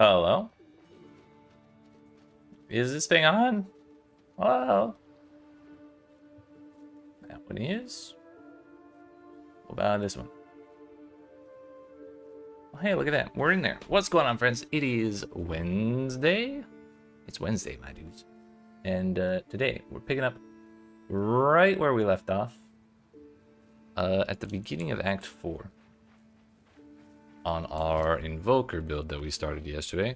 Hello? Is this thing on? Hello? That one is. What about this one? Oh, hey, look at that. We're in there. What's going on, friends? It is Wednesday. It's Wednesday, my dudes. And today, we're picking up right where we left off. At the beginning of Act 4. On our Invoker build that we started yesterday.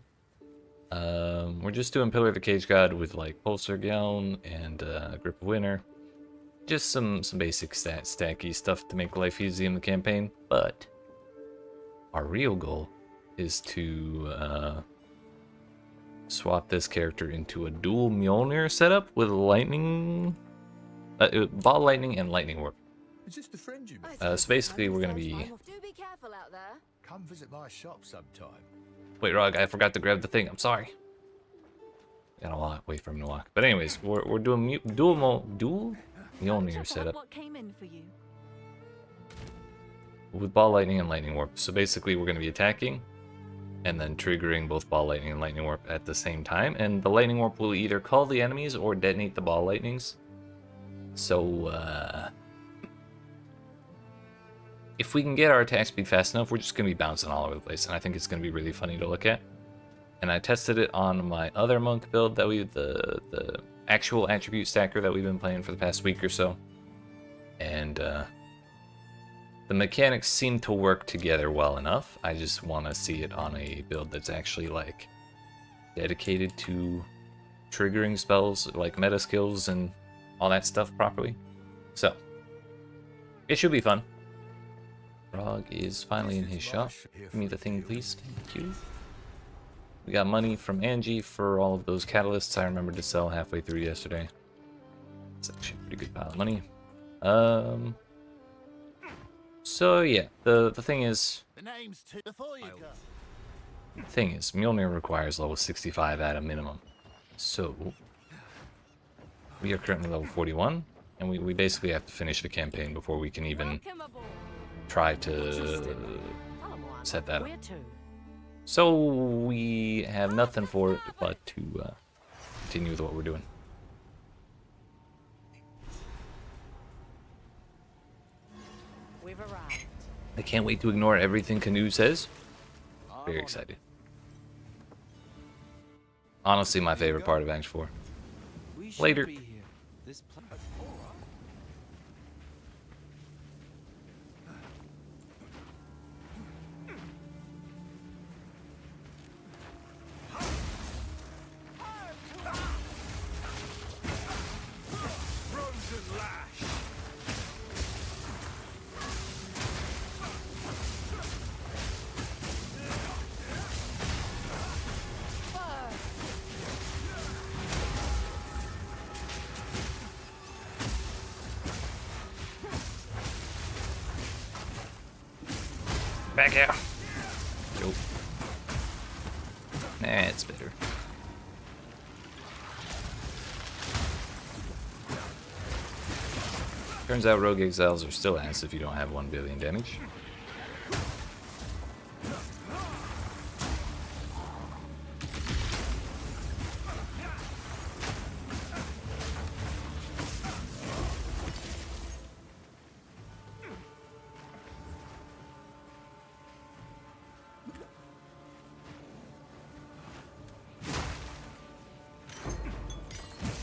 We're just doing Pillar of the Cage God with like Pulsar Gown and Grip of Winter. Just some basic stacky stuff to make life easy in the campaign. But our real goal is to swap this character into a dual Mjölner setup with lightning, ball lightning and lightning warp. Is this the friend you met? So basically, we're gonna be. Do be careful out there. Come visit my shop sometime. Wait, Rog, I forgot to grab the thing. I'm sorry. Gotta wait for him to walk. But anyways, we're doing dual Mjölnir setup What came in for you? with ball lightning and lightning warp. So basically, we're gonna be attacking and then triggering both ball lightning and lightning warp at the same time. And the lightning warp will either call the enemies or detonate the ball lightnings. So if we can get our attack speed fast enough, we're just going to be bouncing all over the place, and I think it's going to be really funny to look at. And I tested it on my other monk build that the actual attribute stacker that we've been playing for the past week or so. And the mechanics seem to work together well enough. I just want to see it on a build that's actually like dedicated to triggering spells, like meta skills and all that stuff properly. So it should be fun. Rog is finally in his shop. Give me the thing, please. Thank you. We got money from Angie for all of those catalysts I remembered to sell halfway through yesterday. It's actually a pretty good pile of money. So yeah, the thing is, Mjölnir requires level 65 at a minimum. So we are currently level 41, and we basically have to finish the campaign before we can even try to set that up. So we have nothing for it but to continue with what we're doing. We've arrived. I can't wait to ignore everything Canoe says. Very excited. Honestly, my favorite part of Act 4. Later. Back here. Go. Nah, it's better. Turns out rogue exiles are still ass if you don't have 1 billion damage.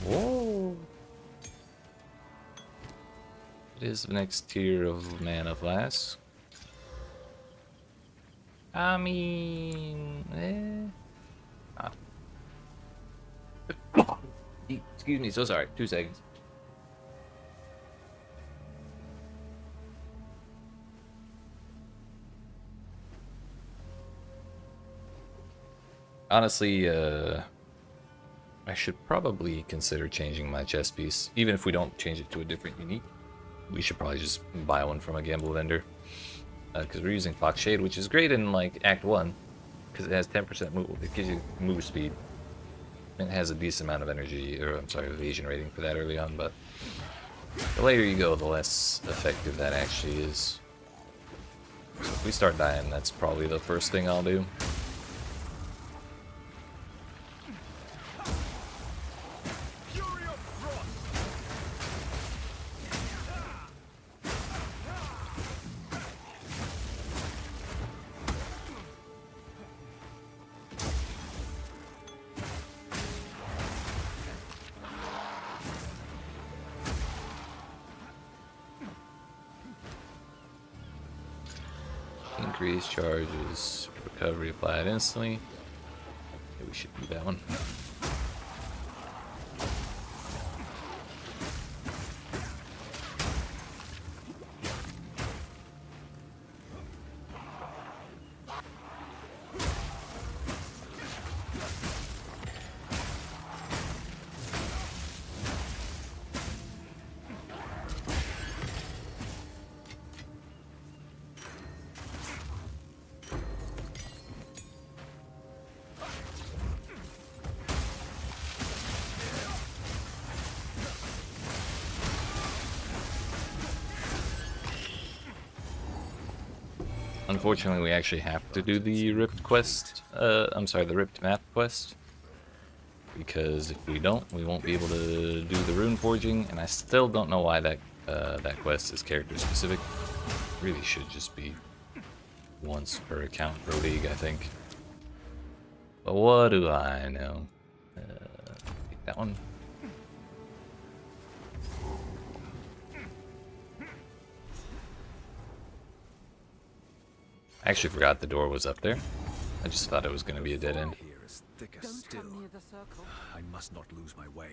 Whoa! It is the next tier of Mana Flask. I mean, Excuse me, so sorry. 2 seconds. Honestly, I should probably consider changing my chest piece. Even if we don't change it to a different unique, we should probably just buy one from a gamble vendor. Because we're using Fox Shade, which is great in like Act 1, because it has 10% move. It gives you move speed. And it has a decent amount of energy, or I'm sorry, evasion rating for that early on. But the later you go, the less effective that actually is. So if we start dying, that's probably the first thing I'll do. Increase charges, recovery applied instantly. Okay, we should do that one. Unfortunately, we actually have to do the ripped quest. I'm sorry, the ripped map quest. Because if we don't, we won't be able to do the rune forging, and I still don't know why that quest is character specific. Really should just be once per account per league, I think. But what do I know? Take that one. I actually forgot the door was up there. I just thought it was going to be a dead end. Here is thicker Don't still. come near the circle. I must not lose my way.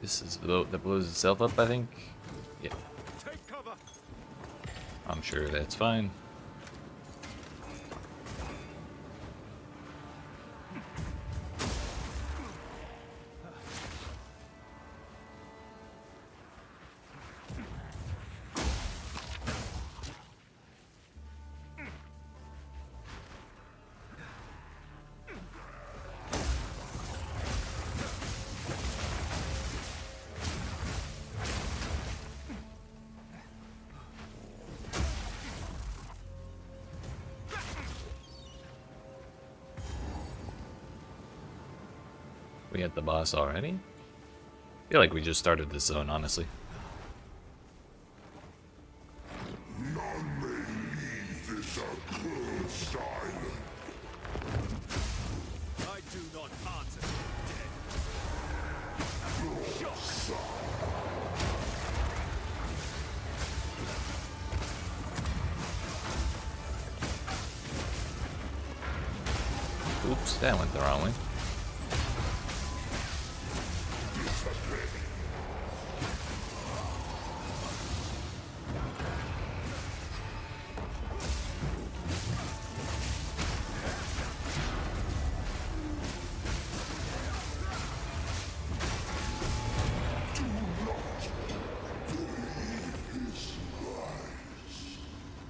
This is the boat that blows itself up, I think. Yeah. Take cover. I'm sure that's fine. We had the boss already? I feel like we just started this zone, honestly. None may leave this accursed island. I do not answer to the dead. Oops, that went the wrong way.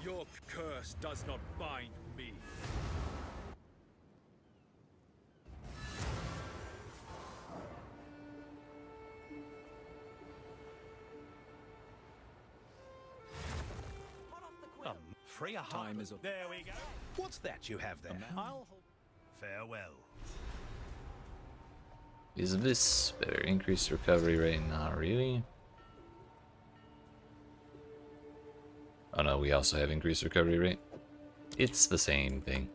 Your curse does not bind me. Free a Time is up. There we go. What's that you have there? I'll farewell. Is this better? Increase recovery rate? Not really. Oh no, we also have increased recovery rate. It's the same thing.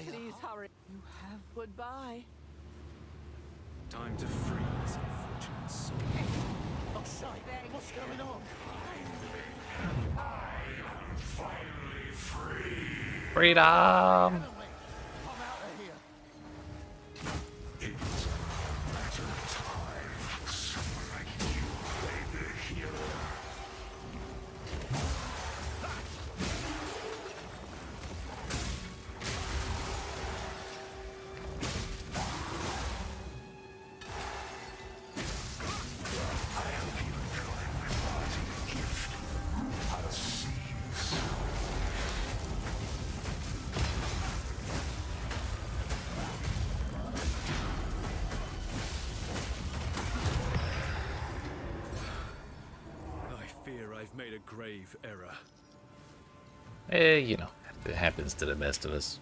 Please hurry. You have goodbye. Time to freeze unfortunate soul. Oh, sorry. What's going on? Freedom! I fear I've made a grave error. You know, it happens to the best of us.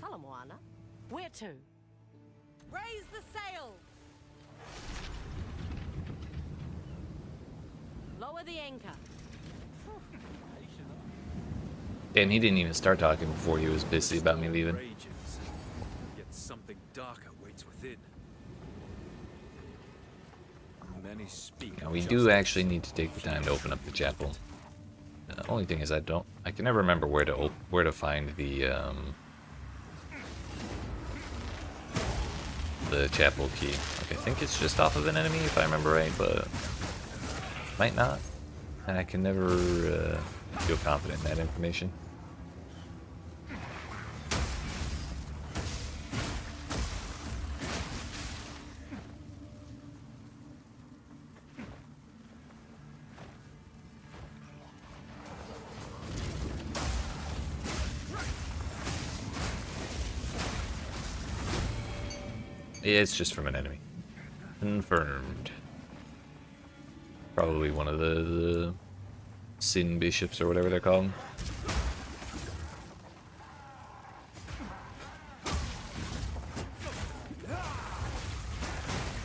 Hello, Moana. Where to? Raise the sails! Lower the anchor. Damn, he didn't even start talking before he was pissy about me leaving. Rages, yet something darker waits within. Many speak. Now, of we do justice. actually need to take the time to open up the chapel. The only thing is I can never remember where to find the chapel key. Like, I think it's just off of an enemy if I remember right, but might not. And I can never feel confident in that information. Yeah, it's just from an enemy. Confirmed. Probably one of the Sin Bishops or whatever they're called.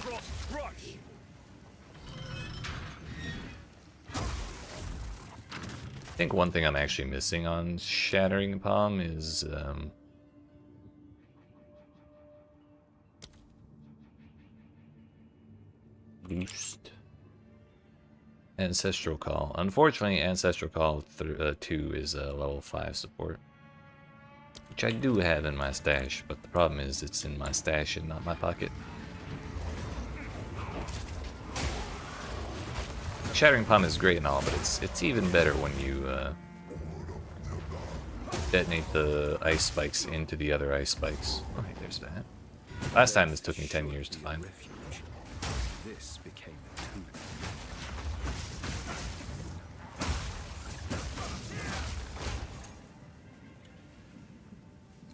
Frost rush. I think one thing I'm actually missing on Shattering Palm is boost. Ancestral Call. Unfortunately, Ancestral Call 2 is a level 5 support. Which I do have in my stash, but the problem is it's in my stash and not my pocket. Shattering Palm is great and all, but it's even better when you detonate the ice spikes into the other ice spikes. Oh, hey, there's that. Last time this took me 10 years to find. Refuge. This became the tomb.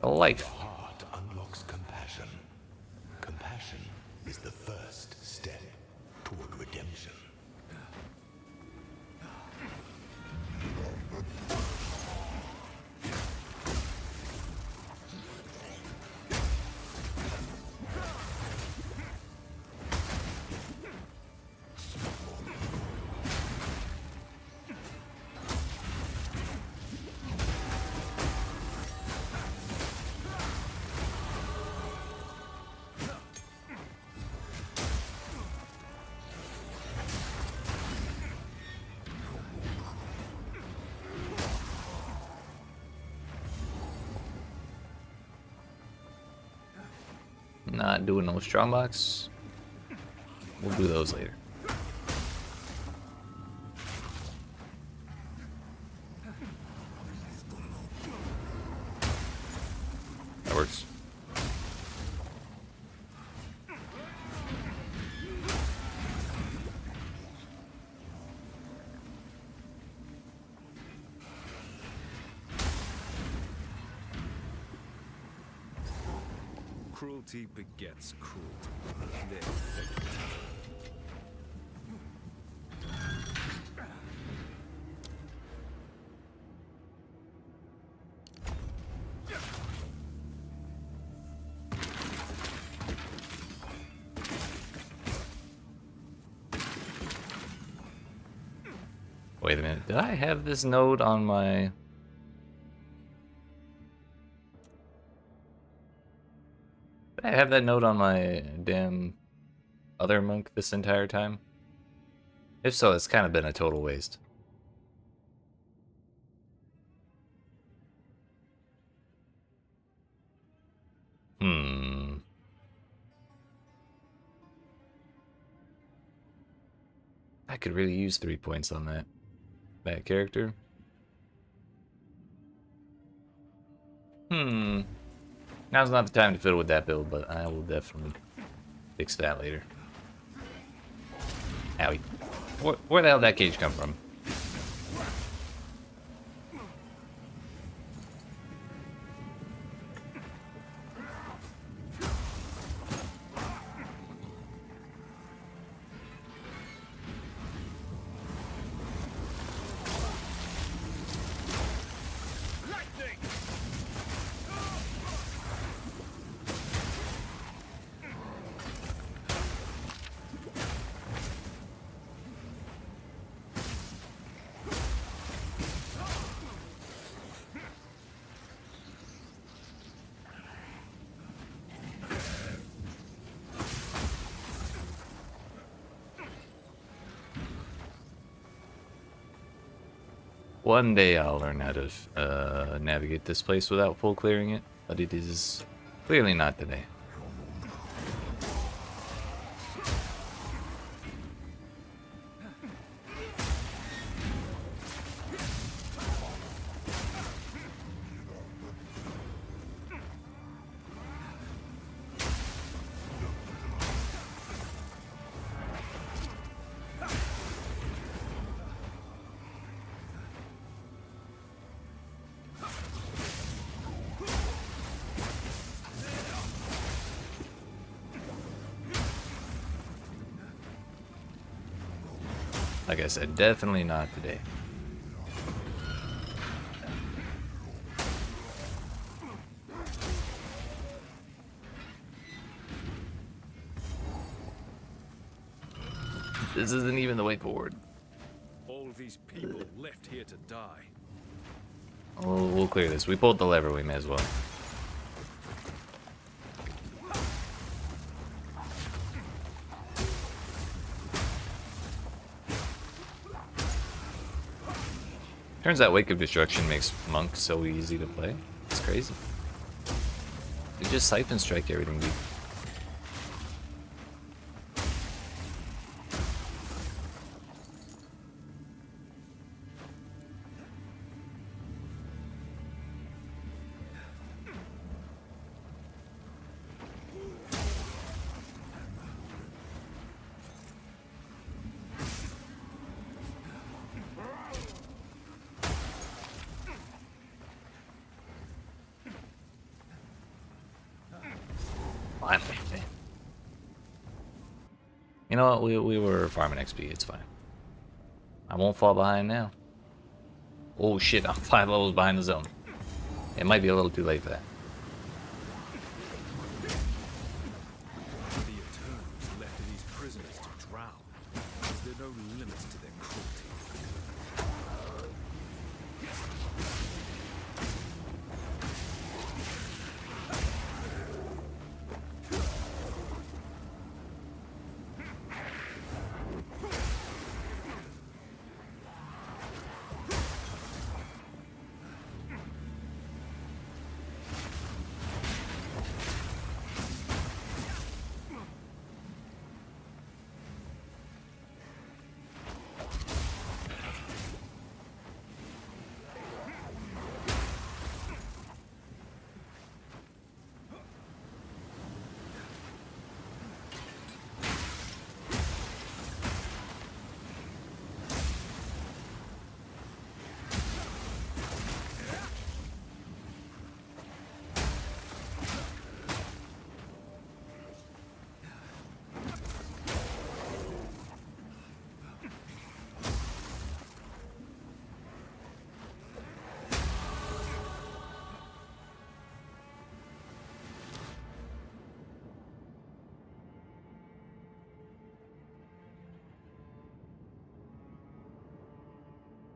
A life. Heart unlocks compassion. Compassion is the first step toward redemption. Not doing no strongbox. We'll do those later. That works. Cruelty begets cruelty. Their fate. Wait a minute. Did I have this node on my... Did I have that node on my damn other monk this entire time? If so, it's kind of been a total waste. Hmm. I could really use 3 points on that character. Hmm. Now's not the time to fiddle with that build, but I will definitely fix that later. Owie. Where the hell did that cage come from? Lightning! One day I'll learn how to navigate this place without full clearing it, but it is clearly not today. Like I said, definitely not today. This isn't even the way forward. All these people left here to die. We'll clear this. We pulled the lever, we may as well. Turns out Wake of Destruction makes Monk so easy to play. It's crazy. We just Siphon Strike everything, dude. Finally. You know what? We were farming XP. It's fine. I won't fall behind now. Oh shit! I'm 5 levels behind the zone. It might be a little too late for that. The Eternals left these prisoners to drown. Is there no limits to their cruelty?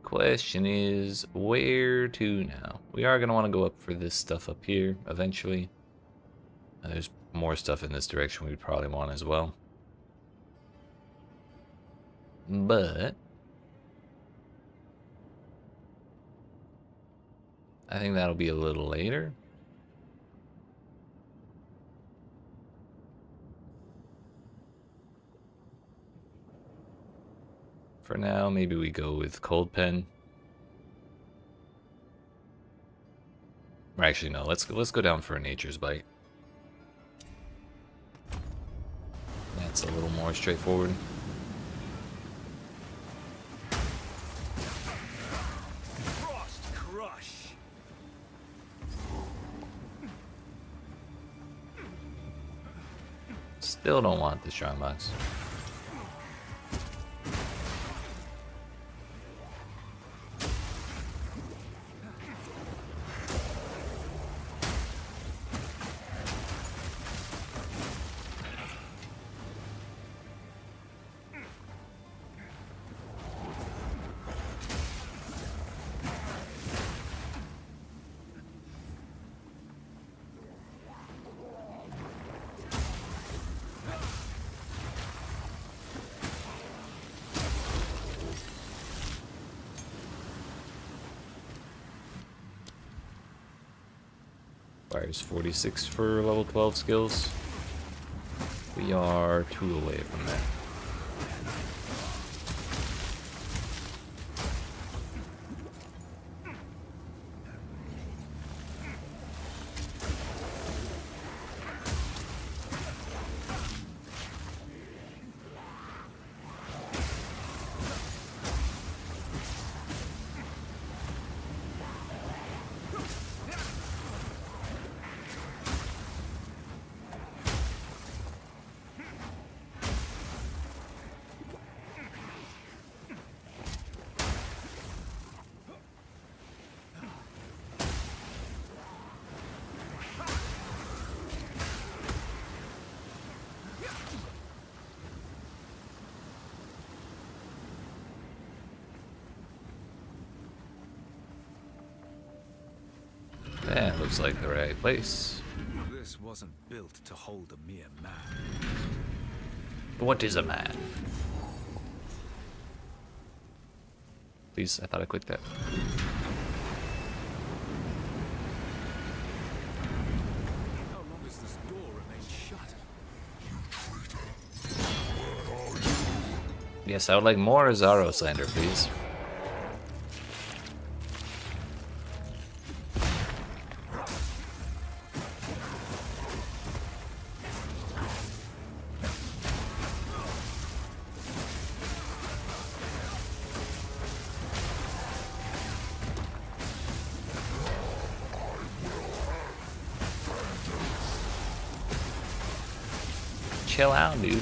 Question is, where to now? We are going to want to go up for this stuff up here eventually. There's more stuff in this direction we'd probably want as well. but I think that'll be a little later. For now, maybe we go with Cold Pen. Or actually, no. Let's go down for a Nature's Bite. That's a little more straightforward. Frost crush. Still don't want the Strongbox. Requires 46 for level 12 skills. We are 2 away from that. That looks like the right place. This wasn't built to hold a mere man. What is a man? Please, I thought I clicked that. How long has this door remained shut? Yes, I would like more Azaro slander, please. Chill out, dude.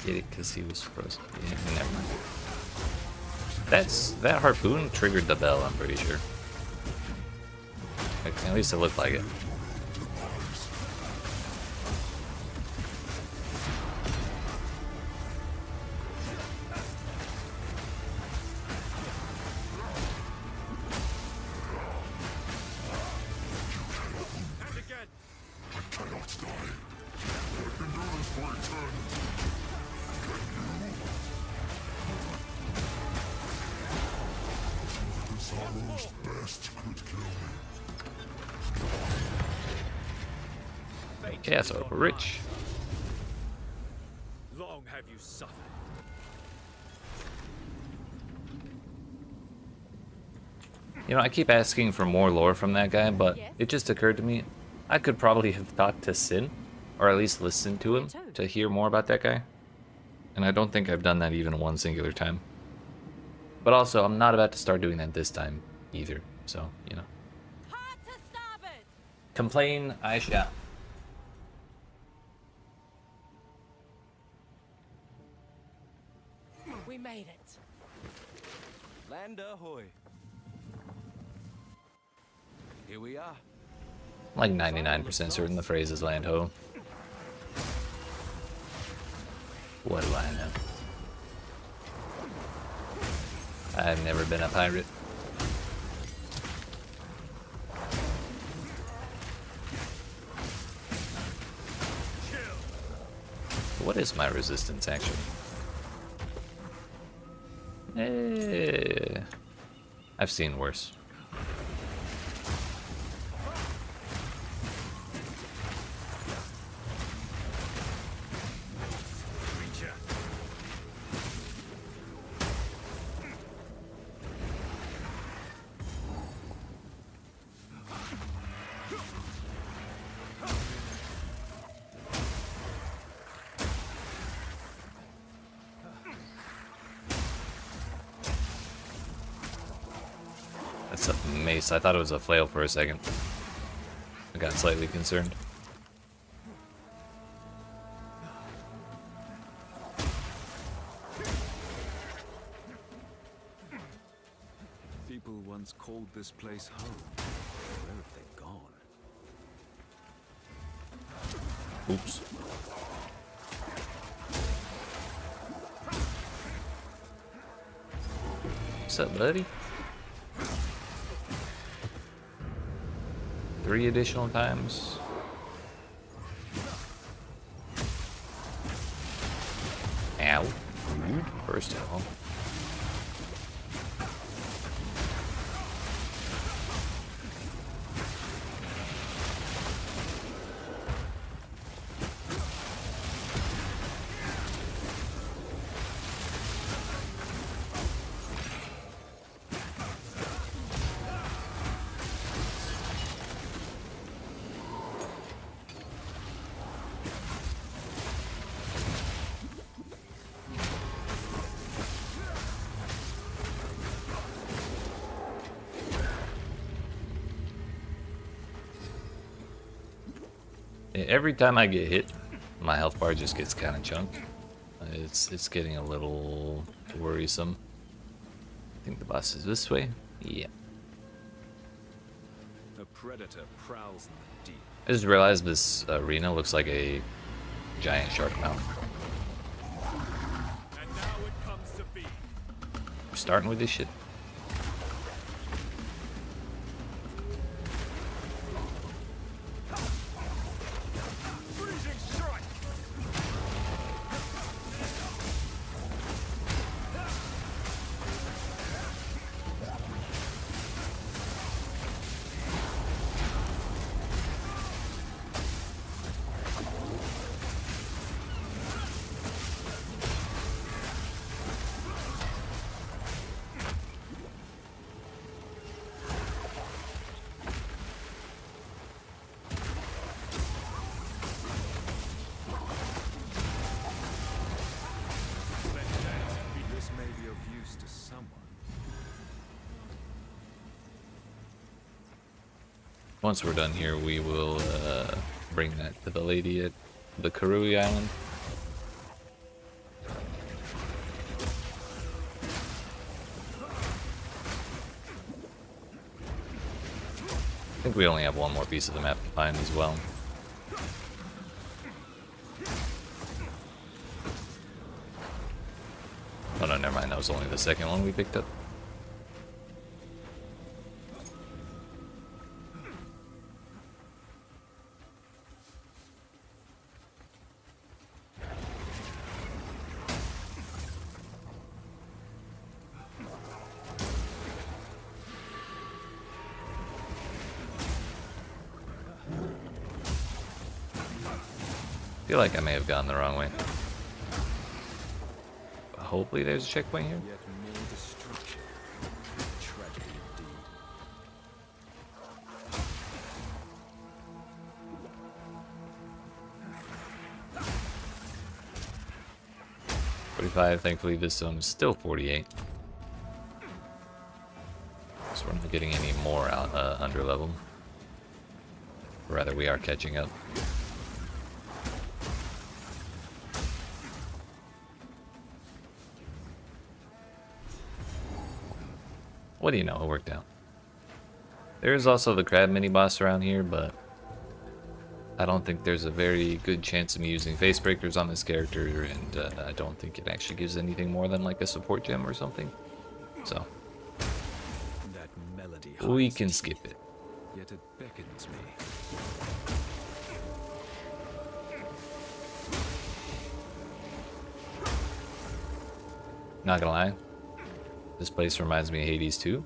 Get it? Because he was frozen. Yeah, never mind. That harpoon triggered the bell, I'm pretty sure. Like, at least it looked like it. And again. Yeah, so rich. Long have you suffered. You know, I keep asking for more lore from that guy, but it just occurred to me, I could probably have talked to Sin, or at least listened to him, to hear more about that guy. And I don't think I've done that even one singular time. But also, I'm not about to start doing that this time, either. So, you know. Hard to starboard! Complain, I shall. We made it. Land ahoy. Here we are. I'm like 99% certain the phrase is land ho. What do I know? I've never been a pirate. What is my resistance actually? I've seen worse. That's a mace. I thought it was a flail for a second. I got slightly concerned. People once called this place home. Where have they gone? Oops. What's up, buddy? 3 additional times. Ow. First of all. Every time I get hit, my health bar just gets kind of chunked. It's getting a little worrisome. I think the boss is this way. Yeah. A predator prowls in the deep. I just realized this arena looks like a giant shark mouth. And now it comes to be. We're starting with this shit. Freezing strike. This may be of use to someone. Once we're done here, we will bring that to the lady at the Karui Island. I think we only have one more piece of the map to find as well. Oh no, never mind, that was only the second one we picked up. I feel like I may have gone the wrong way. Hopefully there's a checkpoint here. Yet more destruction. Tragedy indeed. 45, thankfully this zone is still 48. So we're not getting any more out, under level. Or rather, we are catching up. What do you know? It worked out. There is also the crab mini-boss around here, but I don't think there's a very good chance of me using face breakers on this character, and I don't think it actually gives anything more than like a support gem or something. So That melody we hides can me, skip it. yet it beckons me. Not gonna lie, this place reminds me of Hades 2,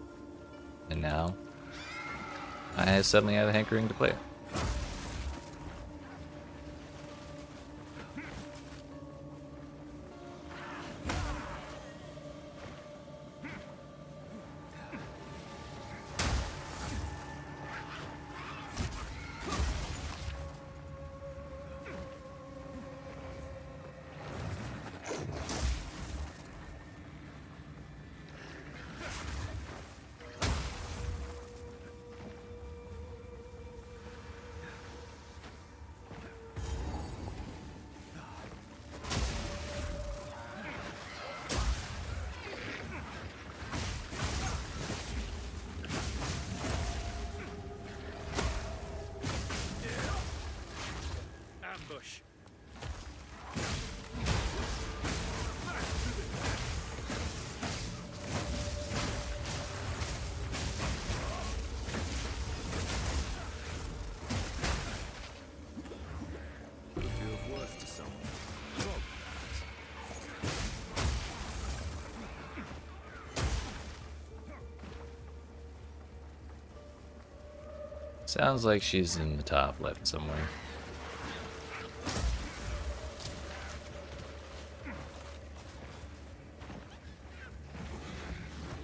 and now I suddenly have a hankering to play it. Ambush. Be of worth to someone. Rob. Sounds like she's in the top left somewhere.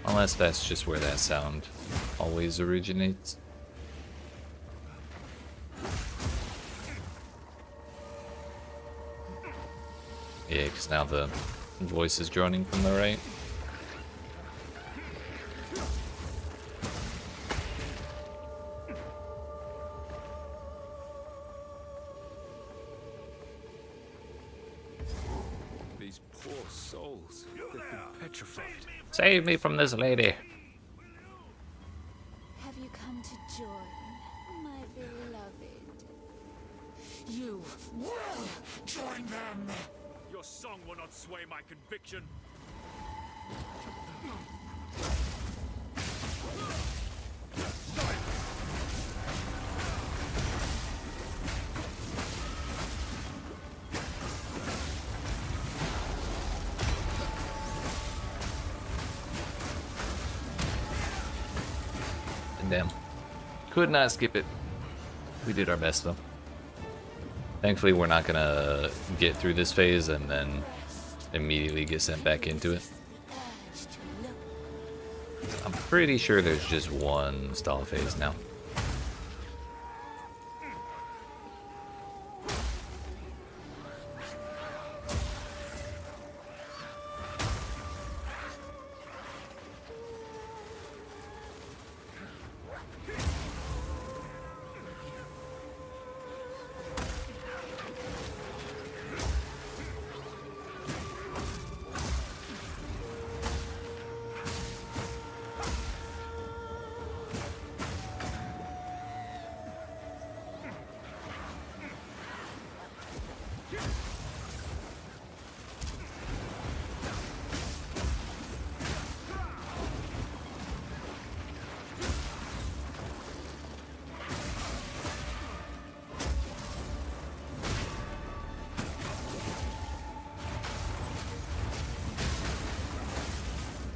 Unless that's just where that sound always originates. Yeah, because now the voice is joining from the right. These poor souls. They've been petrified. Save me from this lady. Have you come to join, my beloved? You will join them! Your song will not sway my conviction. Damn. Could not skip it. We did our best though. Thankfully we're not gonna get through this phase and then immediately get sent back into it. I'm pretty sure there's just one stall phase now.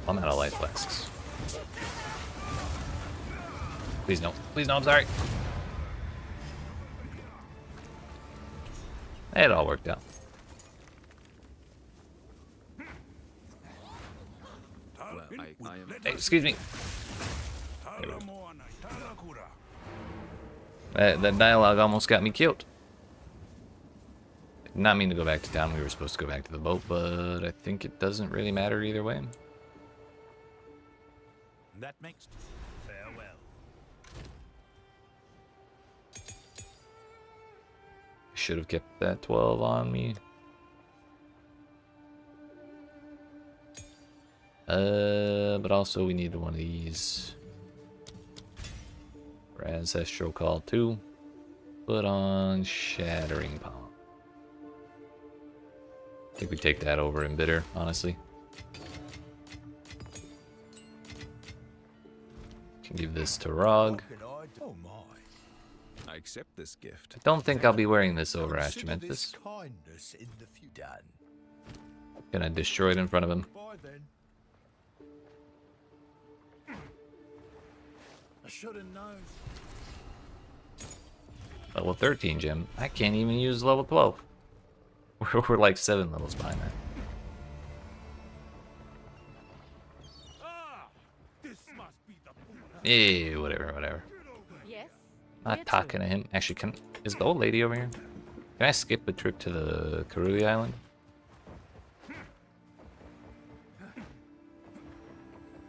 I'm out of life flasks. Please no. Please no, I'm sorry. It all worked out. Well, I am. Hey, excuse me. That dialogue almost got me killed. Did not mean to go back to town. We were supposed to go back to the boat, but I think it doesn't really matter either way. That makes farewell. Should have kept that 12 on me. But also we need one of these. For Ancestral Call 2. Put on Shattering Palm. I think we take that over in Bitter, honestly. Can give this to Rog. Oh my. I accept this gift. I don't think I'll be wearing this over Consider Ashmentis. this kindness in the few done. Gonna destroy it in front of him. Bye then. I should have known. Level 13 gem. I can't even use level 12. We're like 7 levels behind that. Ah! This must be the Eh, whatever. Yes. Not talking to him. Actually, is the old lady over here? Can I skip a trip to the Karuli Island?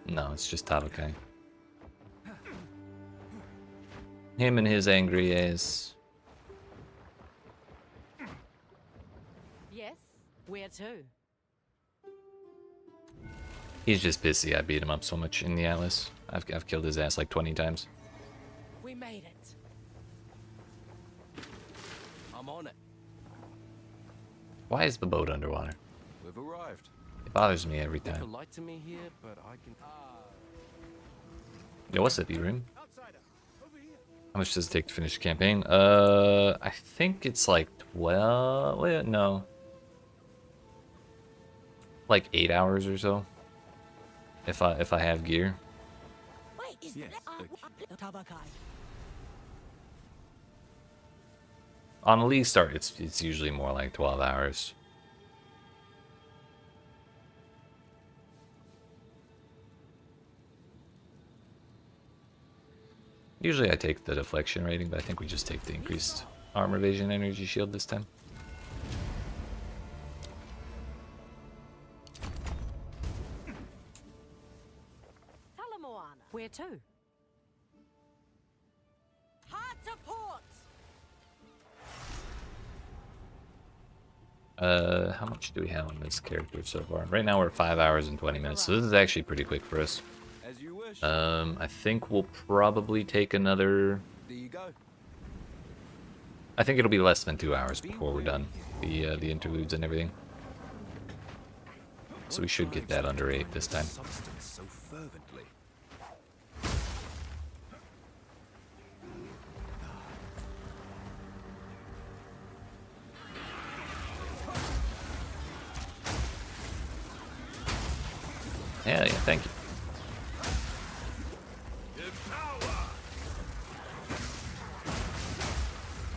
No, it's just Tabakai. Him and his angry ass. Yes. Where to? He's just pissy I beat him up so much in the Atlas. I've killed his ass like 20 times. We made it. I'm on it. Why is the boat underwater? We've arrived. It bothers me every Look time. light to me here, but I can. Yo, what's up, E-Room? outsider. Over here. How much does it take to finish the campaign? I think it's like 12. Well, no. Like 8 hours or so. If I have gear. Wait, is Yes, that Tabakai? On a league start, it's usually more like 12 hours. Usually I take the deflection rating, but I think we just take the increased armor evasion energy shield this time. Talamoana. Where to? Hard to port. How much do we have on this character so far? Right now we're 5 hours and 20 minutes, so this is actually pretty quick for us. As you wish. I think we'll probably take another... There you go. I think it'll be less than 2 hours before we're done. The interludes and everything. So we should get that under 8 this time. Substance so fervently. Yeah, thank you.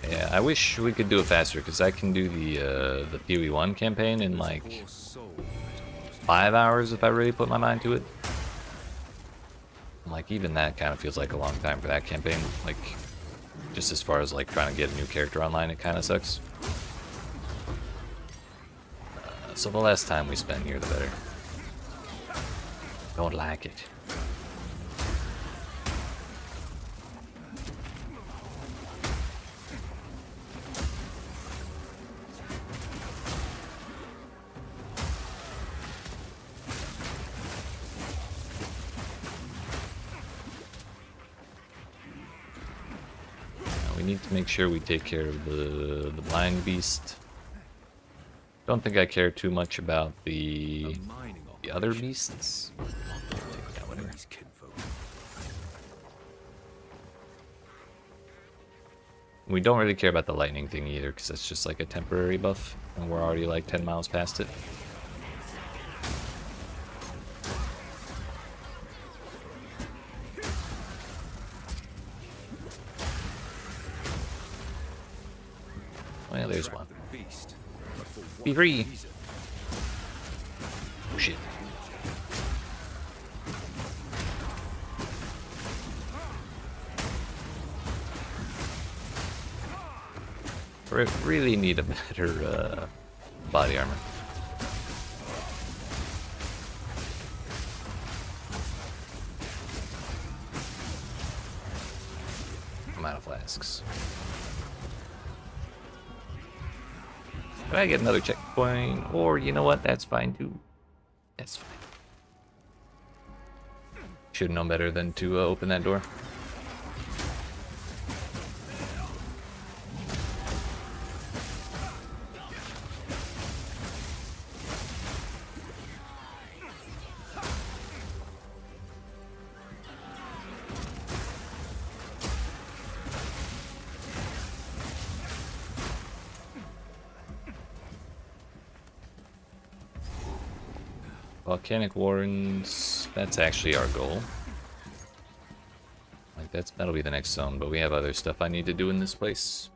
Yeah, I wish we could do it faster, because I can do the PoE1 campaign in like Poor soul. 5 hours if I really put my mind to it. And, like, even that kind of feels like a long time for that campaign. Like, just as far as like trying to get a new character online, it kind of sucks. So the less time we spend here, the better. Don't like it. Now we need to make sure we take care of the blind beast. Don't think I care too much about the Mining other beasts. Yeah, whatever. These kinfolk. We don't really care about the lightning thing either, because it's just like a temporary buff, and we're already like 10 miles past it. Well, there's one. The beast. But for what Be free. reason? Oh shit. We really need a better body armor. I'm out of flasks. Can I get another checkpoint? Or, you know what, that's fine too. That's fine. Should have known better than to open that door. Volcanic Warrens, that's actually our goal. Like that'll be the next zone, but we have other stuff I need to do in this place.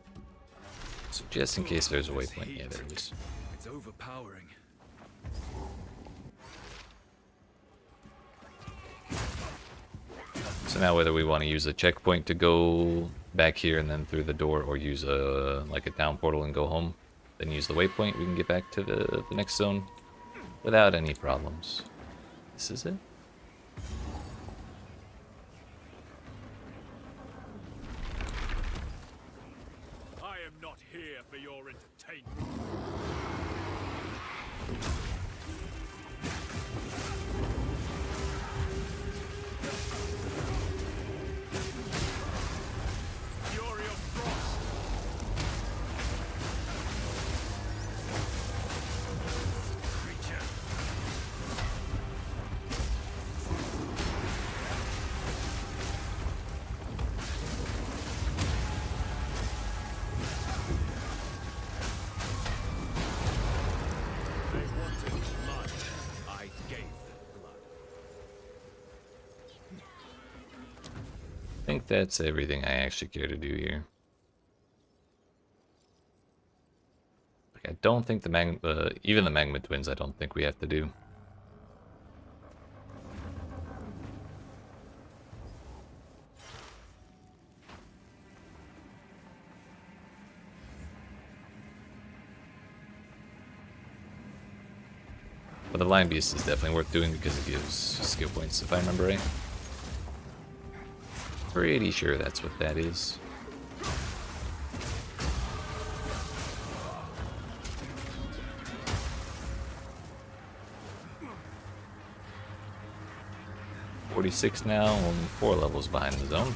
So just in case there's a waypoint, yeah, there it is. It's overpowering. So now whether we want to use a checkpoint to go back here and then through the door, or use a like a down portal and go home, then use the waypoint, we can get back to the next zone without any problems. This is it. I am not here for your entertainment. Fury of Frost. Creature. They wanted blood. I gave them blood. I think that's everything I actually care to do here. Like, I don't think even the magma twins I don't think we have to do. But the Lion Beast is definitely worth doing because it gives skill points, if I remember right. Pretty sure that's what that is. .46 now, only 4 levels behind the zone.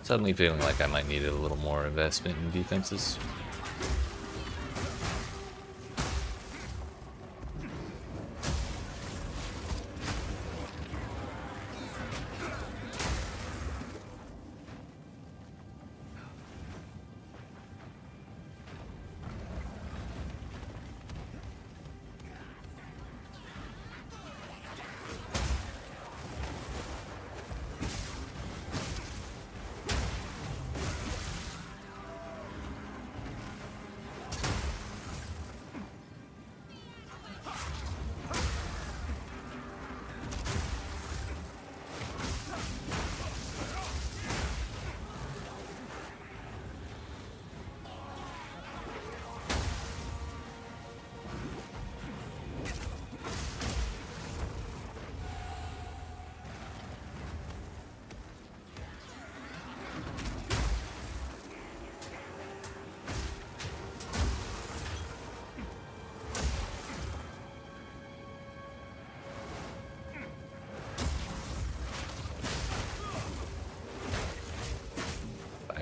Suddenly feeling like I might need a little more investment in defenses.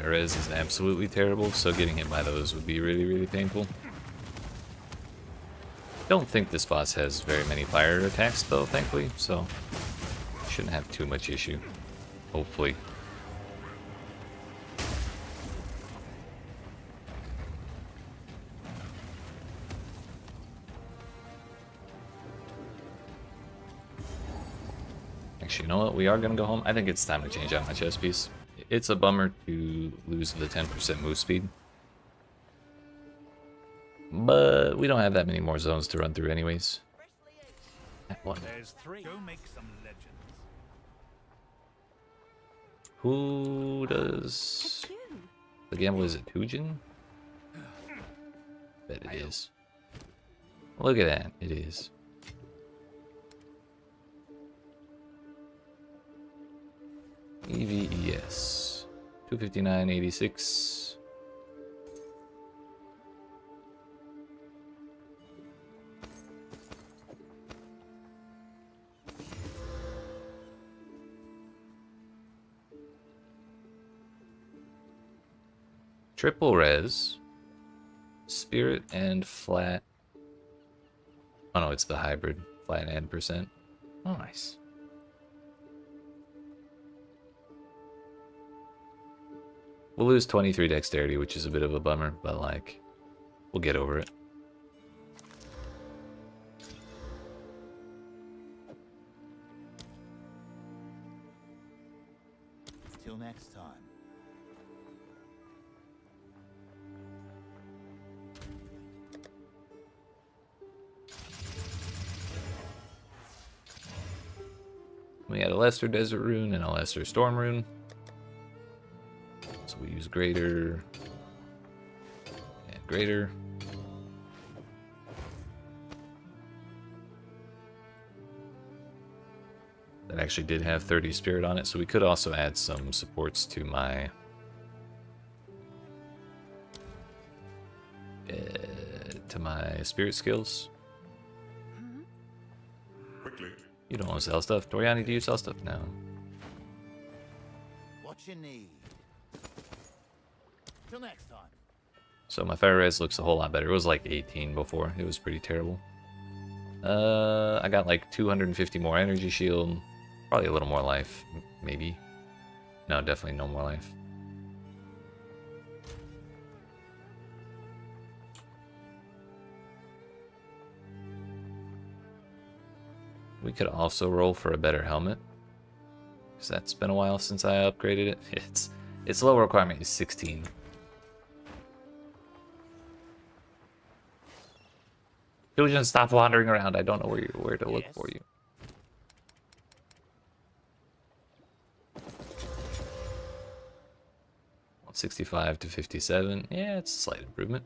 Res is absolutely terrible, so getting hit by those would be really, really painful. Don't think this boss has very many fire attacks though, thankfully, so shouldn't have too much issue, hopefully. Actually, you know what? We are gonna go home. I think it's time to change out my chest piece. It's a bummer to lose the 10% move speed. But we don't have that many more zones to run through anyways. That one. There's 3. Go make some legends. Who does the gamble? Is it Tujin? Bet it is. Look at that, it is. EVES 259.86. Triple res, spirit and flat. Oh no, it's the hybrid, flat and percent. Oh, nice. – We'll lose 23 dexterity, which is a bit of a bummer, but like, we'll get over it. Till next time. We had a lesser desert rune and a lesser storm rune. So we use greater and greater. That actually did have 30 spirit on it, so we could also add some supports to my spirit skills. You don't want to sell stuff. Doriani, do you sell stuff? No. What you need. Till next time. So my fire res looks a whole lot better. It was like 18 before. It was pretty terrible. I got like 250 more energy shield. Probably a little more life, maybe. No, definitely no more life. We could also roll for a better helmet, because that's been a while since I upgraded it. Its low requirement is 16. Fusion, stop wandering around. I don't know where to look for you. $65 to $57. Yeah, it's a slight improvement.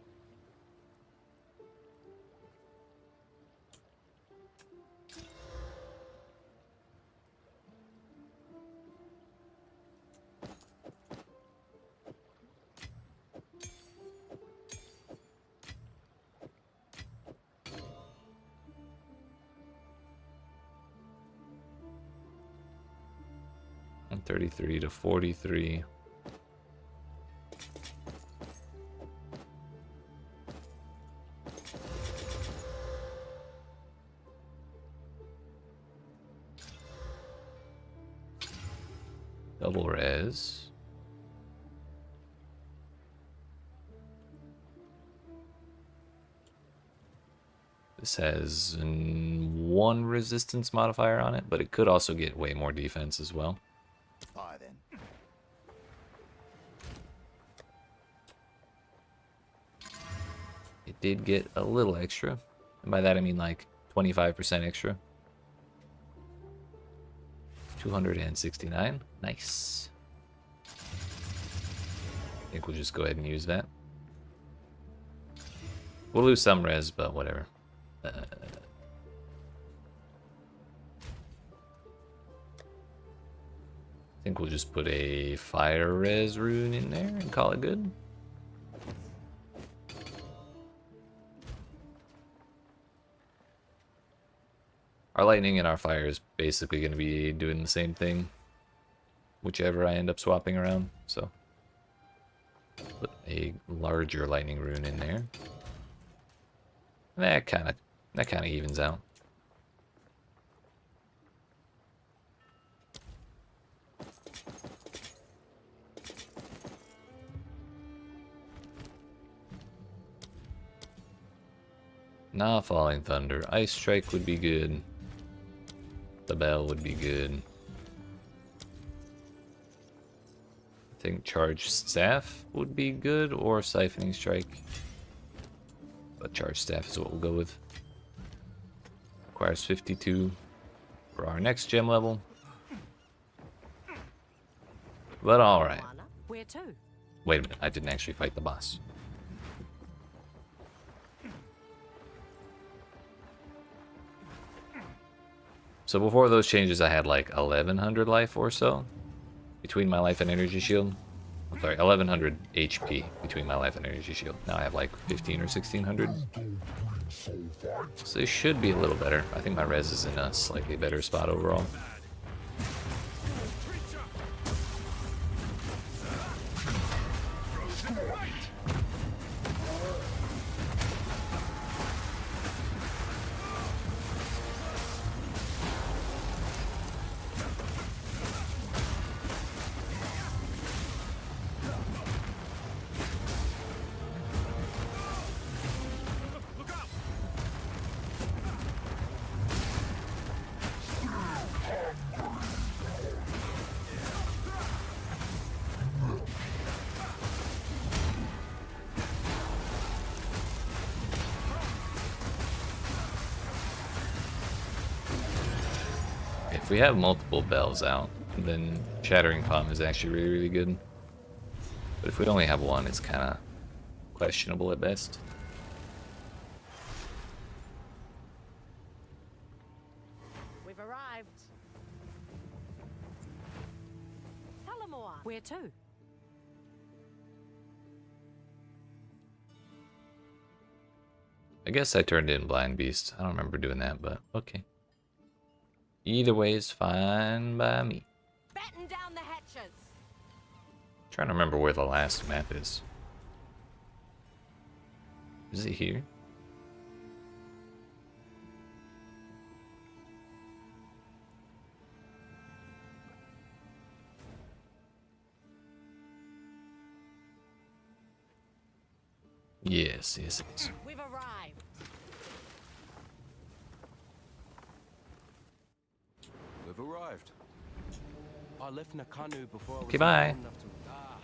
And 33 to 43. Double res. This has one resistance modifier on it, but it could also get way more defense as well. Bye then. It did get a little extra. And by that I mean like 25% extra. 269. Nice. I think we'll just go ahead and use that. We'll lose some res, but whatever. I think we'll just put a fire res rune in there and call it good. Our lightning and our fire is basically going to be doing the same thing, whichever I end up swapping around. So put a larger lightning rune in there. That kind of evens out. Nah, falling thunder. Ice strike would be good. The bell would be good. I think charge staff would be good, or siphoning strike. But charge staff is what we'll go with. Requires 52 for our next gem level. But alright. Where to? Wait a minute, I didn't actually fight the boss. So before those changes, I had like 1100 life or so between my life and energy shield. I'm sorry, 1100 HP between my life and energy shield. Now I have like 15 or 1600. So it should be a little better. I think my res is in a slightly better spot overall. If we have multiple bells out, then Shattering Palm is actually really, really good. But if we only have one, it's kind of questionable at best. We've arrived. Talamoana. Where to? I guess I turned in Blind Beast. I don't remember doing that, but okay. Either way is fine by me. Batten down the hatches. Trying to remember where the last map is. Is it here? Yes, yes, it is. We've arrived. We've arrived. I left Nakanu before I was Okay, bye. old enough to... Ah.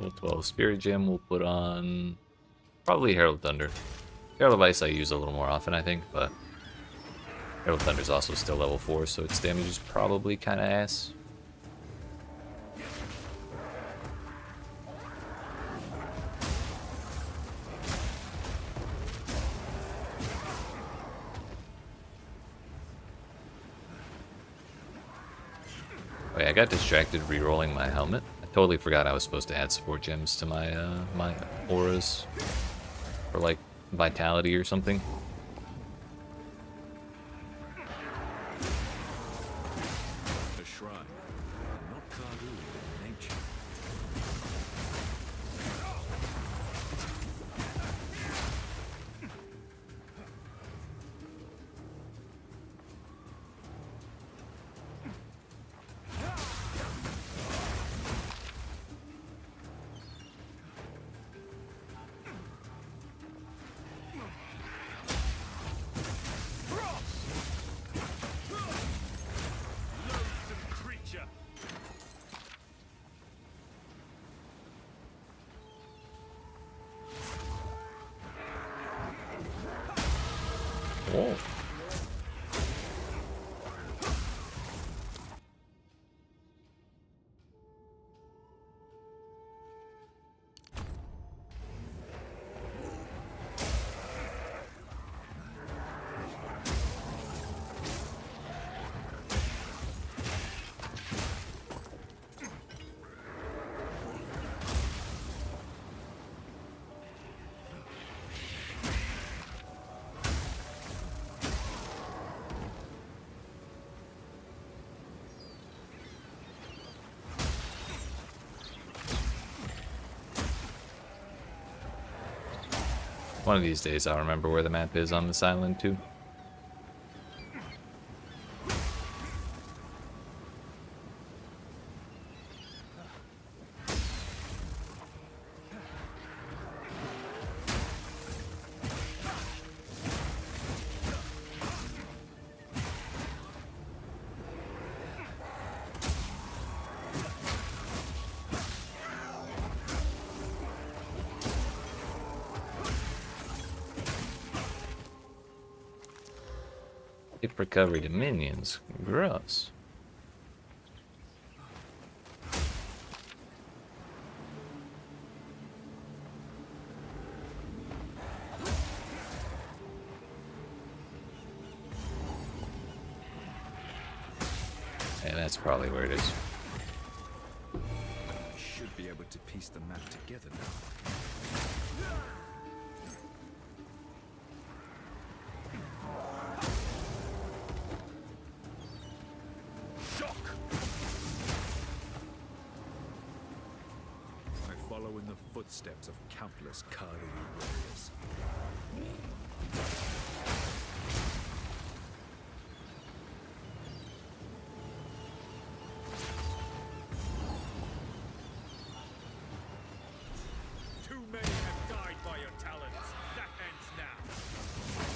Oh, 12 Spirit Gem we'll put on probably Herald Thunder. Herald of Ice I use a little more often, I think, but Herald Thunder is also still level 4, so its damage is probably kind of ass. Oh yeah, I got distracted re-rolling my helmet. I totally forgot I was supposed to add support gems to my my auras for like vitality or something. A shrine. Not Kardu in nature. Loathsome creature. Whoa. One of these days I'll remember where the map is on this island too. Hip recovery to minions. Gross. Yeah, that's probably where it is. I should be able to piece the map together now. Shock. I follow follow in the footsteps of countless Kardu warriors. Too many have died by your talents. That ends now.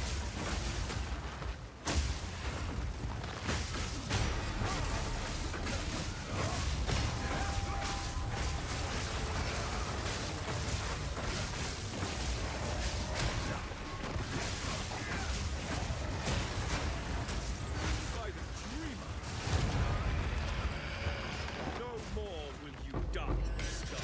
By the dreamer. No more will you darken the skies.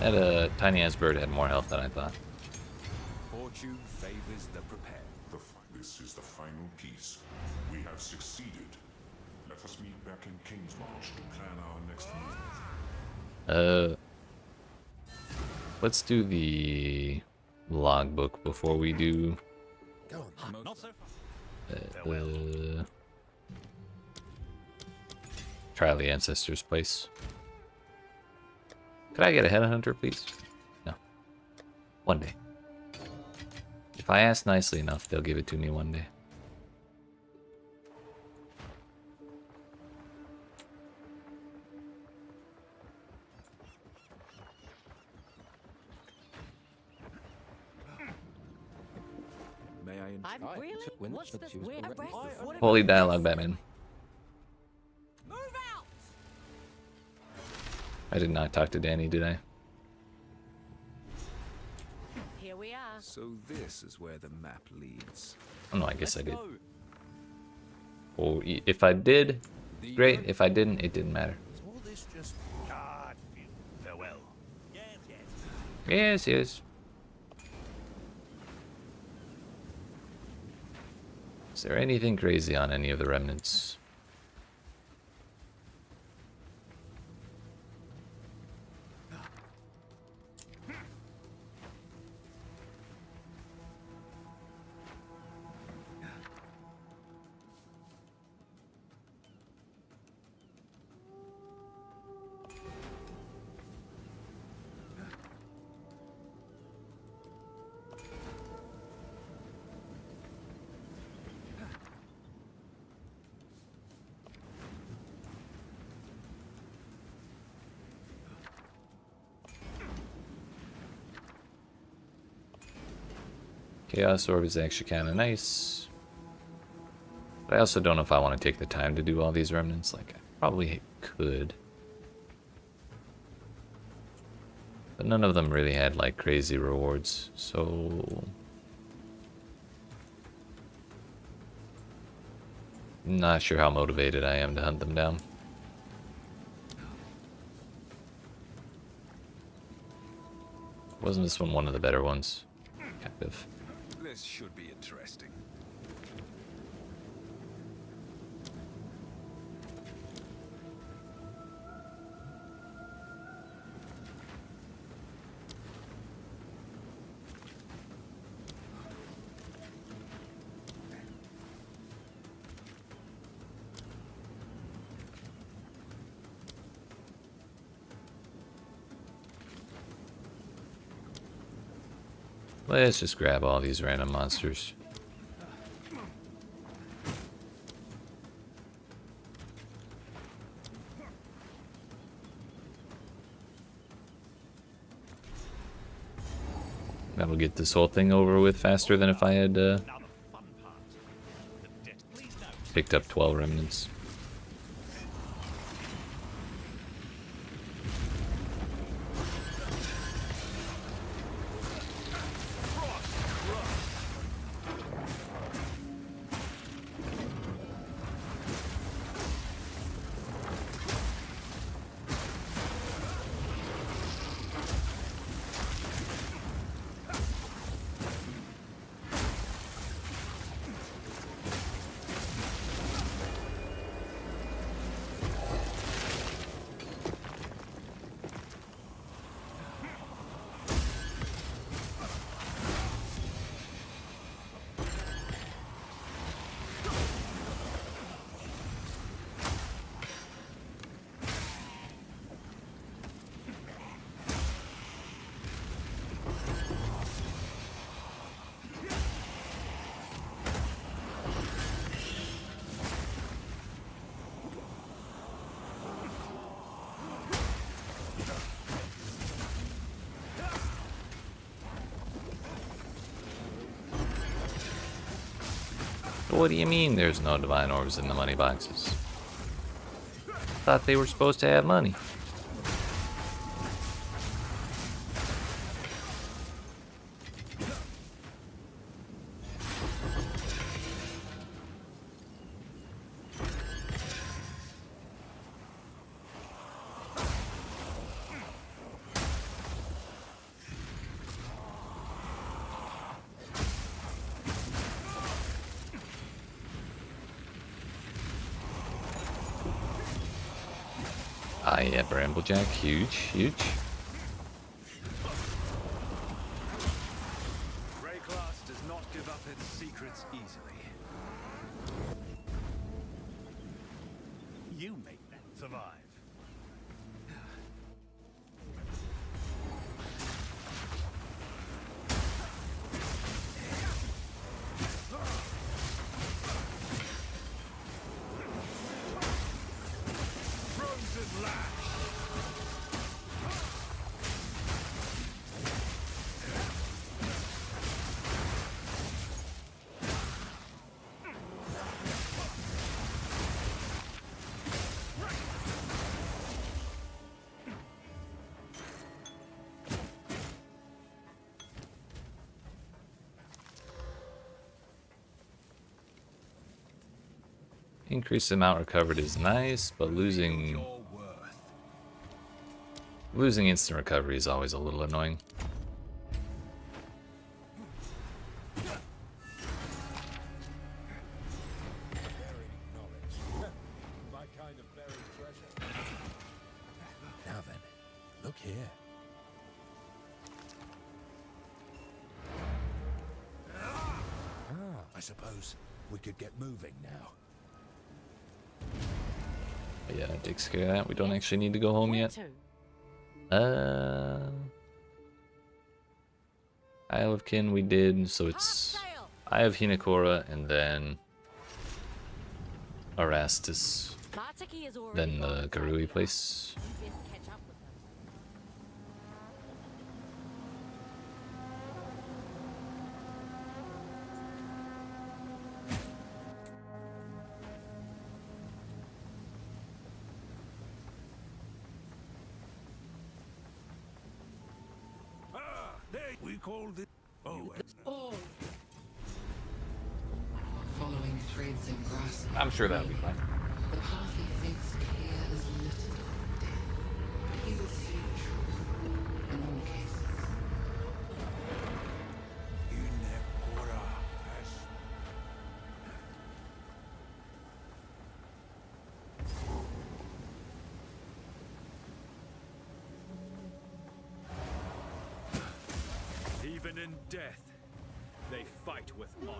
That tiny ass bird had more health than I thought. Fortune favors the prepared. This is the final piece. We have succeeded. Let us meet back in Kingsmarch to plan our next move. Let's do the logbook before we do. Not so Trial the ancestors' place. Could I get a headhunter, please? No. One day. If I ask nicely enough, they'll give it to me one day. May I I'm Right, really? when What's should this choose weird the abreast? right- What Holy about this? dialogue, Batman. Move out! I did not talk to Danny, did I? Here we are. So this is where the map leads. Oh no, I guess I did. Go. Or if I did, The great. If I didn't, it didn't matter. Is all this just card field? Farewell. Yes, yes. Yes, yes. Is there anything crazy on any of the remnants? Chaos Orb is actually kind of nice. But I also don't know if I want to take the time to do all these remnants. Like, I probably could. But none of them really had, like, crazy rewards. So... not sure how motivated I am to hunt them down. Wasn't this one of the better ones? Kind of. This should be interesting. Let's just grab all these random monsters. That'll get this whole thing over with faster than if I had Now the fun part. The debt. Please note. picked up 12 remnants. But what do you mean there's no divine orbs in the money boxes? Thought they were supposed to have money. Ah, yeah, Bramblejack, huge, huge. Rayclass does not give up its secrets easily. You make them survive. Frozen lash. Increased amount recovered is nice, but losing Your worth. instant recovery is always a little annoying. My kind of buried treasure. Now then, look here. I suppose we could get moving now. But yeah, that takes care of that. We don't actually need to go home Where yet. to? Isle of Kin we did, so Half it's sail. Eye of Hinakora and then Erastus, Bartiki is already then gone the inside Garui here. place. You best catch up with him. Ah, there we called it. Oh, Following threads and grass. I'm sure that'll be fine. The path he thinks clear is littered with death. But he will see the truth in all cases. Invoker has Even in death, they fight with honor.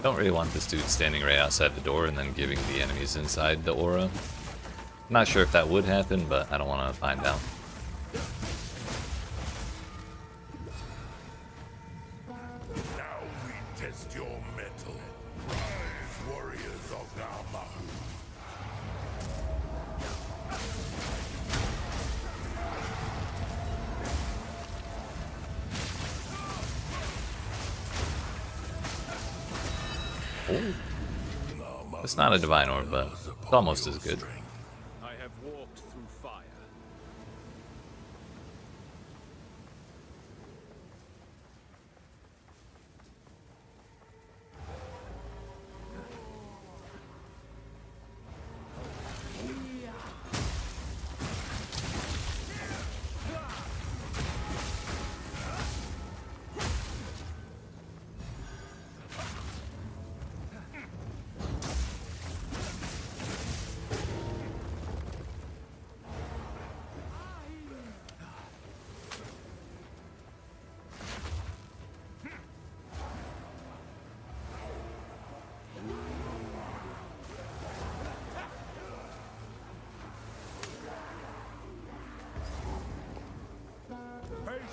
Don't really want this dude standing right outside the door and then giving the enemies inside the aura. Not sure if that would happen, but I don't want to find out. Now we test your mettle. Rise, warriors of Namahu. It's not a divine orb, but it's almost as good. I have walked through fire.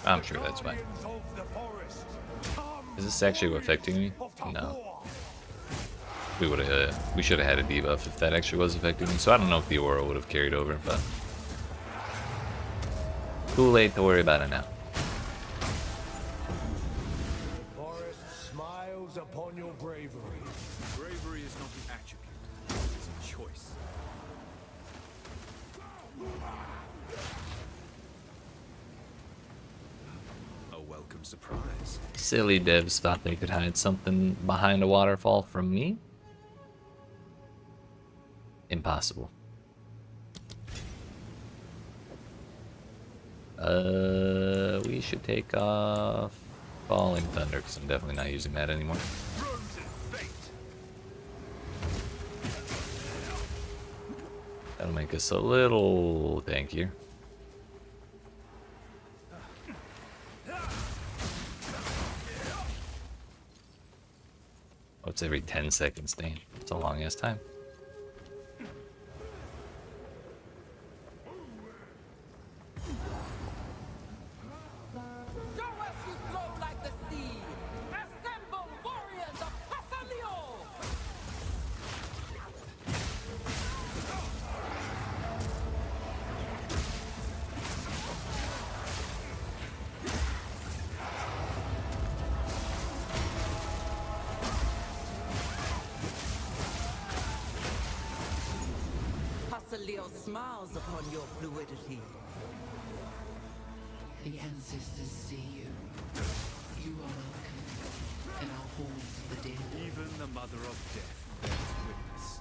I'm sure that's fine. Guardians of the forest, come Is this actually affecting me? of the No. war. We should have had a debuff if that actually was affecting me. So I don't know if the aura would have carried over, but too late to worry about it now. The forest smiles upon your bravery. Bravery is not an attribute, it is a choice. A welcome surprise. Silly devs thought they could hide something behind a waterfall from me. Impossible. We should take off Falling Thunder because I'm definitely not using that anymore. Frozen fate. That'll make us a little tankier. Oh, it's every 10 seconds, dang. It's a long ass time. Show us you flow like the sea. Assemble warriors of Pasalio. Pasalio smiles upon your fluidity. The ancestors see you. You are welcome in our halls of the dead. Even the mother of death bears witness.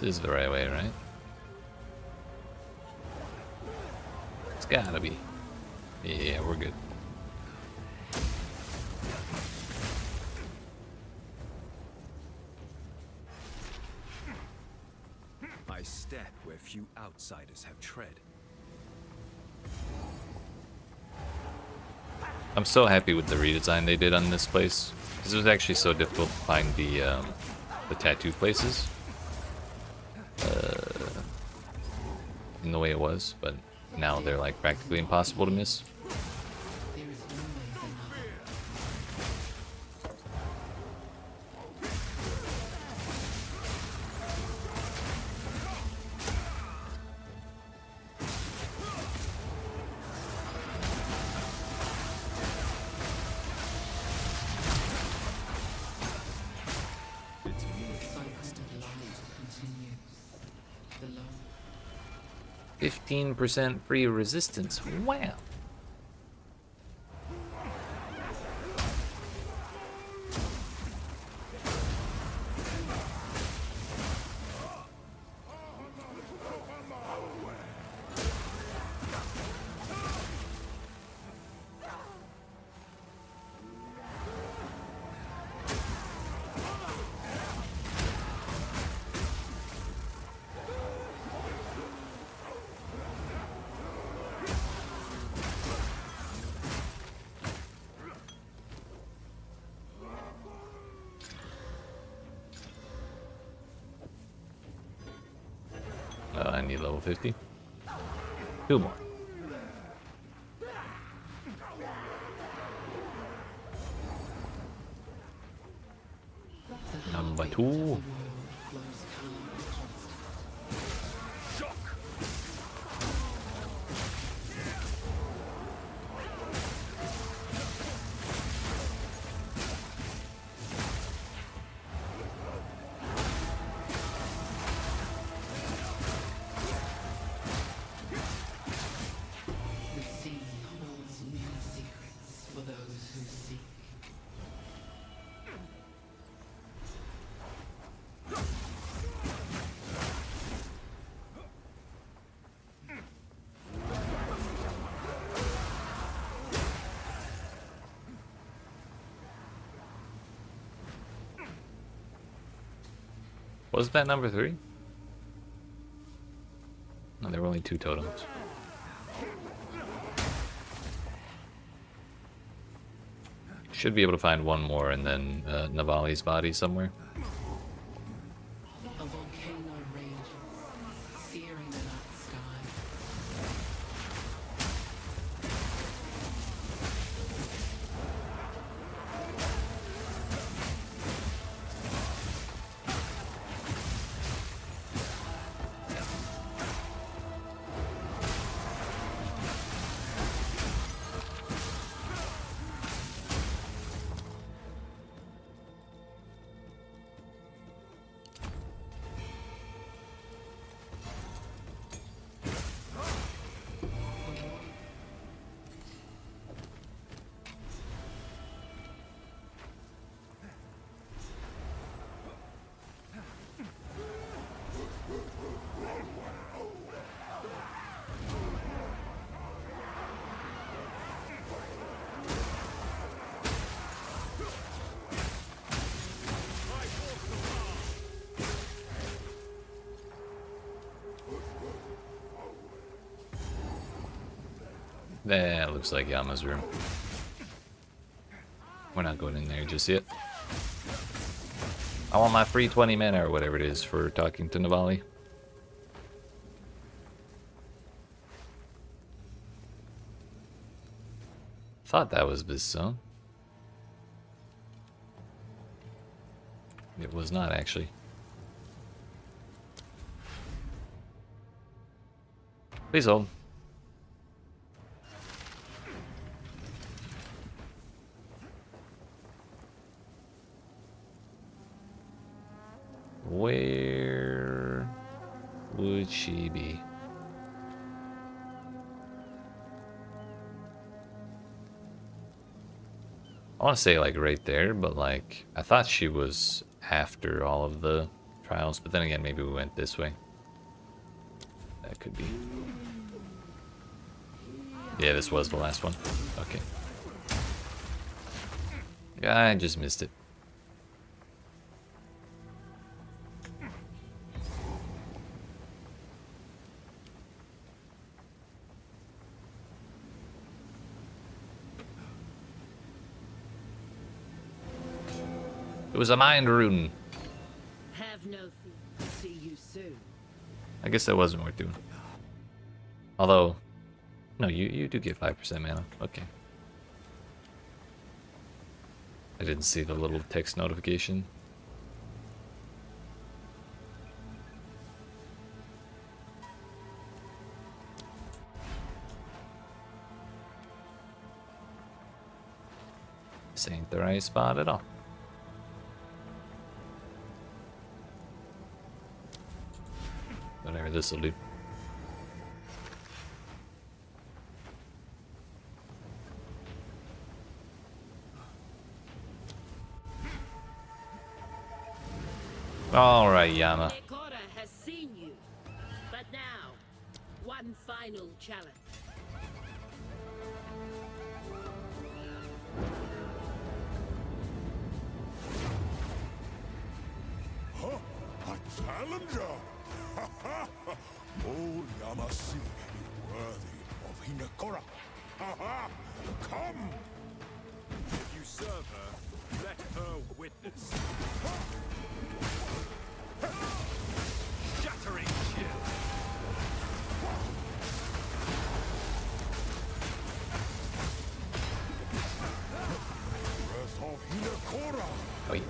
This is the right way, right? It's gotta be. Yeah, we're good. I step where few outsiders have tread. I'm so happy with the redesign they did on this place because it was actually so difficult to find the tattoo places in the way it was, but now they're like practically impossible to miss. There is always another. It's The more cycle of life continues. The long 15% free resistance. Wow. I need level 50. 2 more. Number 2. the world flows calm and constant. The sea holds many secrets for those who seek. Was that number 3? No, there were only 2 totems. Should be able to find one more and then Navali's body somewhere. A volcano rages, searing the night sky. That looks like Yama's room. We're not going in there just yet. I want my free 20 mana or whatever it is for talking to Navali. Thought that was this zone. It was not actually. Please hold. Where would she be? I want to say like right there, but like I thought she was after all of the trials, but then again maybe we went this way. That could be. Yeah, this was the last one. Okay. Yeah, I just missed it. It was a mind rune. Have no fear. See you soon. I guess that wasn't worth doing. Although, no, you do get 5% mana. Okay. I didn't see the little text notification. This ain't the right spot at all. Whatever this will do. All right, Yama. Ekora has seen you. But now, one final challenge. Huh? A challenger? Old Yamasi is worthy of Hinekora. Come! If you serve her, let her witness. Shattering chill. Breath of Hinekora. Wait.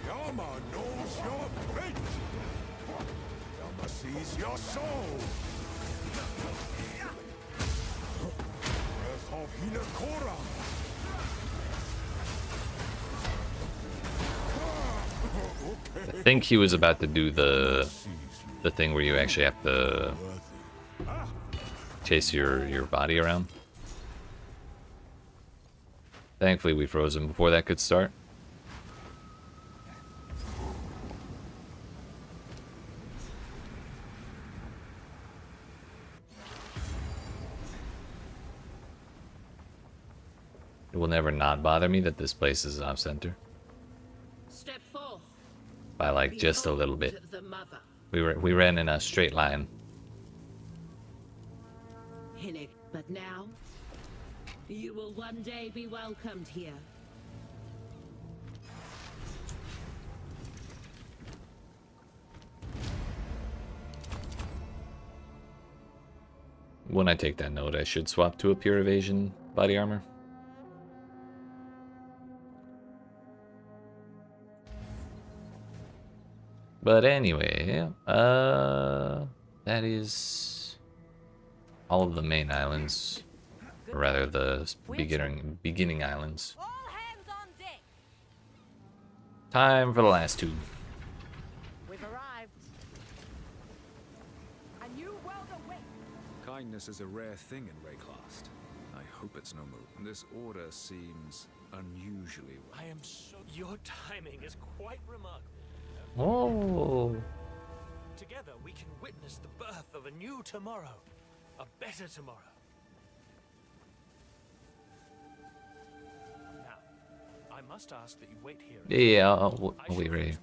Yama knows your fate. Yama sees your soul. Breath of Hinekora. I think he was about to do the thing where you actually have to chase your body around. Thankfully we froze him before that could start. It will never not bother me that this place is off center. Step forth. By like just a little bit. Behold the mother. We ran in a straight line. Hinnick, but now you will one day be welcomed here. When I take that note, I should swap to a pure evasion body armor. But anyway, that is all of the main islands, or rather the beginning islands. All hands on deck. Time for the last two. We've arrived. A new world awaits. Kindness is a rare thing in Rayclast. I hope it's no move. This order seems unusually well. I am so. Your timing is quite remarkable. Oh. Together we can witness the birth of a new tomorrow. A better tomorrow. Now, I must ask that you wait here. Yeah, I'll wait right here.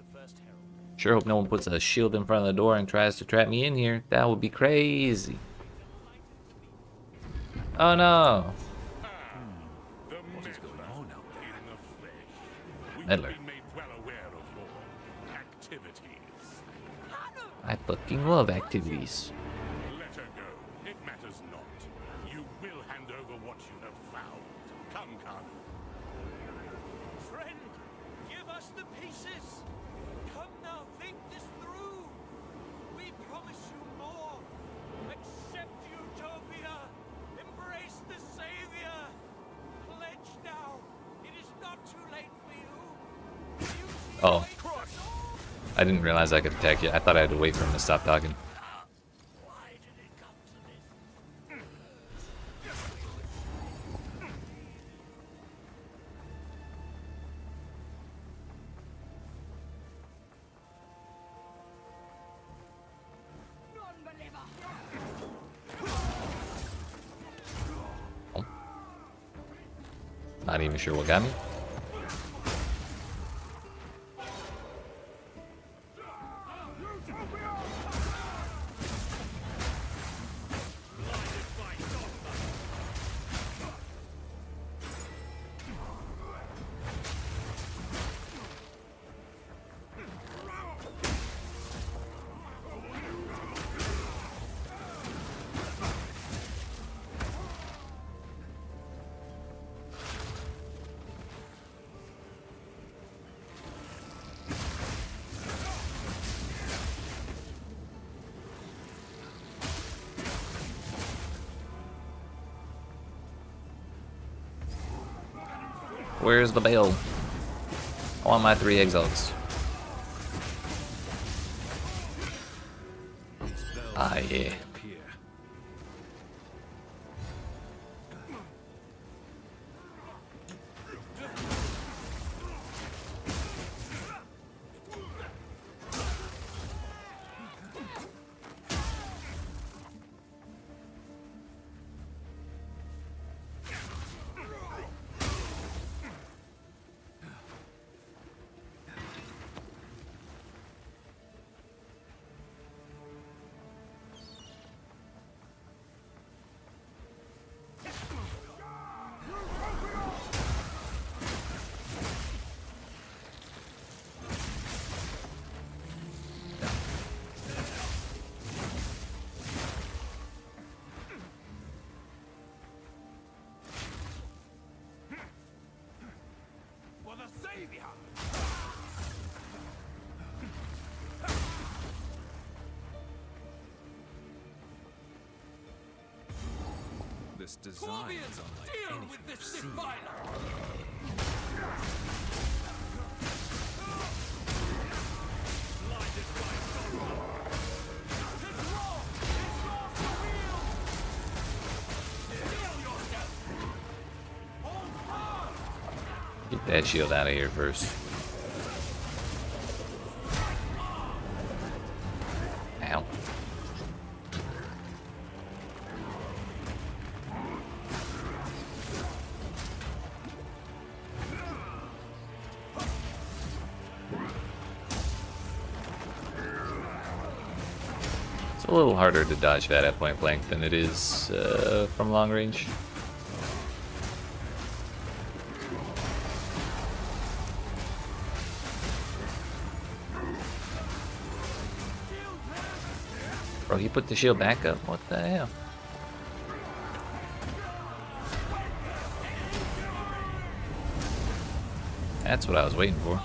Sure hope no one puts a shield in front of the door and tries to trap me in here. That would be crazy. Oh no. The meddler in the flesh. We've Meddler. been made well aware of your activities. I fucking love activities. Let her go. It matters not. You will hand over what you have found. Come, Kanu. Friend, give us the pieces. Come now, think this through. We promise you more. Accept utopia. Embrace the savior. Pledge now. It is not too late for you. Oh. I didn't realize I could attack you. I thought I had to wait for him to stop talking. Why did it come to this? Oh. Not even sure what got me. Where's the bell? I want my 3 exiles. Ah, yeah. For the savior. This design is unlike anything I've seen. Get that shield out of here first. Ow. a little harder to dodge that at point blank than it is from long range. Bro, he put the shield back up. What the hell? That's what I was waiting for.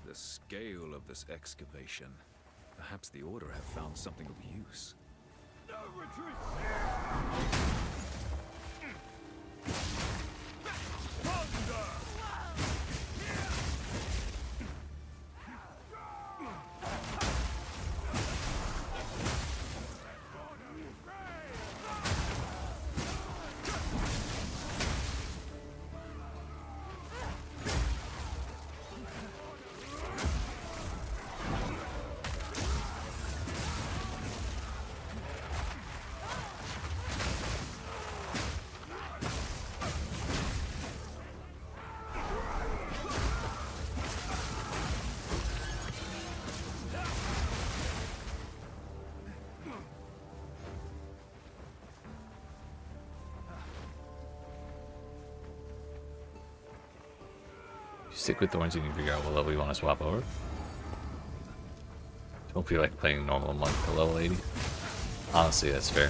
The scale of this excavation. Perhaps the Order have found something of use. No retreat! Stick with thorns, you can figure out what level you want to swap over. Don't feel like playing normal monk to level 80. Honestly, that's fair.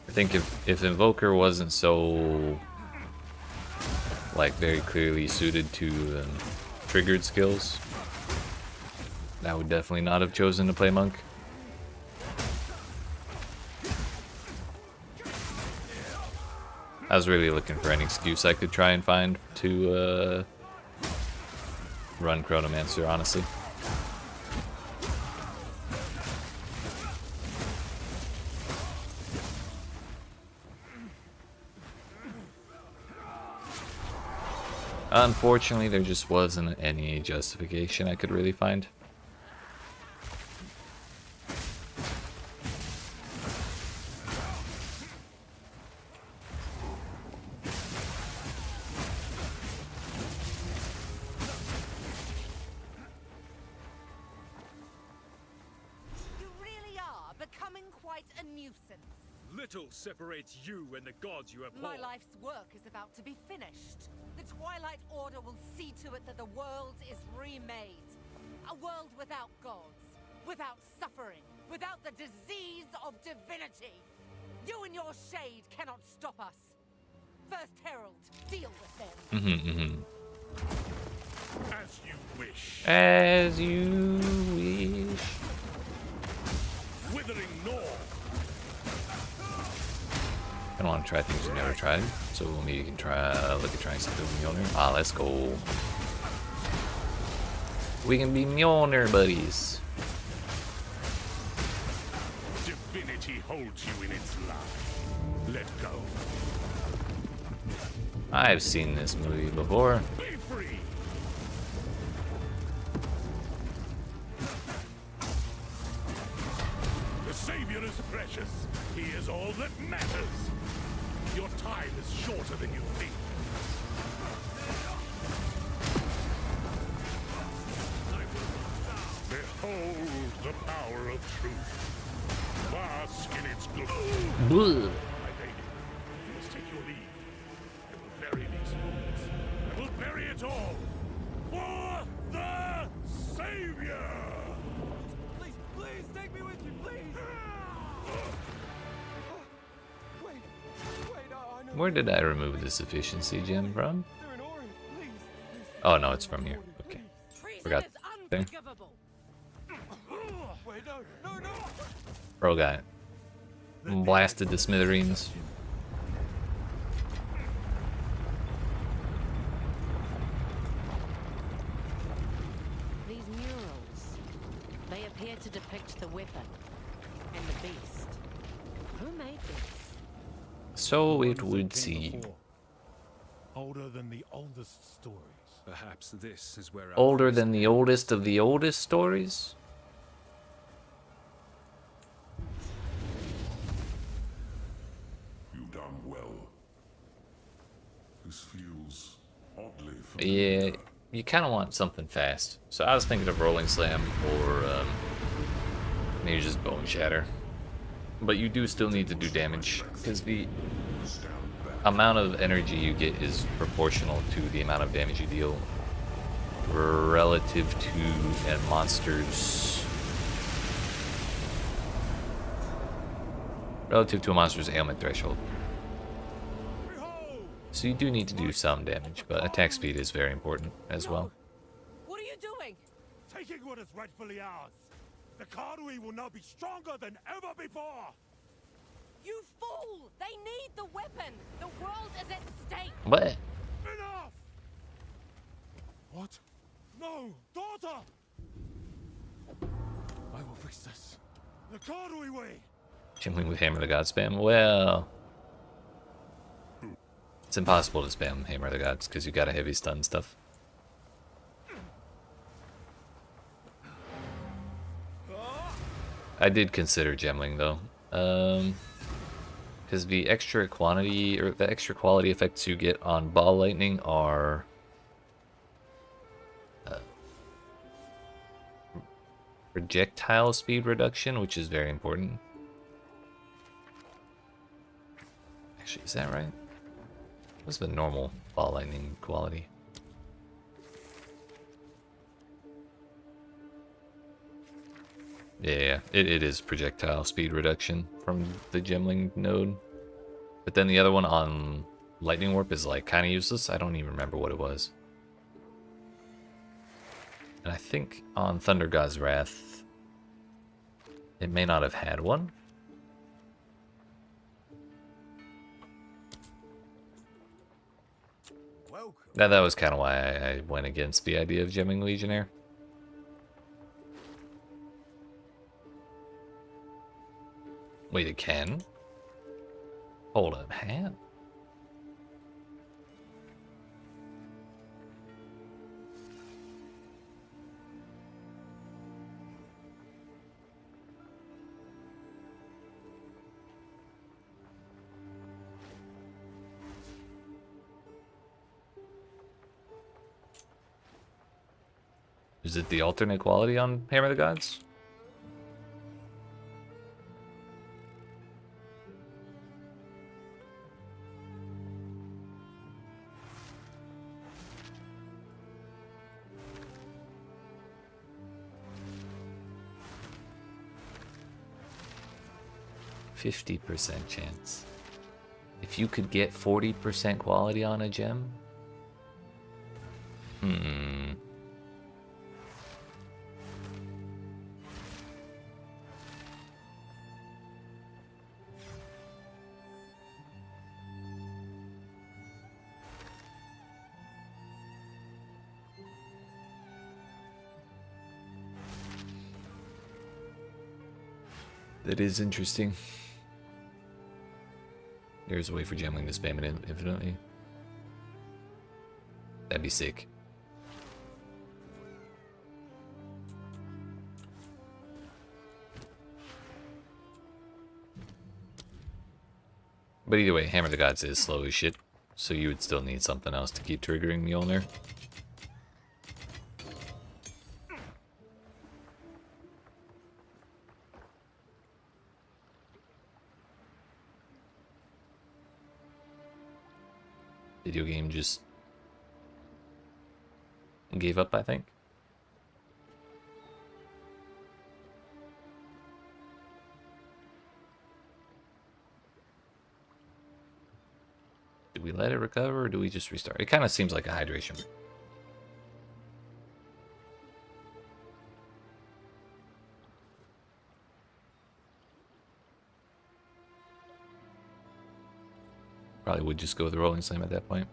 I think if Invoker wasn't so like very clearly suited to triggered skills, I would definitely not have chosen to play monk. I was really looking for any excuse I could try and find to run Chronomancer, honestly. Unfortunately, there just wasn't any justification I could really find. Little separates you and the gods you abhor. My life's work is about to be finished. The Twilight Order will see to it that the world is remade. A world without gods, without suffering, without the disease of divinity. You and your shade cannot stop us. First Herald, deal with them. As you wish. As you wish. Withering North. I don't want to try things you've never tried, so maybe you can try look at trying something with Mjölner. Ah, let's go. We can be Mjölner buddies. Divinity holds you in its love. Let go. I've seen this movie before. Be free. The Savior is precious. He is all that matters. Your time is shorter than you think. Behold the power of truth. Bask in its glory. My lady, you must take your leave. I will bury these fools. I will bury it all. For the Savior! Please, please, take me with you, please! Where did I remove the sufficiency gem from? Oh no, it's from here. Okay. Forgot. Thing. Bro got blasted to smithereens. These murals, they appear here to depict the weapon and the beast. Who made this? So The it ones that would came seem. before. Older than the oldest stories. Perhaps this is where our Older priest than the oldest of the oldest stories? You've done well. This feels oddly familiar. Yeah, you kind of want something fast. So I was thinking of Rolling Slam or maybe just Bone Shatter. But you do still need to do damage, because the amount of energy you get is proportional to the amount of damage you deal relative to a monster's ailment threshold. So you do need to do some damage, but attack speed is very important as well. What are you doing? Taking what is rightfully ours. The Karui will now be stronger than ever before. You fool! They need the weapon! The world is at stake! What? Enough! What? No, daughter! I will fix this. The Karui way! Gimling with Hammer of the God spam? Well, it's impossible to spam Hammer of the Gods because you got a heavy stun stuff. I did consider Gemling though, because the extra quantity or the extra quality effects you get on Ball Lightning are projectile speed reduction, which is very important. Actually, is that right? What's the normal Ball Lightning quality? Yeah, it is projectile speed reduction from the Gemling node. But then the other one on Lightning Warp is like kind of useless. I don't even remember what it was. And I think on Thunder God's Wrath, it may not have had one. That was kind of why I went against the idea of gemming Legionnaire. Wait, it can? Hold up, huh? Is it the alternate quality on Hammer of the Gods? %50 chance. If you could get 40% quality on a gem? That is interesting. There's a way for Gemling to spam it infinitely. That'd be sick. But either way, Hammer of the Gods is slow as shit, so you would still need something else to keep triggering Mjölner. Video game just gave up, I think. Do we let it recover or do we just restart? It kind of seems like a hydration. Probably would just go with the Rolling Slam at that point.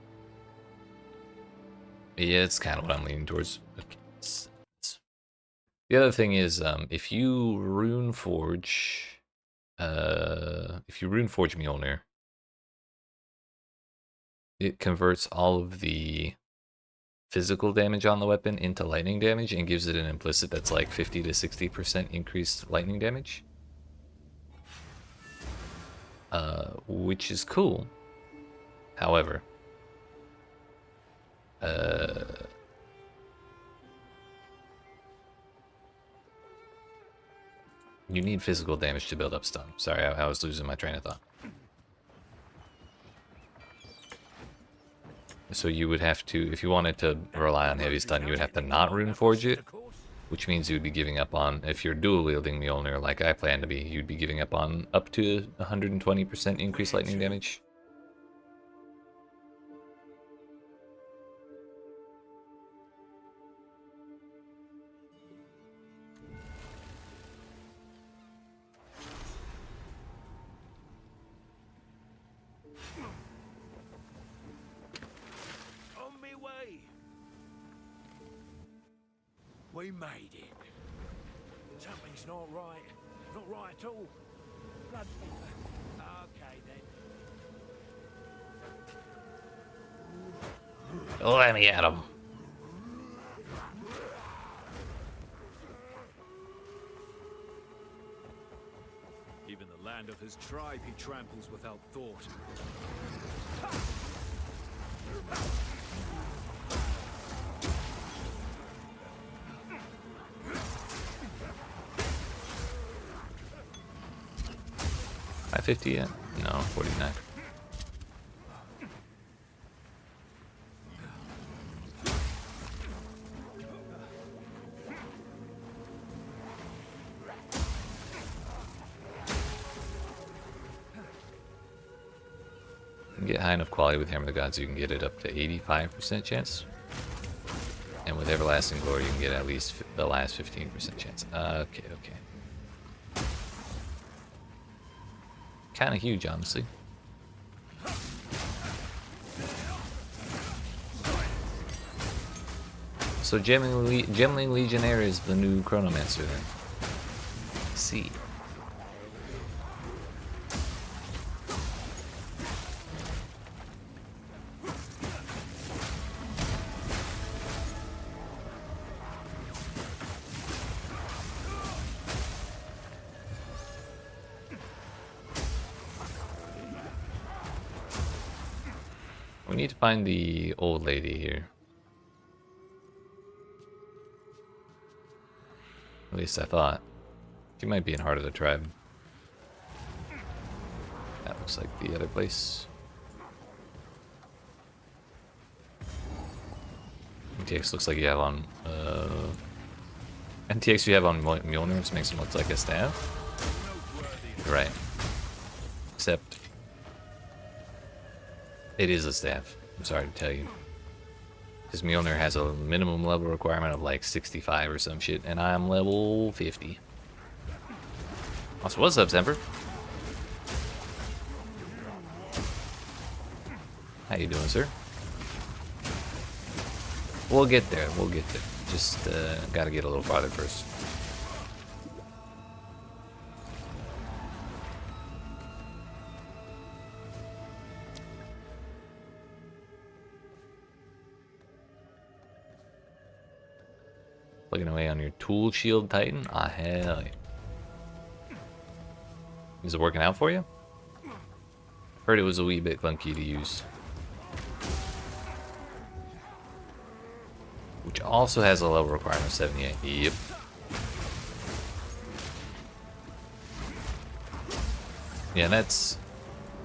Yeah, it's kind of what I'm leaning towards. The other thing is, if you rune forge Mjölner, it converts all of the physical damage on the weapon into lightning damage and gives it an implicit that's like 50 to 60% increased lightning damage. Which is cool. However, you need physical damage to build up stun. Sorry, I was losing my train of thought. So you would have to, if you wanted to rely on heavy stun, you would have to not rune forge it, which means you would be giving up on, if you're dual wielding Mjölnir like I plan to be, you'd be giving up on up to 120% increased lightning damage. On me way. We made it. Something's not right. Not right at all. Blood. Okay then. Let me at him. Even the land of his tribe he tramples without thought. $550 yet? No, 49. You can get high enough quality with Hammer of the Gods, you can get it up to 85% chance. And with Everlasting Glory, you can get at least the last 15% chance. Okay. Kind of huge, honestly. So Gemling Legionnaire is the new Chronomancer then. See. We need to find the old lady here. At least I thought. She might be in Heart of the Tribe. That looks like the other place. NTX looks like you have on... NTX you have on Mjölnir, which makes him look like a staff. You're right. Except... it is a staff. I'm sorry to tell you. Because Mjölnir has a minimum level requirement of like 65 or some shit, and I'm level 50. Also, what's up, Semper? How you doing, sir? We'll get there. We'll get there. Just gotta get a little farther first. Plugging away on your tool shield Titan? Ah, hell yeah. Is it working out for you? Heard it was a wee bit clunky to use. Which also has a level requirement of 78. Yep. Yeah, that's...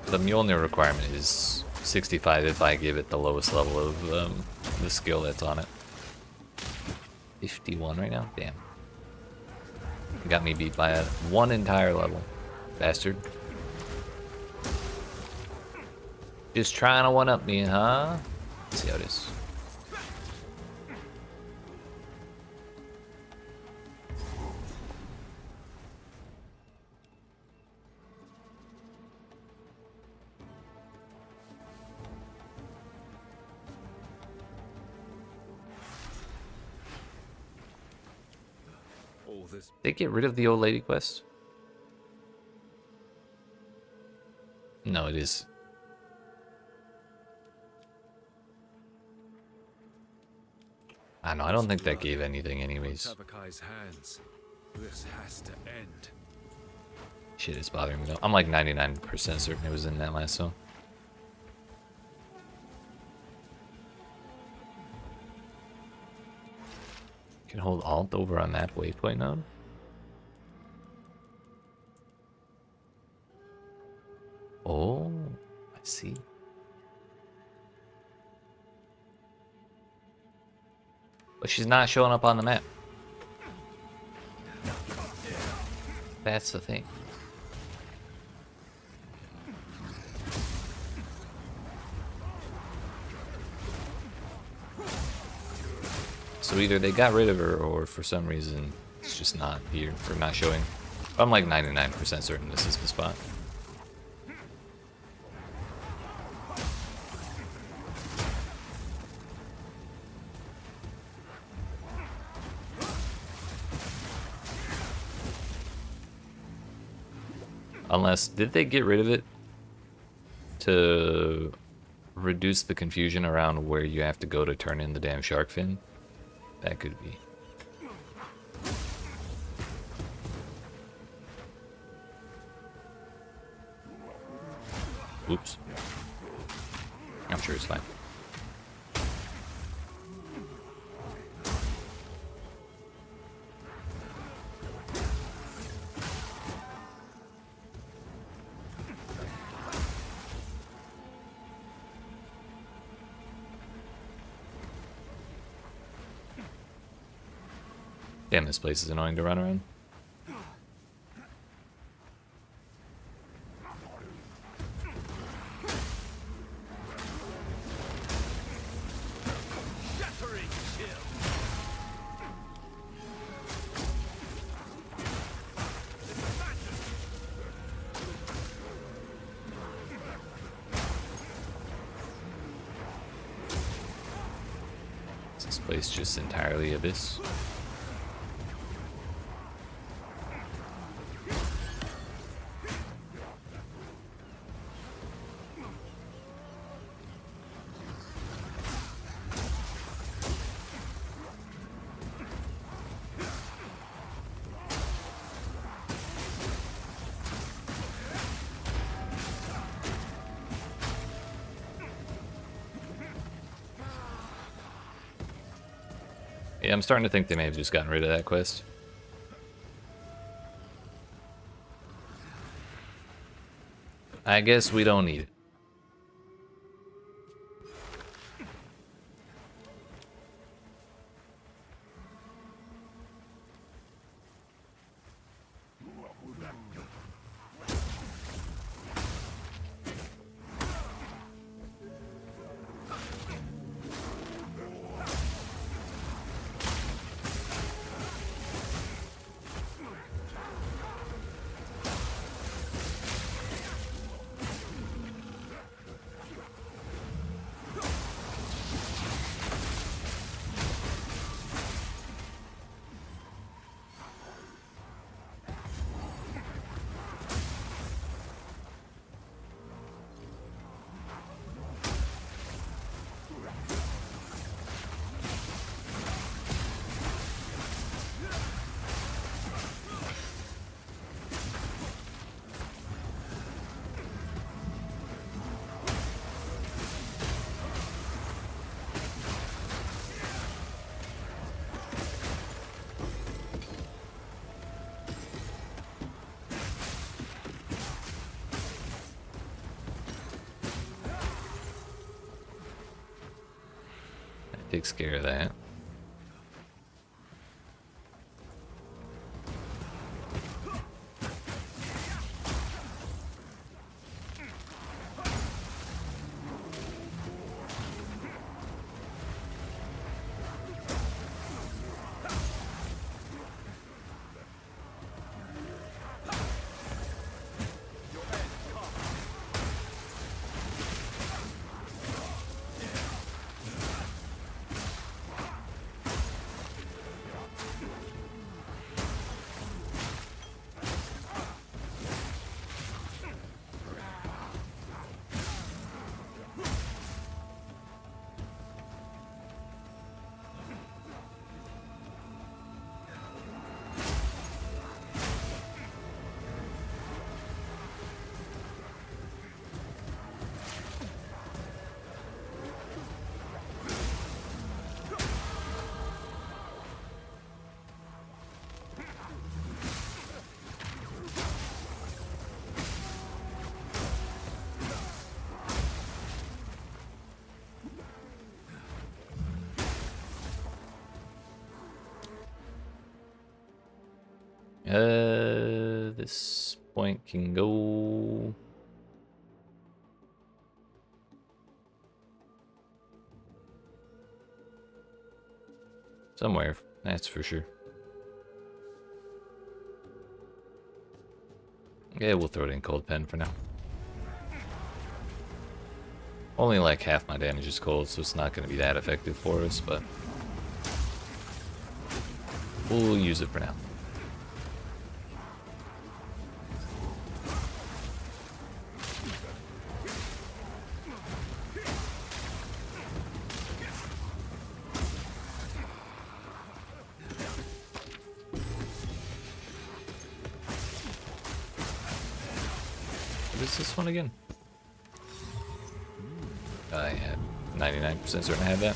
the Mjölnir requirement is 65 if I give it the lowest level of the skill that's on it. 51 right now? Damn. You got me beat by one entire level. Bastard. Just trying to one-up me, huh? Let's see how it is. all this. They get rid of the old lady quest? No, it is. I know, I don't think that gave anything anyways. Tabakai's hands. This has to end. Shit, it's bothering me though. I'm like 99% certain it was in that last zone. Can hold Alt over on map waypoint node. Oh, I see. But she's not showing up on the map. That's the thing. So either they got rid of her, or for some reason it's just not here, or not showing. I'm like 99% certain this is the spot. Unless, did they get rid of it to reduce the confusion around where you have to go to turn in the damn shark fin? That could be. Oops. I'm sure it's fine. Damn, this place is annoying to run around. Is this place just entirely abyss? Yeah, I'm starting to think they may have just gotten rid of that quest. I guess we don't need it. Takes care of that. This point can go somewhere, that's for sure. Yeah, we'll throw it in cold pen for now. Only like half my damage is cold, so it's not going to be that effective for us, but we'll use it for now. What is this one again? I had 99% certain I had that.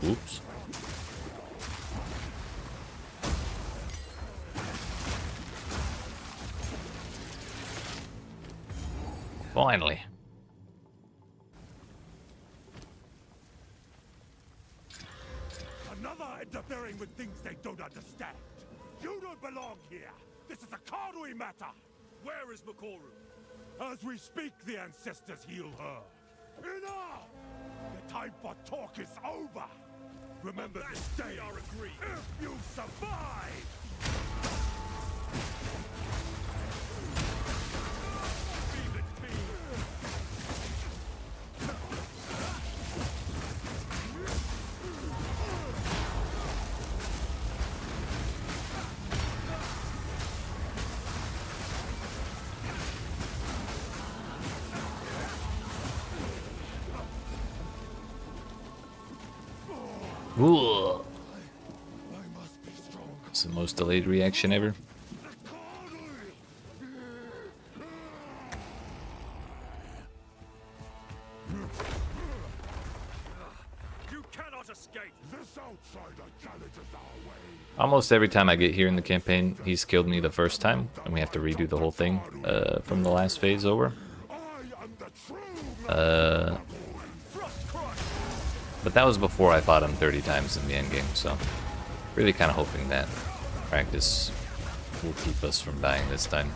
Oops. Finally. Another interfering with things they don't understand. You don't belong here. This is a Karui matter. Where is Makoru? As we speak, the ancestors heal her. Enough! The time for talk is over. Remember this day. If you survive. Leave it be. Ooh. It's the most delayed reaction ever. You cannot escape. This outsider challenges our way. Almost every time I get here in the campaign, he's killed me the first time, and we have to redo the whole thing from the last phase over. But that was before I fought him 30 times in the endgame, so really kind of hoping that practice will keep us from dying this time.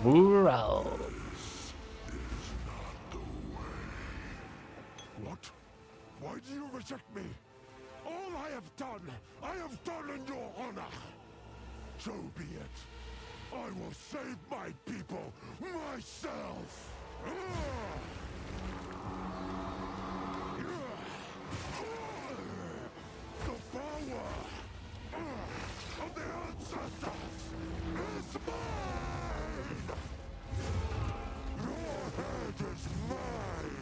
Wow. What? Why do you reject me? All I have done in your honor. So be it. I will save my people myself. The power of the ancestors is mine. Your head is mine.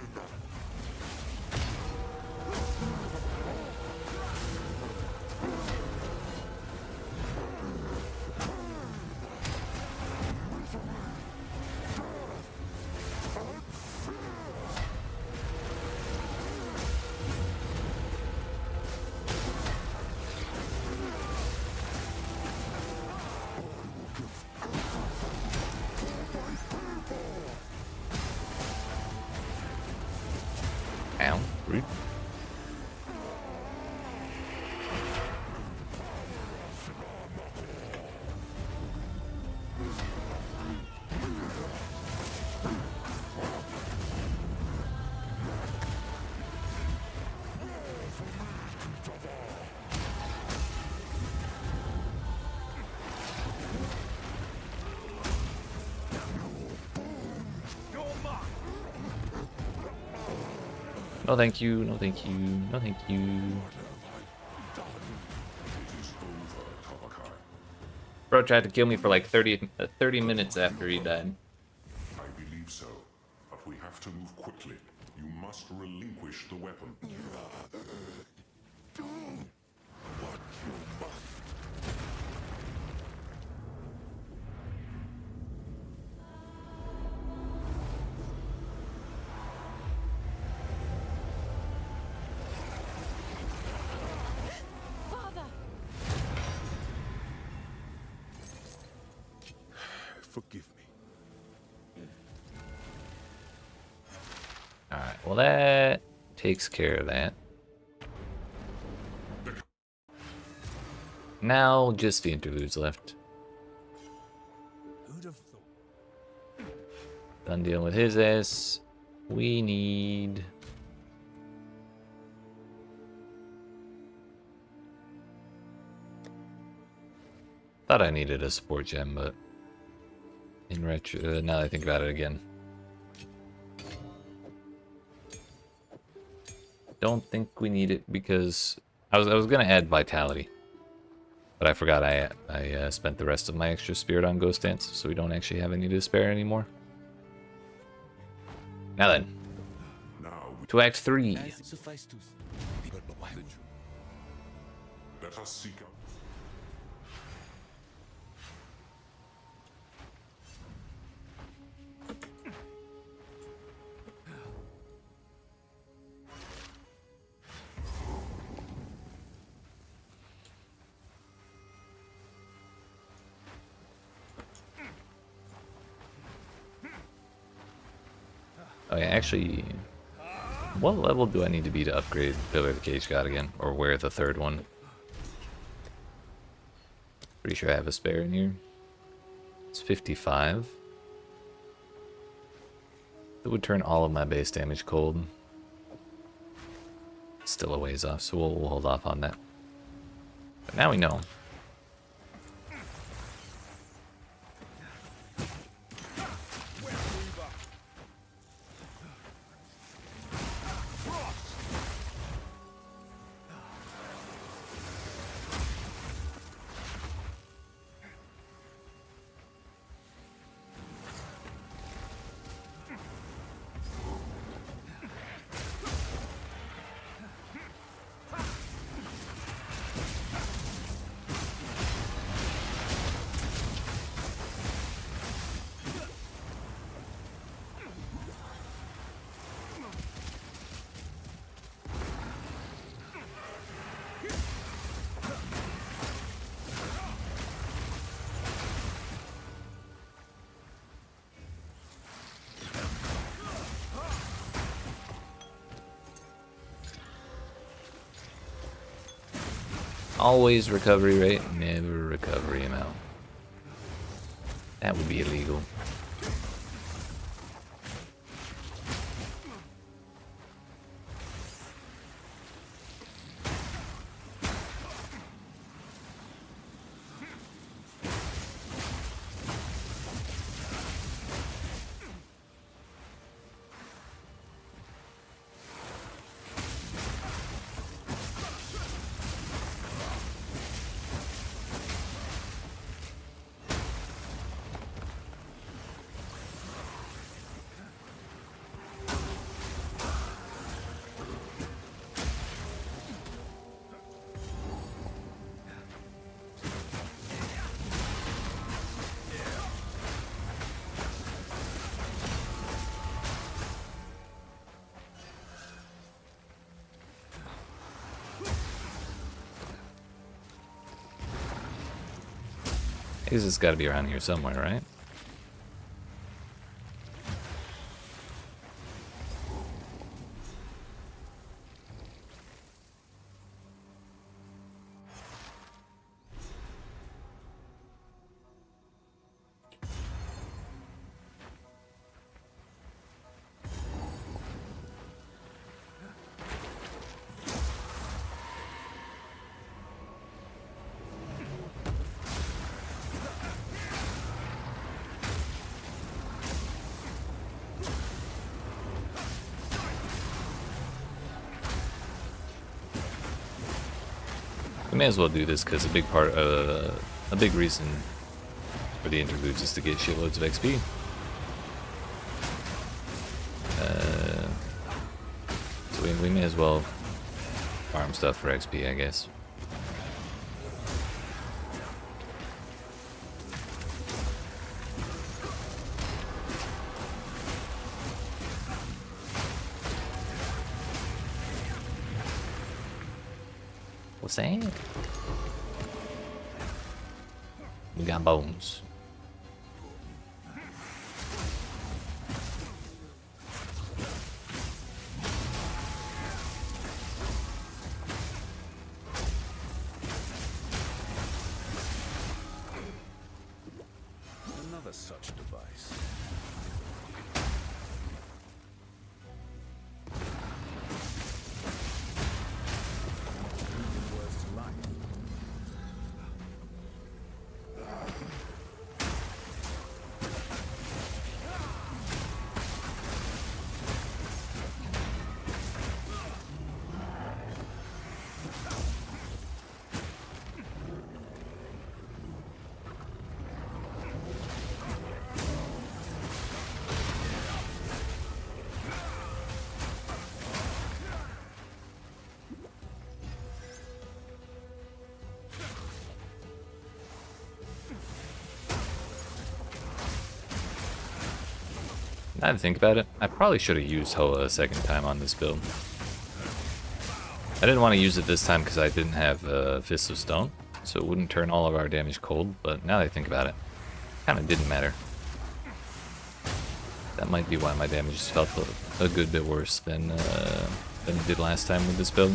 Ow, rude. No thank you, no thank you, no thank you. Bro tried to kill me for like 30 minutes after he died. I believe so, but we have to move quickly. You must relinquish the weapon. Do what you must. Father! Forgive me. Alright, well that takes care of that. Now just the interludes left. Who'd have thought? Done dealing with his ass. We need... Thought I needed a support gem, but in retro, now that I think about it again, don't think we need it because I was gonna add vitality, but I forgot I spent the rest of my extra spirit on Ghost Dance, so we don't actually have any to spare anymore. Now then, to Act 3. Suffice to Let us seek out. Oh yeah, actually, what level do I need to be to upgrade Pillar of the Cage God again? Or wear the third one? Pretty sure I have a spare in here. It's 55. That would turn all of my base damage cold. Still a ways off, so we'll hold off on that. But now we know. Always recovery rate, never recovery amount. That would be illegal. I guess it's got to be around here somewhere, right? We may as well do this because a big reason for the interlude just to get shitloads of XP. So we may as well farm stuff for XP, I guess. What's that? We got bones. Another such device. Words to life. Now to think about it, I probably should have used Hoa a second time on this build. I didn't want to use it this time because I didn't have Fist of Stone, so it wouldn't turn all of our damage cold, but now that I think about it, kind of didn't matter. That might be why my damage just felt a good bit worse than it did last time with this build.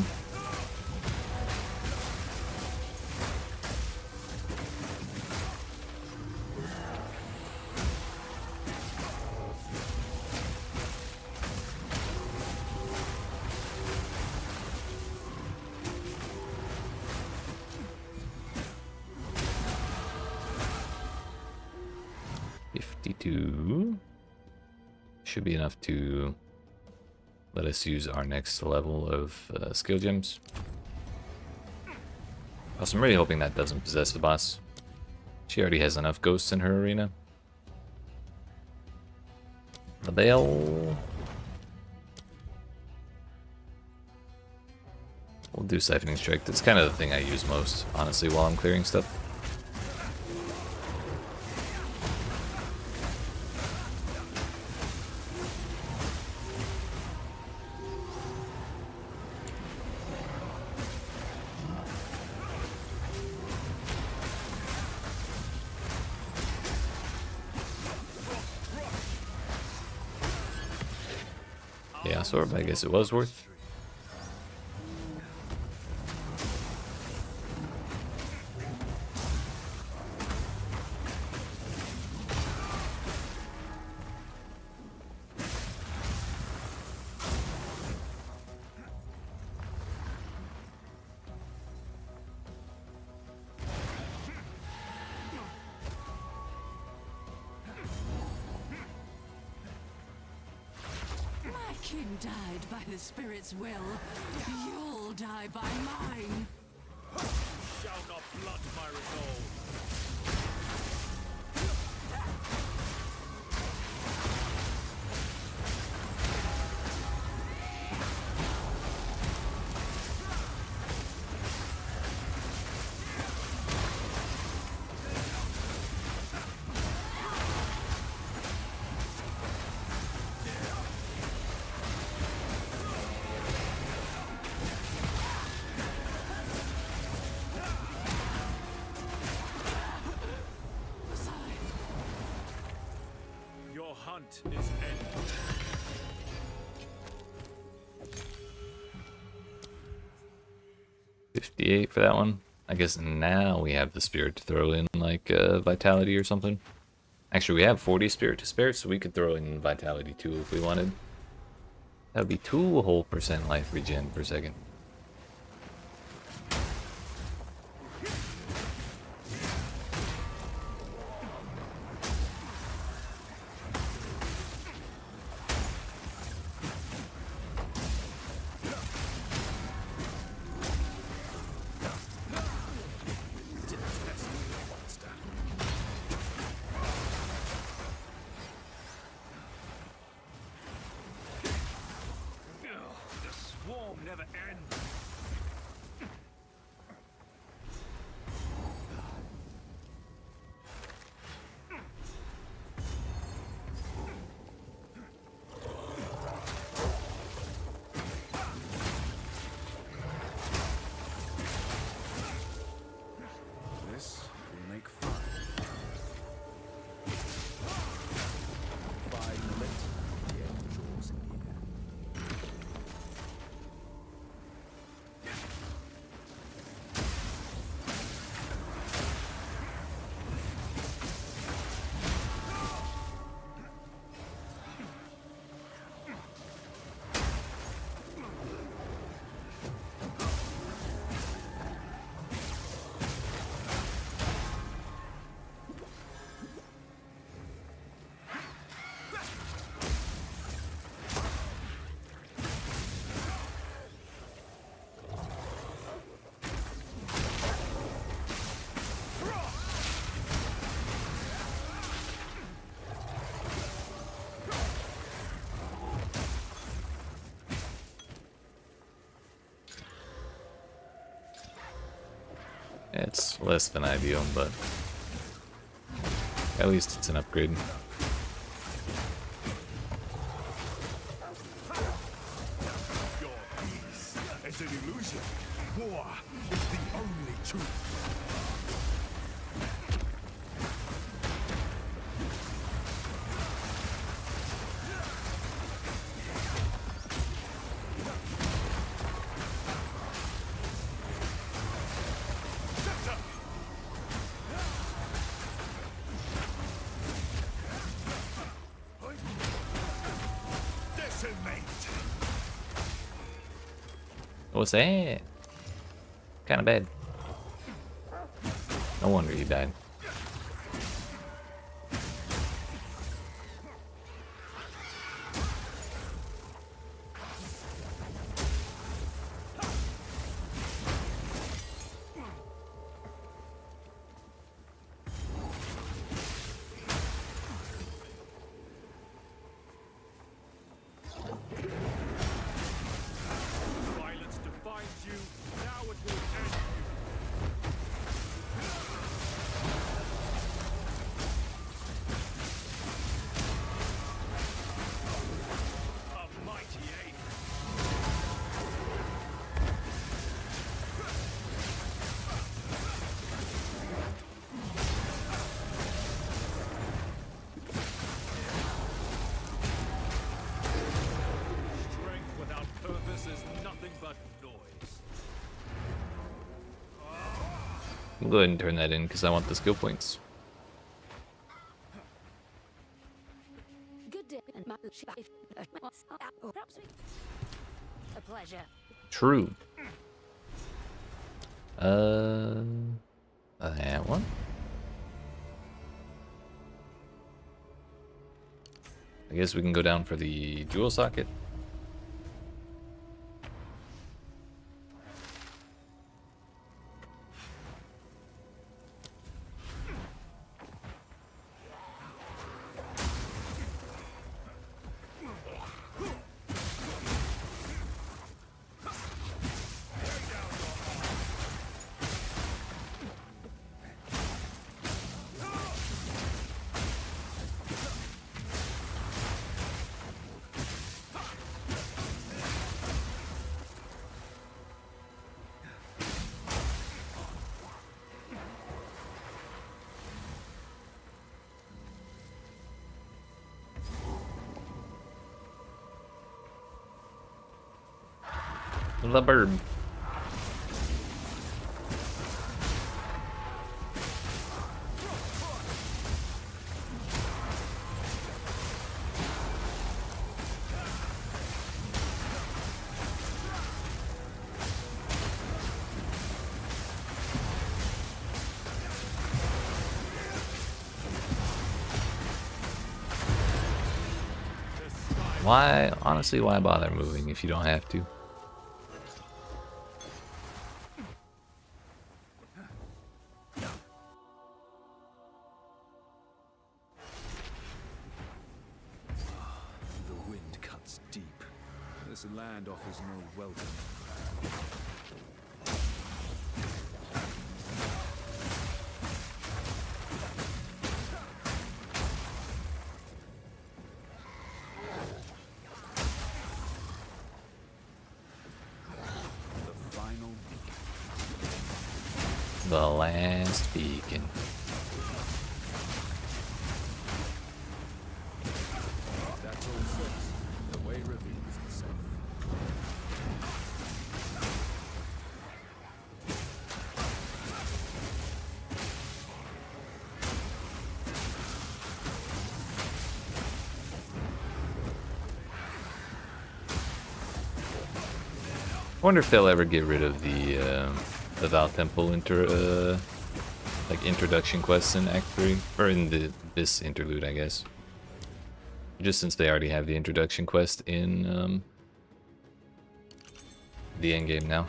Should be enough to let us use our next level of skill gems. Also, I'm really hoping that doesn't possess the boss. She already has enough ghosts in her arena. The bell. We'll do Siphoning Strike. That's kind of the thing I use most, honestly, while I'm clearing stuff. Yeah, sort of. I guess it was worth. King died by the spirit's will. You'll die by mine. Shall not blunt my resolve. Hunt is ended. $58 for that one. I guess now we have the spirit to throw in, like, vitality or something. Actually, we have 40 spirit to spare, so we could throw in vitality too if we wanted. That would be 2 whole % life regen per second. never end. This will make fun. 5 minutes. The end draws near. It's less than ideal, but at least it's an upgrade. Your peace is an illusion. War is the only truth. What's that? Kind of bad. No wonder he died. Violence defines you. Now it will end you. A mighty ape. Strength without purpose is nothing but noise. I'll go ahead and turn that in because I want the skill points. Good day, and my if perhaps we... A pleasure. True. That one. I guess we can go down for the dual socket. The bird. Why, honestly, why bother moving if you don't have to? The wind cuts deep. This land offers no welcome. The last beacon. That's all six. The way reveals itself. I wonder if they'll ever get rid of the Val Temple like introduction quests in Act 3, or in this interlude, I guess. Just since they already have the introduction quest in the endgame now.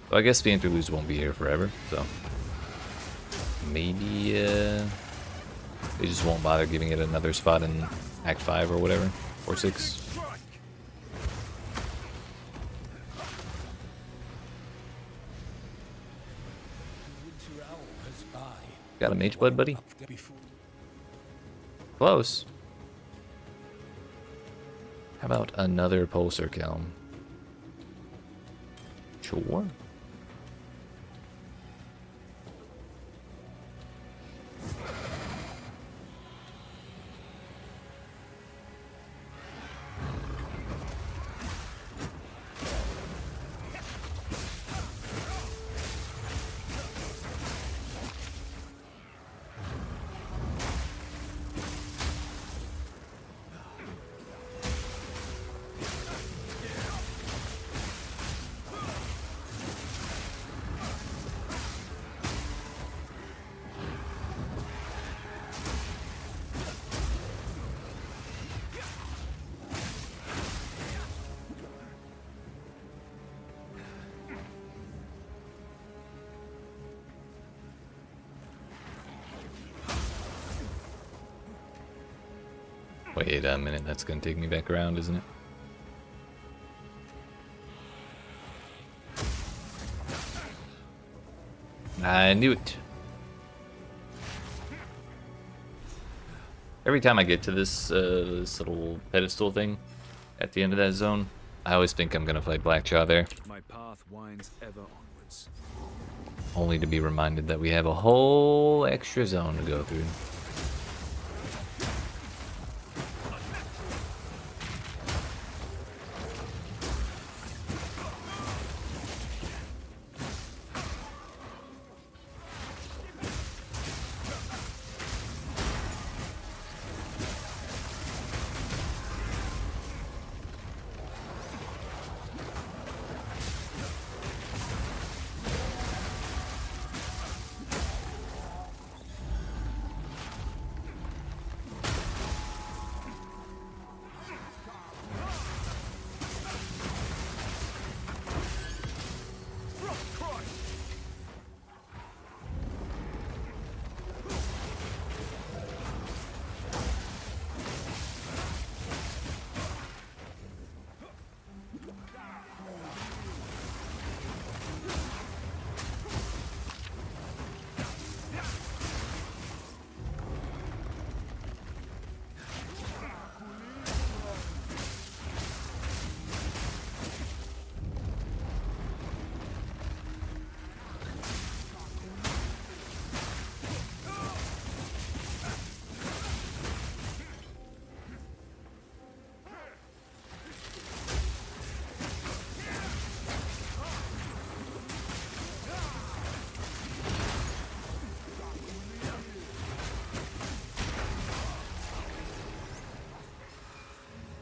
So I guess the interludes won't be here forever, so maybe they just won't bother giving it another spot in Act 5 or whatever, or 6. Got a mage blood, buddy? Close. How about another pulsar kiln? Sure. Wait a minute, that's gonna take me back around, isn't it? I knew it. Every time I get to this this little pedestal thing at the end of that zone, I always think I'm gonna fight Blackjaw there. My path winds ever onwards. Only to be reminded that we have a whole extra zone to go through.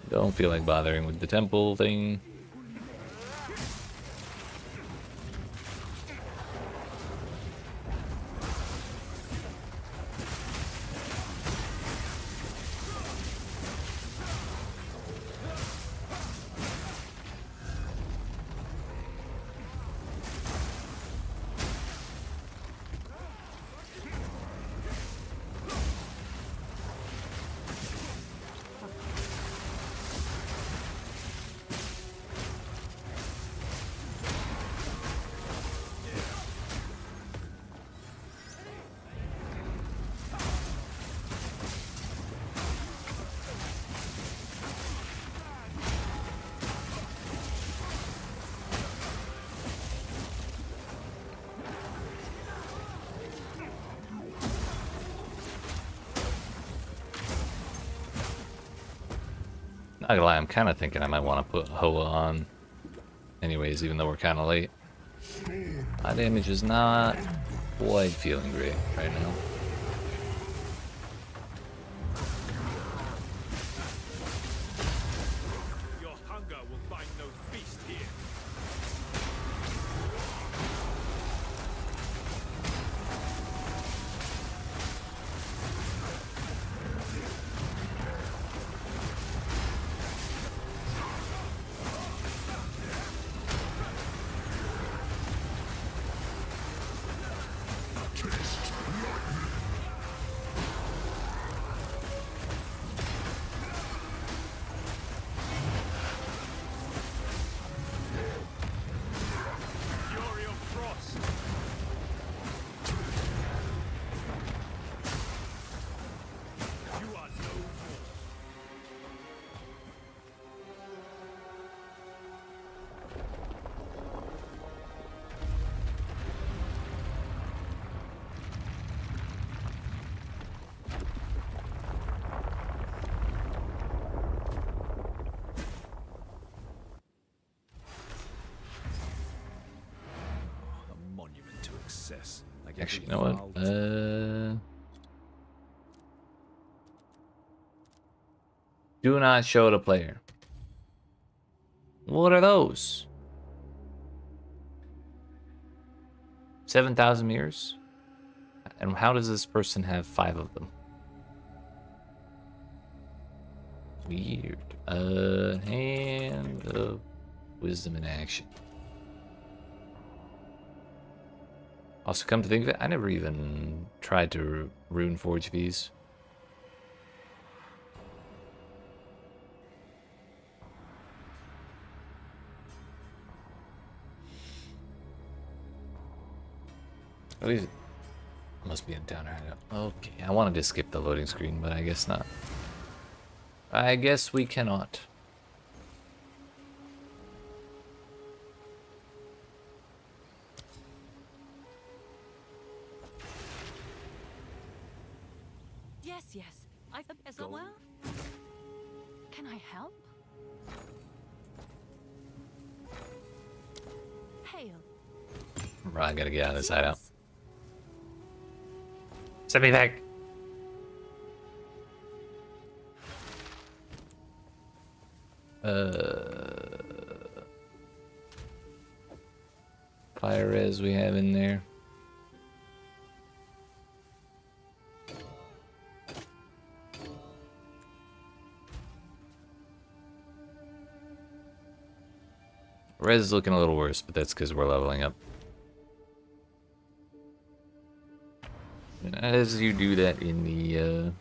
Don't feel like bothering with the temple thing. Not gonna lie, I'm kind of thinking I might want to put Hoa on anyways, even though we're kind of late. My damage is not quite feeling great right now. Your hunger will find no feast here. Fury of Frost. You are no more. A monument to excess. Like Actually, you every know what? foul- Do not show the player. What are those? 7,000 mirrors? And how does this person have 5 of them? Weird. Hand of wisdom in action. Also, come to think of it, I never even tried to rune forge these. At least it must be in town right now. Okay, I wanted to skip the loading screen, but I guess not. I guess we cannot. Yes, yes. Is that well? Can I help? Hail. Right, I gotta get out of this hideout. Send me back. Fire res we have in there. Res is looking a little worse, but that's because we're leveling up. And as you do that in the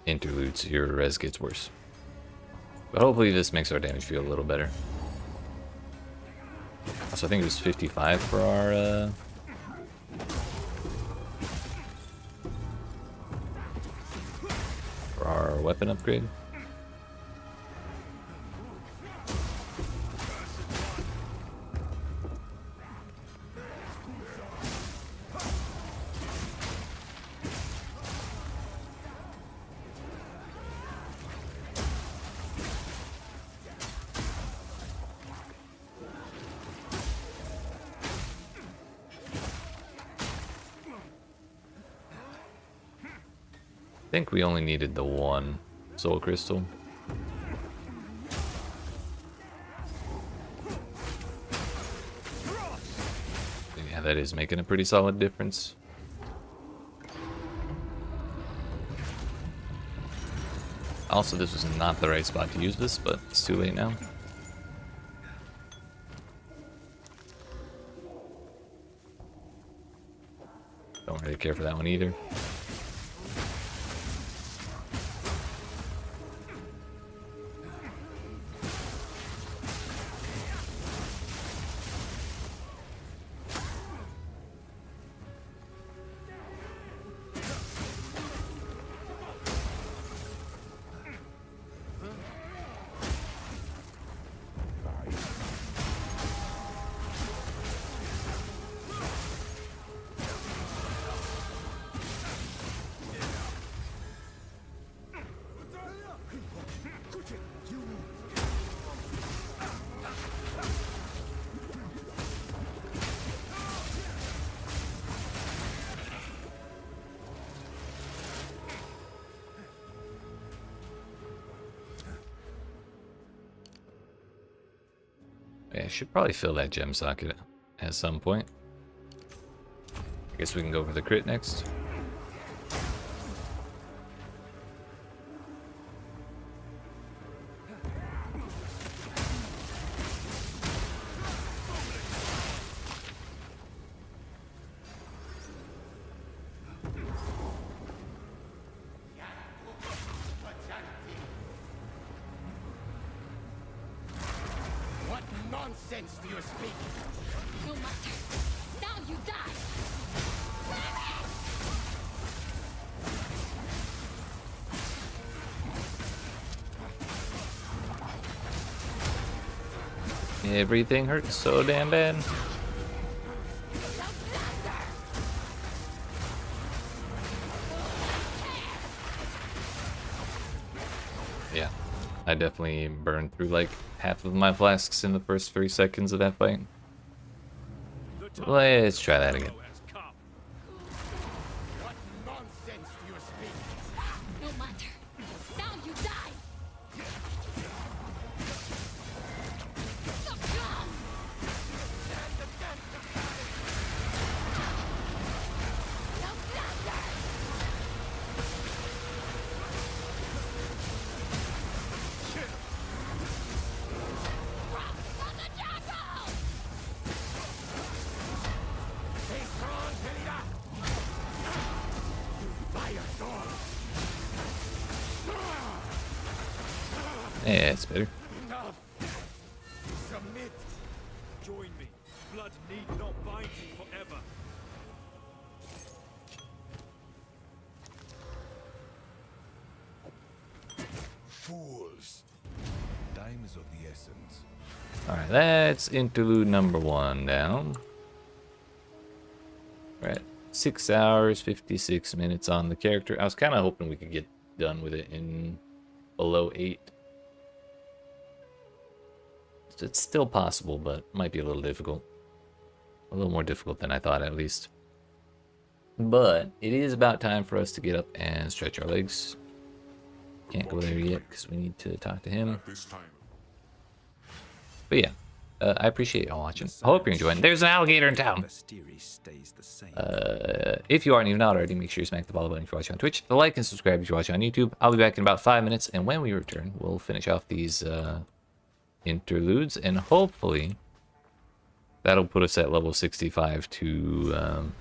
interludes, your res gets worse. But hopefully this makes our damage feel a little better. Also, I think it was 55 for our weapon upgrade. I think we only needed the one soul crystal. Yeah, that is making a pretty solid difference. Also, this was not the right spot to use this, but it's too late now. Don't really care for that one either. Yeah, I should probably fill that gem socket at some point. I guess we can go for the crit next. What nonsense do you speak? No matter. Now you die! Everything hurts so damn bad. Yeah, I definitely burned through like half of my flasks in the first 3 seconds of that fight. Let's try that again. What nonsense do you speak? No matter. Now you die! Stay strong, Helida! Fire sword! Yeah, it's better. Enough! Submit! Join me. Blood need not bind you forever. Fools. Time is of the essence. Alright, that's interlude number 1 down. We're at 6 hours, 56 minutes on the character. I was kind of hoping we could get done with it in below 8. It's still possible, but might be a little difficult. A little more difficult than I thought, at least. But it is about time for us to get up and stretch our legs. Can't go there yet because we need to talk to him. But yeah, I appreciate y'all watching. I hope you're enjoying. There's an alligator in town. If you aren't even out already, make sure you smack the follow button if you're watching on Twitch. The like and subscribe if you're watching on YouTube. I'll be back in about 5 minutes, and when we return, we'll finish off these interludes, and hopefully that'll put us at level 65 to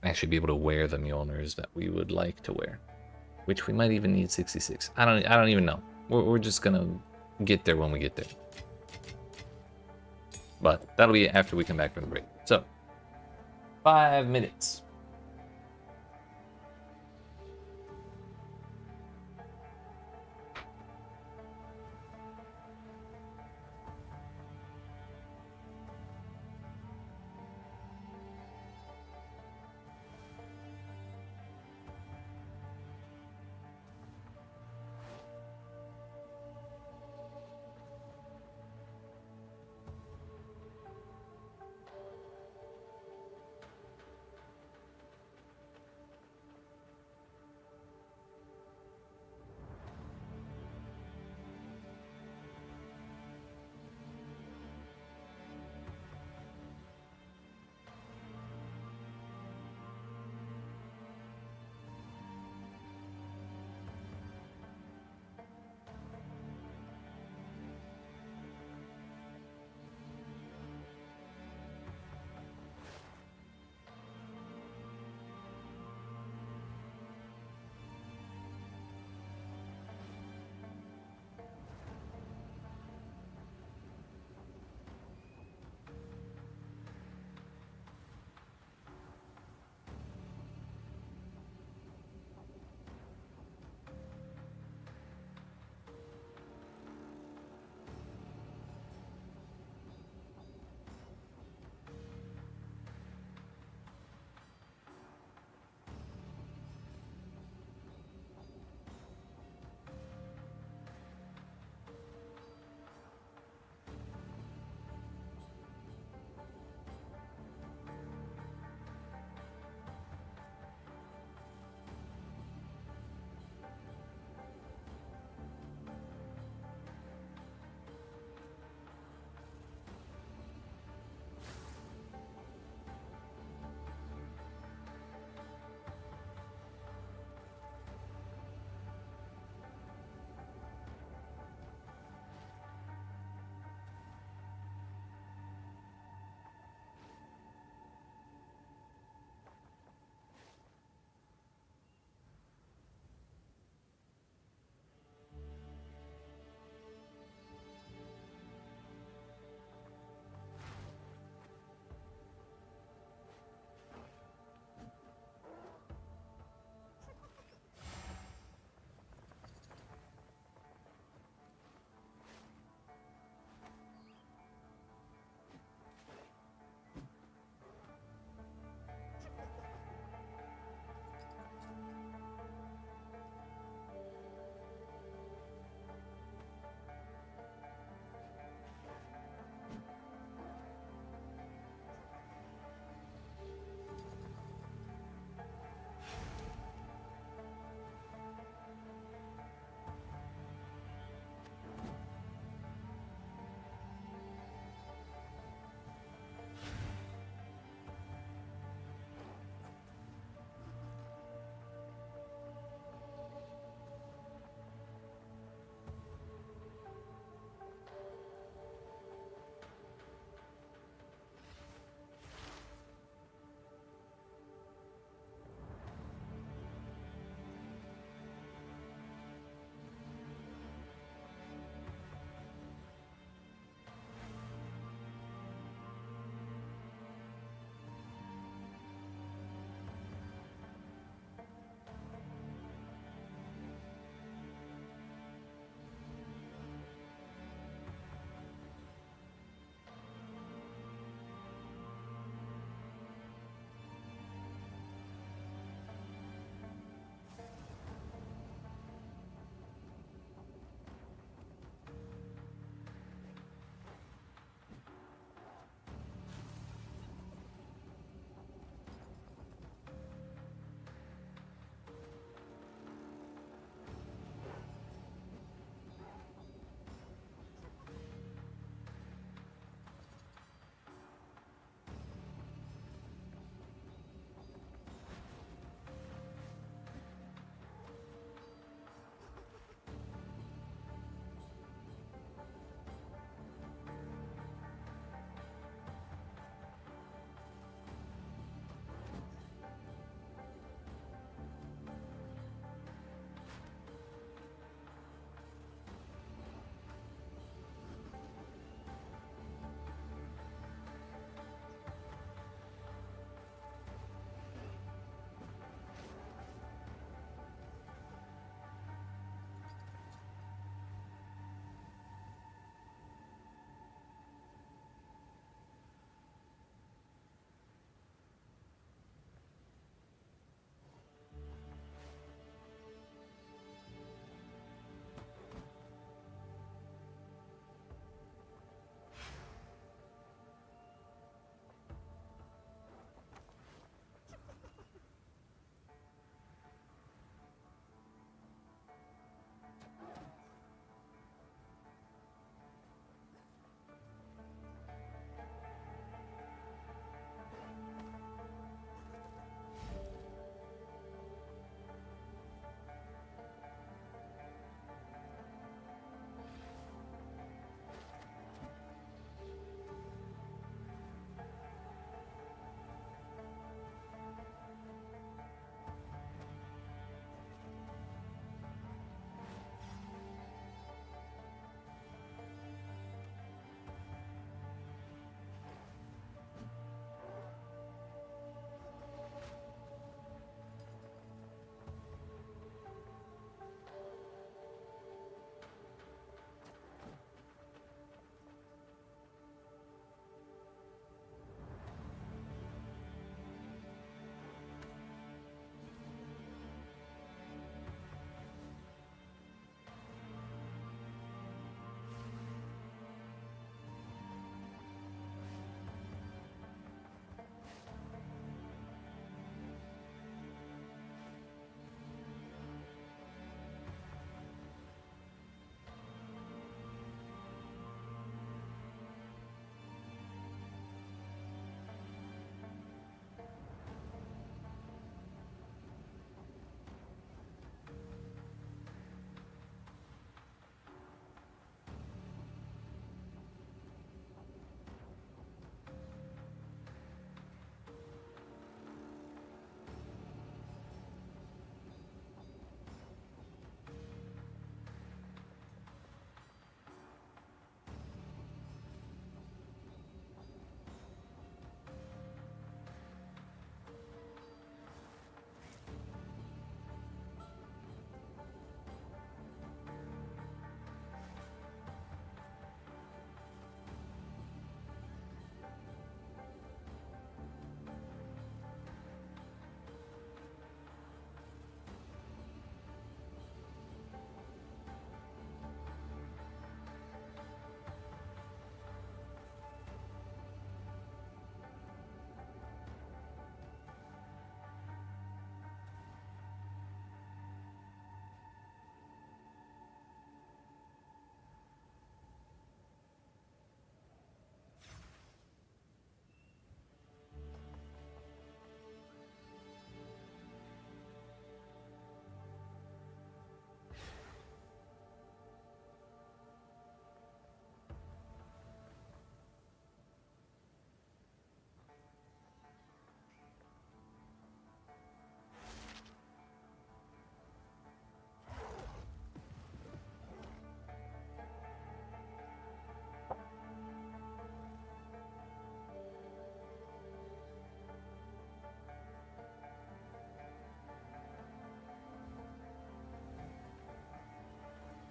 actually be able to wear the Mjölners that we would like to wear, which we might even need 66. I don't even know. We're just gonna get there when we get there, but that'll be after we come back from the break. So 5 minutes.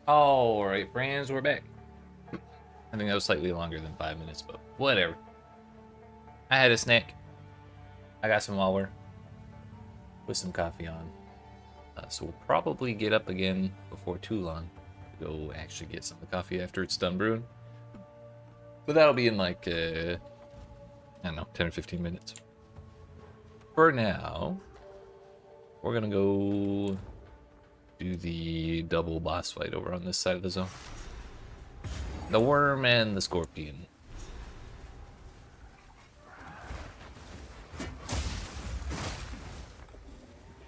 Alright, friends, we're back. I think that was slightly longer than 5 minutes, but whatever. I had a snack. I got some malware. With some coffee on. So we'll probably get up again before too long. Go actually get some of the coffee after it's done brewing. But that'll be in like, I don't know, 10 or 15 minutes. For now, we're gonna go do the double boss fight over on this side of the zone. The worm and the scorpion.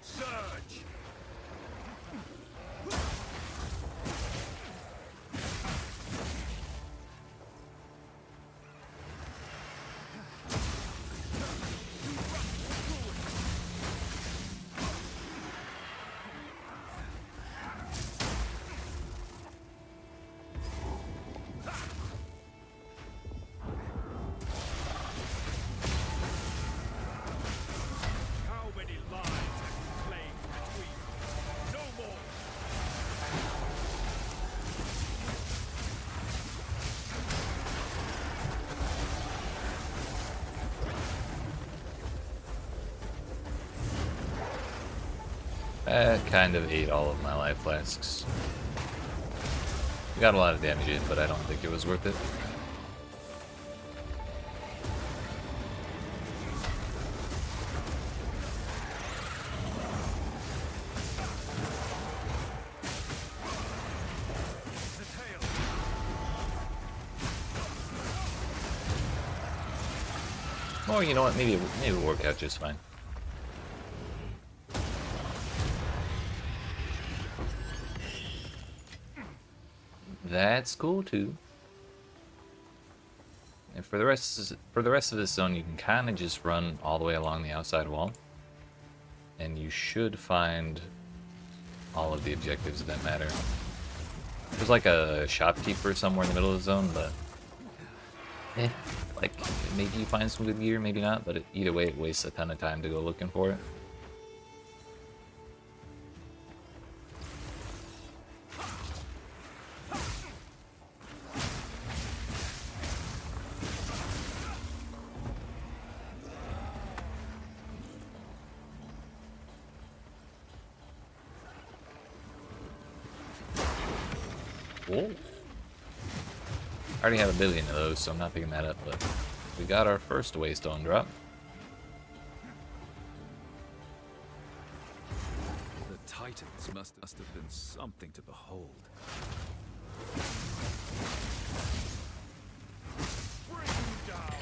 Surge! How many lives have you claimed between us? No more! That kind of ate all of my life flasks. We got a lot of damage in, but I don't think it was worth it. The tail! Or you know what? Maybe it'll work out just fine. That's cool too. And for the rest of this zone, you can kind of just run all the way along the outside wall, and you should find all of the objectives that matter. There's like a shopkeeper somewhere in the middle of the zone, but like maybe you find some good gear, maybe not. But either way, it wastes a ton of time to go looking for it. Whoa. I already have a billion of those, so I'm not picking that up, but we got our first waystone drop. The Titans must have been something to behold. Bring you down!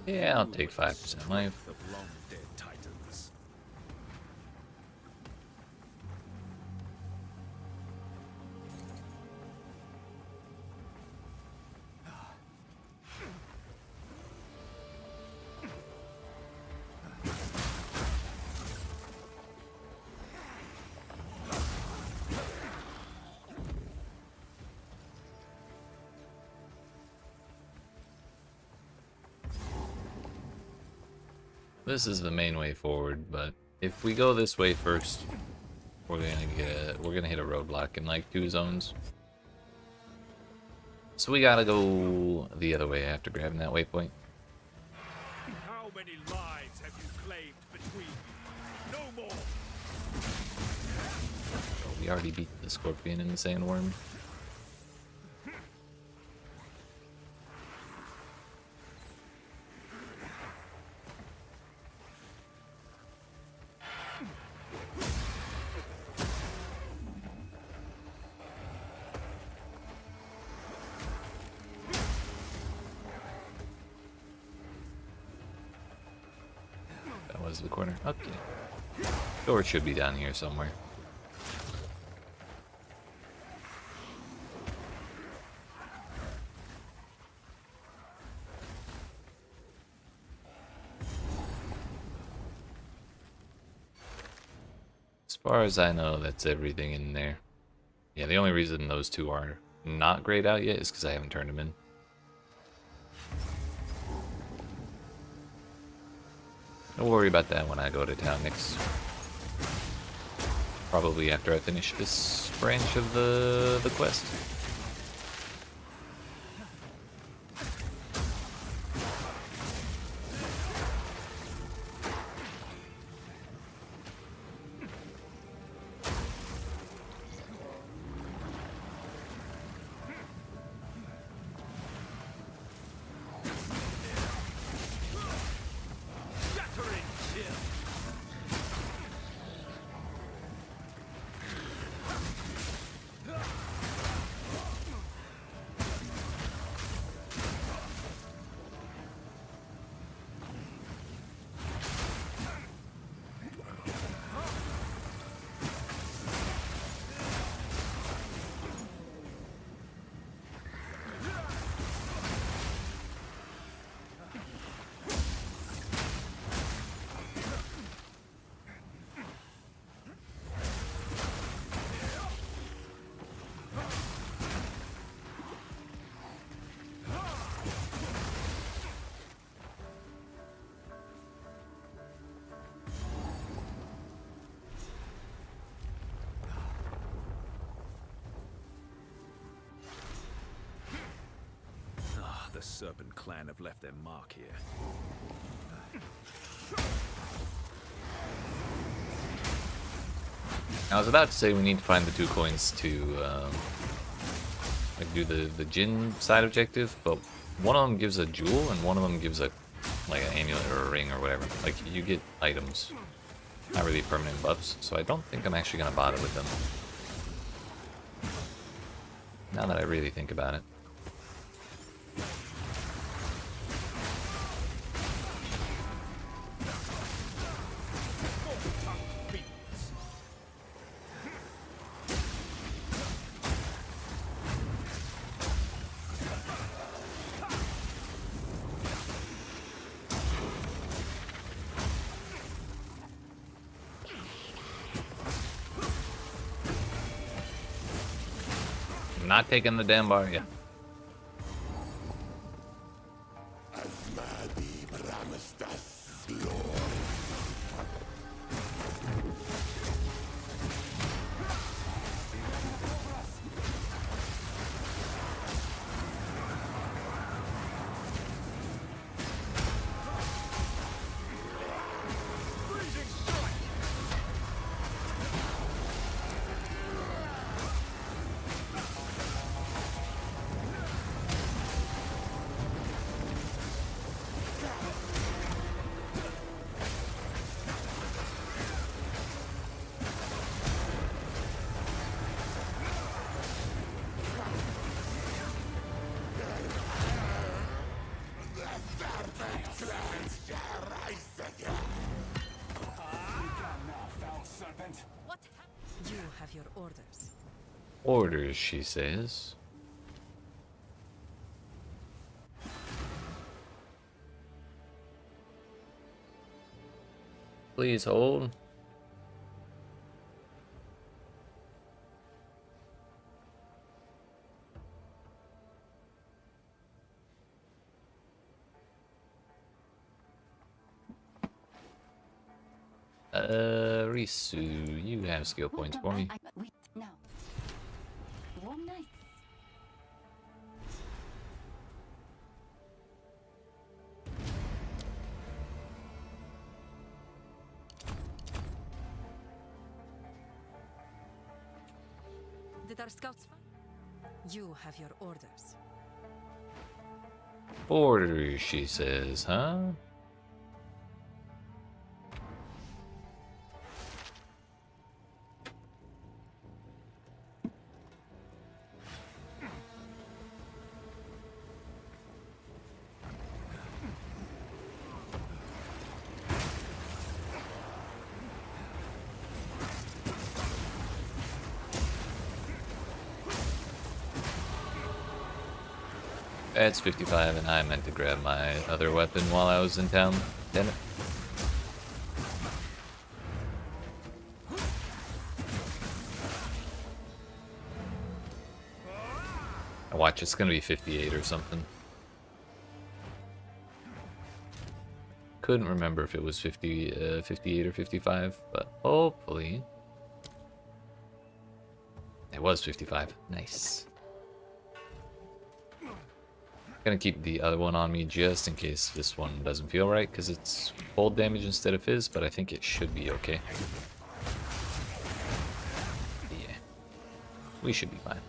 Yeah, I'll take 5% life. The long dead Titans. This is the main way forward, but if we go this way first, we're gonna hit a roadblock in like 2 zones. So we gotta go the other way after grabbing that waypoint. How many lives have you claimed between you? No more! We already beat the scorpion and the sandworm. That was the corner. Okay. Door should be down here somewhere. As far as I know, that's everything in there. Yeah, the only reason those two are not grayed out yet is because I haven't turned them in. Don't worry about that when I go to town next. Probably after I finish this branch of the quest. The Serpent Clan have left their mark here. I was about to say we need to find the 2 coins to like do the Jinn side objective, but one of them gives a jewel and one of them gives a like an amulet or a ring or whatever. Like you get items, not really permanent buffs. So I don't think I'm actually gonna bother with them. Now that I really think about it. Not taking the damn bar, yeah. You have your orders. Orders, she says. Please hold. Risu, you have skill points for me. Wait, now. Warm nights. Did our scouts find? You have your orders. Orders, she says, huh? It's 55, and I meant to grab my other weapon while I was in town. Damn it. I watch, it's gonna be 58 or something. Couldn't remember if it was 58 or 55, but hopefully it was 55. Nice. Gonna keep the other one on me just in case this one doesn't feel right, because it's cold damage instead of fizz, but I think it should be okay. Yeah, we should be fine.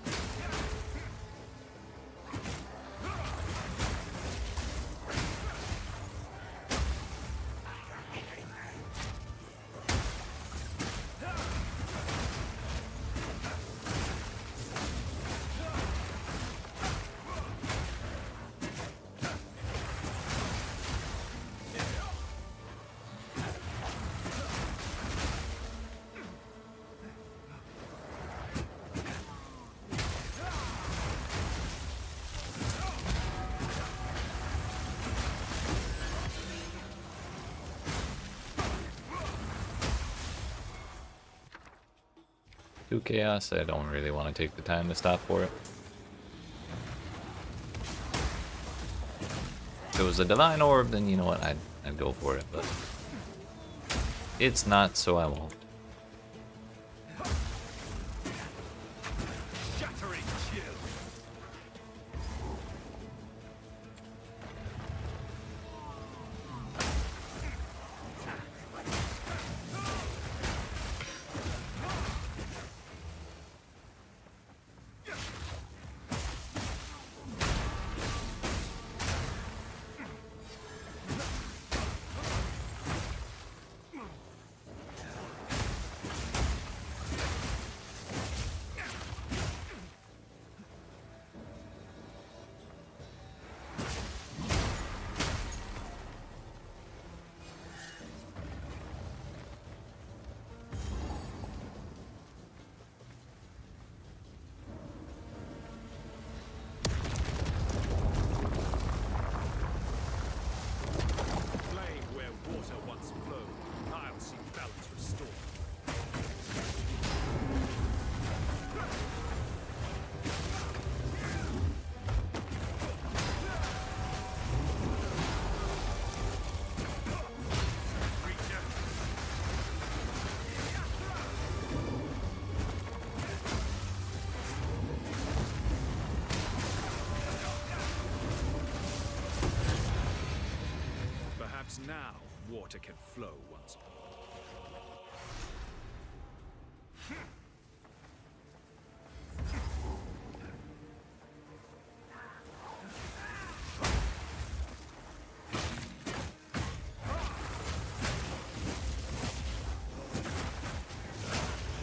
Chaos, I don't really want to take the time to stop for it. If it was a divine orb, then you know what, I'd go for it, but it's not, so I won't. Now, water can flow once more.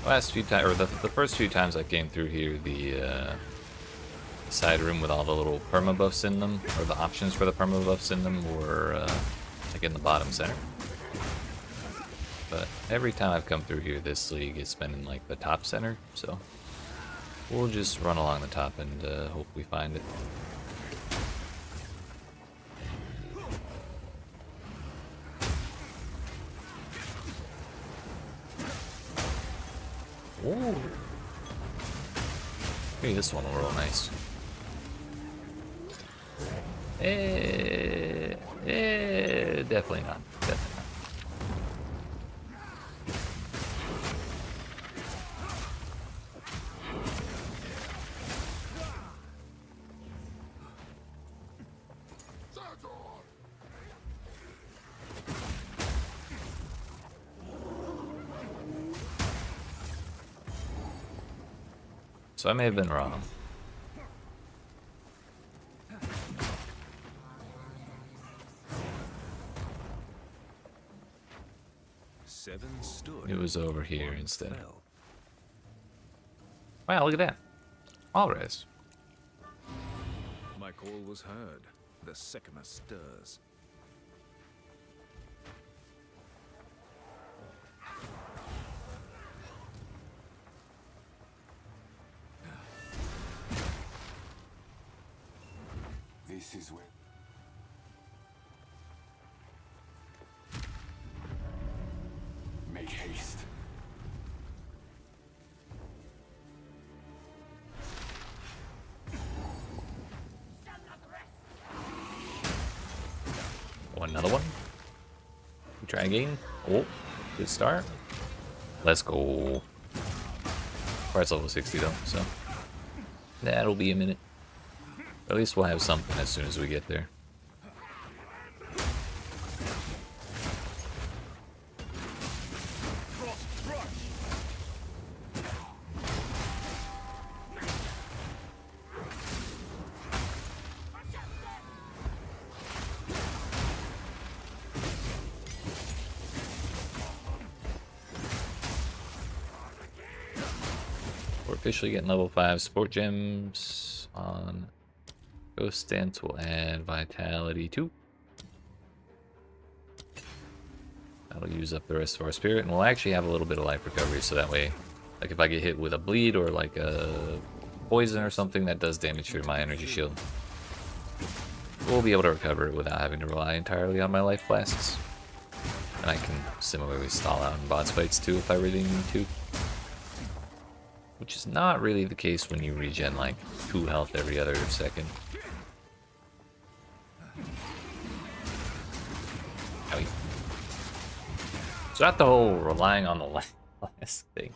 Last few times, or the first few times I came through here, the side room with all the little perma buffs in them, or the options for the perma buffs in them, were like in the bottom center. But every time I've come through here this league, it's been in like the top center, so we'll just run along the top and hope we find it. Ooh. Hey, this one will roll nice. Definitely not. Definitely not. So I may have been wrong. It was over here instead. Wow, look at that. All res. My call was heard. The sycamore stirs. This is where. Make haste. Oh, another one. We try again. Oh, good start. Let's go. Part's level 60 though, so that'll be a minute. At least we'll have something as soon as we get there. We're officially getting level 5 sport gems on Ghost Stance. Will add Vitality 2. That'll use up the rest of our spirit, and we'll actually have a little bit of life recovery, so that way, like if I get hit with a bleed or like a poison or something that does damage to my energy shield, we'll be able to recover it without having to rely entirely on my life flasks. And I can similarly stall out in boss fights too if I really need to. Which is not really the case when you regen like 2 health every other second. Owie. So not the whole relying on the last thing.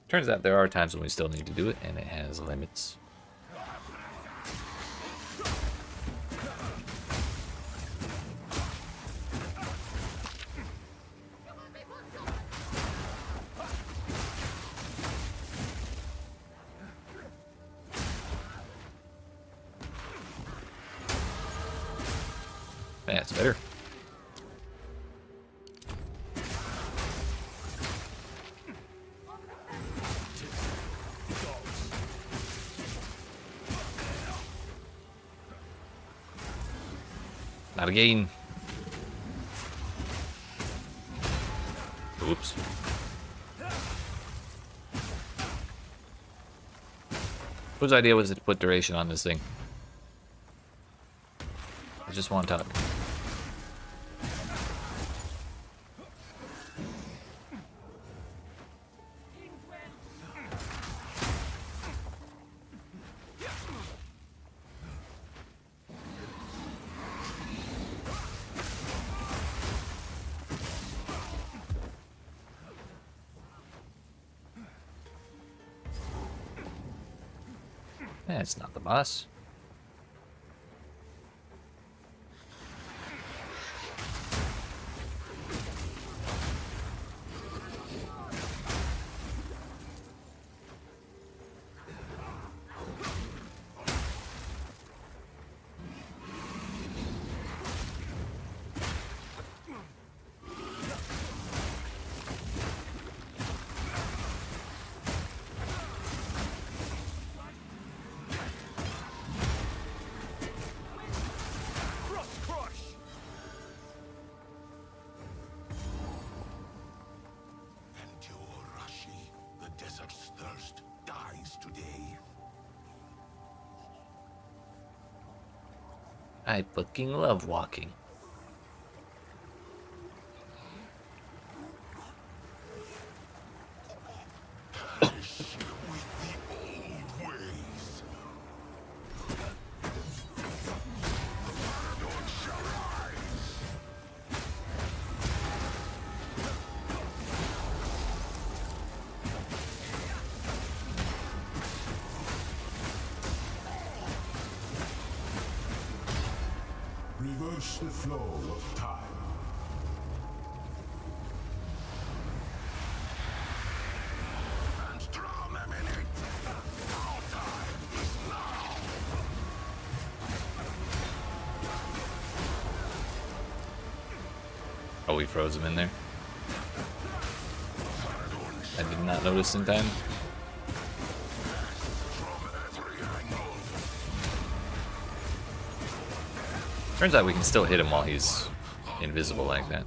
Turns out there are times when we still need to do it, and it has limits. That's better. Not again. Oops. Whose idea was it to put duration on this thing? I just want to talk. That's not the boss. I fucking love walking. Reverse the flow of time. Oh, we froze him in there. I did not notice in time. Turns out we can still hit him while he's invisible like that.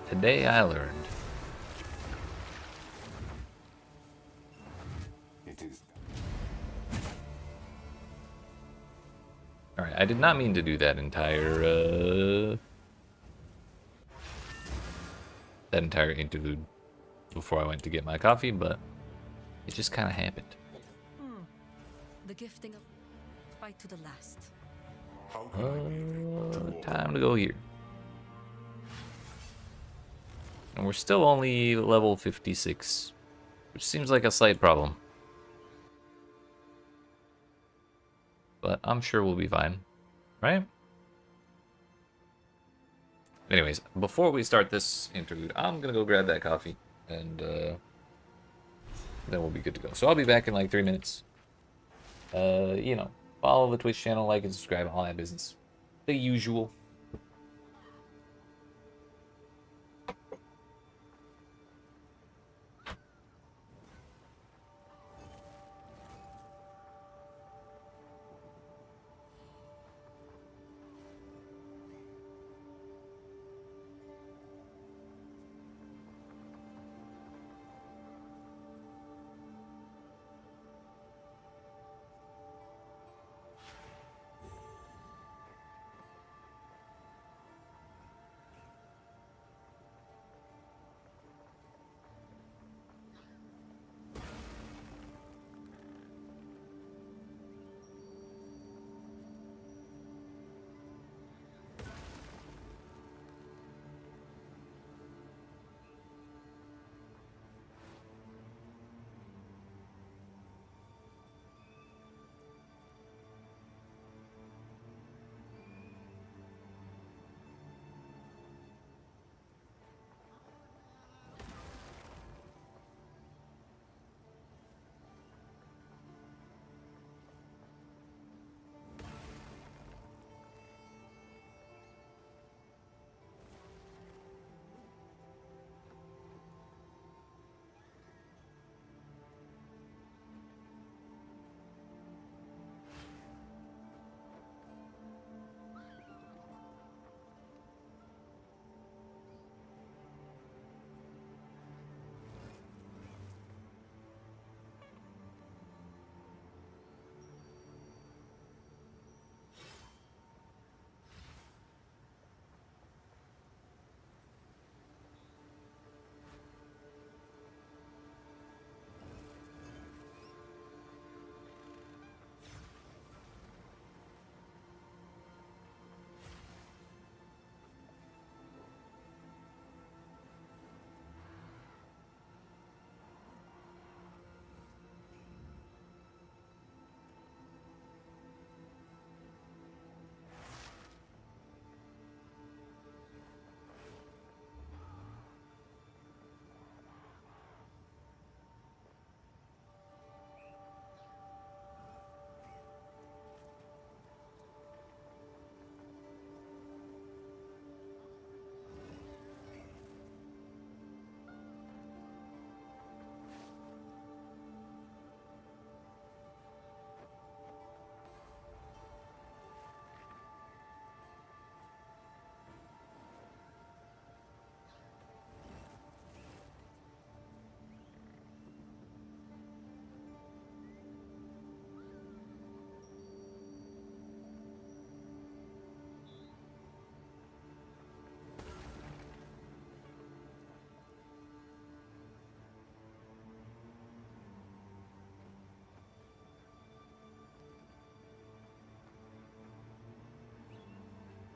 Today I learned. It is. Alright, I did not mean to do that entire interlude before I went to get my coffee, but it just kind of happened. The gifting of fight to the last. Time to go here. And we're still only level 56, which seems like a slight problem. But I'm sure we'll be fine, right? Anyways, before we start this interlude, I'm gonna go grab that coffee, and then we'll be good to go. So I'll be back in like 3 minutes. You know, follow the Twitch channel, like and subscribe, all that business. The usual.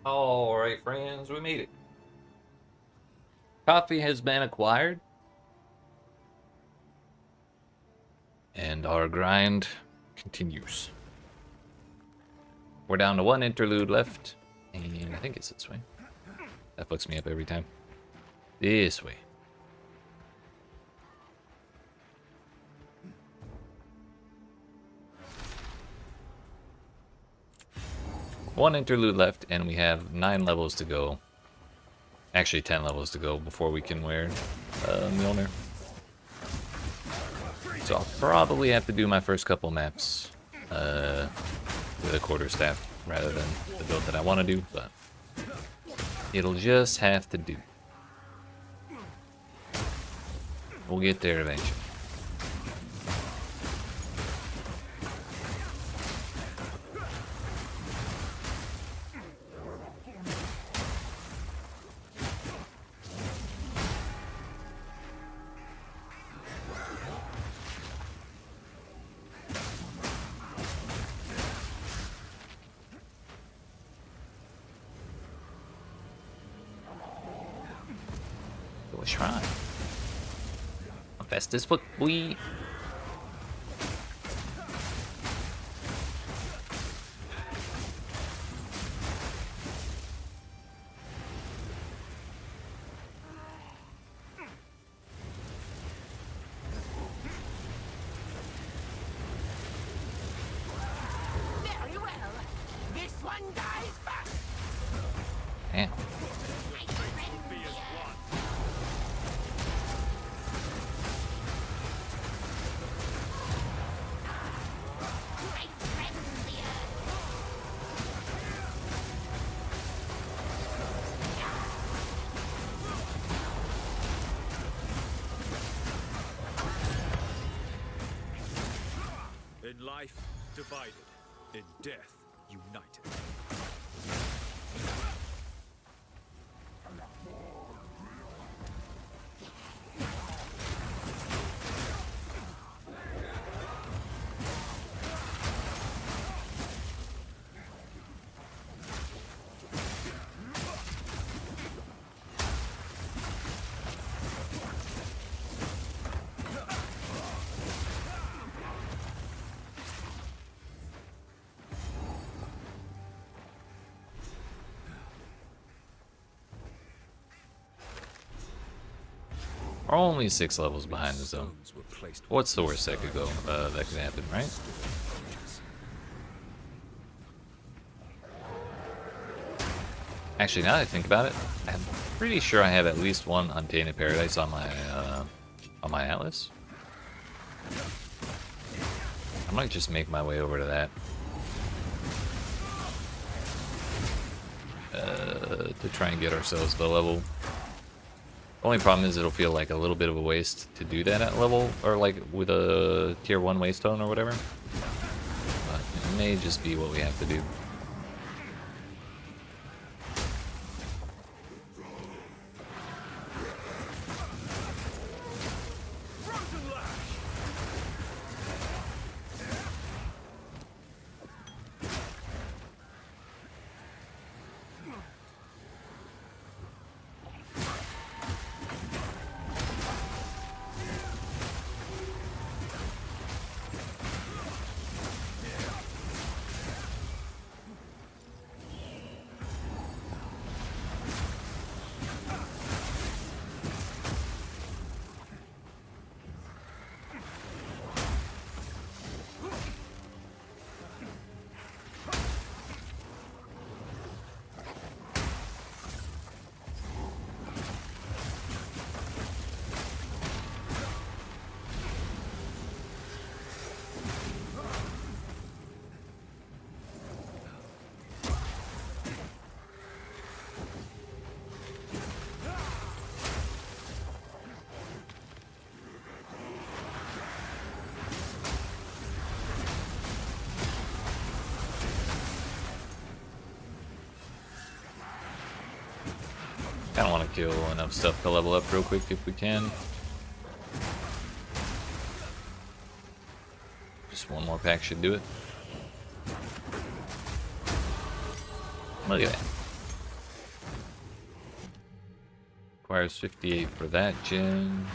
Alright, friends, we made it. Coffee has been acquired. And our grind continues. We're down to 1 interlude left. And I think it's this way. That fucks me up every time. This way. One interlude left, and we have 9 levels to go. Actually, 10 levels to go before we can wear Mjölner. So I'll probably have to do my first couple maps with a quarterstaff rather than the build that I want to do, but it'll just have to do. We'll get there eventually. a shrine. Festus, but we. Very well. This one dies first. Damn. In life, divided. In death, united. We're only 6 levels behind us though. What's the worst that could go? That could happen, right? Actually, now that I think about it, I'm pretty sure I have at least one Untainted Paradise on my Atlas. I might just make my way over to that. To try and get ourselves the level. Only problem is it'll feel like a little bit of a waste to do that at level, or like with a tier 1 waystone or whatever. But it may just be what we have to do. Kinda wanna kill enough stuff to level up real quick if we can. Just one more pack should do it. Look at that. Requires 58 for that gen.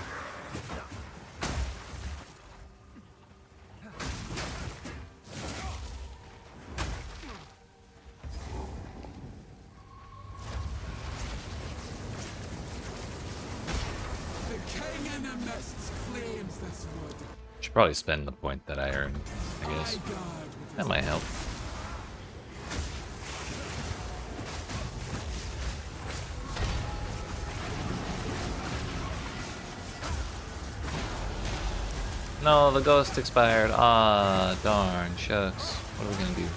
Should probably spend the point that I earned, I guess. That might help. No, the ghost expired. Ah, darn, shucks. What are we gonna do?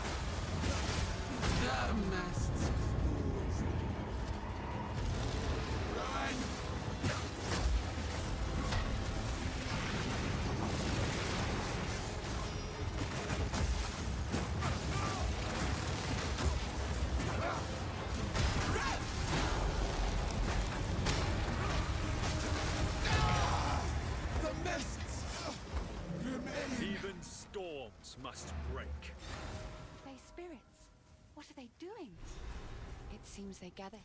Even storms must break. They spirits. What are they doing? It seems they gather here.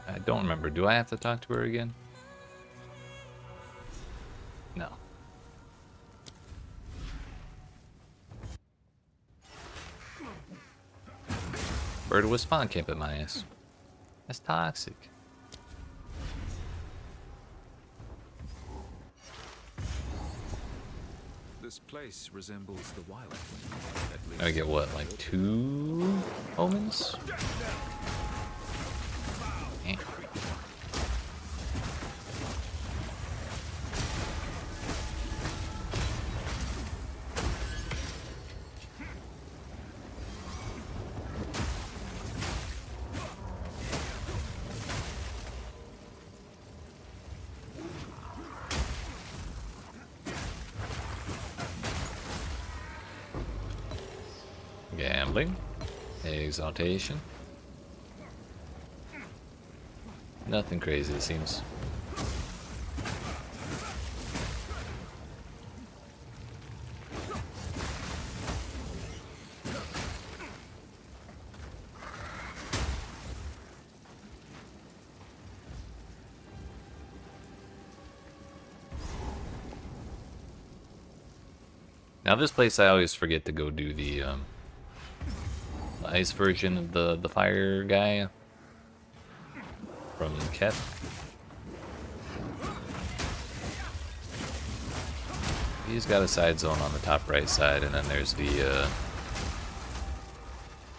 I don't remember. Do I have to talk to her again? No. Bird was spawn camp at my ass. That's toxic. This place resembles the wild. I get what, like 2 omens? Eh. Gambling, exaltation. Nothing crazy, it seems. Now this place I always forget to go do the ice version of the fire guy from Ket. He's got a side zone on the top right side, and then there's the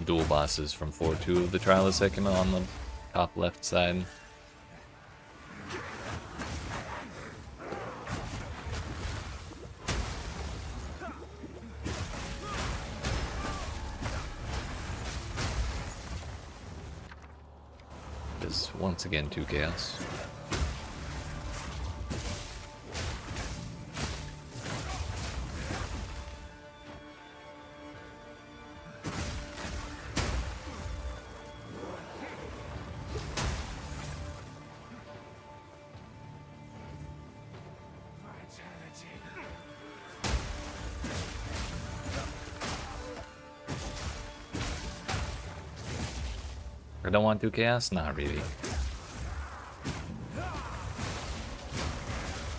dual bosses from 4-2 of the Trial of Second on the top left side. Once again, 2 chaos. I don't want 2 chaos? Not really.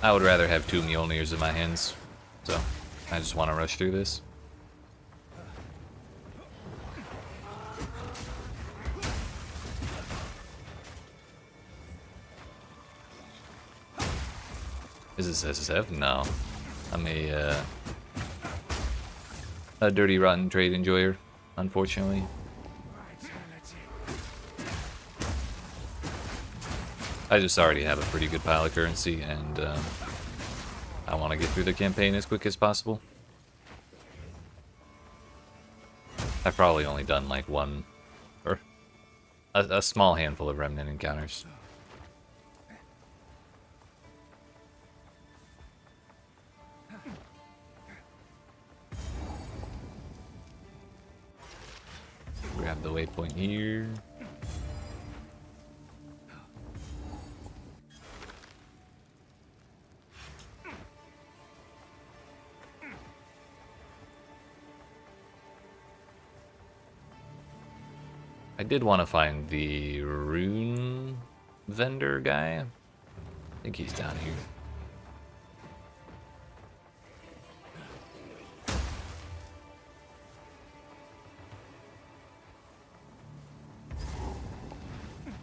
I would rather have 2 Mjölnirs in my hands, so I just want to rush through this. Is this SSF? No. I'm a dirty, rotten trade enjoyer, unfortunately. I just already have a pretty good pile of currency, and I want to get through the campaign as quick as possible. I've probably only done like 1, or a small handful of remnant encounters. Grab the waypoint here. I did want to find the rune vendor guy. I think he's down here.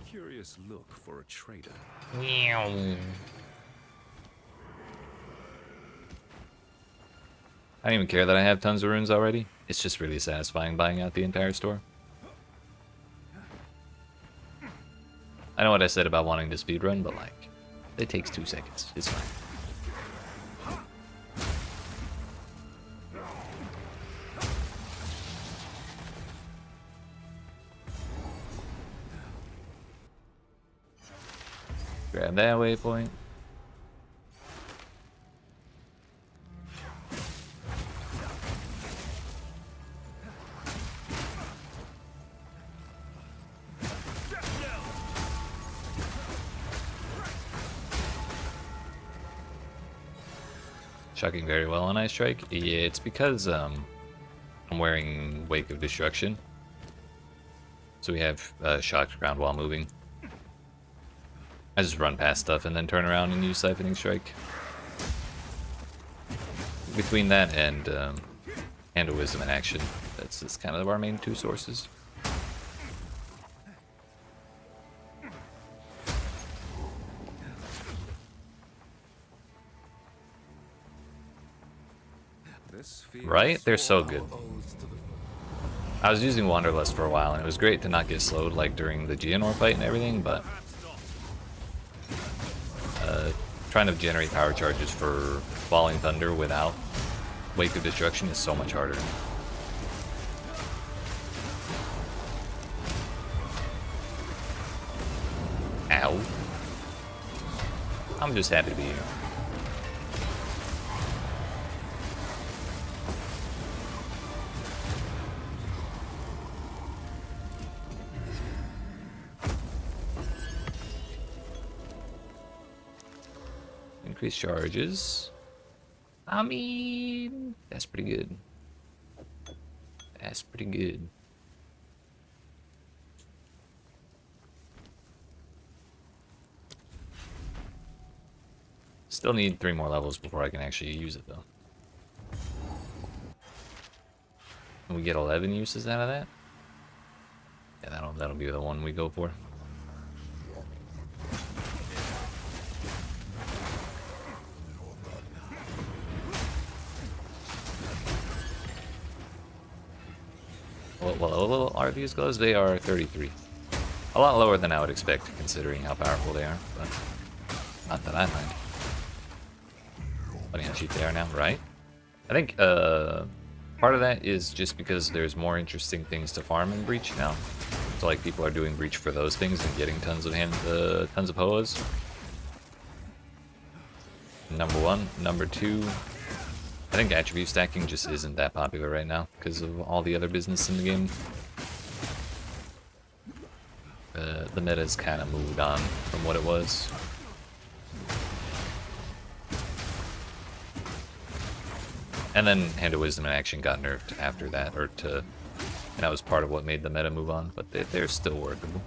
Curious look for a trader. Meow. I don't even care that I have tons of runes already. It's just really satisfying buying out the entire store. I know what I said about wanting to speedrun, but like, it takes 2 seconds. It's fine. Grab that waypoint. Shocking very well on Ice Strike. Yeah, it's because I'm wearing Wake of Destruction. So we have shocked ground while moving. I just run past stuff and then turn around and use Siphoning Strike. Between that and Hand of Wisdom in action, that's kind of our main two sources. Right? They're so good. I was using Wanderlust for a while, and it was great to not get slowed like during the Geonor fight and everything, but trying to generate power charges for Falling Thunder without Wake of Destruction is so much harder. Ow. I'm just happy to be here. Increase charges. I mean, that's pretty good. That's pretty good. Still need 3 more levels before I can actually use it though. And we get 11 uses out of that? Yeah, that'll be the one we go for. What level are these glows? They are 33. A lot lower than I would expect, considering how powerful they are, but not that I mind. Funny how cheap they are now, right? I think part of that is just because there's more interesting things to farm in Breach now. So like people are doing Breach for those things and getting tons of PoEs. Number one. Number two, I think attribute stacking just isn't that popular right now because of all the other business in the game. The meta's kind of moved on from what it was. And then Hand of Wisdom and Action got nerfed after that, and that was part of what made the meta move on, but they're still workable.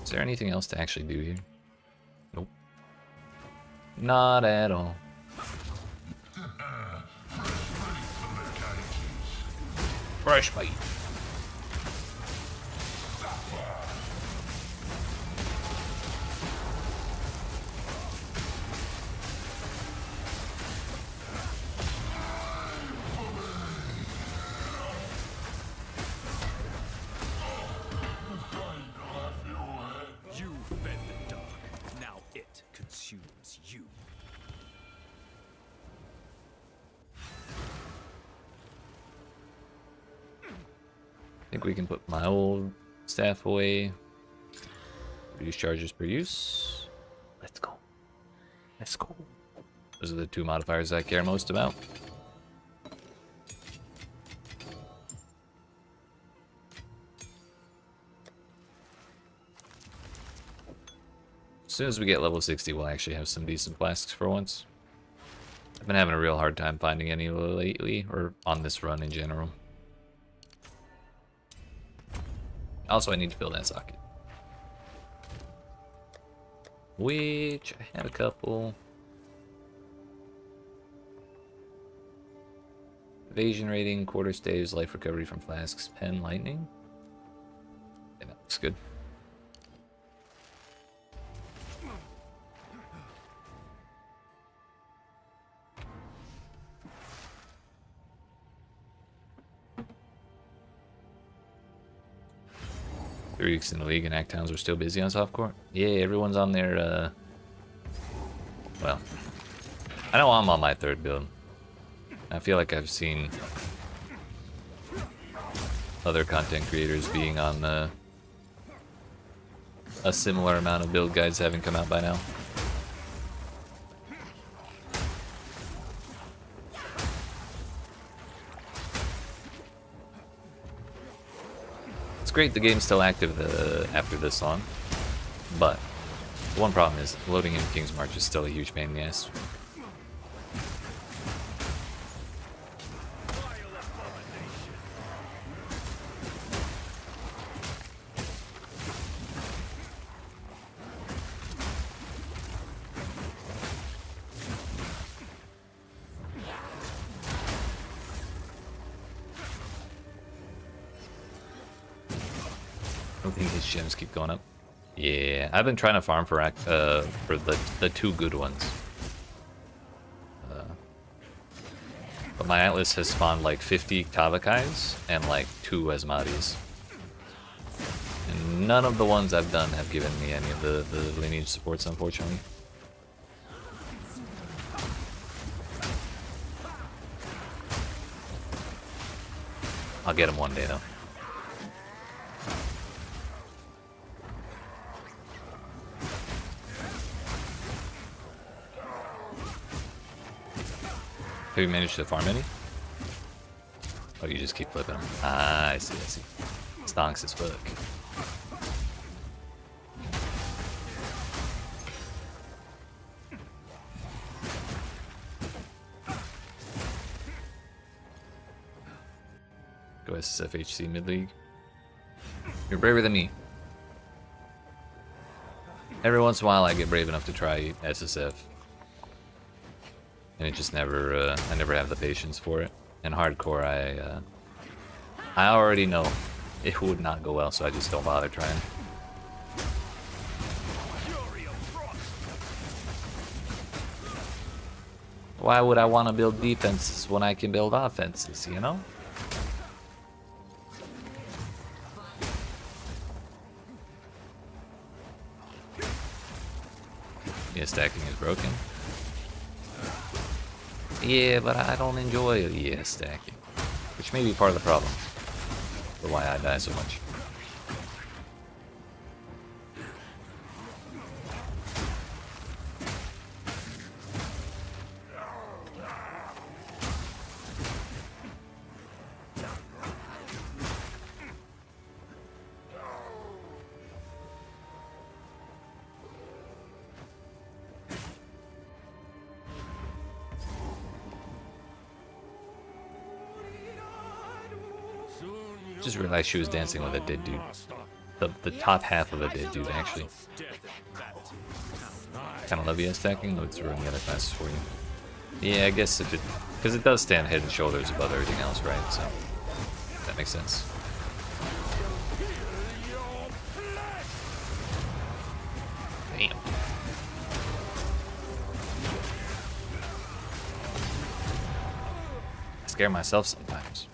Is there anything else to actually do here? Nope. Not at all. Fresh bite. You fed the dark. Now it consumes you. I think we can put my old staff away. Reduce charges per use. Let's go. Let's go. Those are the 2 modifiers I care most about. As soon as we get level 60, we'll actually have some decent flasks for once. I've been having a real hard time finding any lately, or on this run in general. Also, I need to fill that socket. Which, I had a couple. Evasion rating, quarter staves, life recovery from flasks, pen, lightning. Yeah, that looks good. Three weeks in the league and Act Towns were still busy on softcore. Yeah, everyone's on their, well, I know I'm on my 3rd build. I feel like I've seen other content creators being on a similar amount of build guides having come out by now. It's great the game's still active after this long, but the one problem is loading in King's March is still a huge pain in the ass. I don't think his gems keep going up. Yeah, I've been trying to farm for the two good ones. But my Atlas has spawned like 50 Tavakais and like 2 Asmadis. And none of the ones I've done have given me any of the lineage supports, unfortunately. I'll get him one day though. Have you managed to farm any? Oh, you just keep flipping them. Ah, I see, I see. Stonks as fuck. Go SSFHC mid-league. You're braver than me. Every once in a while I get brave enough to try SSF. And it just never, I never have the patience for it. And hardcore, I already know it would not go well, so I just don't bother trying. Why would I want to build defenses when I can build offenses, you know? Yeah, stacking is broken. Yeah, but I don't enjoy stacking, which may be part of the problem for why I die so much. Just realized she was dancing with a dead dude. The top half of a dead dude, actually. Kind of love you stacking, though it's ruining the other classes for you. Yeah, I guess if it... Because it does stand head and shoulders above everything else, right? So, that makes sense. Damn. I scare myself sometimes.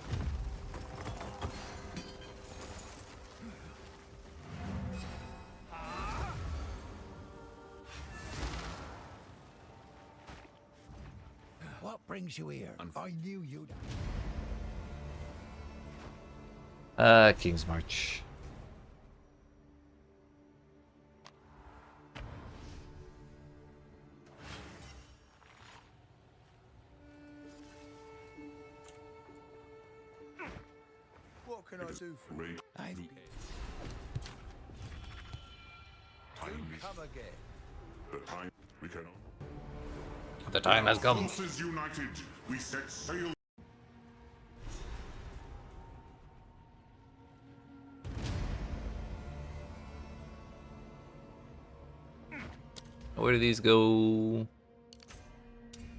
What brings you here? I knew you'd... King's March. What can I do for you? Time Come again. The time we can. The time has come. Forces united, we set sail. Where do these go?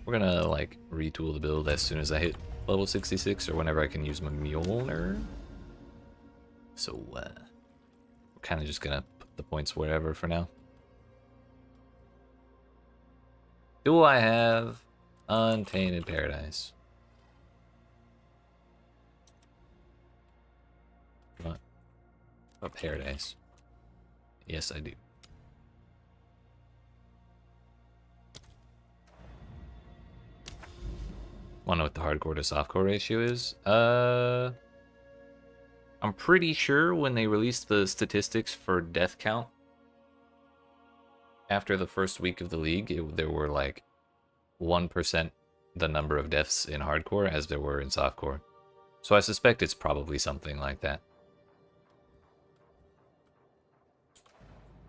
We're gonna like retool the build as soon as I hit level 66 or whenever I can use my Mjölner. So we're kind of just gonna put the points wherever for now. Do I have Untainted Paradise? What? A Paradise? Yes, I do. Wanna know what the hardcore to softcore ratio is? I'm pretty sure when they released the statistics for death count after the first week of the league, there were like 1% the number of deaths in hardcore as there were in softcore. So I suspect it's probably something like that.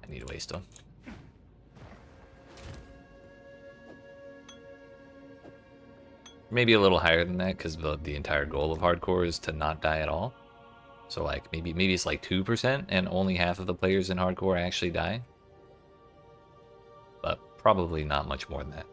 I need a waystone. Maybe a little higher than that, because the entire goal of hardcore is to not die at all. So like maybe it's like 2% and only half of the players in hardcore actually die. But probably not much more than that.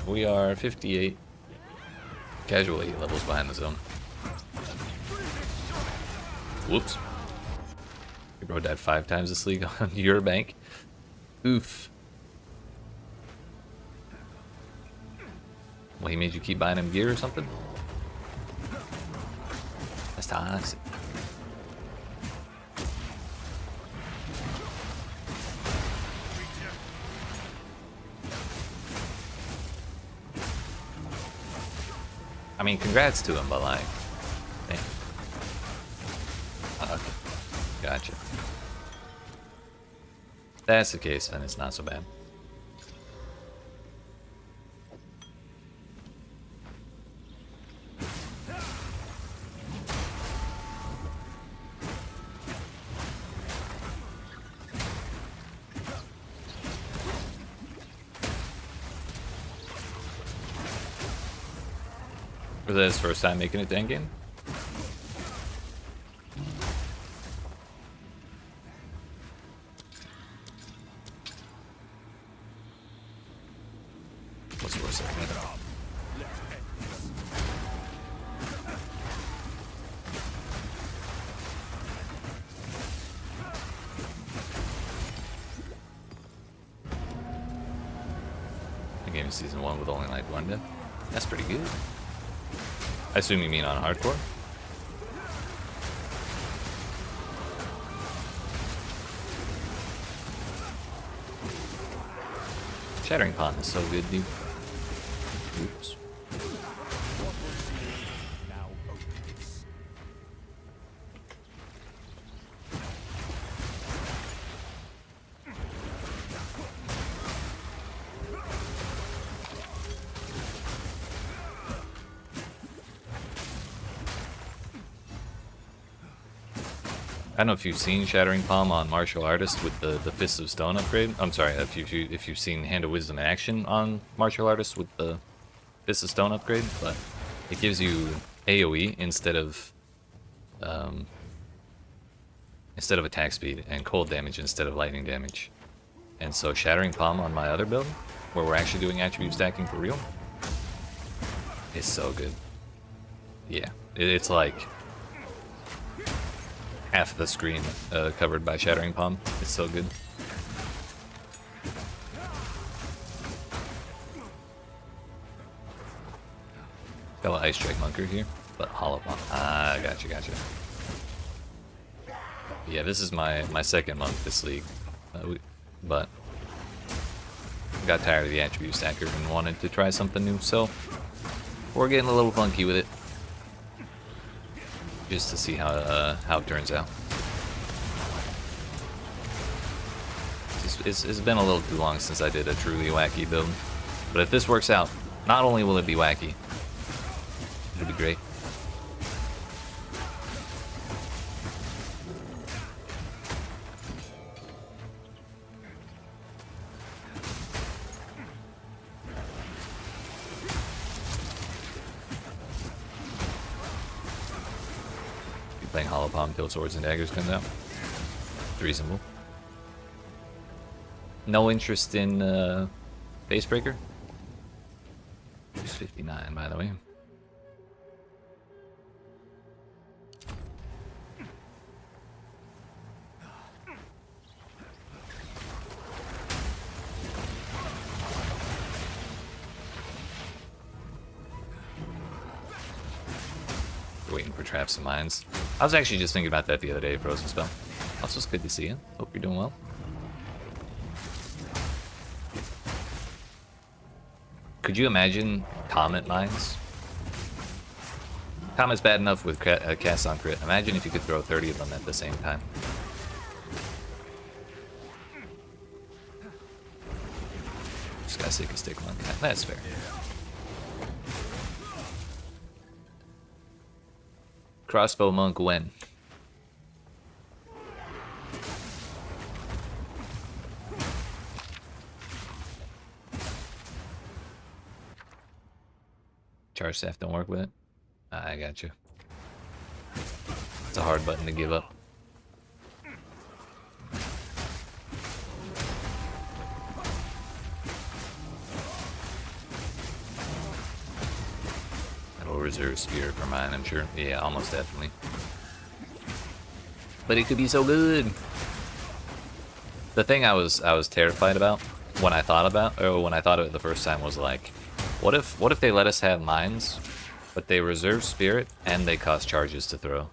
we are 58 casual 8 levels behind the zone. Whoops. We rode that 5 times this league on your bank. Oof. Well, he made you keep buying him gear or something? That's toxic. I mean, congrats to him, but like, man. Okay, gotcha. If that's the case, then it's not so bad. Was that his first time making it to endgame? What's the worst that can happen? Endgame season 1 with only like 1 death? That's pretty good. I assume you mean on hardcore? Shattering Pond is so good, dude. Oops. I don't know if you've seen Shattering Palm on Martial Artist with the Fists of Stone upgrade. I'm sorry, if you've seen Hand of Wisdom in action on Martial Artist with the Fists of Stone upgrade, but it gives you AoE instead of attack speed, and cold damage instead of lightning damage. And so Shattering Palm on my other build, where we're actually doing attribute stacking for real, is so good. Yeah, it's like half the screen covered by Shattering Palm. It's so good. Got an Ice Strike Munker here, but Hollow Palm. Ah, gotcha. Yeah, this is my second month this league, but got tired of the attribute stacker and wanted to try something new, so we're getting a little funky with it. Just to see how it turns out. It's been a little too long since I did a truly wacky build. But if this works out, not only will it be wacky, it'll be great. Playing Hollow Palm till Swords and Daggers comes out. It's reasonable. No interest in Facebreaker? He's 59, by the way. Waiting for traps and mines. I was actually just thinking about that the other day, Frozen Spell. Also, it's good to see you. Hope you're doing well. Could you imagine Comet mines? Comet's bad enough with cast on crit. Imagine if you could throw 30 of them at the same time. Just gotta take a stick one. That's fair. Crossbow Monk when? Charge staff don't work with it? I got you. It's a hard button to give up. reserve spirit for mine, I'm sure. Yeah, almost definitely. But it could be so good. The thing I was terrified about when I thought of it the first time was like, what if they let us have mines, but they reserve spirit and they cost charges to throw?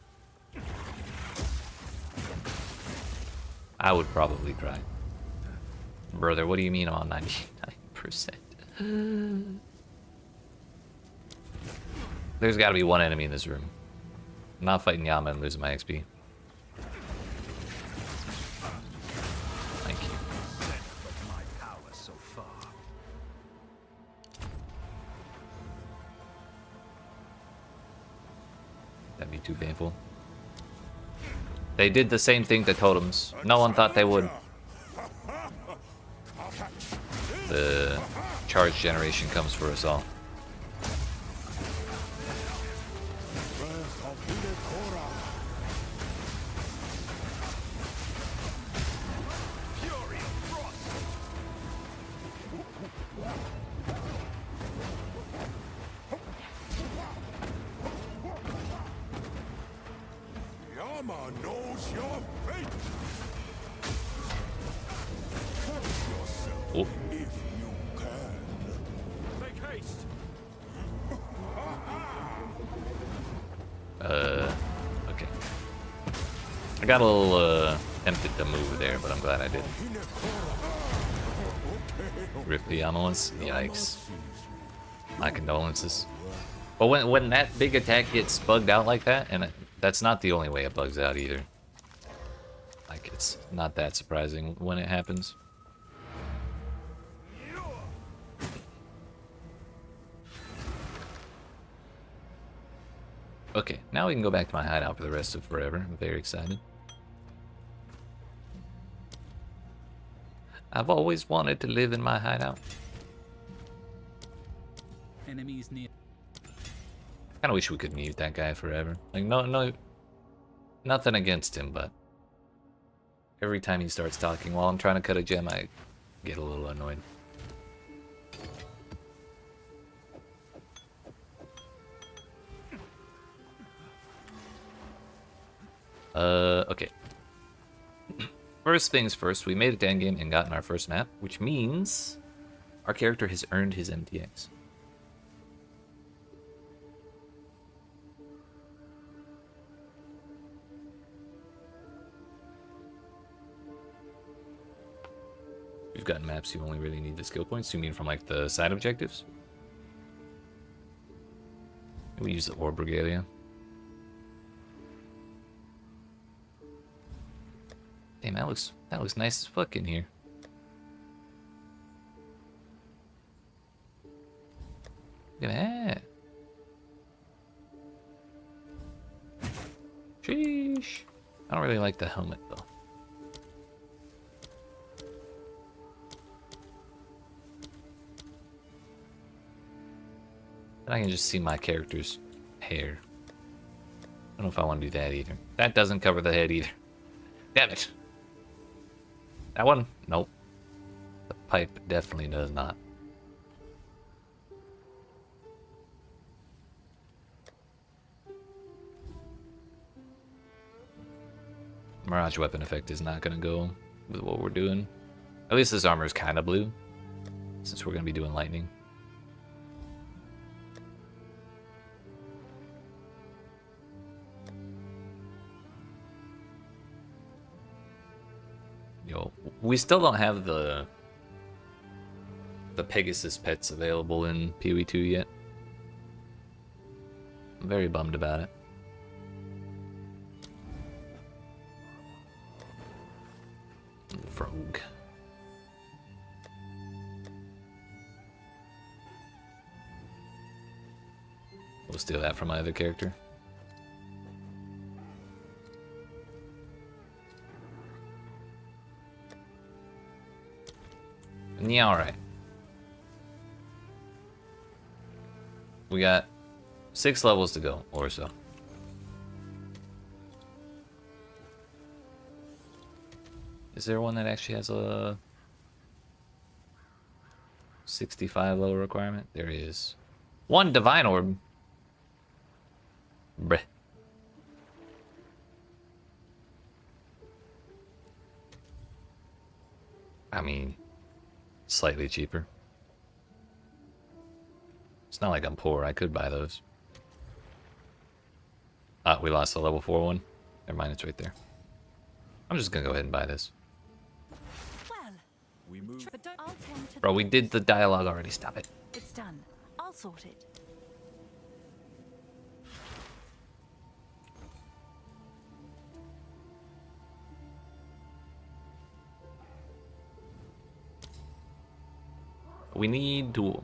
I would probably cry. Brother, what do you mean I'm on 99%? There's gotta be one enemy in this room. I'm not fighting Yama and losing my XP. Thank you. That'd be too painful. They did the same thing to totems. No one thought they would. The charge generation comes for us all. Yama knows your fate. Catch yourself Oh. if you can. Make haste. Okay. I got a little tempted to move there, but I'm glad I did. Rip the Yama ones. Yikes. My condolences. But when that big attack gets bugged out like that, and that's not the only way it bugs out either. Like, it's not that surprising when it happens. Okay, now we can go back to my hideout for the rest of forever. I'm very excited. I've always wanted to live in my hideout. Enemies near. Kind of wish we could mute that guy forever. Like, no, nothing against him, but every time he starts talking while I'm trying to cut a gem, I get a little annoyed. Okay. First things first, we made it to endgame and gotten our first map, which means our character has earned his MTX. We've gotten maps, you only really need the skill points. You mean from like the side objectives? We use the Orb Regalia. Damn, that looks nice as fuck in here. Look at that. Sheesh. I don't really like the helmet though. Then I can just see my character's hair. I don't know if I want to do that either. That doesn't cover the head either. Damn it. That one? Nope. The pipe definitely does not. Mirage weapon effect is not going to go with what we're doing. At least this armor is kind of blue, since we're going to be doing lightning. Yo, we still don't have the Pegasus pets available in PoE2 yet. I'm very bummed about it. Frog. We'll steal that from my other character. Yeah, alright. We got 6 levels to go, or so. Is there one that actually has a 65 level requirement? There is. One Divine Orb. Bruh. I mean, slightly cheaper. It's not like I'm poor. I could buy those. Ah, we lost the level 4 one. Never mind, it's right there. I'm just gonna go ahead and buy this. Well, we move. but don't. I'll tend to. Bro, we did the dialogue already. Stop it. It's done. I'll sort it. We need duel.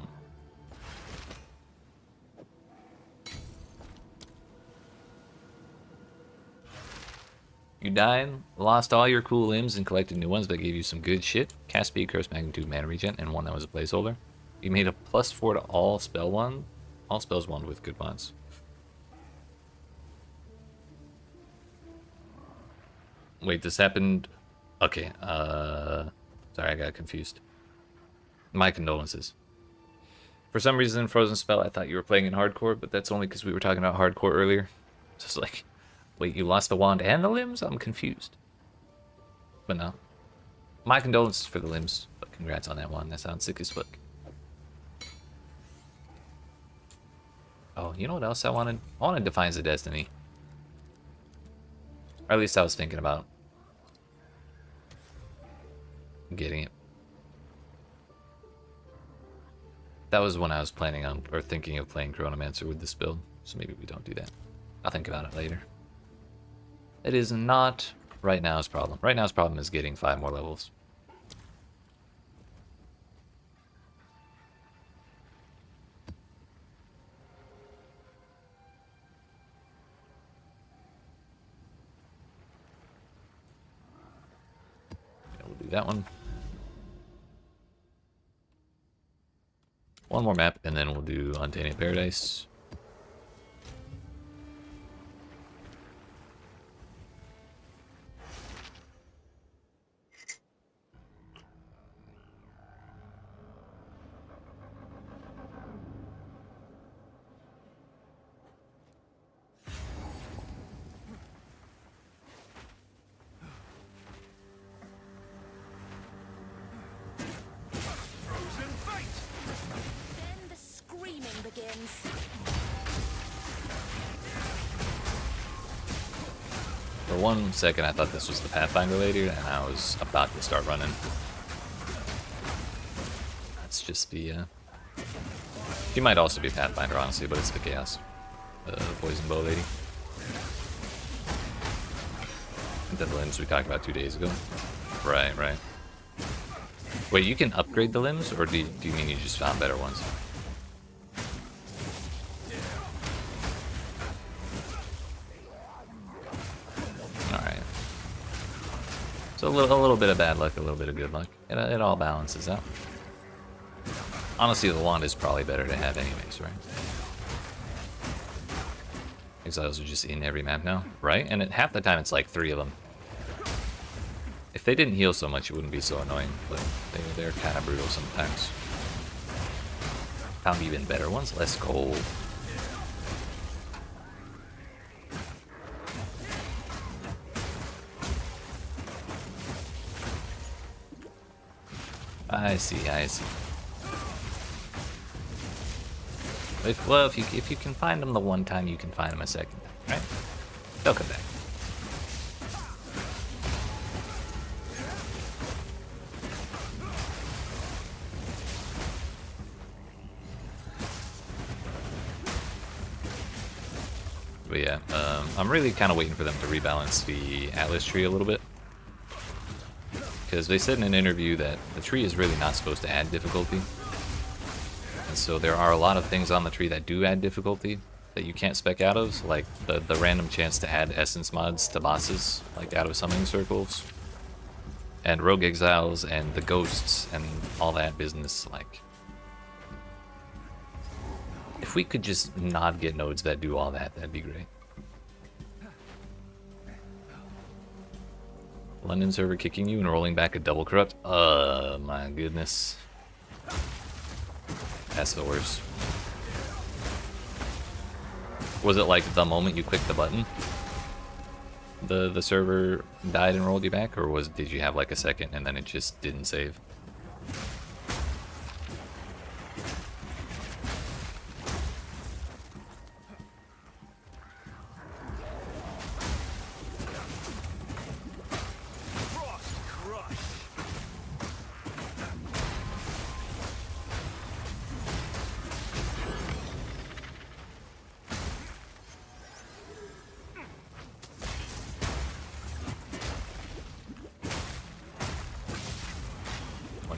You died, lost all your cool limbs, and collected new ones that gave you some good shit. Cast speed, curse magnitude, mana regen, and one that was a placeholder. You made a +4 to all spells wand with good mods. Wait, this happened. Okay, sorry, I got confused. My condolences. For some reason, Frozen Spell, I thought you were playing in hardcore, but that's only because we were talking about hardcore earlier. Just like, wait, you lost the wand and the limbs? I'm confused. But no. My condolences for the limbs, but congrats on that one. That sounds sick as fuck. Oh, you know what else I wanted? I wanted Defiance of Destiny. Or at least I was thinking about getting it. That was when I was planning on, or thinking of playing Chronomancer with this build, so maybe we don't do that. I'll think about it later. It is not right now's problem. Right now's problem is getting 5 more levels. Yeah, we'll do that one. One more map, and then we'll do Untainted Paradise. For 1 second, I thought this was the Pathfinder lady, and I was about to start running. That's just the, She might also be Pathfinder, honestly, but it's the Chaos. Poison Bow lady. The limbs we talked about 2 days ago. Right, right. Wait, you can upgrade the limbs, or do you mean you just found better ones? Alright. So a little bit of bad luck, a little bit of good luck. It all balances out. Honestly, the wand is probably better to have anyways, right? Exiles are just in every map now, right? And half the time it's like 3 of them. If they didn't heal so much, it wouldn't be so annoying, but they're kind of brutal sometimes. Found even better ones, less gold. I see, I see. Well, if you can find them the one time, you can find them a second time, right? They'll come back. But yeah, I'm really kind of waiting for them to rebalance the Atlas tree a little bit. Because they said in an interview that the tree is really not supposed to add difficulty. And so there are a lot of things on the tree that do add difficulty that you can't spec out of, like the random chance to add essence mods to bosses, like out of summoning circles. And rogue exiles and the ghosts and all that business, like... If we could just not get nodes that do all that, that'd be great. London server kicking you and rolling back a double corrupt? My goodness. That's the worst. Was it like the moment you clicked the button, the server died and rolled you back, or did you have like a second and then it just didn't save?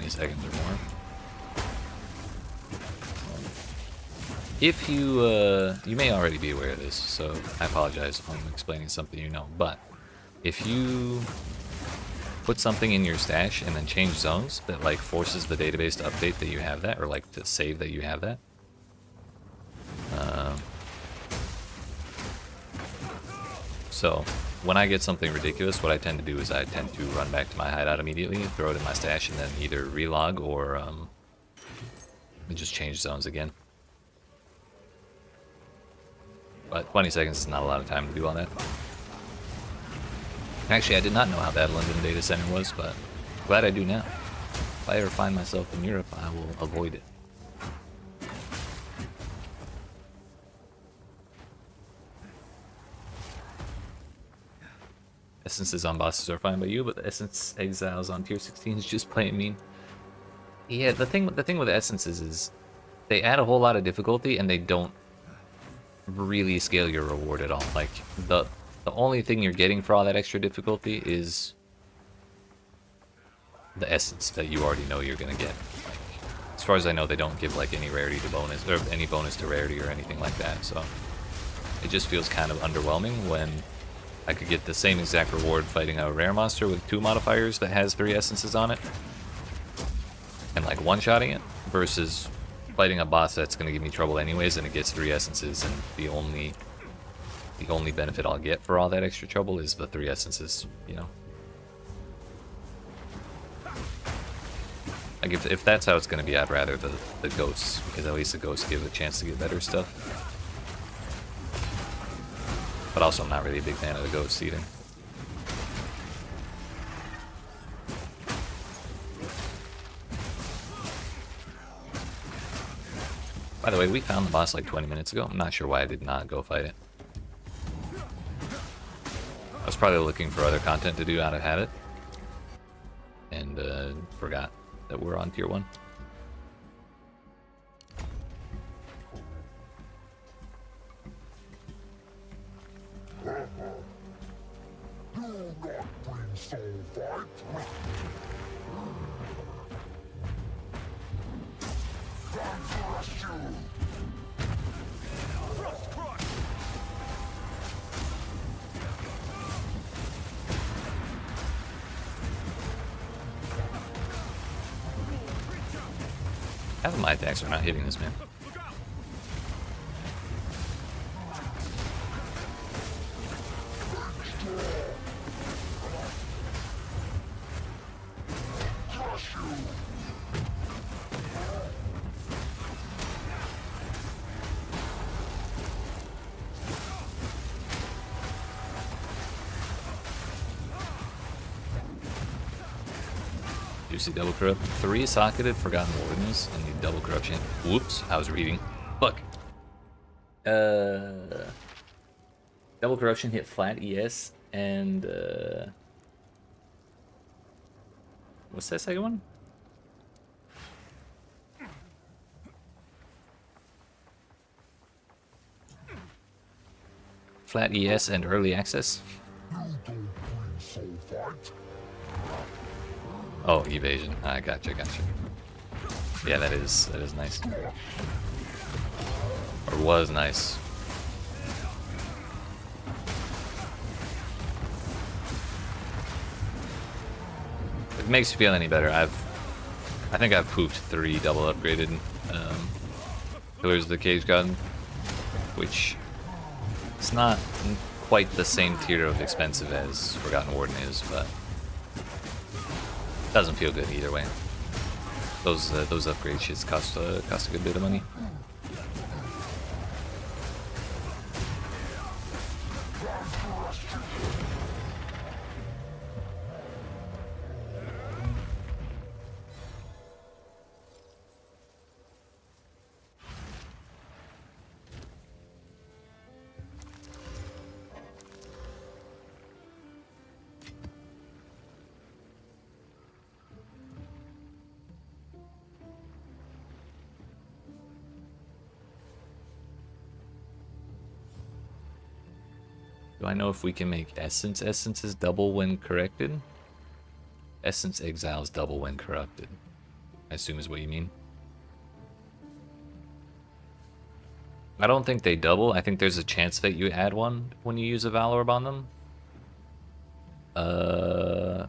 Seconds or more. If you may already be aware of this, so I apologize if I'm explaining something you know, but if you put something in your stash and then change zones, that like forces the database to update that you have that, or like to save that you have that. So when I get something ridiculous, what I tend to do is I tend to run back to my hideout immediately, throw it in my stash, and then either relog or just change zones again. But 20 seconds is not a lot of time to do all that. Actually, I did not know how bad London data center was, but glad I do now. If I ever find myself in Europe, I will avoid it. Essences on bosses are fine by you, but the Essence Exiles on tier 16 is just plain mean. Yeah, the thing with Essences is they add a whole lot of difficulty and they don't really scale your reward at all. Like the only thing you're getting for all that extra difficulty is the essence that you already know you're gonna get. Like, as far as I know, they don't give like any rarity to bonus or any bonus to rarity or anything like that. So it just feels kind of underwhelming when I could get the same exact reward fighting a rare monster with 2 modifiers that has 3 essences on it and like one-shotting it, versus fighting a boss that's going to give me trouble anyways and it gets 3 essences, and the only benefit I'll get for all that extra trouble is the 3 essences, you know? Like if that's how it's going to be, I'd rather the ghosts, because at least the ghosts give a chance to get better stuff. But also, I'm not really a big fan of the ghosts either. By the way, we found the boss like 20 minutes ago. I'm not sure why I did not go fight it. I was probably looking for other content to do out of habit. And forgot that we're on tier 1. Half of my attacks are not hitting this man. Juicy double corrupt, 3 socketed Forgotten Wardens, and the double corruption. Whoops, I was reading. Fuck. Double corruption hit flat ES, and what's that second one? Flat ES and early access. Oh, evasion. I gotcha. Yeah, that is nice. Or was nice. If it makes you feel any better, I think I've pooped 3 double upgraded Pillars of the Cage God, which it's not quite the same tier of expensive as Forgotten Warden is, but doesn't feel good either way. Those upgrade shits cost a good bit of money. Do I know if we can make essence? Essence is double when corrected. Essence exiles double when corrupted, I assume is what you mean. I don't think they double. I think there's a chance that you add one when you use a Valorb on them. But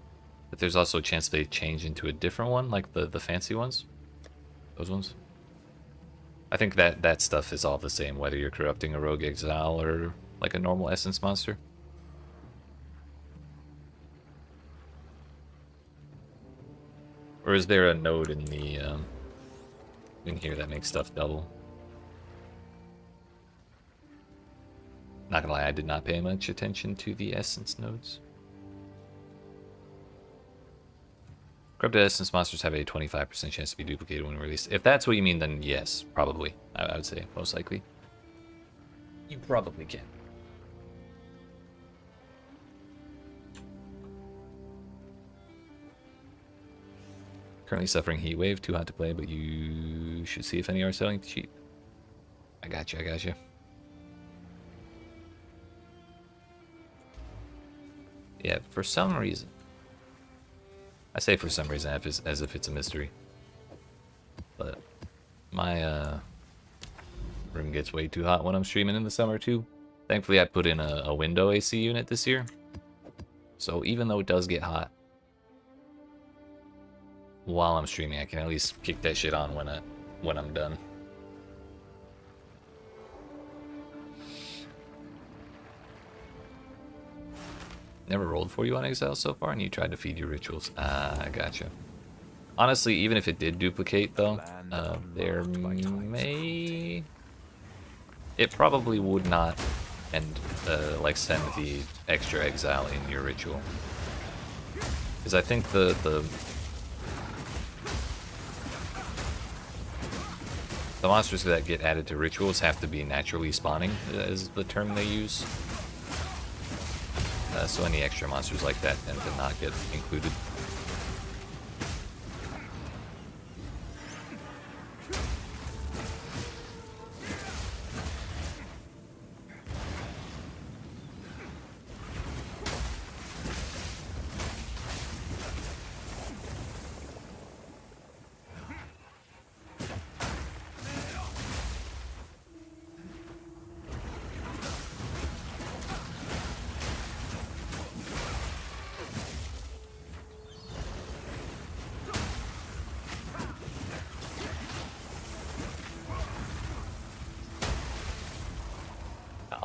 there's also a chance they change into a different one, like the fancy ones. Those ones. I think that stuff is all the same, whether you're corrupting a rogue exile or like a normal essence monster. Or is there a node in the in here that makes stuff double? Not gonna lie, I did not pay much attention to the essence nodes. Corrupted essence monsters have a 25% chance to be duplicated when released. If that's what you mean, then yes, probably. I would say most likely. You probably can. Currently suffering heat wave, too hot to play, but you should see if any are selling cheap. I got you, I got you. Yeah, for some reason. I say for some reason as if it's a mystery. But my room gets way too hot when I'm streaming in the summer too. Thankfully I put in a window AC unit this year. So even though it does get hot, while I'm streaming, I can at least kick that shit on when I'm done. Never rolled for you on Exile so far, and you tried to feed your rituals. I gotcha. Honestly, even if it did duplicate, though, there may... It probably would not, and like send the extra exile in your ritual, because I think the monsters that get added to rituals have to be naturally spawning, is the term they use. So any extra monsters like that tend to not get included.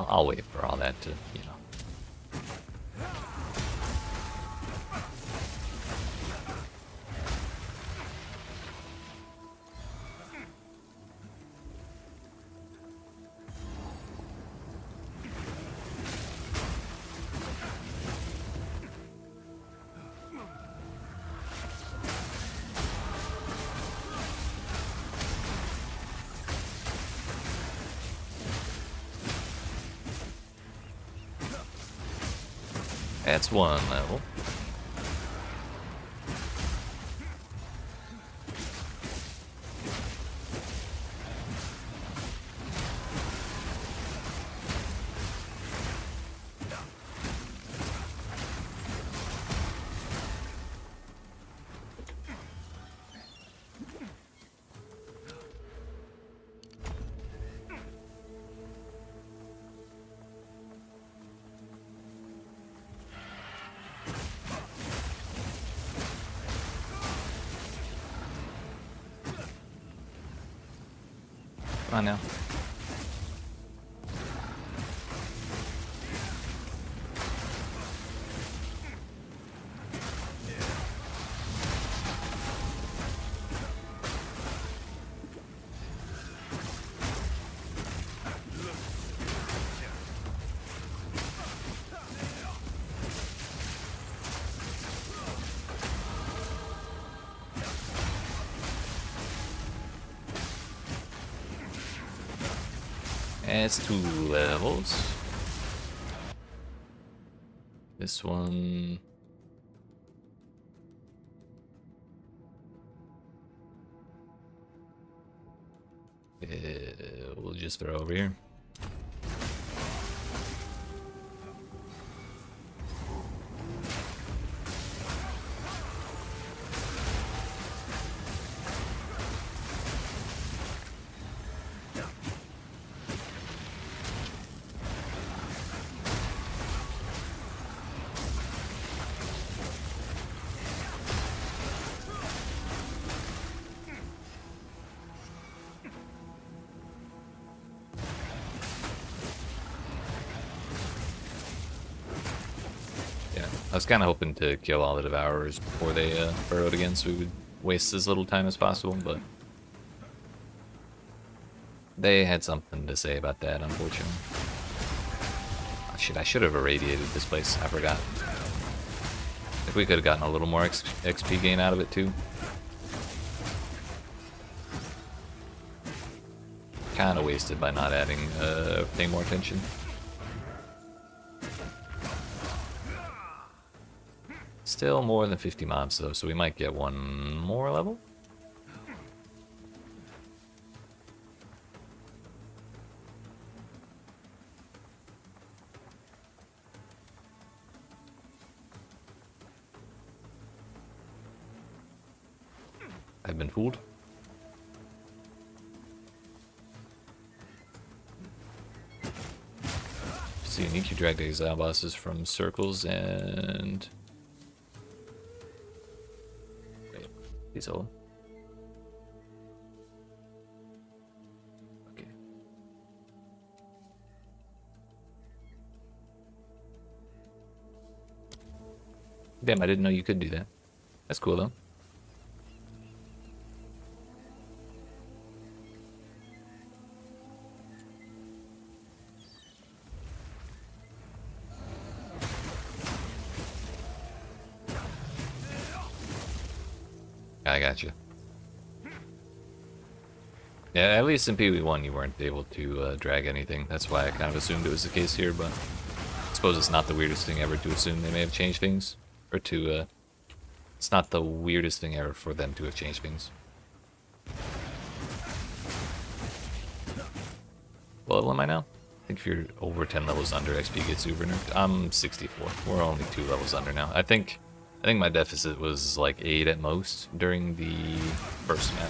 I'll wait for all that to, you know. That's one level. Come on now. Adds 2 levels. This one... we'll just throw over here. I was kind of hoping to kill all the Devourers before they burrowed again, so we would waste as little time as possible, but they had something to say about that, unfortunately. Oh, shit, I should have irradiated this place. I forgot. If we could have gotten a little more XP gain out of it, too. Kind of wasted by not adding, paying more attention. Still more than 50 mobs though, so we might get one more level. I've been fooled. So unique, you drag the exile bosses from circles and... Please hold. Okay. Damn, I didn't know you could do that. That's cool though. I got you. Yeah, at least in PoE1 you weren't able to drag anything. That's why I kind of assumed it was the case here, but I suppose it's not the weirdest thing ever to assume they may have changed things. Or to, it's not the weirdest thing ever for them to have changed things. What level am I now? I think if you're over 10 levels under, XP gets super nerfed. I'm 64. We're only 2 levels under now. I think my deficit was like 8 at most during the first map.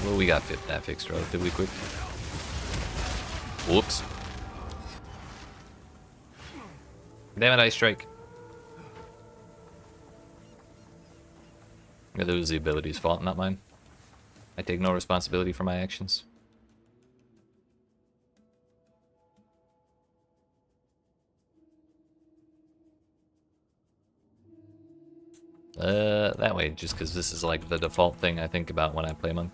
Well, we got that fixed relatively quick. Whoops. Damn it, Ice Strike. Yeah, that was the ability's fault, not mine. I take no responsibility for my actions. That way, just because this is like the default thing I think about when I play Monk.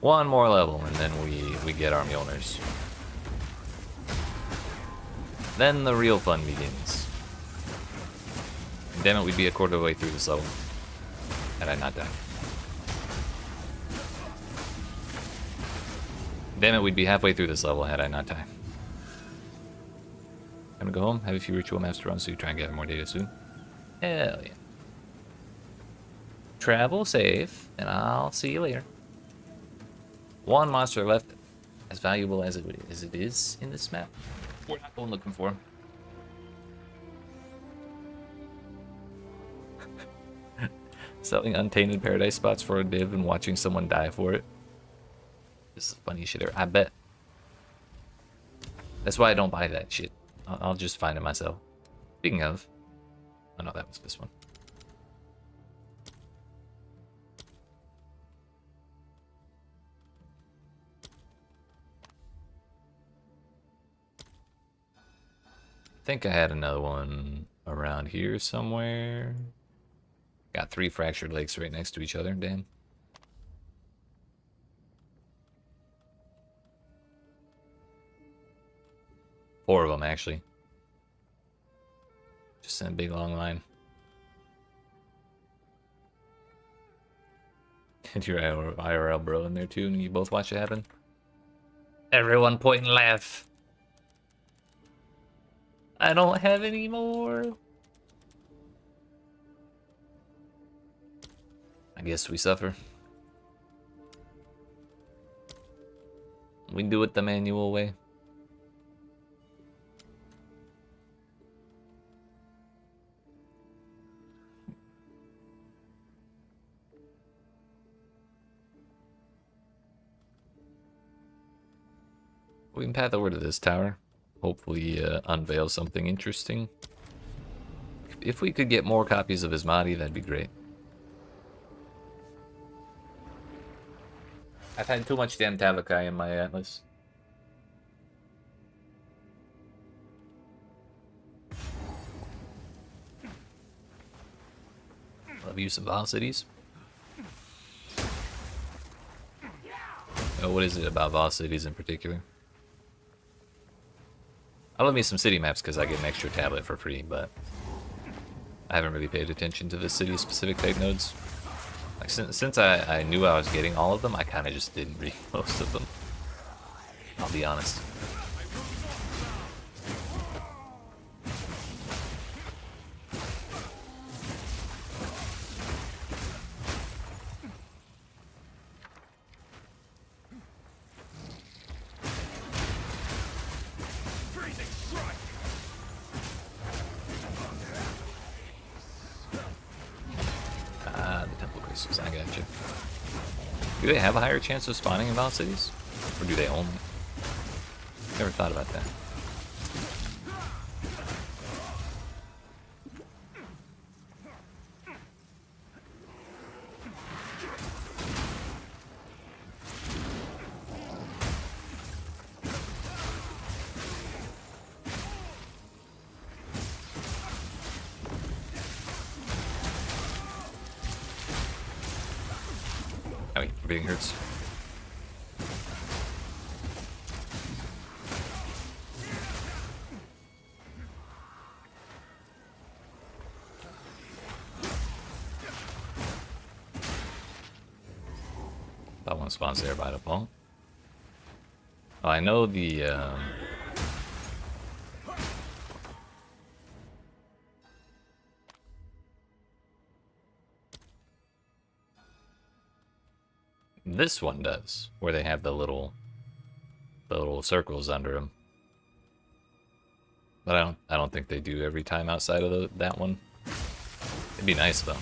One more level, and then we get our Mjölners. Then the real fun begins. Damn it, we'd be a quarter of the way through this level. Had I not died. Damn it, we'd be halfway through this level had I not died. Time to go home, have a few ritual maps to run so you try and gather more data soon. Hell yeah. Travel safe, and I'll see you later. One monster left, as valuable as it is in this map. We're not going looking for him. Selling untainted paradise spots for a div and watching someone die for it. This is funny shit ever. I bet. That's why I don't buy that shit. I'll just find it myself. Speaking of... Oh no, that was this one. I think I had another one around here somewhere. Got 3 fractured lakes right next to each other, damn. Four of them, actually. Just in a big long line. And your IRL bro in there too, and you both watch it happen. Everyone point and laugh. I don't have any more. I guess we suffer. We do it the manual way. We can path over to this tower. Hopefully unveil something interesting. If we could get more copies of Ismati, that'd be great. I've had too much damn Tavakai in my atlas. Love you some velocities. Oh, what is it about velocities in particular? I love me some city maps because I get an extra tablet for free, but I haven't really paid attention to the city-specific type nodes. Like since I knew I was getting all of them, I kind of just didn't read most of them. I'll be honest. I gotcha. Do they have a higher chance of spawning in Val Cities? Or do they only? Never thought about that. Oh wait, breathing hurts. That one spawns there by default. Oh, I know the this one does, where they have the little circles under them. But I don't think they do every time outside of that one. It'd be nice though.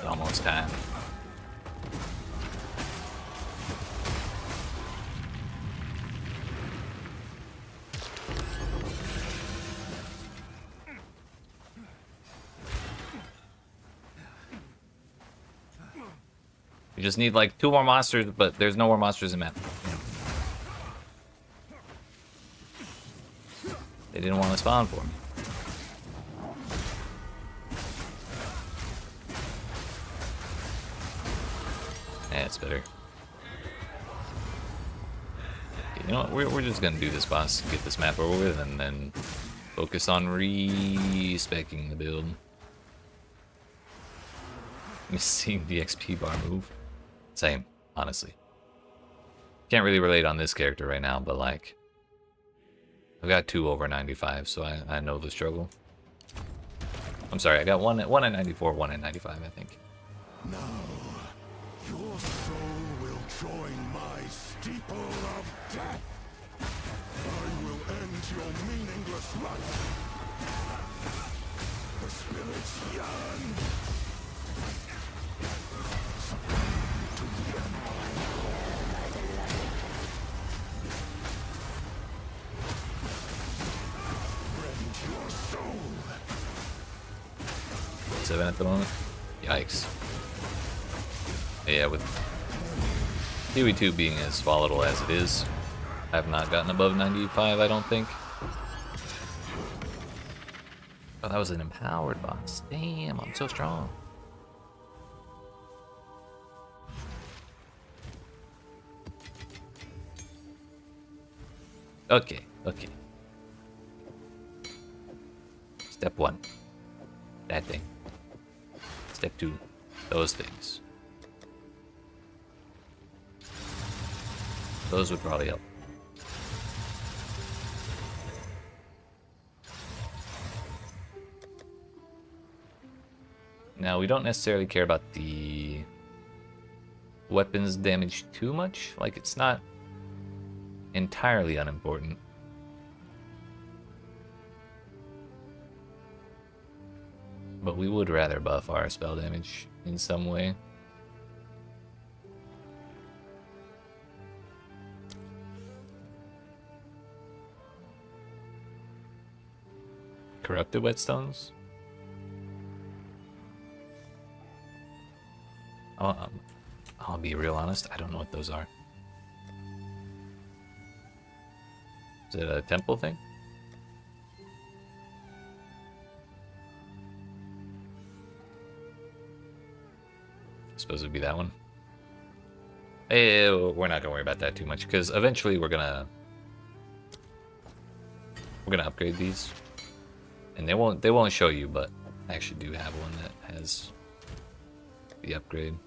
Almost time. We just need like 2 more monsters, but there's no more monsters in map. They didn't want to spawn for me. It's better. Okay, you know what? We're just gonna do this boss, get this map over with, and then focus on re-speccing the build. Missing the XP bar move. Same, honestly. Can't really relate on this character right now, but like, I've got 2 over 95, so I know the struggle. I'm sorry, I got one at 94, 1 at 95, I think. Now, your soul will join my steeple of death. I will end your meaningless life. The spirits yearn. Succumb to the empire. Rend your soul. 7 at the moment. Yikes. Yeah, with PoE2 being as volatile as it is, I have not gotten above 95, I don't think. Oh, that was an empowered boss. Damn, I'm so strong. Okay, okay. Step 1. That thing. Step 2. Those things. Those would probably help. Now, we don't necessarily care about the weapons damage too much. Like, it's not entirely unimportant. But we would rather buff our spell damage in some way. Corrupted whetstones? I'll be real honest, I don't know what those are. Is it a temple thing? I suppose it'd be that one. We're not gonna worry about that too much, because eventually we're gonna upgrade these. And they won't show you, but I actually do have one that has the upgrade.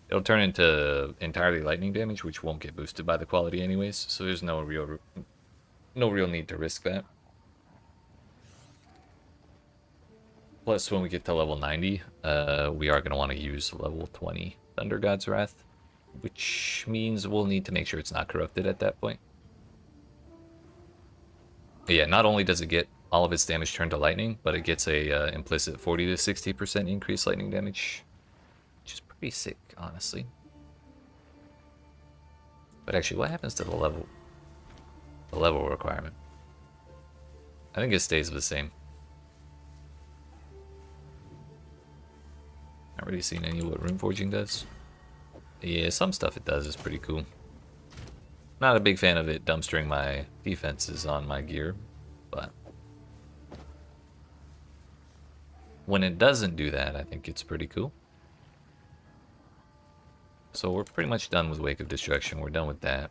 It'll turn into entirely lightning damage, which won't get boosted by the quality anyways, so there's no real need to risk that. Plus, when we get to level 90, we are going to want to use level 20 Thunder God's Wrath, which means we'll need to make sure it's not corrupted at that point. But yeah, not only does it get all of its damage turned to lightning, but it gets a implicit 40 to 60% increased lightning damage, which is pretty sick, honestly. But actually, what happens to the level requirement? I think it stays the same. Not really seen any of what rune forging does. Yeah, some stuff it does is pretty cool. Not a big fan of it dumpstering my defenses on my gear, but when it doesn't do that, I think it's pretty cool. So we're pretty much done with Wake of Destruction. We're done with that.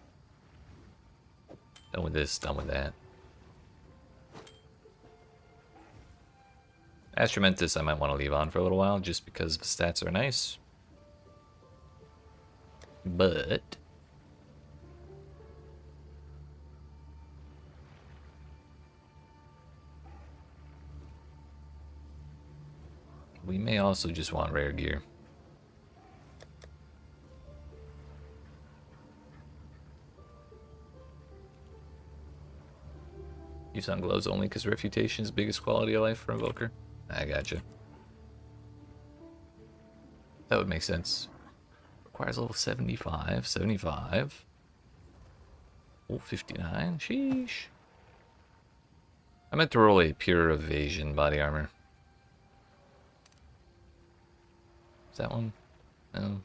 Done with this, done with that. Astramentus I might want to leave on for a little while just because the stats are nice. But we may also just want rare gear. Use on gloves only because refutation is biggest quality of life for Invoker. I gotcha. That would make sense. Requires level 75, 75. Oh, 59. Sheesh. I meant to roll a pure evasion body armor. Is that one? No.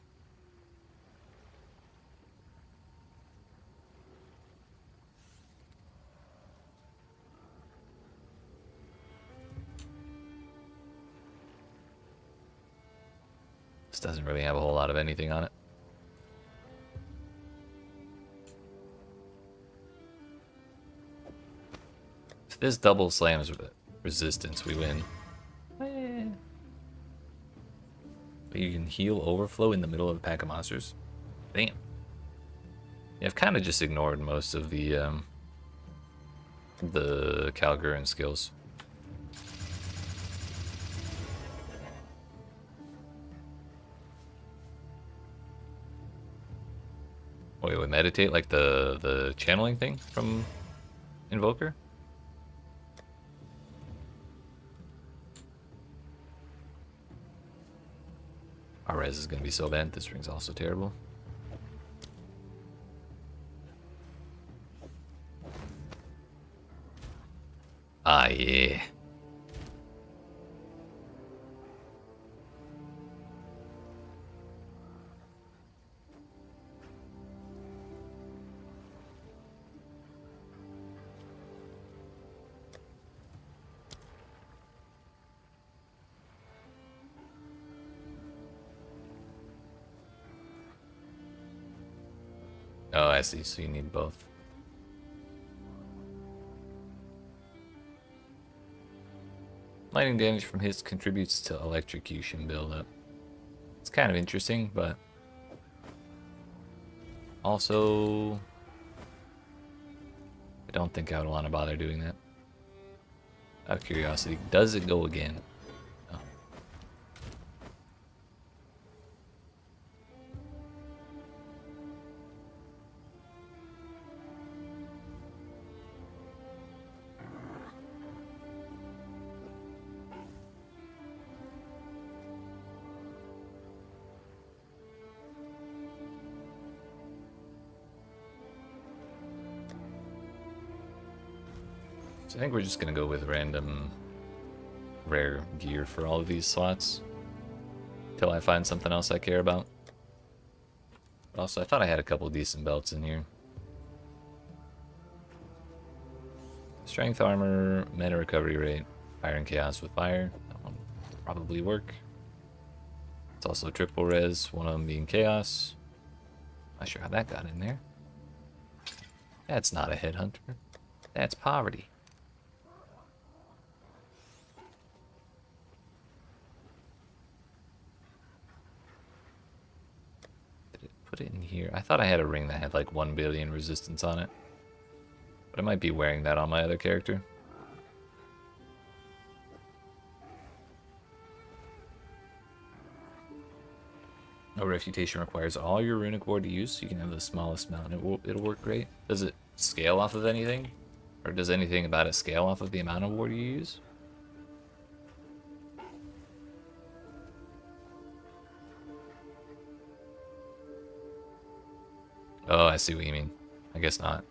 This doesn't really have a whole lot of anything on it. If this double slams resistance, we win. You can heal overflow in the middle of a pack of monsters. Damn. Yeah, I've kind of just ignored most of the Calgarian skills. Wait, we meditate like the channeling thing from Invoker? Our res is gonna be so bad. This ring's also terrible. Ah, yeah. Oh, I see. So you need both. Lightning damage from hits contributes to electrocution buildup. It's kind of interesting, but also I don't think I would want to bother doing that. Out of curiosity, does it go again? Oh. So I think we're just gonna go with random rare gear for all of these slots till I find something else I care about. But also, I thought I had a couple decent belts in here. Strength armor, mana recovery rate, fire and chaos with fire. That one will probably work. It's also triple res, one of them being chaos. Not sure how that got in there. That's not a headhunter. That's poverty. Put it in here. I thought I had a ring that had like 1 billion resistance on it. But I might be wearing that on my other character. No refutation requires all your runic ward to use, so you can have the smallest amount. It'll work great. Does it scale off of anything? Or does anything about it scale off of the amount of ward you use? Oh, I see what you mean. I guess not.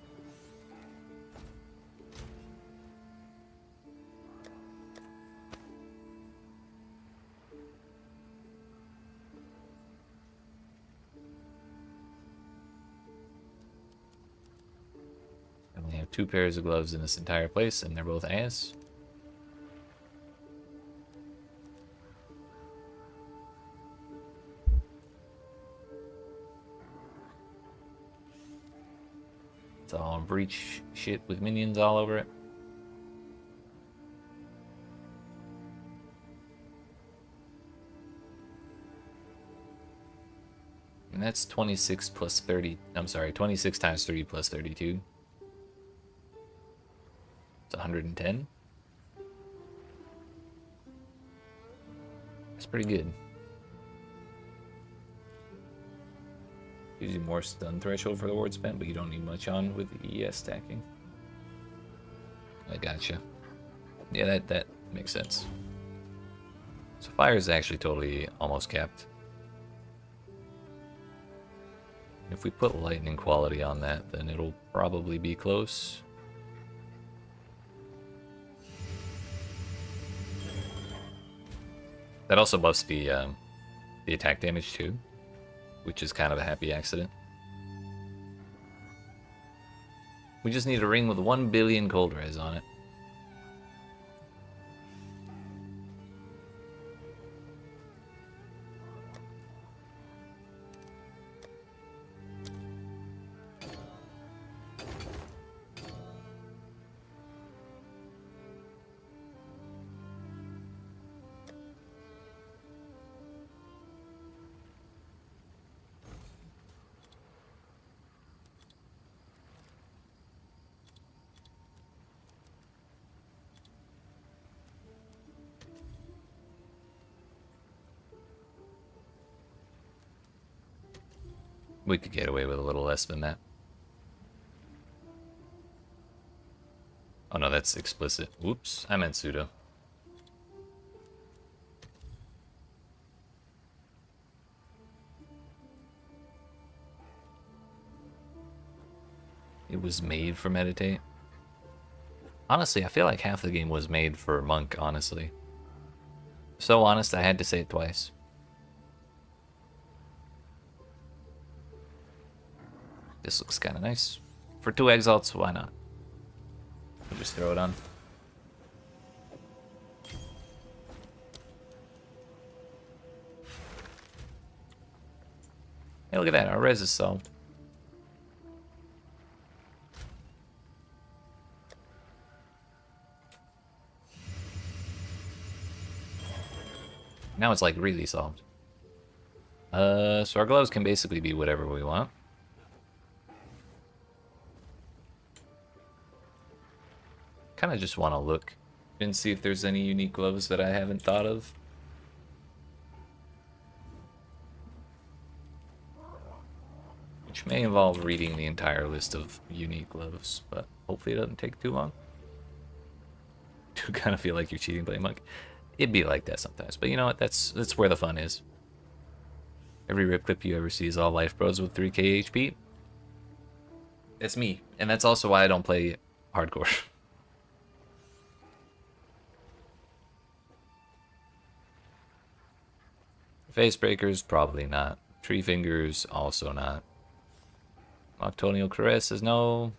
I only have 2 pairs of gloves in this entire place, and they're both ass. It's all breach shit with minions all over it. And that's 26 plus 30. I'm sorry, 26 times 3 plus 32. It's 110. That's pretty good. Gives you more stun threshold for the ward spent, but you don't need much on with the ES stacking. I gotcha. Yeah, that makes sense. So fire is actually totally almost capped. If we put lightning quality on that, then it'll probably be close. That also buffs the attack damage too, which is kind of a happy accident. We just need a ring with 1 billion cold res on it. We could get away with a little less than that. Oh no, that's explicit. Whoops, I meant pseudo. It was made for meditate. Honestly, I feel like half the game was made for monk, honestly. So honest, I had to say it twice. This looks kind of nice. For 2 exalts, why not? We'll just throw it on. Hey, look at that, our res is solved. Now it's like really solved. So our gloves can basically be whatever we want. Kind of just want to look and see if there's any unique gloves that I haven't thought of. Which may involve reading the entire list of unique gloves, but hopefully it doesn't take too long. Do kind of feel like you're cheating, playing monk. It'd be like that sometimes, but you know what? That's where the fun is. Every rip clip you ever see is all life bros with 3k HP. That's me, and that's also why I don't play hardcore. Face breakers, probably not. Tree fingers, also not. Nocturnal caress is no.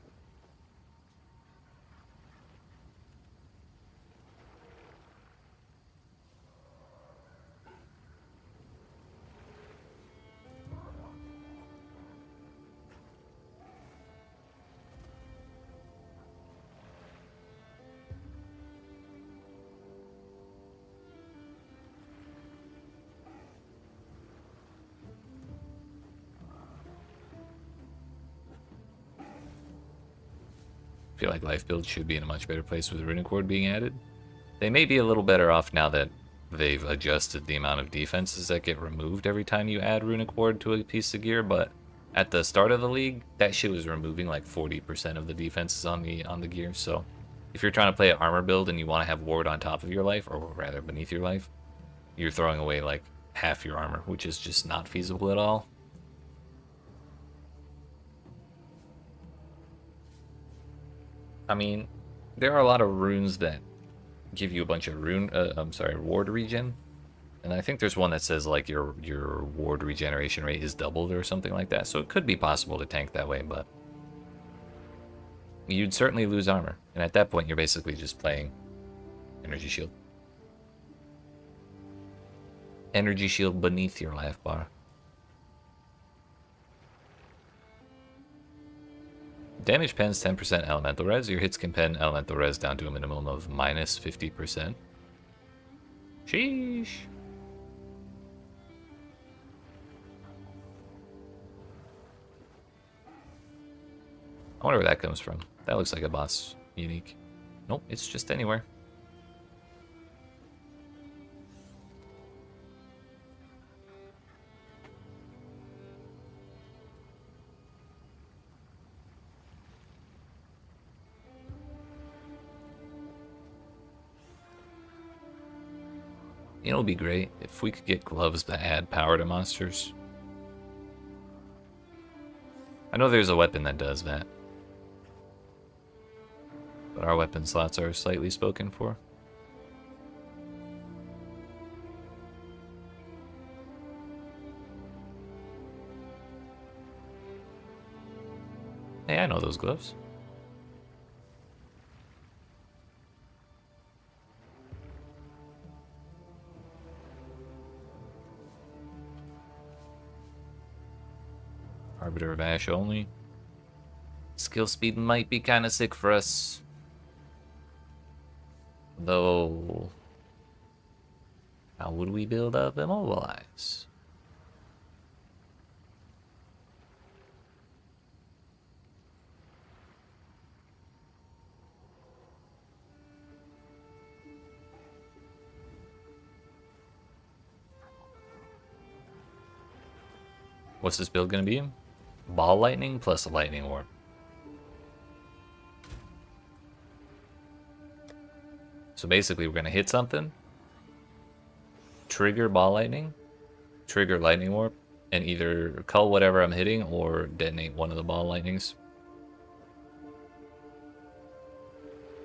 I feel like life build should be in a much better place with the runic ward being added. They may be a little better off now that they've adjusted the amount of defenses that get removed every time you add runic ward to a piece of gear, but at the start of the league, that shit was removing like 40% of the defenses on the gear. So if you're trying to play an armor build and you want to have ward on top of your life, or rather beneath your life, you're throwing away like half your armor, which is just not feasible at all. I mean, there are a lot of runes that give you a bunch of ward regen. And I think there's one that says like your ward regeneration rate is doubled or something like that. So it could be possible to tank that way, but you'd certainly lose armor. And at that point, you're basically just playing energy shield. Energy shield beneath your life bar. Damage pens 10% elemental res. Your hits can pen elemental res down to a minimum of minus 50%. Sheesh. I wonder where that comes from. That looks like a boss unique. Nope, it's just anywhere. You know, it'd be great if we could get gloves that add power to monsters. I know there's a weapon that does that, but our weapon slots are slightly spoken for. Hey, I know those gloves. Arbiter of Ash only. Skill speed might be kind of sick for us. Though, how would we build up Immobilize? What's this build gonna be? ball lightning plus a lightning orb. So basically, we're going to hit something, trigger ball lightning, trigger lightning orb, and either cull whatever I'm hitting or detonate one of the ball lightnings.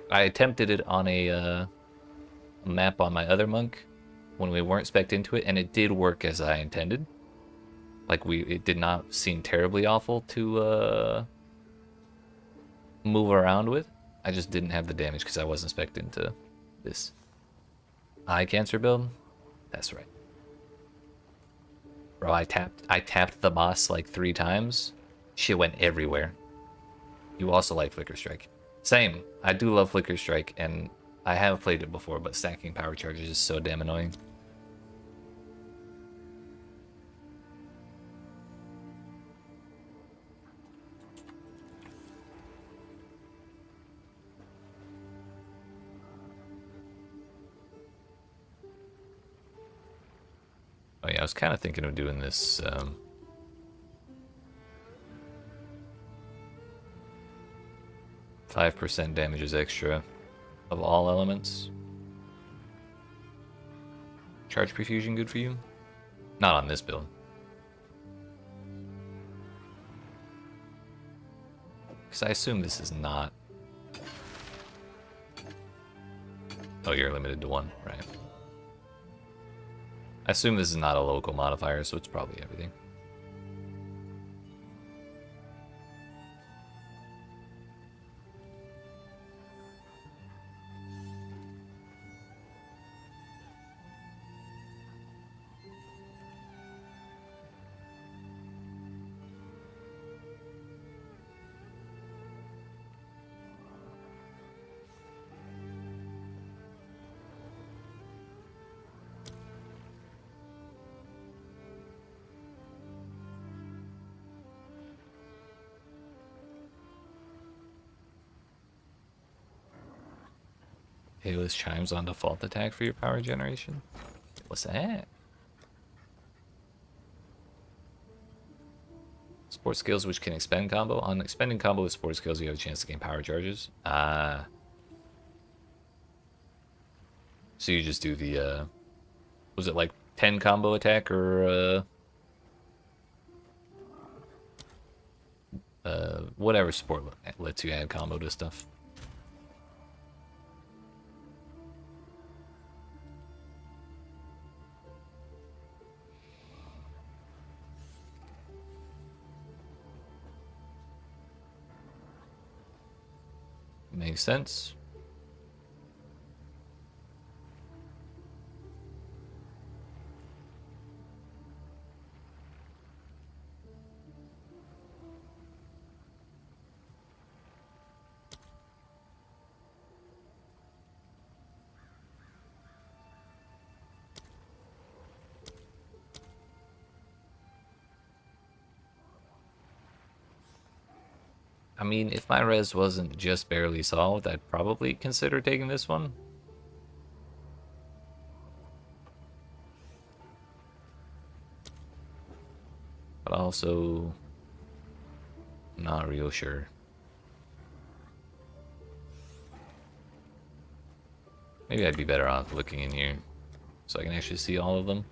I attempted it on a map on my other monk when we weren't spec'd into it, and it did work as I intended. Like, it did not seem terribly awful to move around with. I just didn't have the damage because I wasn't spec'd into this eye cancer build. That's right. Bro, I tapped the boss like 3 times. Shit went everywhere. You also like Flicker Strike. Same. I do love Flicker Strike, and I have played it before, but stacking power charges is so damn annoying. Oh yeah, I was kind of thinking of doing this 5% damages extra of all elements. Charge Perfusion good for you? Not on this build. Because I assume this is not... Oh, you're limited to 1, right. I assume this is not a local modifier, so it's probably everything. Halos chimes on default attack for your power generation? What's that? Sport skills which can expend combo. On expending combo with sport skills, you have a chance to gain power charges. Ah. So you just do the, was it like 10 combo attack or, whatever support lets you add combo to stuff. Makes sense. I mean, if my res wasn't just barely solved, I'd probably consider taking this one. But also, not real sure. Maybe I'd be better off looking in here so I can actually see all of them.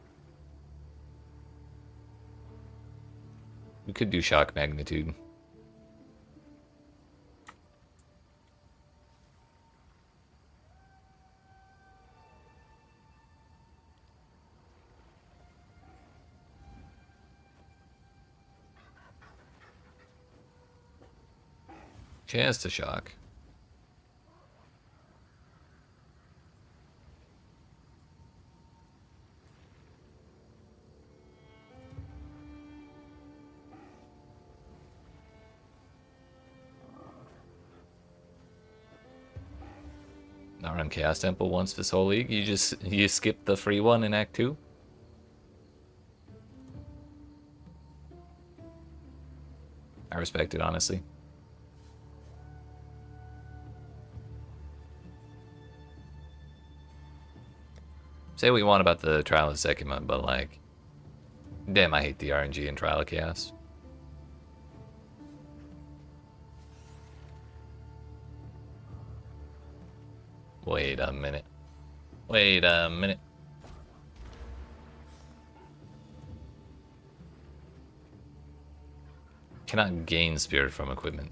We could do shock magnitude. Chance to shock. Not run Chaos Temple once this whole league. You skip the free one in Act 2. I respect it, honestly. Say what you want about the Trial of the Second Month, but like, damn, I hate the RNG in Trial of Chaos. Wait a minute. Wait a minute. Cannot gain spirit from equipment.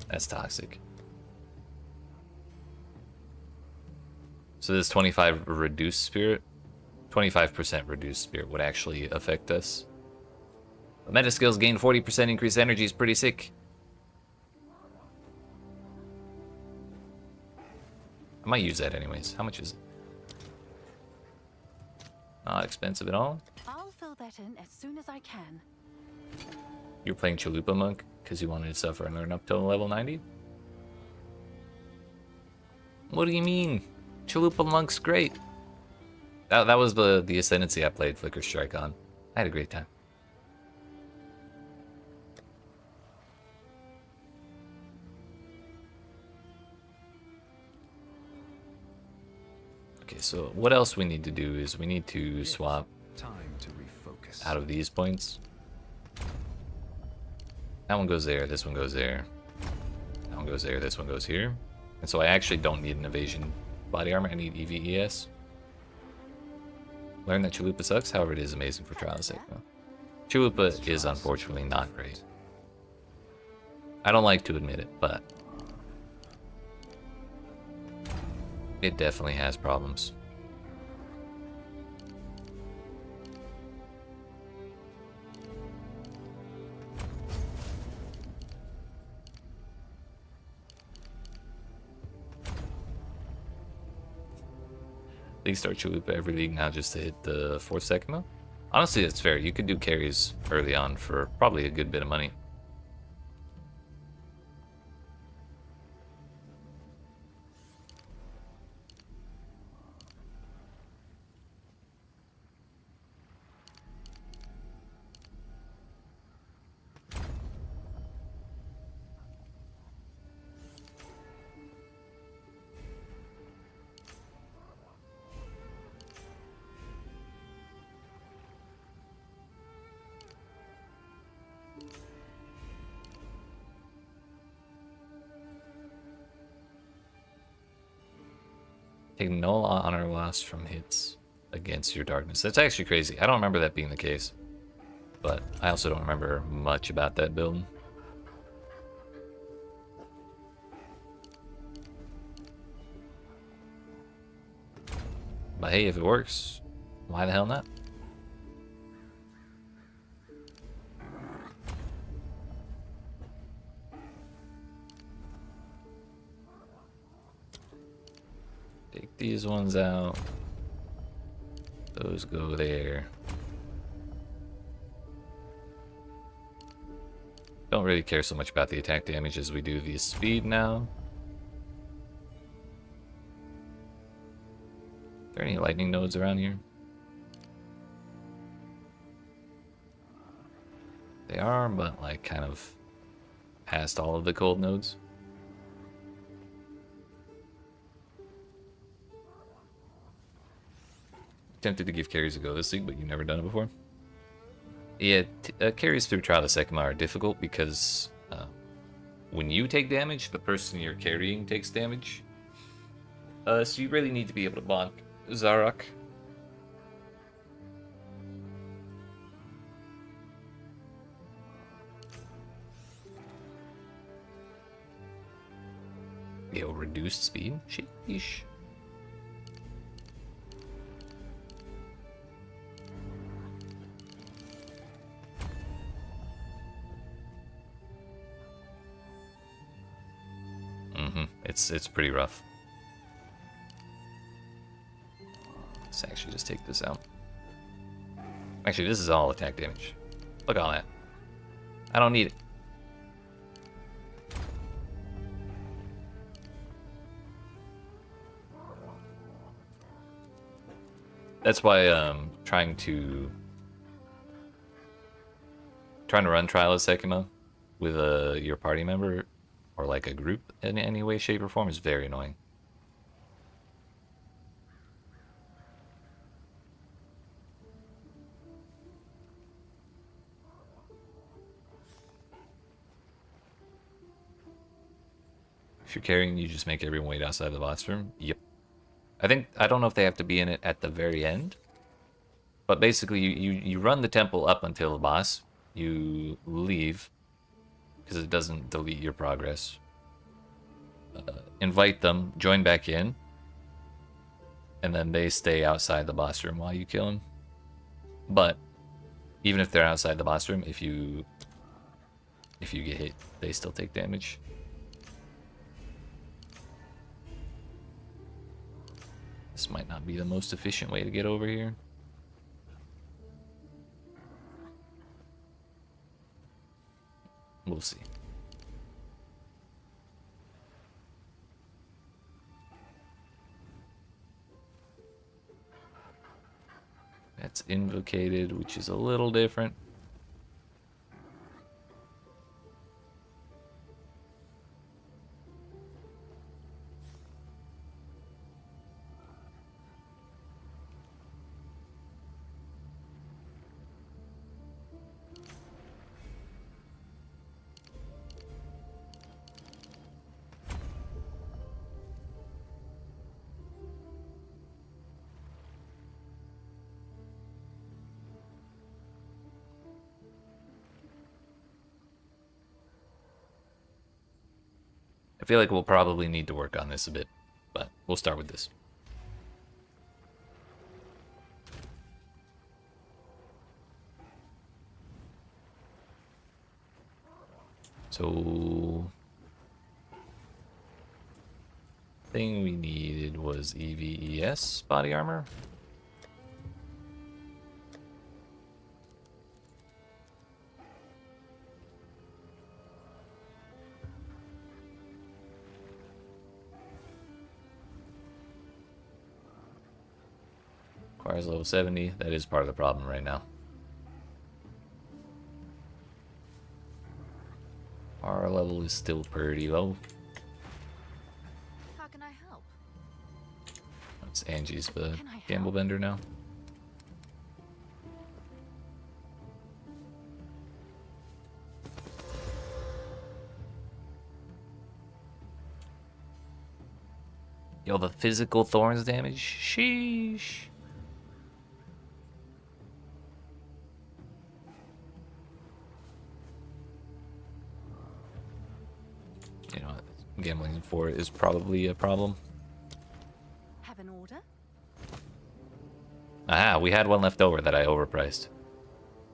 That's toxic. So this 25 reduced spirit, 25% reduced spirit would actually affect us. But meta skills gain 40% increased energy is pretty sick. I might use that anyways. How much is it? Not expensive at all. I'll fill that in as soon as I can. You're playing Chalupa Monk because you wanted to suffer and learn up till level 90? What do you mean? Chalupa Monk's great. That was the Ascendancy I played Flicker Strike on. I had a great time. Okay, so what else we need to do is we need to swap out of these points. That one goes there, this one goes there. That one goes there, this one goes here. And so I actually don't need an evasion body armor, I need EVES. Learn that Chalupa sucks, however it is amazing for Trials sake. No. Chalupa is unfortunately not great. I don't like to admit it, but it definitely has problems. League start Chalupa every league now just to hit the 4th second mode. Honestly, that's fair. You could do carries early on for probably a good bit of money. Take no honor loss from hits against your darkness. That's actually crazy. I don't remember that being the case. But I also don't remember much about that build. But hey, if it works, why the hell not? Take these ones out. Those go there. Don't really care so much about the attack damage as we do the speed now. Are there any lightning nodes around here? They are, but like kind of past all of the cold nodes. Tempted to give carries a go this league, but you've never done it before. Yeah, carries through Trial of Sekima are difficult because when you take damage, the person you're carrying takes damage. So you really need to be able to block Zarok. Yo, reduced speed? Sheesh. It's pretty rough. Let's actually just take this out. Actually, this is all attack damage. Look at all that. I don't need it. That's why trying to run Trial of Sekima with your party member or like a group in any way, shape, or form is very annoying. If you're carrying, you just make everyone wait outside the boss room. Yep. I don't know if they have to be in it at the very end. But basically, you run the temple up until the boss. You leave, because it doesn't delete your progress. Invite them, join back in, and then they stay outside the boss room while you kill him. But even if they're outside the boss room, if you get hit, they still take damage. This might not be the most efficient way to get over here. We'll see. That's invocated, which is a little different. I feel like we'll probably need to work on this a bit, but we'll start with this. So, thing we needed was EVES body armor. Requires level 70. That is part of the problem right now. Our level is still pretty low. How can I help? It's Angie's the gamble vendor now. Yo, the physical thorns damage? Sheesh. You know what? Gambling for it is probably a problem. Have an order? Aha, we had one left over that I overpriced.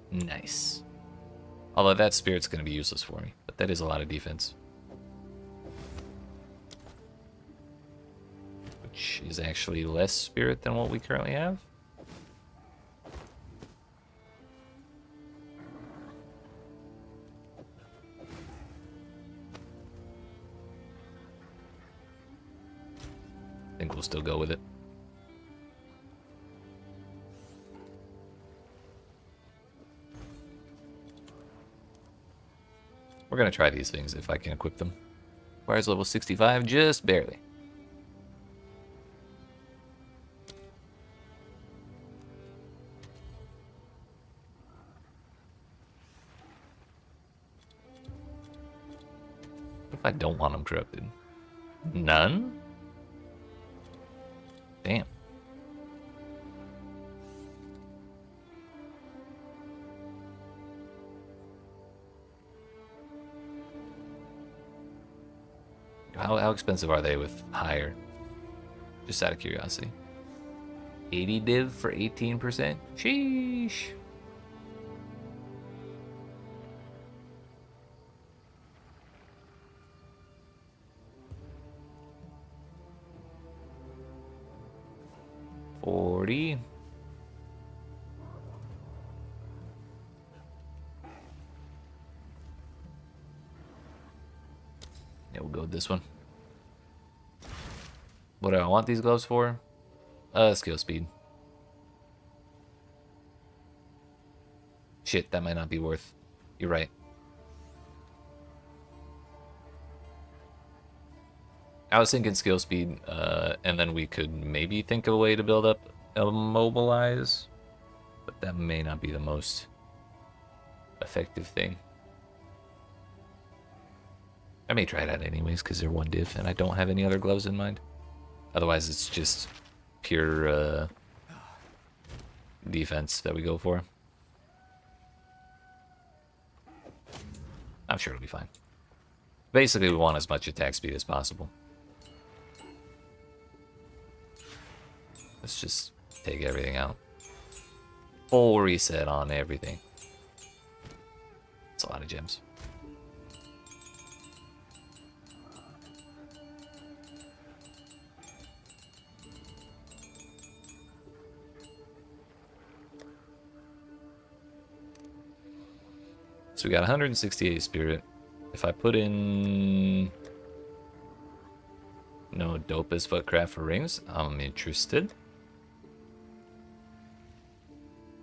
Nice. Although that spirit's going to be useless for me, but that is a lot of defense. Which is actually less spirit than what we currently have. I think we'll still go with it. We're gonna try these things if I can equip them. Requires level 65, just barely. What if I don't want them corrupted? None? Damn. How expensive are they with higher? Just out of curiosity. 80 div for 18%? Sheesh. $40. Yeah, we'll go with this one. What do I want these gloves for? Skill speed. Shit, that might not be worth. You're right. I was thinking skill speed, and then we could maybe think of a way to build up immobilize, but that may not be the most effective thing. I may try that anyways, because they're 1 div, and I don't have any other gloves in mind. Otherwise, it's just pure defense that we go for. I'm sure it'll be fine. Basically, we want as much attack speed as possible. Let's just take everything out. Full reset on everything. It's a lot of gems. So we got 168 spirit. If I put in no dope as fuck craft for rings, I'm interested.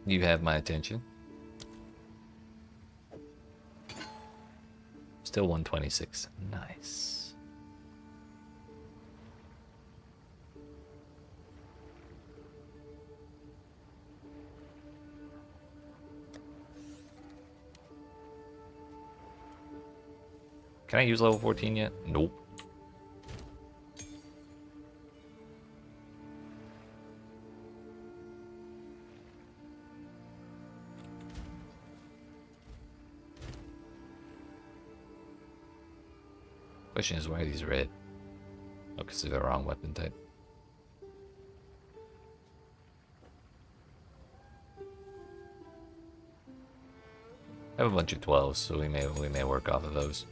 You have my attention. Still 126. Nice. Can I use level 14 yet? Nope. Question is, why are these red? Oh, because they're the wrong weapon type. I have a bunch of 12s, so we may work off of those.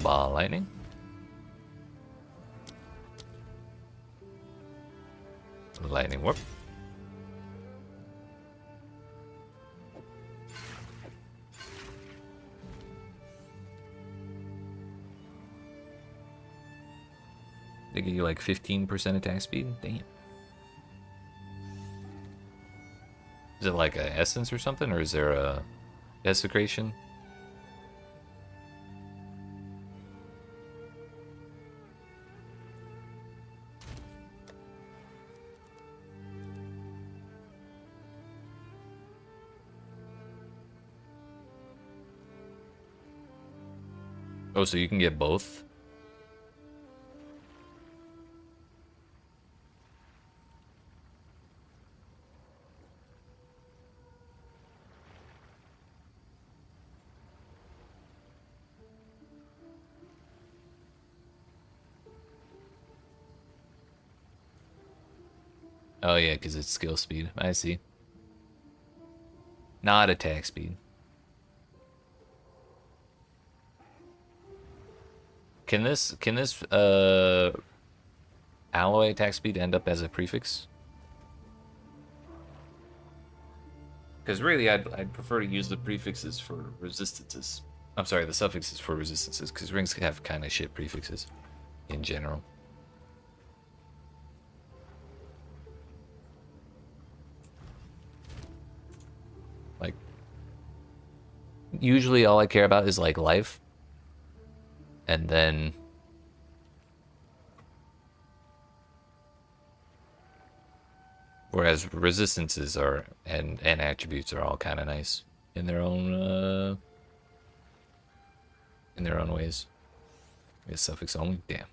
Ball lightning. Lightning warp. They give you like 15% attack speed? Damn. Is it like a essence or something, or is there a desecration? Oh, so you can get both? Oh yeah, because it's skill speed. I see. Not attack speed. Can this alloy attack speed end up as a prefix? Because really, I'd prefer to use the prefixes for resistances. I'm sorry, the suffixes for resistances, because rings have kind of shit prefixes in general. Like, usually all I care about is like life, and then whereas resistances are and attributes are all kind of nice in their own ways. I guess suffix only. Damn.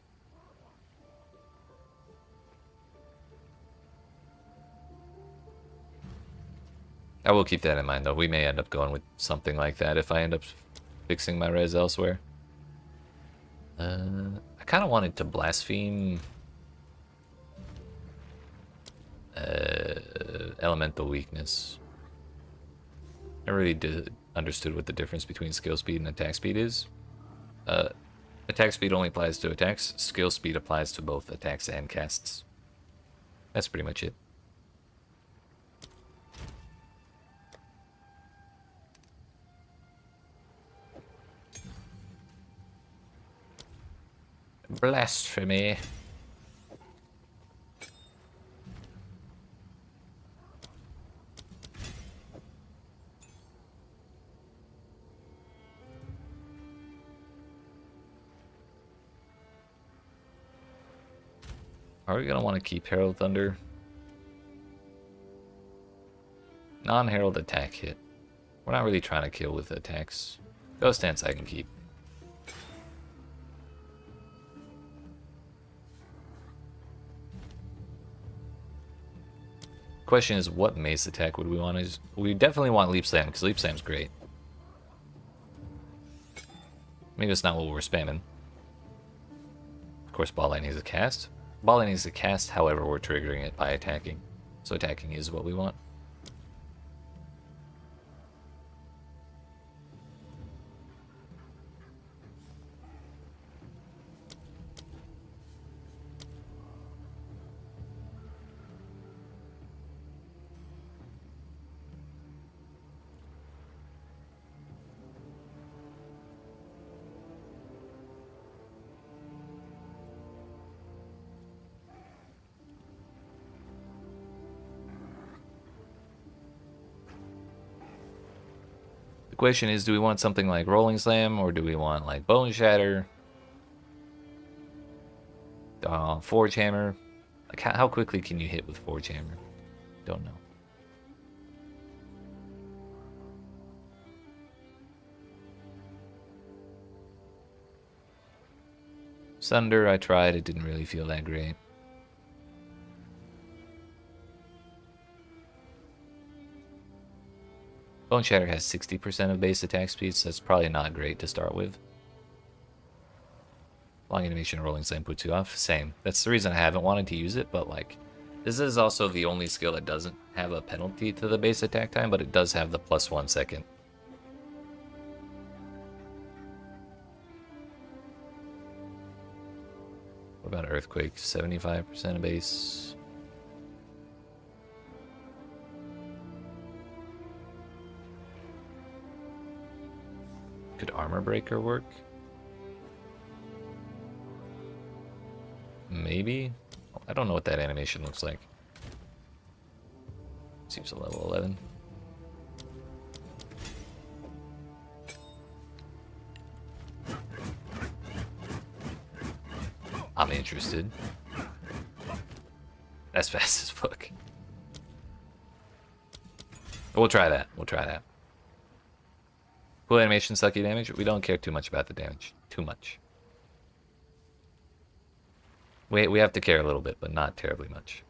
I will keep that in mind though. We may end up going with something like that if I end up fixing my res elsewhere. I kind of wanted to blaspheme elemental weakness. I really understood what the difference between skill speed and attack speed is. Attack speed only applies to attacks. Skill speed applies to both attacks and casts. That's pretty much it. Blasphemy. Are we gonna want to keep Herald Thunder? Non-Herald attack hit. We're not really trying to kill with attacks. Ghost Dance I can keep. Question is, what mace attack would we want? We definitely want Leap Slam, because Leap Slam's great. Maybe it's not what we're spamming. Of course, Ball Lightning is a cast. Ball Lightning is a cast, however, we're triggering it by attacking. So attacking is what we want. The question is, do we want something like Rolling Slam, or do we want like Bone Shatter? Forge Hammer? Like how quickly can you hit with Forge Hammer? Don't know. Sunder, I tried, it didn't really feel that great. Bone Shatter has 60% of base attack speed, so that's probably not great to start with. Long Animation Rolling Slam puts you off. Same. That's the reason I haven't wanted to use it, but like, this is also the only skill that doesn't have a penalty to the base attack time, but it does have the +1 second. What about Earthquake? 75% of base. Could Armor Breaker work? Maybe? I don't know what that animation looks like. Seems a level 11. I'm interested. That's fast as fuck. We'll try that. We'll try that. Cool animation, sucky damage. We don't care too much about the damage. Too much. We have to care a little bit, but not terribly much.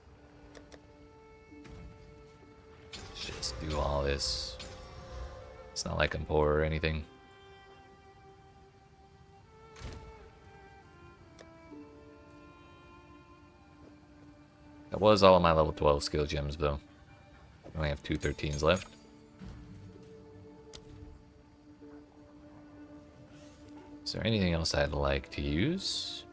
Let's just do all this. It's not like I'm poor or anything. That was all of my level 12 skill gems, though. I only have 2 13s left. Is there anything else I'd like to use?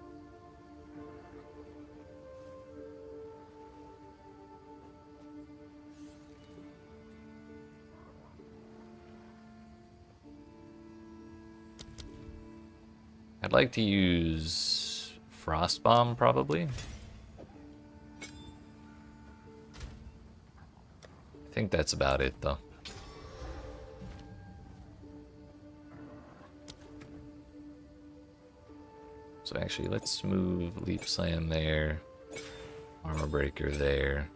I'd like to use Frost Bomb, probably. I think that's about it, though. So actually, let's move Leap Slam there, Armor Breaker there,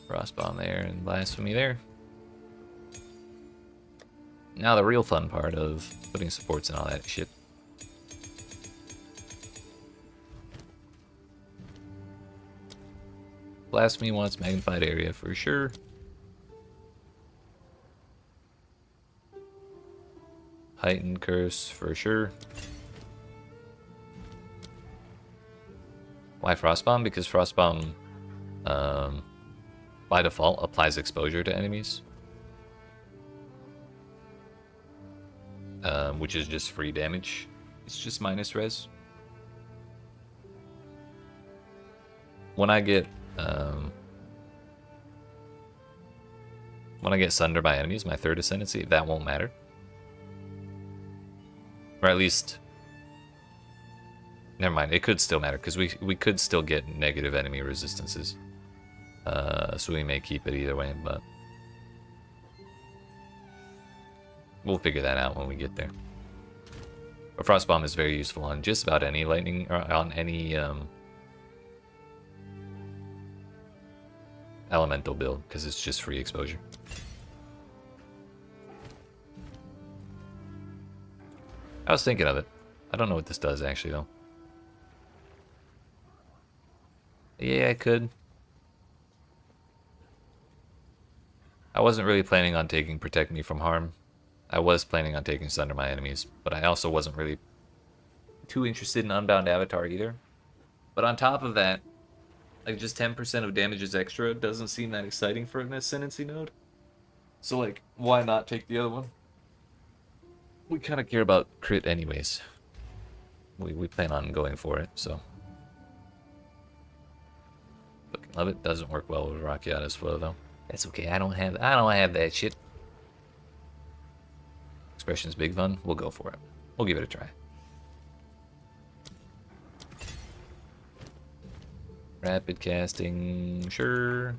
Frost Bomb there, and Blasphemy there. Now the real fun part of putting supports and all that shit. Blasphemy wants Magnified Area for sure. Heightened Curse for sure. Why Frostbomb? Because Frostbomb, by default, applies exposure to enemies. Which is just free damage. It's just minus res. When I get sundered by enemies, my third ascendancy, that won't matter. Or at least, never mind, it could still matter, because we could still get negative enemy resistances. So we may keep it either way, but we'll figure that out when we get there. But Frostbomb is very useful on just about any lightning, or on any elemental build because it's just free exposure. I was thinking of it. I don't know what this does actually though. Yeah, I could. I wasn't really planning on taking Protect Me from Harm. I was planning on taking Sunder my enemies, but I also wasn't really too interested in Unbound Avatar either. But on top of that, like just 10% of damage is extra doesn't seem that exciting for an Ascendancy node. So like, why not take the other one? We kind of care about crit anyways. We plan on going for it, so. Fucking love it. Doesn't work well with Rakiata's flow though. That's okay. I don't have that shit. Expression's big fun. We'll go for it. We'll give it a try. Rapid casting, sure.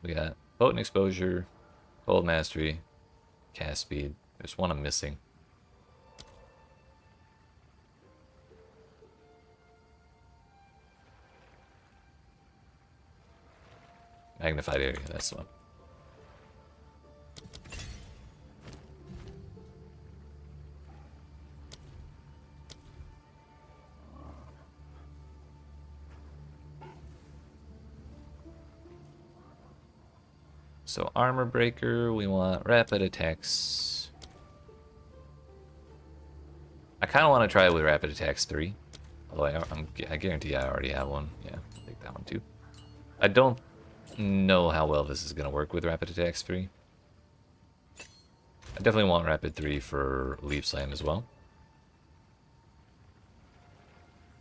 We got potent exposure, cold mastery, cast speed. There's one I'm missing. Magnified area, that's the one. So armor breaker, we want rapid attacks. I kind of want to try it with rapid attacks 3. Although I guarantee I already have one. Yeah, I'll take that one too. I don't know how well this is going to work with rapid attacks 3. I definitely want rapid 3 for Leaf Slam as well.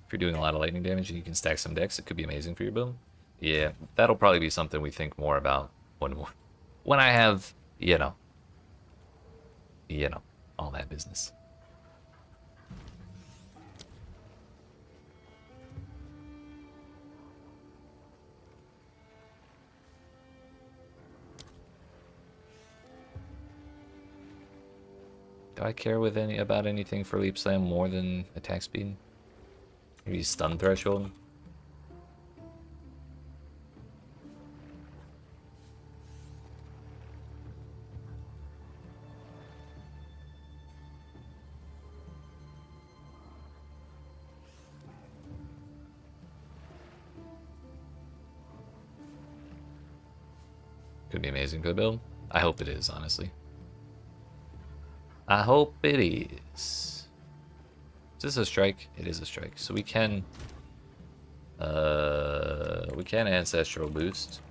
If you're doing a lot of lightning damage and you can stack some decks, it could be amazing for your build. Yeah, that'll probably be something we think more about when I have, you know, all that business. Do I care about anything for Leap Slam more than attack speed? Maybe stun threshold? Could be amazing for the build. I hope it is, honestly. I hope it is. Is this a strike? It is a strike. So we can ancestral boost.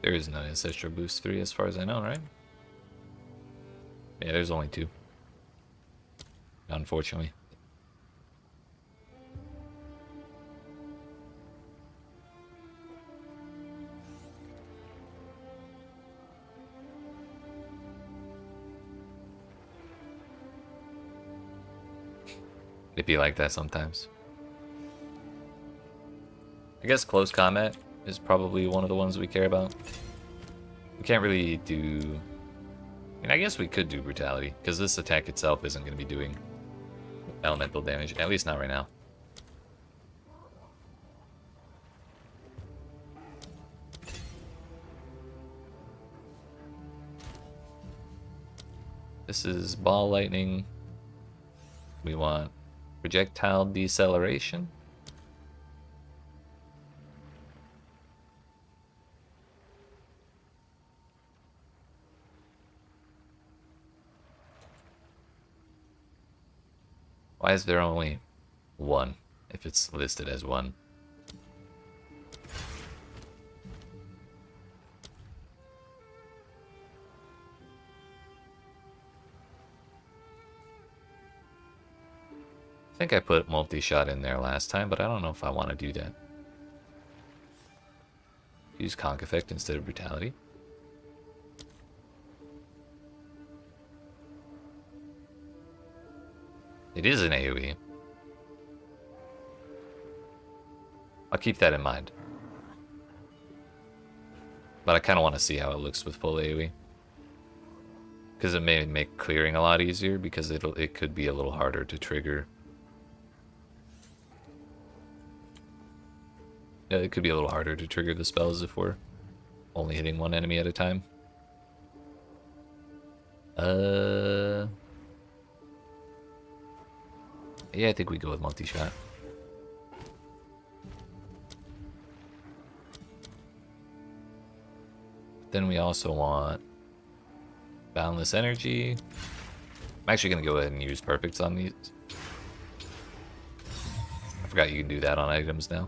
There is no Ancestral Boost 3 as far as I know, right? Yeah, there's only 2. Unfortunately. It'd be like that sometimes. I guess close combat is probably one of the ones we care about. We can't really do... I mean, I guess we could do brutality, because this attack itself isn't going to be doing elemental damage, at least not right now. This is ball lightning. We want projectile deceleration. Why is there only one if it's listed as one? I think I put multi-shot in there last time, but I don't know if I want to do that. Use conk effect instead of brutality. It is an AoE. I'll keep that in mind. But I kind of want to see how it looks with full AoE. Because it may make clearing a lot easier, because it could be a little harder to trigger. Yeah, it could be a little harder to trigger the spells if we're only hitting one enemy at a time. Yeah, I think we go with multi-shot. Then we also want boundless energy. I'm actually going to go ahead and use perfects on these. I forgot you can do that on items now.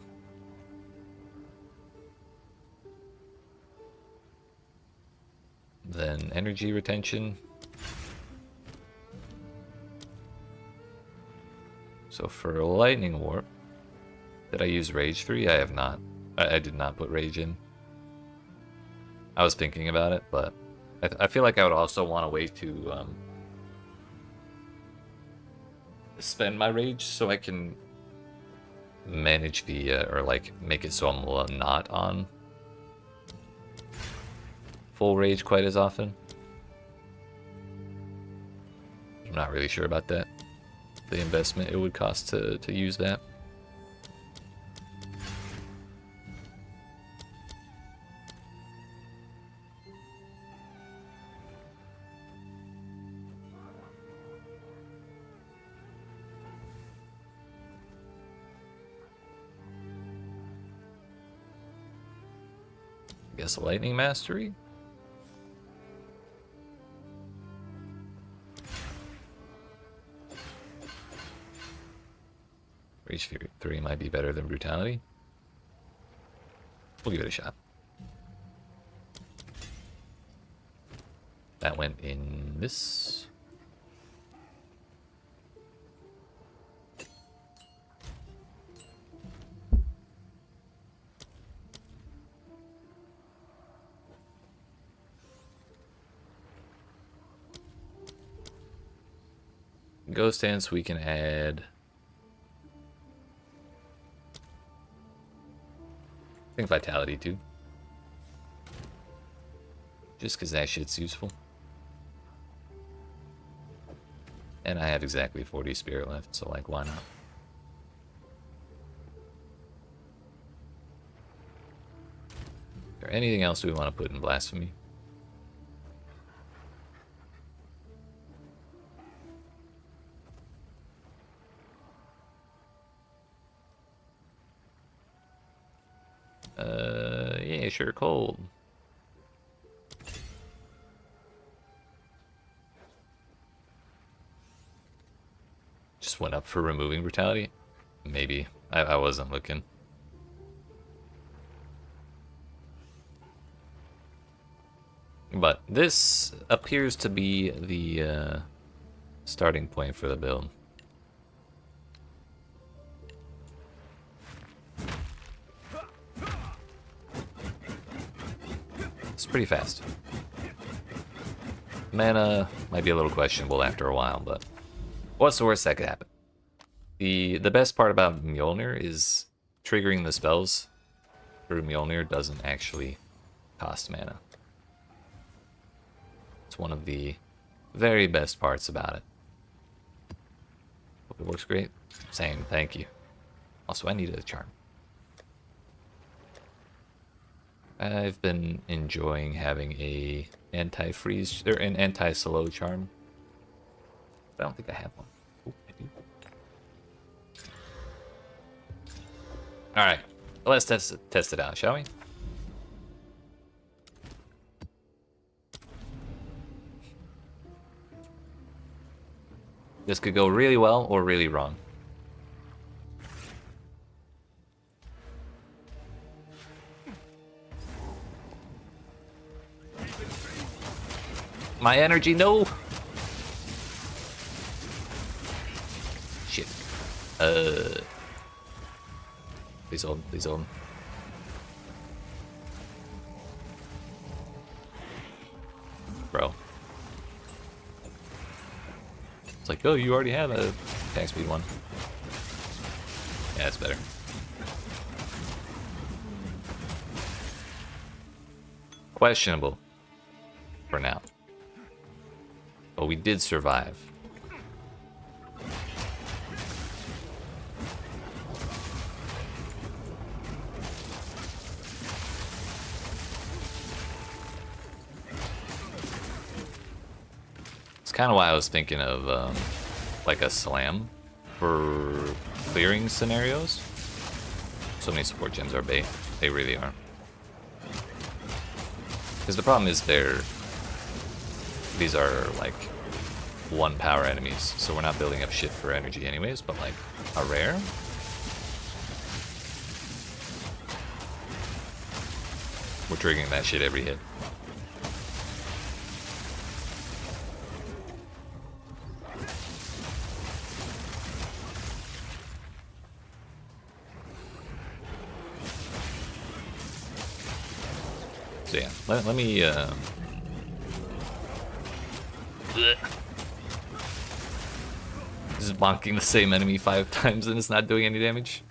Then energy retention. So for lightning warp, did I use rage 3? I have not. I did not put rage in. I was thinking about it, but I feel like I would also want a way to spend my rage so I can manage the or like make it so I'm not on full rage quite as often. I'm not really sure about that. The investment it would cost to use that. I guess lightning mastery. Rage 3 might be better than brutality. We'll give it a shot. That went in this. Ghost Dance we can add. I think Vitality too. Just because that shit's useful. And I have exactly 40 spirit left, so like, why not? Is there anything else we want to put in Blasphemy? Yeah, sure, cold. Just went up for removing brutality? Maybe. I wasn't looking. But this appears to be the starting point for the build. It's pretty fast. Mana might be a little questionable after a while, but what's the worst that could happen? The best part about Mjölner is triggering the spells through Mjölner doesn't actually cost mana. It's one of the very best parts about it. Hope it works great. Same, thank you. Also, I need a charm. I've been enjoying having a anti-freeze or an anti-slow charm. I don't think I have one. Oh, I do. All right, let's test it out, shall we? This could go really well or really wrong. My energy, no! Shit. Please hold, please hold. Bro. It's like, oh, you already have a attack speed one. Yeah, that's better. Questionable. For now. But we did survive. It's kind of why I was thinking of like a slam for clearing scenarios. So many support gems are bait. They really are. Because the problem is these are like 1 power enemies, so we're not building up shit for energy anyways, but like a rare? We're triggering that shit every hit. So yeah, let me just bonking the same enemy 5 times and it's not doing any damage.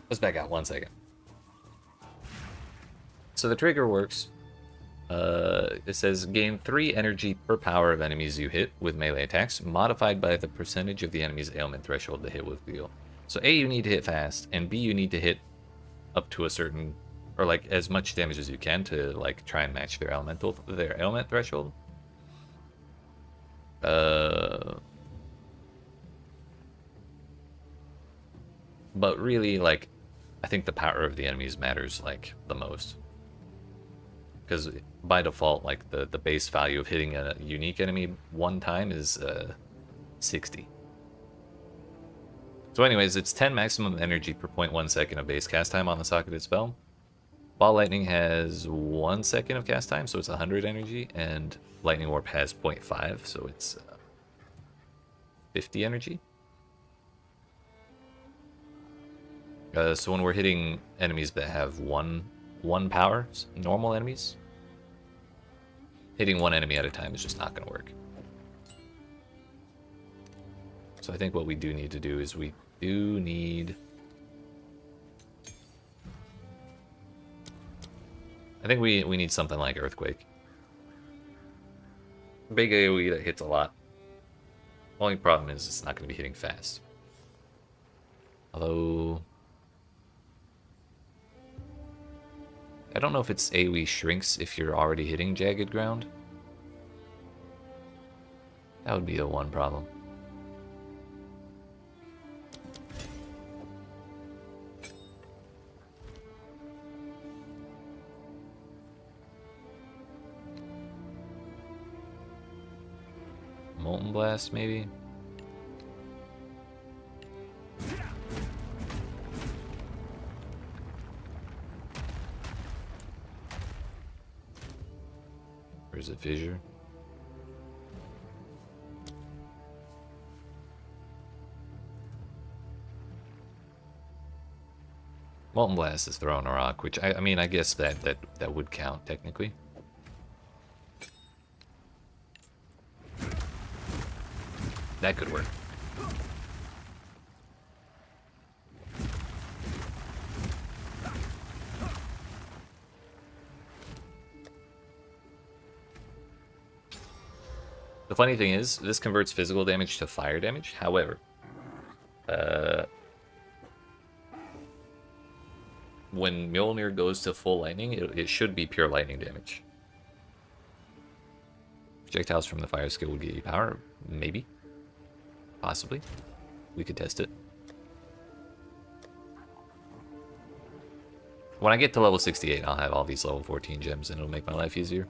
Let's back out 1 second. So the trigger works. It says gain 3 energy per power of enemies you hit with melee attacks, modified by the percentage of the enemy's ailment threshold to hit with deal. So A, you need to hit fast, and B, you need to hit up to a certain, or like as much damage as you can to like try and match their ailment threshold. But really, like, I think the power of the enemies matters like the most, because by default, like the base value of hitting a unique enemy 1 time is 60. So anyways, it's 10 maximum energy per 0.1 second of base cast time on the socketed spell. Ball Lightning has 1 second of cast time, so it's 100 energy, and Lightning Warp has 0.5, so it's 50 energy. So when we're hitting enemies that have one power, normal enemies, hitting 1 enemy at a time is just not going to work. So I think what we do need to do is we do need... I think we need something like Earthquake. Big AoE that hits a lot. Only problem is it's not going to be hitting fast. Although... I don't know if its AoE shrinks if you're already hitting Jagged Ground. That would be the one problem. Molten Blast, maybe? Or is it Fissure? Molten Blast is throwing a rock, which I mean, I guess that would count technically. That could work. The funny thing is, this converts physical damage to fire damage. However, when Mjölner goes to full lightning, it should be pure lightning damage. Projectiles from the fire skill would get you power, maybe. Possibly. We could test it. When I get to level 68, I'll have all these level 14 gems and it'll make my life easier.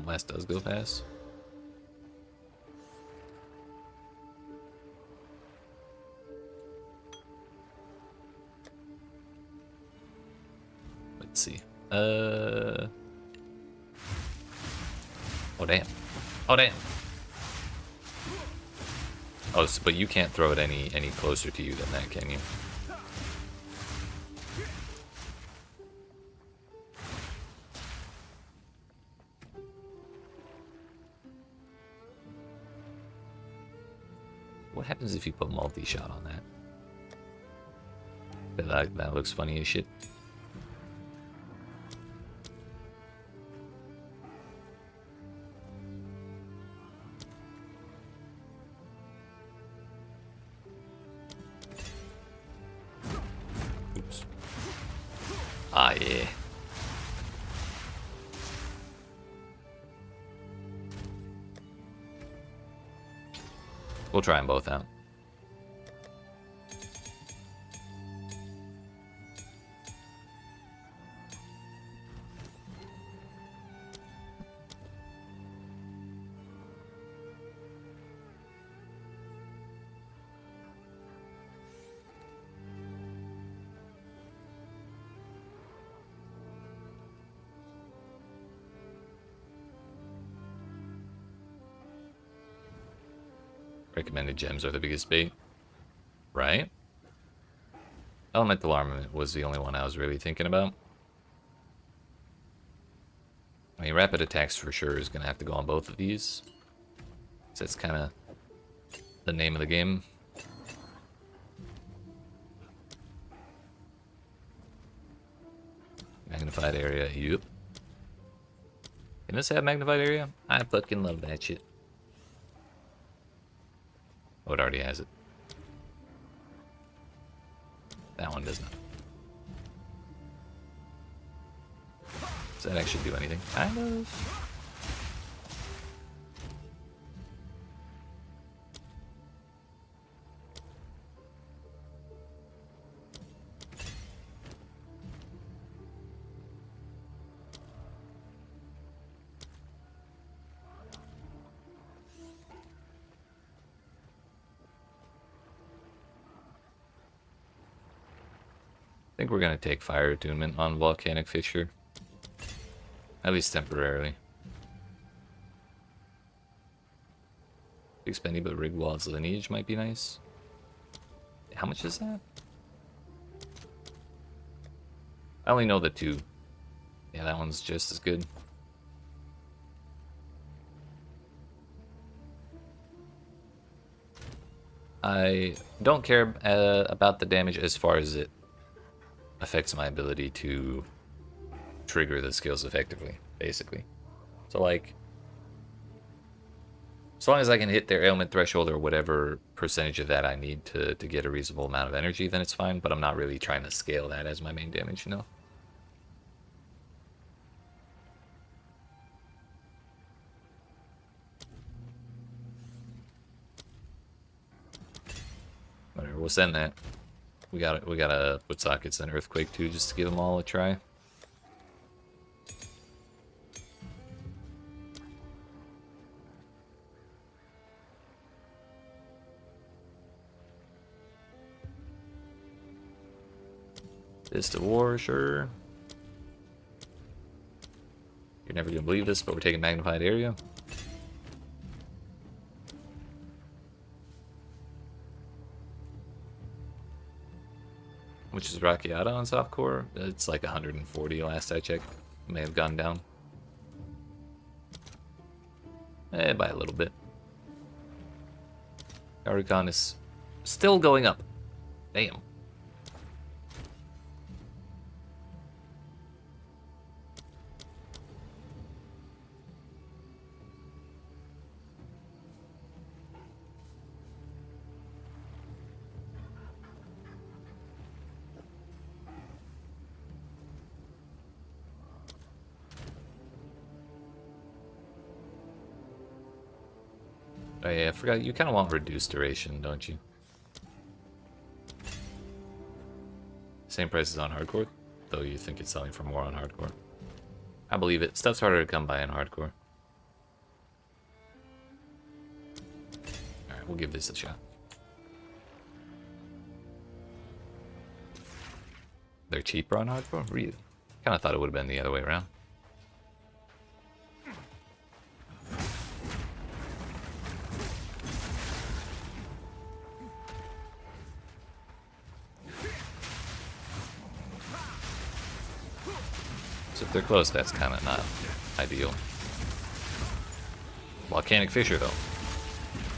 Stone Blast does go fast. Let's see. Oh damn. Oh damn. Oh, but you can't throw it any closer to you than that, can you? What happens if you put multi-shot on that? That looks funny as shit. Oops. Ah, yeah. We'll try them both out. Recommended gems are the biggest bait, right? Elemental armament was the only one I was really thinking about. I mean, rapid attacks for sure is going to have to go on both of these. So that's kind of the name of the game. Magnified area, yep. Can this have magnified area? I fucking love that shit. Oh, it already has it. That one does not. Does that actually do anything? Kind of. I think we're going to take Fire Attunement on Volcanic Fissure. At least temporarily. Big spendy, but Rigwald's Lineage might be nice. How much is that? I only know the two. Yeah, that one's just as good. I don't care about the damage as far as it affects my ability to trigger the skills effectively, basically. So like, as long as I can hit their ailment threshold or whatever percentage of that I need to get a reasonable amount of energy, then it's fine, but I'm not really trying to scale that as my main damage, you know? Whatever, we'll send that. We gotta put sockets in Earthquake too, just to give them all a try. Fist of War, sure. You're never gonna believe this, but we're taking Magnified Area. Which is Rockiata on softcore. It's like 140 last I checked. May have gone down. By a little bit. Archon is still going up. Damn. Oh yeah, I forgot, you kind of want reduced duration, don't you? Same price as on hardcore, though you think it's selling for more on hardcore. I believe it. Stuff's harder to come by in hardcore. We'll give this a shot. They're cheaper on hardcore? Really? Kind of thought it would have been the other way around. So if they're close, that's kind of not ideal. Volcanic Fissure, though.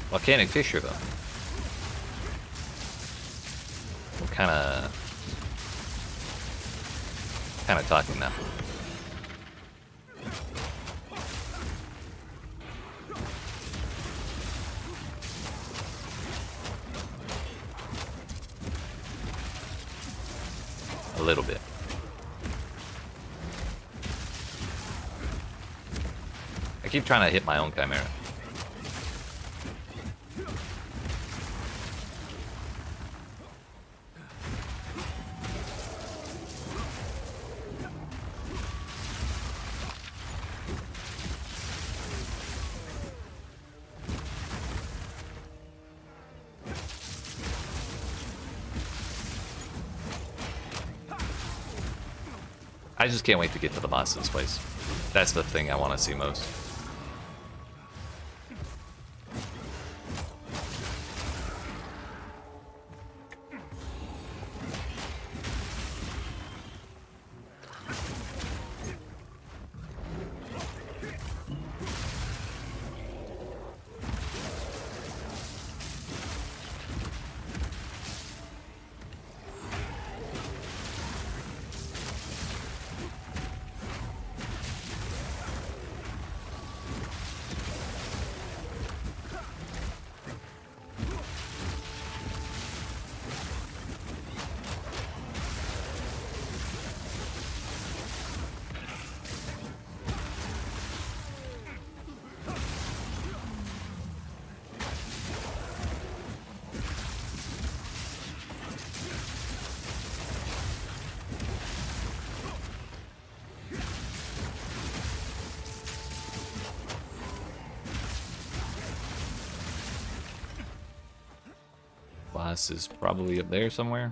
Volcanic Fissure, though. We're kind of talking now. A little bit. I keep trying to hit my own Chimera. I just can't wait to get to the boss of this place. That's the thing I want to see most. Boss is probably up there somewhere.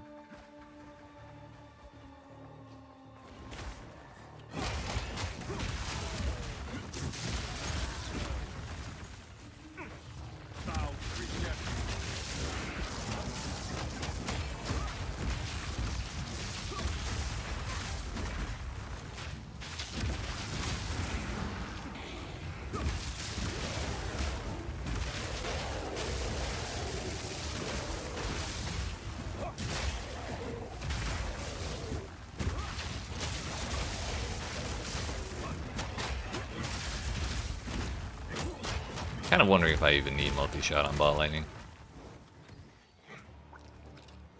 Kind of wondering if I even need multi-shot on Ball Lightning.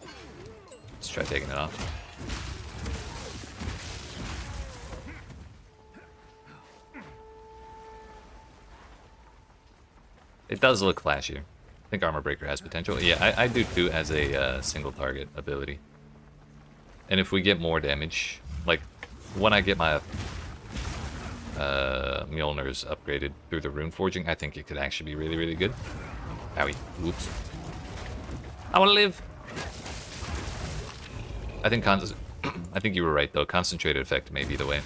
Let's try taking it off. It does look flashier. I think Armor Breaker has potential. Yeah, I do too as a single target ability. And if we get more damage, like when I get my Mjölner's upgraded through the rune forging, I think it could actually be really, really good. Owie. Whoops. I want to live. I think I think you were right though. Concentrated effect may be the way.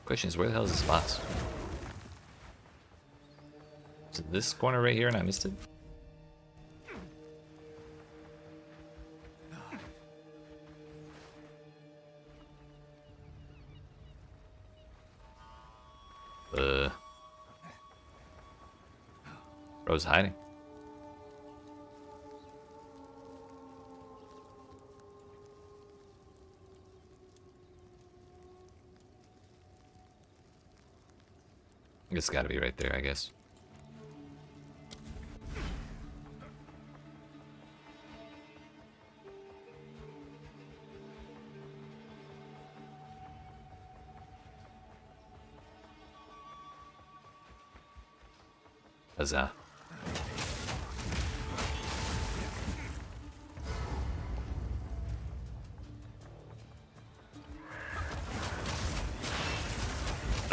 Question is, where the hell is this boss? Is it this corner right here and I missed it? Bro's hiding. It's gotta be right there, I guess. Huzzah.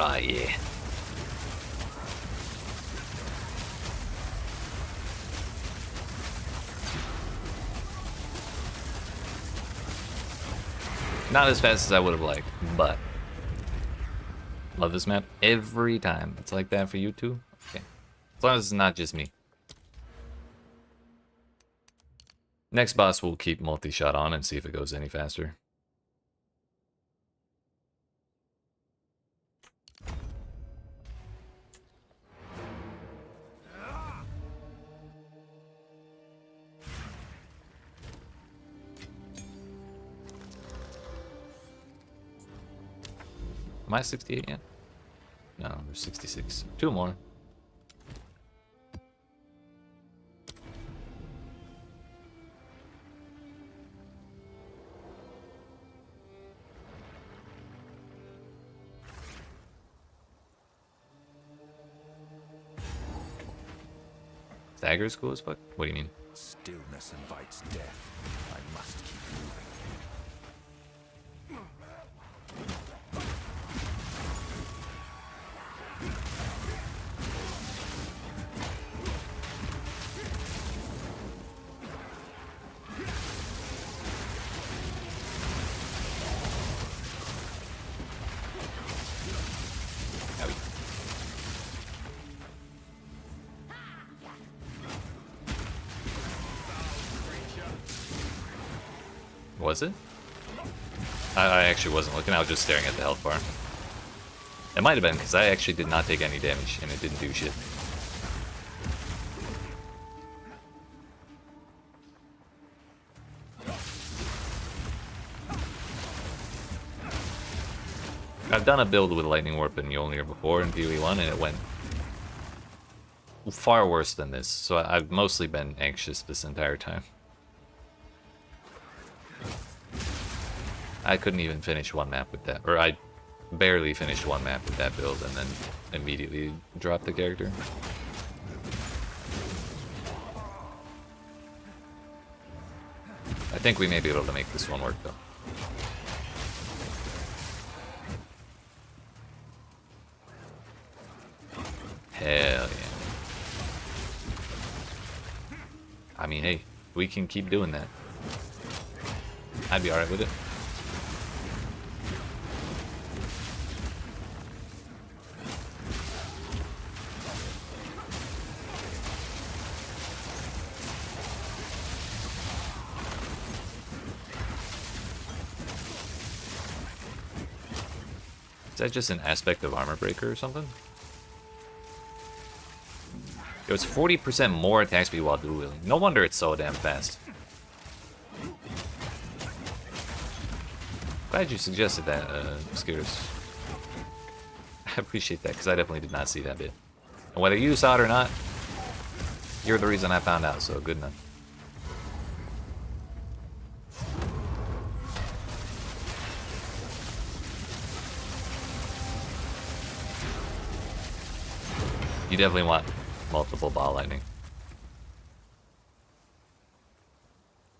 Oh, yeah. Not as fast as I would have liked, but love this map every time. It's like that for you too? Okay. As long as it's not just me. Next boss we'll keep multi-shot on and see if it goes any faster. Am I 68 yet? No, there's 66. 2 more. Stagger's cool as fuck? What do you mean? Stillness invites death. I must keep moving. Was it? I actually wasn't looking, I was just staring at the health bar. It might have been, because I actually did not take any damage, and it didn't do shit. I've done a build with Lightning Warp and Mjölnir before in PoE1, and it went far worse than this, so I've mostly been anxious this entire time. I couldn't even finish one map with that, or I barely finished one map with that build and then immediately dropped the character. I think we may be able to make this one work though. Hell yeah. I mean, hey, we can keep doing that. I'd be alright with it. Is that just an aspect of Armor Breaker or something? It was 40% more attack speed while dual wielding. No wonder it's so damn fast. Glad you suggested that, Skitters. I appreciate that, because I definitely did not see that bit. And whether you saw it or not, you're the reason I found out, so good enough. You definitely want multiple ball lightning.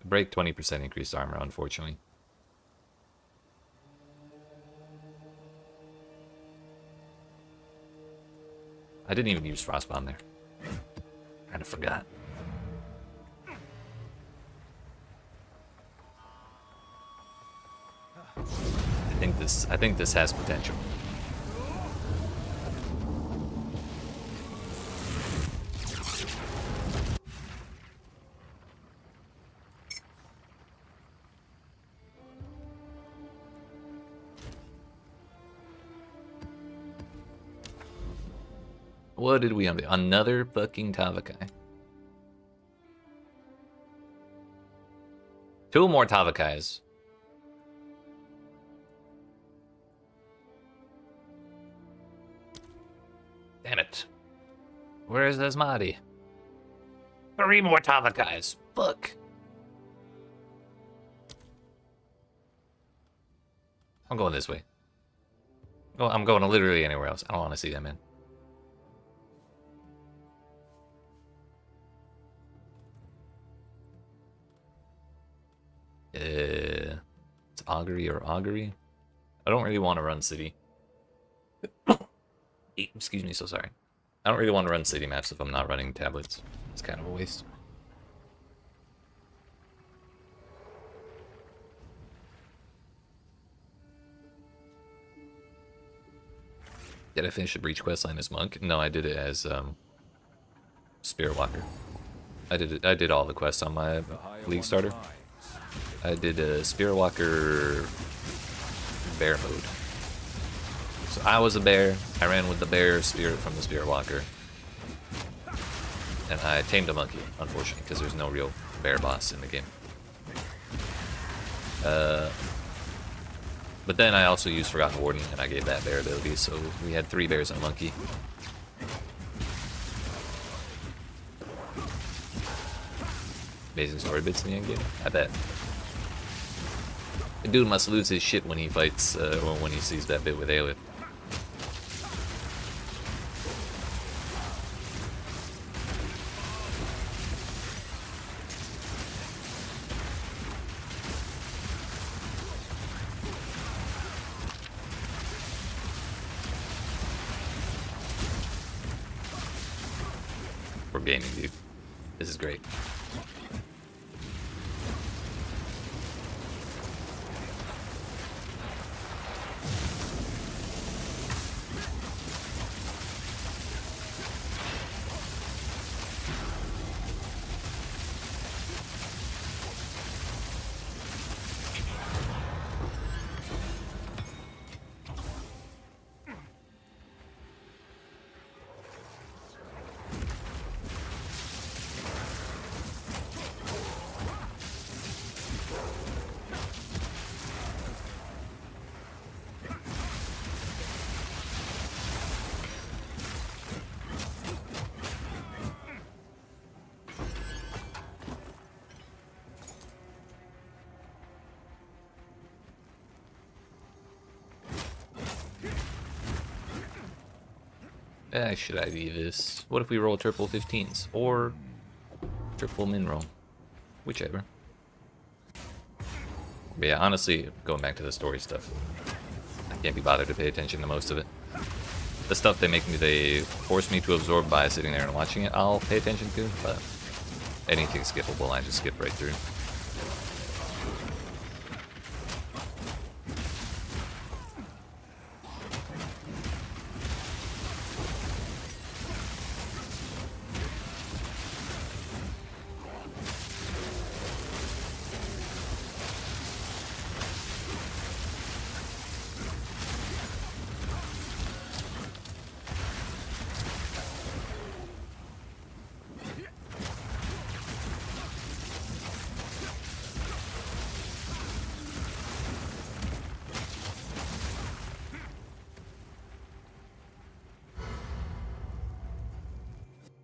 Break 20% increased armor, unfortunately. I didn't even use Frostbomb there. Kinda forgot. I think this has potential. What did we have? Another fucking Tavakai. 2 more Tavakais. Damn it. Where's Asmadi? 3 more Tavakais. Fuck. I'm going this way. I'm going literally anywhere else. I don't want to see that, man. It's augury or augury. I don't really want to run city. Excuse me, so sorry. I don't really want to run city maps if I'm not running tablets. It's kind of a waste. Did I finish the Breach questline as Monk? No, I did it as Spirit Walker. I did all the quests on my League starter. I did a Spirit Walker bear mode. So I was a bear. I ran with the bear spirit from the Spirit Walker. And I tamed a monkey, unfortunately, because there's no real bear boss in the game. But then I also used Forgotten Warden, and I gave that bear ability, so we had 3 bears and a monkey. Amazing story bits in the endgame. I bet. The dude must lose his shit when he fights, when he sees that bit with Aelith. We're gaming, dude. This is great. Should I be this? What if we roll triple 15s? Or triple min roll? Whichever. But yeah, honestly, going back to the story stuff, I can't be bothered to pay attention to most of it. The stuff they force me to absorb by sitting there and watching it, I'll pay attention to, but anything skippable, I just skip right through.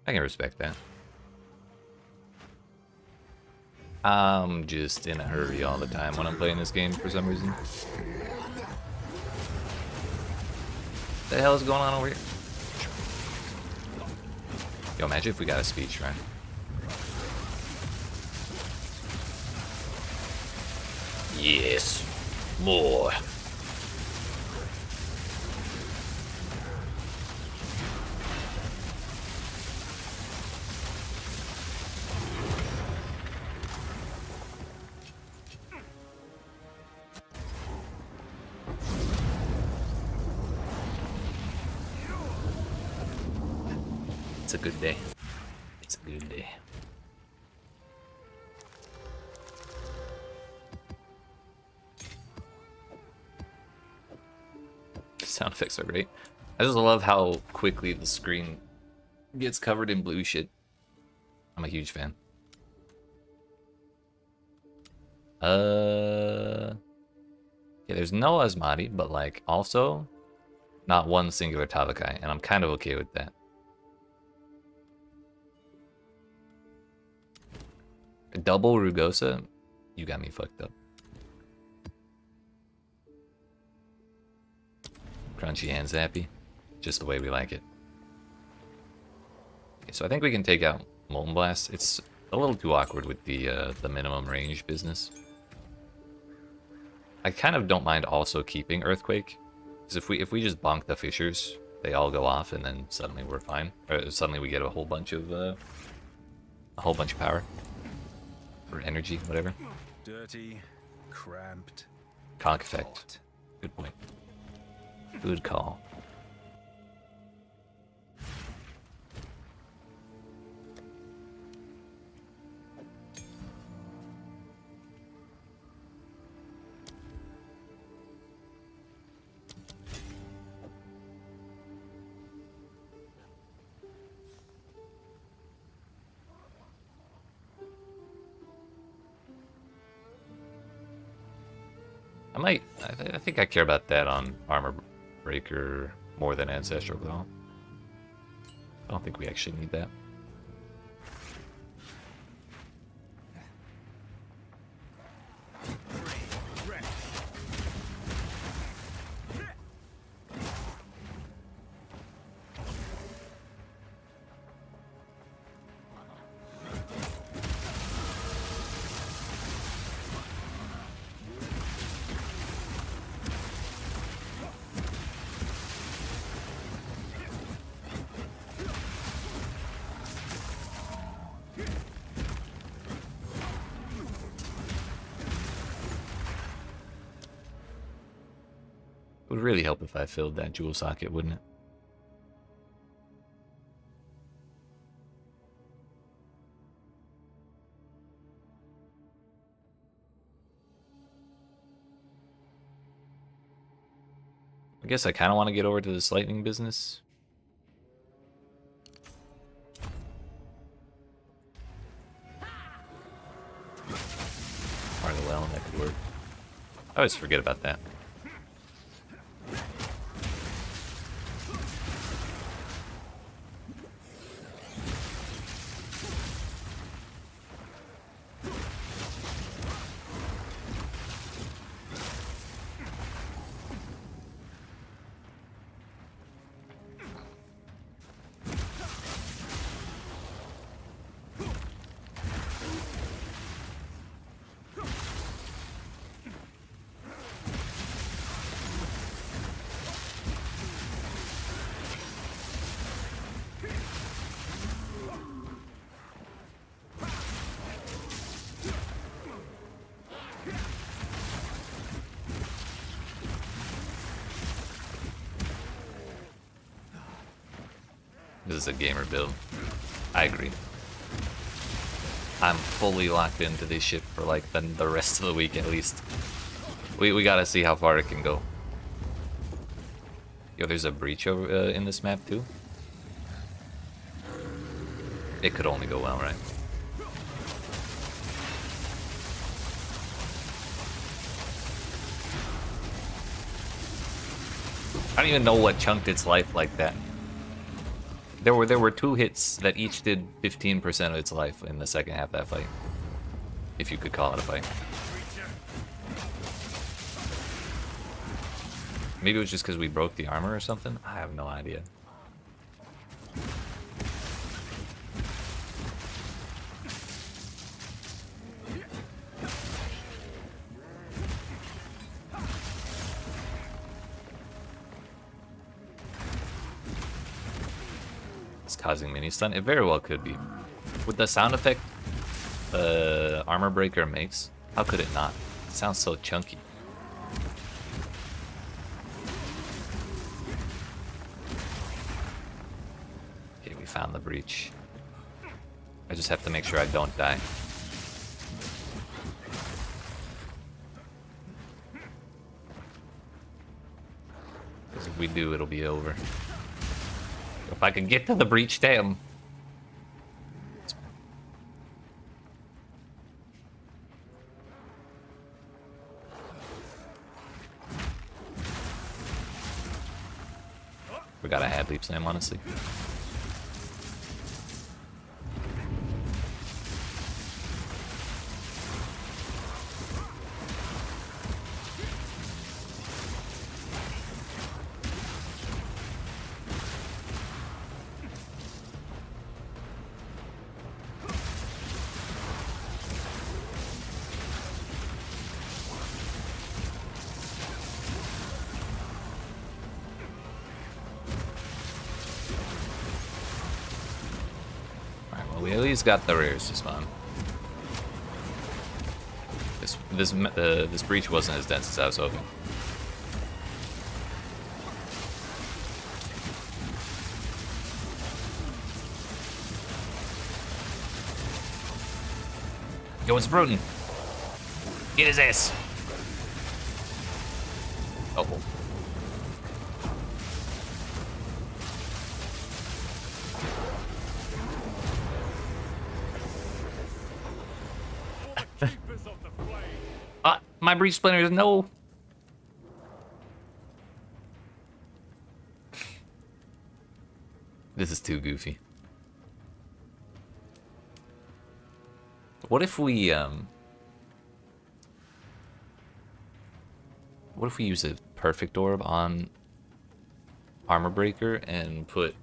I can respect that. I'm just in a hurry all the time when I'm playing this game for some reason. What the hell is going on over here? Yo, imagine if we got a speech, right? Yes, more. It's a good day. It's a good day. Sound effects are great. I just love how quickly the screen gets covered in blue shit. I'm a huge fan. Yeah, there's no Asmati, but like also not one singular Tavakai, and I'm kind of okay with that. Double Rugosa? You got me fucked up. Crunchy and zappy. Just the way we like it. Okay, so I think we can take out Molten Blast. It's a little too awkward with the minimum range business. I kind of don't mind also keeping Earthquake. Because if we just bonk the Fissures, they all go off, and then suddenly we're fine. Or suddenly we get a whole bunch of power or energy, whatever. Dirty, cramped. Conk effect. Good point. Good call. I think I care about that on Armor Breaker more than Ancestral Glow. I don't think we actually need that. It would really help if I filled that jewel socket, wouldn't it? I guess I kind of want to get over to this lightning business. Part of the well, that could work. I always forget about that. This is a gamer build. I agree. I'm fully locked into this shit for like the rest of the week at least. We gotta see how far it can go. Yo, there's a breach over in this map too. It could only go well, right? I don't even know what chunked its life like that. There were 2 hits that each did 15% of its life in the second half of that fight. If you could call it a fight. Maybe it was just because we broke the armor or something? I have no idea. Causing mini stun? It very well could be. With the sound effect Armor Breaker makes, how could it not? It sounds so chunky. Okay, we found the breach. I just have to make sure I don't die. Because if we do, it'll be over. If I can get to the breach, damn. We gotta add leap slam, honestly. always got the rares to spawn. This breach wasn't as dense as I was hoping. Yo, it's Bruton. Get his ass. Oh. My breach splinters, no. This is too goofy. What if we use a perfect orb on armor breaker and put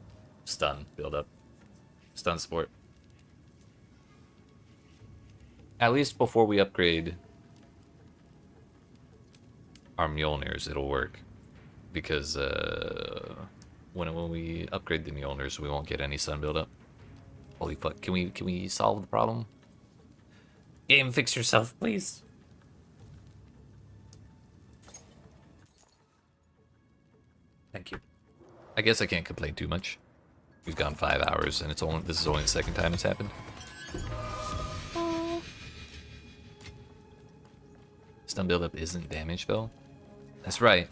stun build up, stun support? At least before we upgrade our Mjölners, it'll work. Because when we upgrade the Mjölners, we won't get any stun build up. Holy fuck! Can we solve the problem? Game, fix yourself, please. Thank you. I guess I can't complain too much. We've gone 5 hours, and this is only the second time it's happened. Stun buildup isn't damage though. That's right,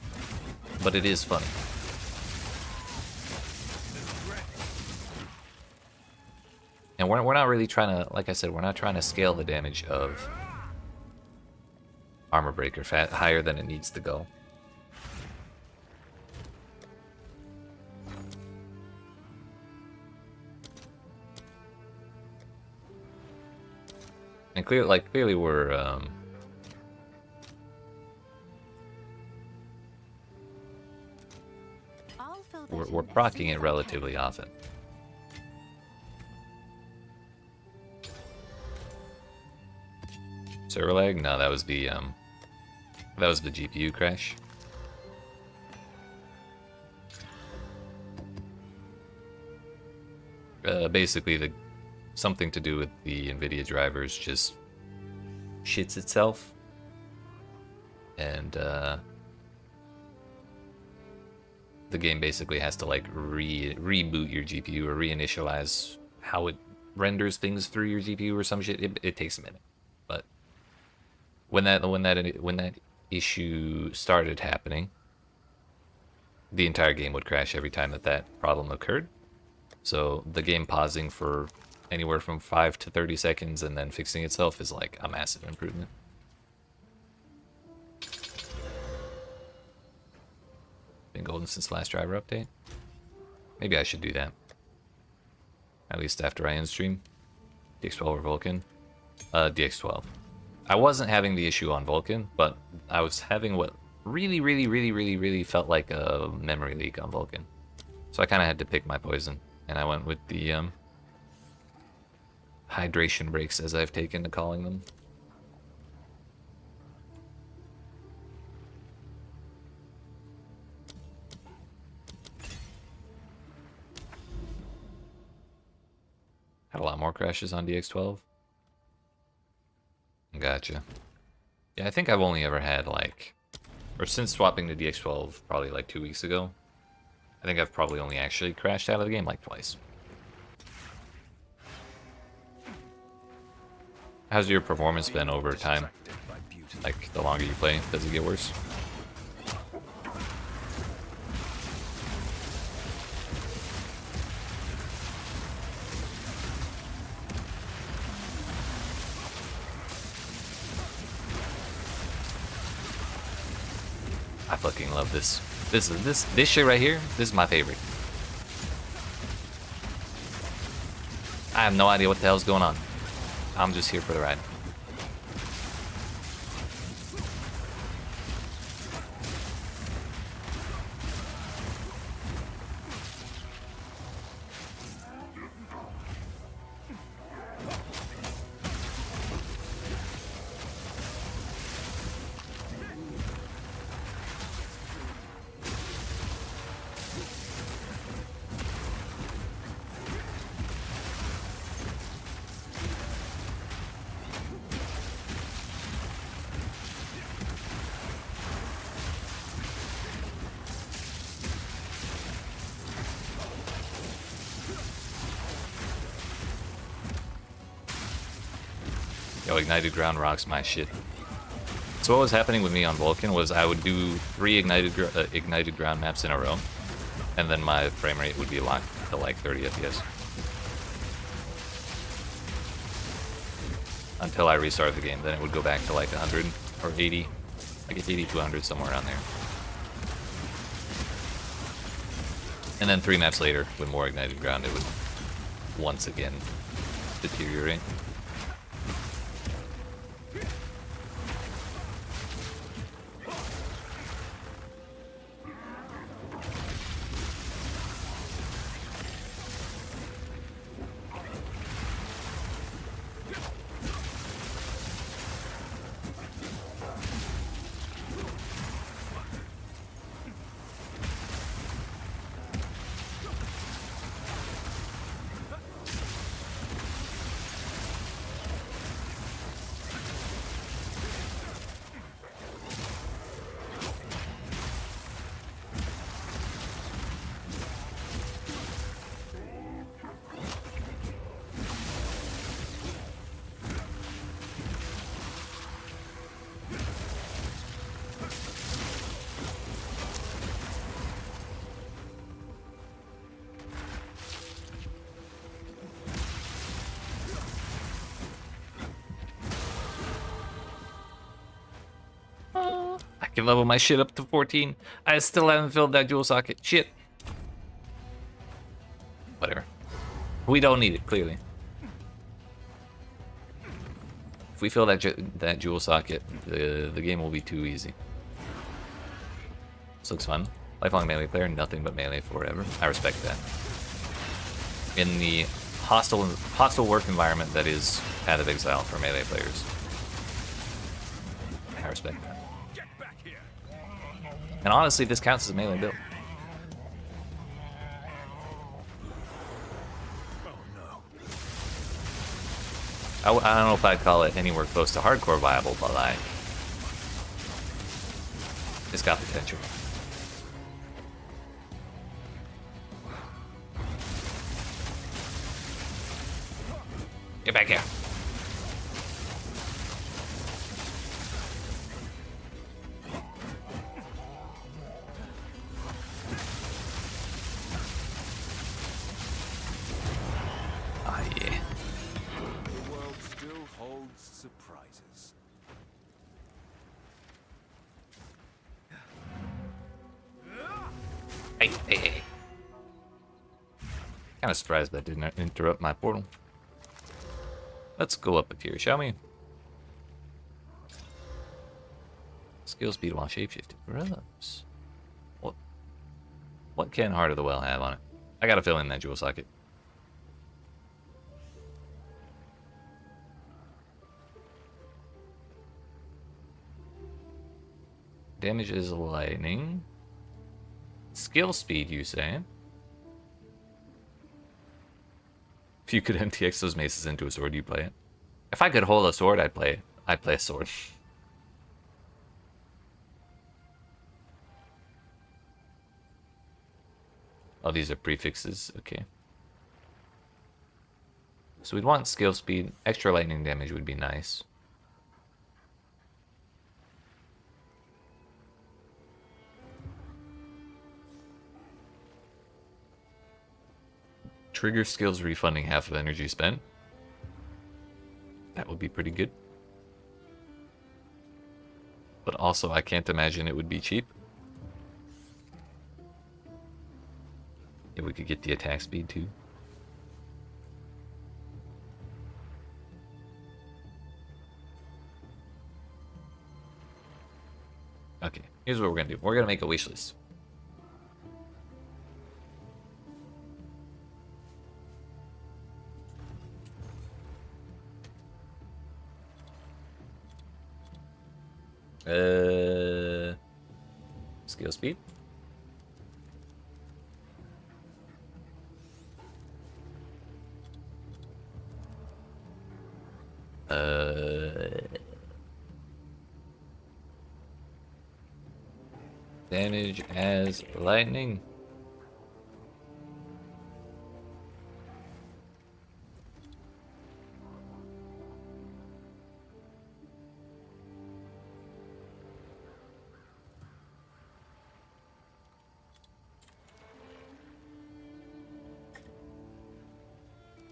but it is funny. And we're not really trying to, like I said, we're not trying to scale the damage of armor breaker higher than it needs to go. And clearly we're proccing it relatively often. Server lag? No, that was the GPU crash. Basically, something to do with the NVIDIA drivers just shits itself, and the game basically has to like reboot your GPU or reinitialize how it renders things through your GPU or some shit. It takes a minute, but when that issue started happening, the entire game would crash every time that problem occurred. So the game pausing for anywhere from 5 to 30 seconds and then fixing itself is like a massive improvement. Been golden since last driver update. Maybe I should do that. At least after I end stream. DX12 or Vulcan? DX12. I wasn't having the issue on Vulcan, but I was having what really felt like a memory leak on Vulcan. So I kind of had to pick my poison, and I went with the hydration breaks, as I've taken to calling them. Had a lot more crashes on DX12. Gotcha. Yeah, I think I've only ever had like, or since swapping to DX12 probably like 2 weeks ago, I think I've probably only actually crashed out of the game like twice. How's your performance been over time? Like, the longer you play, does it get worse? I fucking love this. This shit right here, this is my favorite. I have no idea what the hell's going on. I'm just here for the ride. Yo, ignited ground rocks my shit. So what was happening with me on Vulcan was I would do 3 ignited ground maps in a row, and then my frame rate would be locked to like 30 FPS. Until I restarted the game, then it would go back to like 100 or 80, like 80 to 100, somewhere around there. And then 3 maps later, with more ignited ground, it would once again deteriorate. I can level my shit up to 14. I still haven't filled that jewel socket. Shit. Whatever. We don't need it, clearly. If we fill that jewel socket, the game will be too easy. This looks fun. Lifelong melee player, nothing but melee forever. I respect that. In the hostile work environment that is Path of Exile for melee players, I respect that. And honestly, this counts as a melee build. I don't know if I'd call it anywhere close to hardcore viable, but like, it's got potential. Get back here. Ah, yeah. The world still holds surprises. Hey. Kind of surprised that didn't interrupt my portal. Let's go up a tier, shall we? Skill speed while shapeshifting. Gross. What can Heart of the Well have on it? I gotta fill in that jewel socket. Damage is lightning. Skill speed, you say? If you could MTX those maces into a sword, you'd play it. If I could hold a sword, I'd play it. I'd play a sword. Oh, these are prefixes. Okay. So we'd want skill speed. Extra lightning damage would be nice. Trigger skills refunding half of energy spent. That would be pretty good. But also, I can't imagine it would be cheap. If we could get the attack speed too. Okay, here's what we're gonna do. We're gonna make a wish list. Skill speed. Damage as lightning.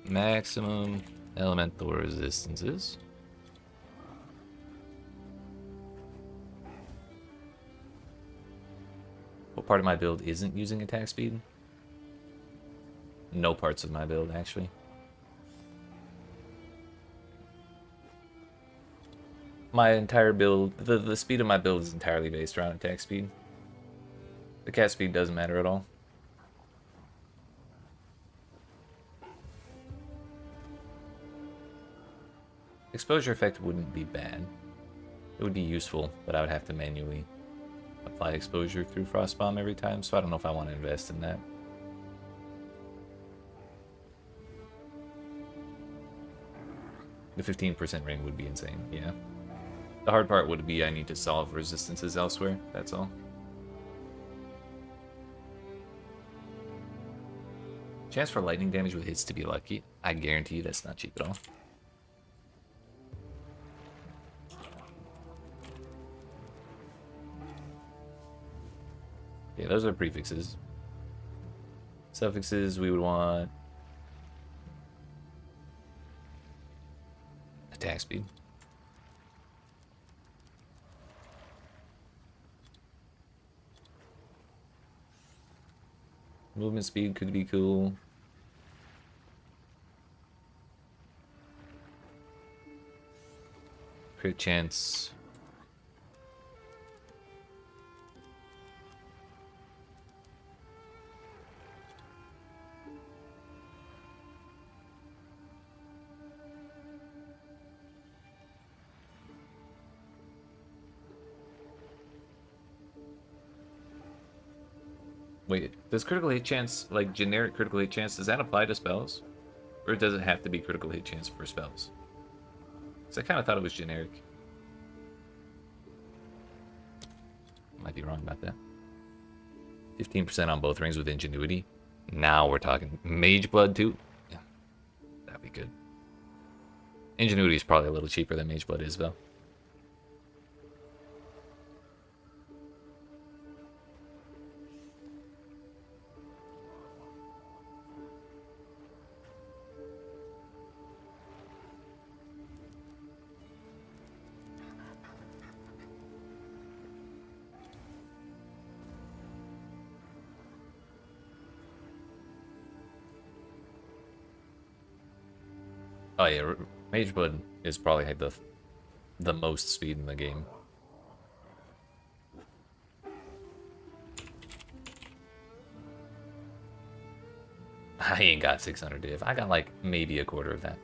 maximum elemental resistances. What part of my build isn't using attack speed? No parts of my build, actually. My entire build, the speed of my build is entirely based around attack speed. The cat speed doesn't matter at all. Exposure effect wouldn't be bad. It would be useful, but I would have to manually apply exposure through Frostbomb every time, so I don't know if I want to invest in that. The 15% ring would be insane, yeah. The hard part would be I need to solve resistances elsewhere, that's all. Chance for lightning damage with hits to be lucky. I guarantee you that's not cheap at all. Okay, those are prefixes. Suffixes, we would want attack speed. Movement speed could be cool. Crit chance. Wait, does critical hit chance, like generic critical hit chance, does that apply to spells? Or does it have to be critical hit chance for spells? Because I kind of thought it was generic. Might be wrong about that. 15% on both rings with Ingenuity. Now we're talking. Mage Blood too? Yeah, that'd be good. Ingenuity is probably a little cheaper than Mage Blood is, though. Oh yeah, Mage Blood is probably like the most speed in the game. I ain't got 600 div. I got like maybe a quarter of that.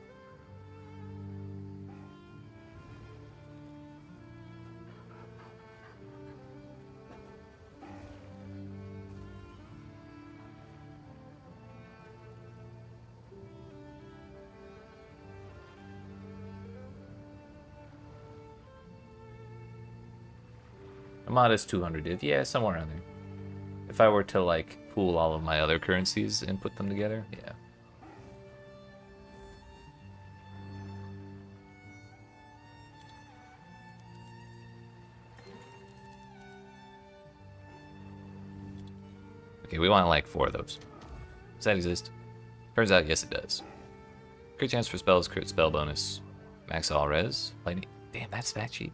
A modest 200 div, yeah, somewhere around there. If I were to like pool all of my other currencies and put them together, yeah. Okay, we want like 4 of those. Does that exist? Turns out, yes, it does. Crit chance for spells, crit spell bonus, max all res, lightning. Damn, that's that cheap.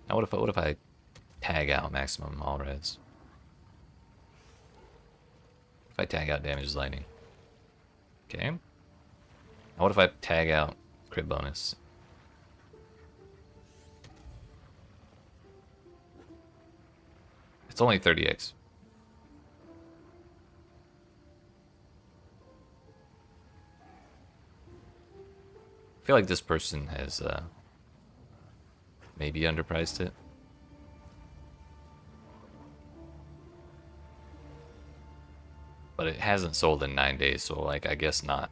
Now what if I tag out maximum all res? If I tag out damage lightning. Okay. Now what if I tag out crit bonus? It's only 30x. I feel like this person has maybe underpriced it. But it hasn't sold in 9 days, so like I guess not.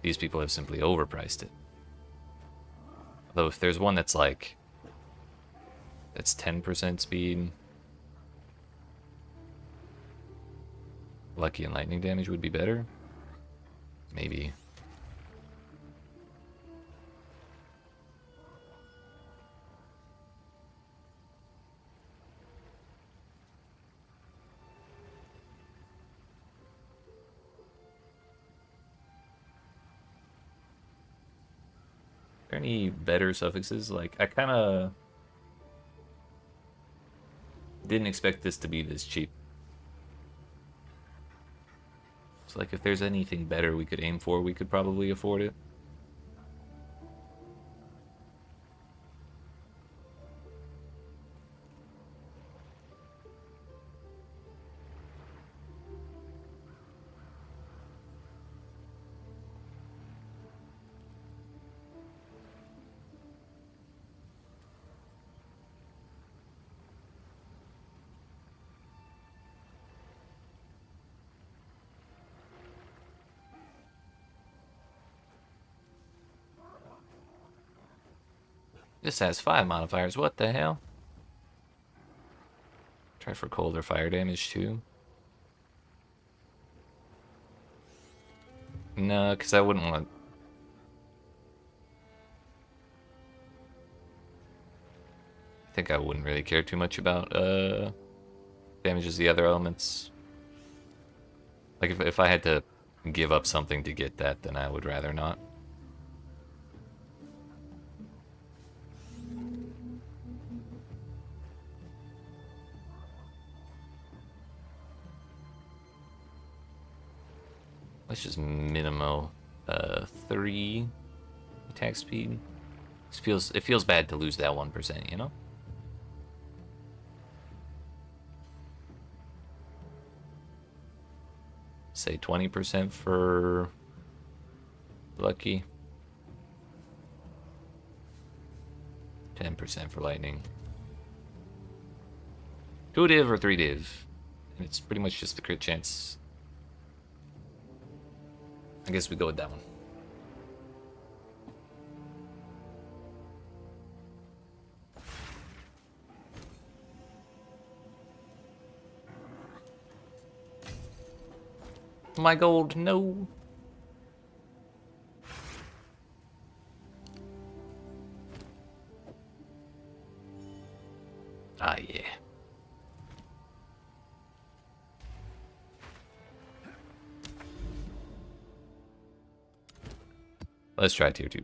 These people have simply overpriced it. Although if there's one that's like that's 10% speed, lucky and lightning damage would be better. Maybe. there any better suffixes? Like, I kind of didn't expect this to be this cheap. So, like, if there's anything better we could aim for, we could probably afford it. This has 5 modifiers. What the hell? Try for cold or fire damage too. No, because I wouldn't want. I think I wouldn't really care too much about damages the other elements. Like if I had to give up something to get that, then I would rather not. Let's just minimal 3 attack speed. It feels bad to lose that 1%, you know? Say 20% for lucky. 10% for lightning. 2 div or 3 div. And it's pretty much just the crit chance. I guess we go with that one. My gold, no. Ah, yeah. Let's try tier 2.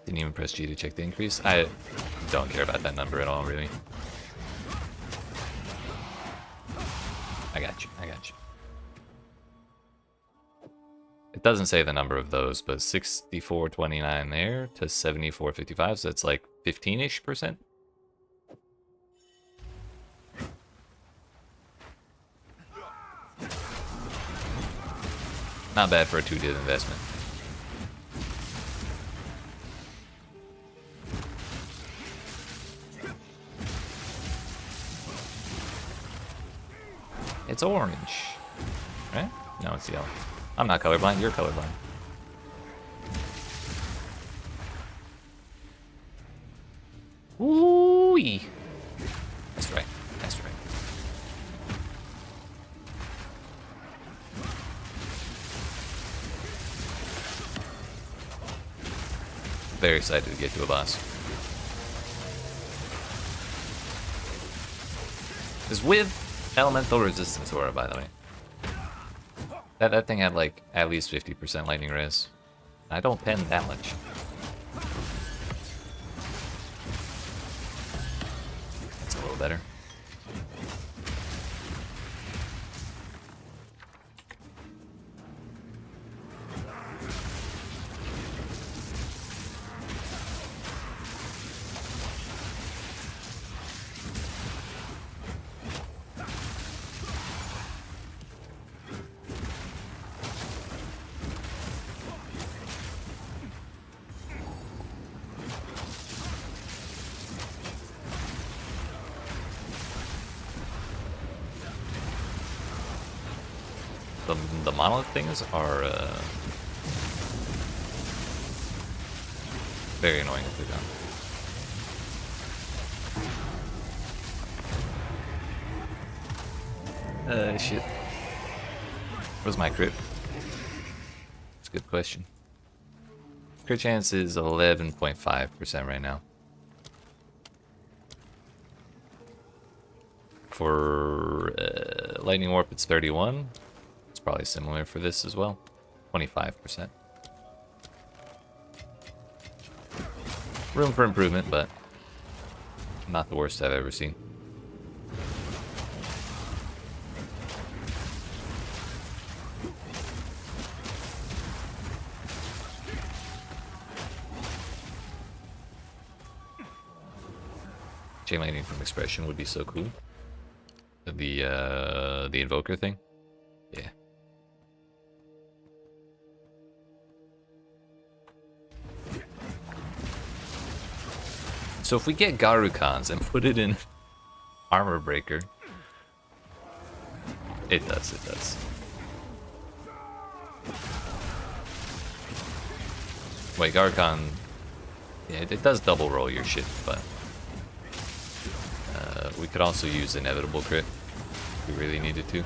Didn't even press G to check the increase. I don't care about that number at all, really. I got you. I got you. It doesn't say the number of those, but 64.29 there to 74.55, so that's like 15-ish%. Not bad for a 2-div investment. It's orange, right? No, it's yellow. I'm not colorblind, you're colorblind. Ooh-wee. That's right, that's right. Very excited to get to a boss. Is with elemental resistance aura, by the way. That thing had like at least 50% lightning res. I don't pen that much. That's a little better. The monolith things are very annoying if they're done. Shit. Where's my crit? good question. Crit chance is 11.5% right now. For Lightning Warp, it's 31. It's probably similar for this as well. 25%. Room for improvement, but not the worst I've ever seen. Chain lightning from expression would be so cool. The Invoker thing? Yeah. So if we get Garukans and put it in Armor Breaker, it does, it does. Wait, Garukan, yeah, it does double roll your shit, but we could also use Inevitable Crit if we really needed to.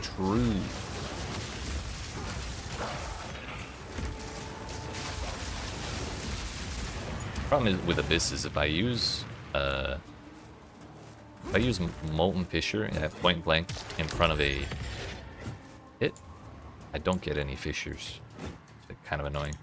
True. Problem is with Abyss is if I use Molten Fissure at point blank in front of a hit, I don't get any fissures. It's like kind of annoying.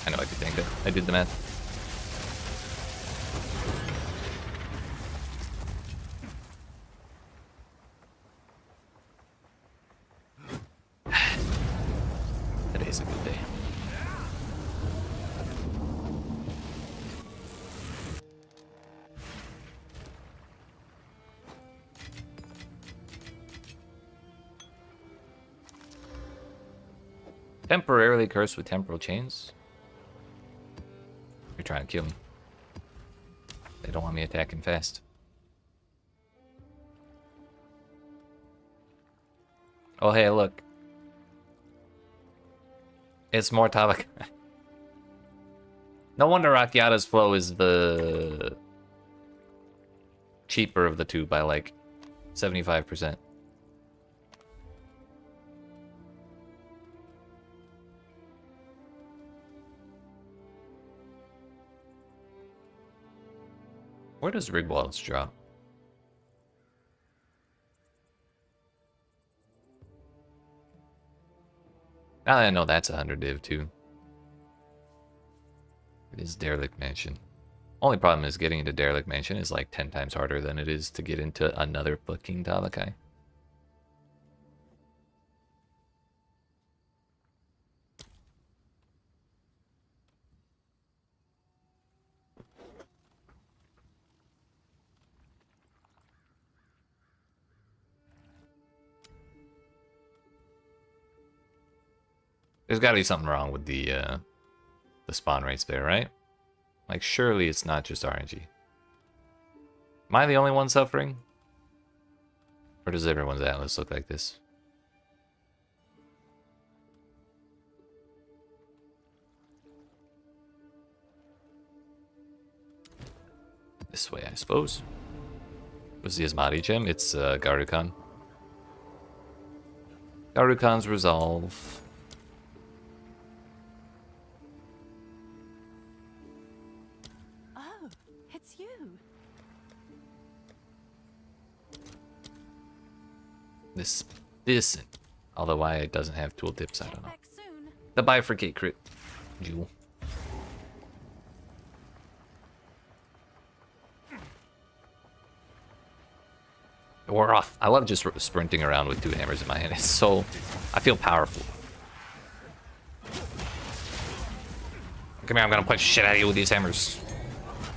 I know I could tank it. I did the math. Today's a good day. Temporarily cursed with temporal chains. You're trying to kill me. They don't want me attacking fast. Oh hey, look. It's more Tabak. No wonder Rakyata's flow is the cheaper of the two by like 75%. Where does Rigwald's drop? I know that's 100 div too. It is Derelict Mansion. Only problem is getting into Derelict Mansion is like 10 times harder than it is to get into another fucking Talakai. There's got to be something wrong with the spawn rates there, right? Like, surely it's not just RNG. Am I the only one suffering? Or does everyone's atlas look like this? This way, I suppose. What's the Asmati gem? It's Garukan. Garukan's resolve. Oh, it's you. This. Although why it doesn't have tool tips, I don't know. Back soon. The bifurcate crit jewel. We're off. I love just sprinting around with 2 hammers in my hand. It's so... I feel powerful. Come here, I'm gonna punch shit out of you with these hammers.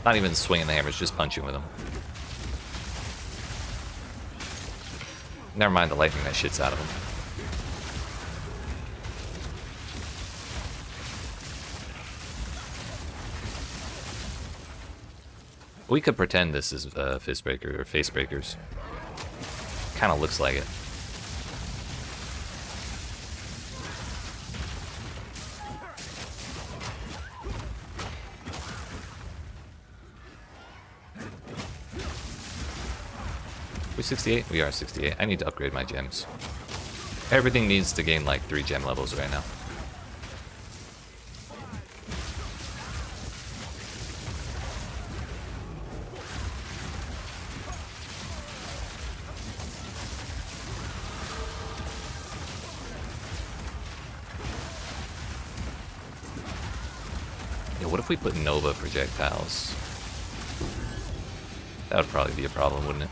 Not even swinging the hammers, just punching with them. Never mind the lightning that shits out of them. We could pretend this is fist breaker or face breakers. Kind of looks like it. We 68? We are 68. I need to upgrade my gems. Everything needs to gain like 3 gem levels right now. Yeah, what if we put Nova projectiles? That would probably be a problem, wouldn't it?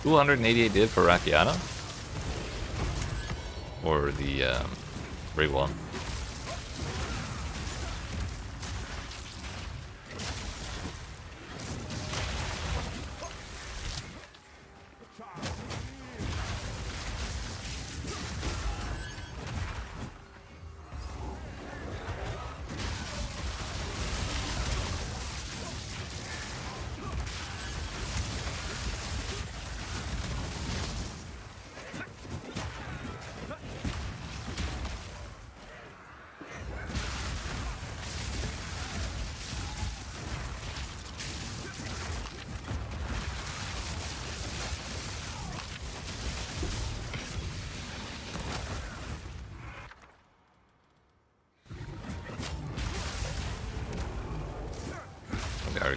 Ooh, 188 div for Rakiana? Or the Ray one?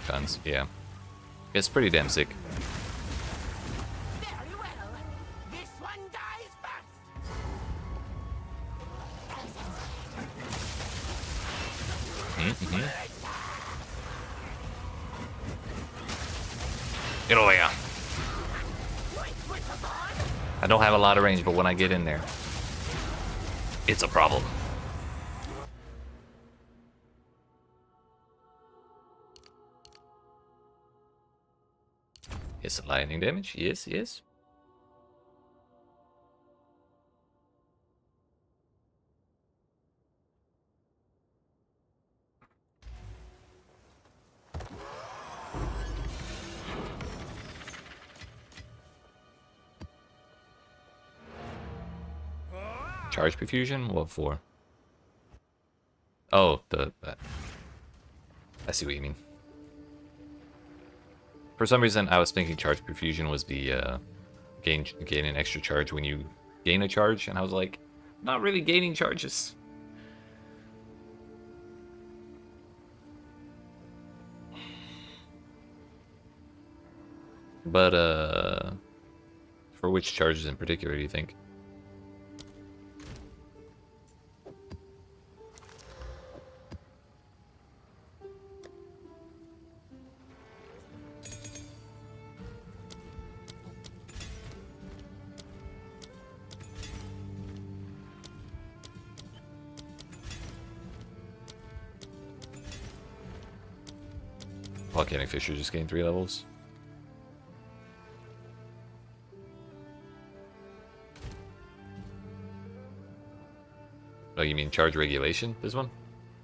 Guns, yeah. It's pretty damn sick. Very well. This one dies first. Get over here. I don't have a lot of range, but when I get in there, it's a problem. Yes, lightning damage. Yes, yes. Charge perfusion? What for? Oh, I see what you mean. For some reason, I was thinking charge perfusion was the gain an extra charge when you gain a charge, and I was like, not really gaining charges. But for which charges in particular do you think? Volcanic Fissure just gained 3 levels. Oh, you mean charge regulation? This one?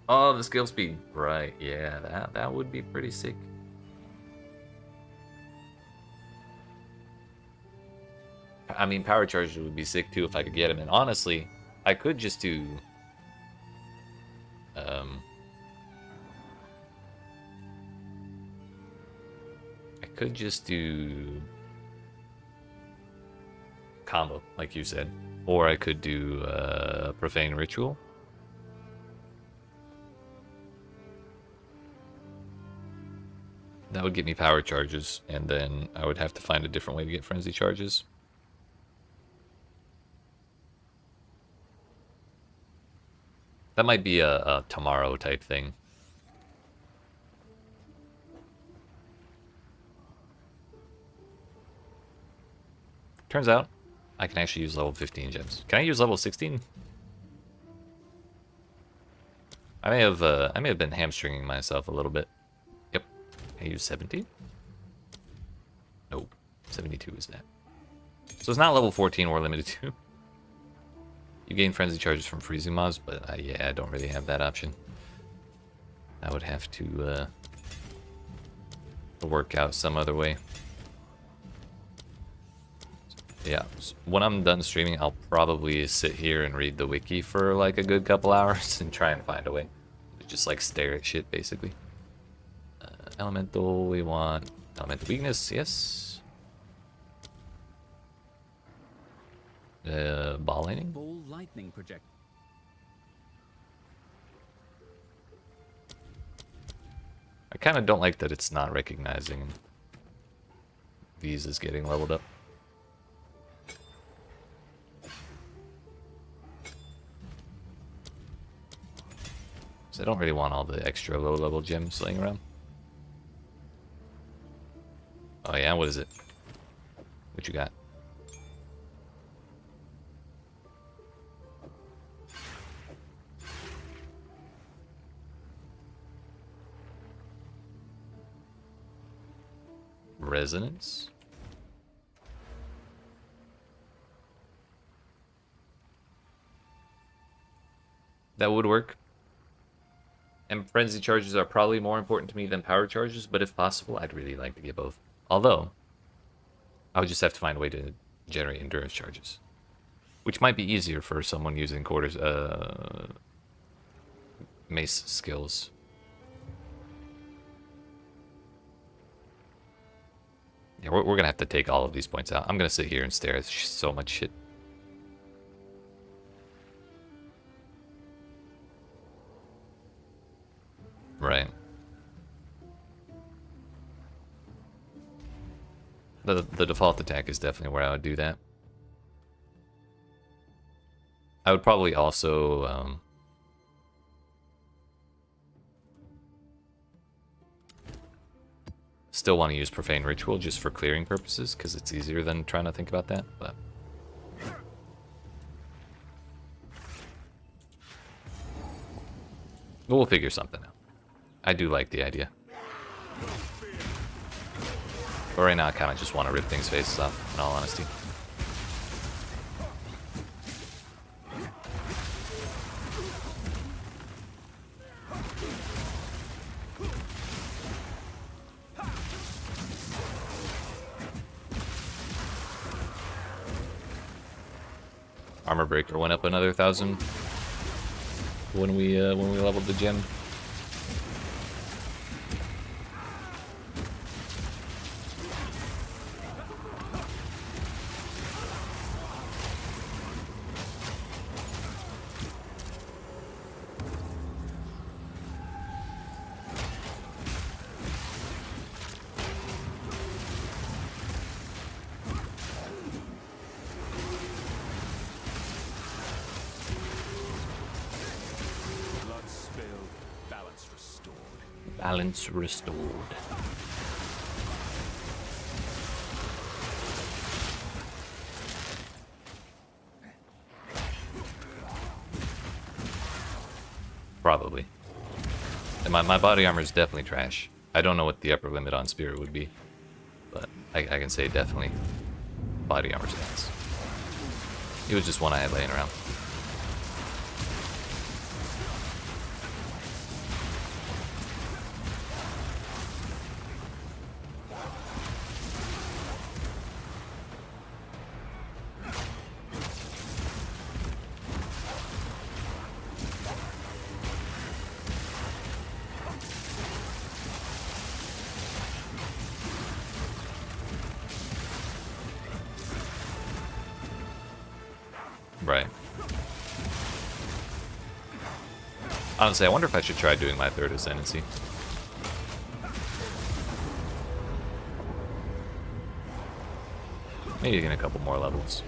Oh, the skill speed. Right, yeah, that would be pretty sick. I mean, power charges would be sick too if I could get them. And honestly, I could just do... I could just do combo, like you said, or I could do profane ritual. That would get me power charges, and then I would have to find a different way to get frenzy charges. That might be a tomorrow type thing. Turns out, I can actually use level 15 gems. Can I use level 16? I may have been hamstringing myself a little bit. Yep. Can I use 17? Nope. 72 is that. So it's not level 14 or limited to. You gain frenzy charges from freezing mobs, but yeah, I don't really have that option. I would have to work out some other way. Yeah, when I'm done streaming, I'll probably sit here and read the wiki for like a good couple hours and try and find a way to just like stare at shit, basically. Elemental, we want elemental weakness, yes. Ball lightning. Ball lightning project. I kind of don't like that it's not recognizing these as getting leveled up. I don't really want all the extra low-level gems laying around. Oh yeah, what is it? What you got? Resonance? That would work. And frenzy charges are probably more important to me than power charges, but if possible, I'd really like to get both. Although, I would just have to find a way to generate endurance charges, which might be easier for someone using mace skills. Yeah, we're gonna have to take all of these points out. I'm gonna sit here and stare at so much shit. Right. The default attack is definitely where I would do that. I would probably also still want to use Profane Ritual just for clearing purposes, because it's easier than trying to think about that, but we'll figure something out. I do like the idea. But right now I kind of just want to rip things faces off, in all honesty. Armor breaker went up another 1,000 when we leveled the gem. Balance restored. Probably. And my body armor is definitely trash. I don't know what the upper limit on spirit would be, but I can say definitely body armor stats. It was just one I had laying around. Right. Honestly, I wonder if I should try doing my third ascendancy. Maybe in a couple more levels.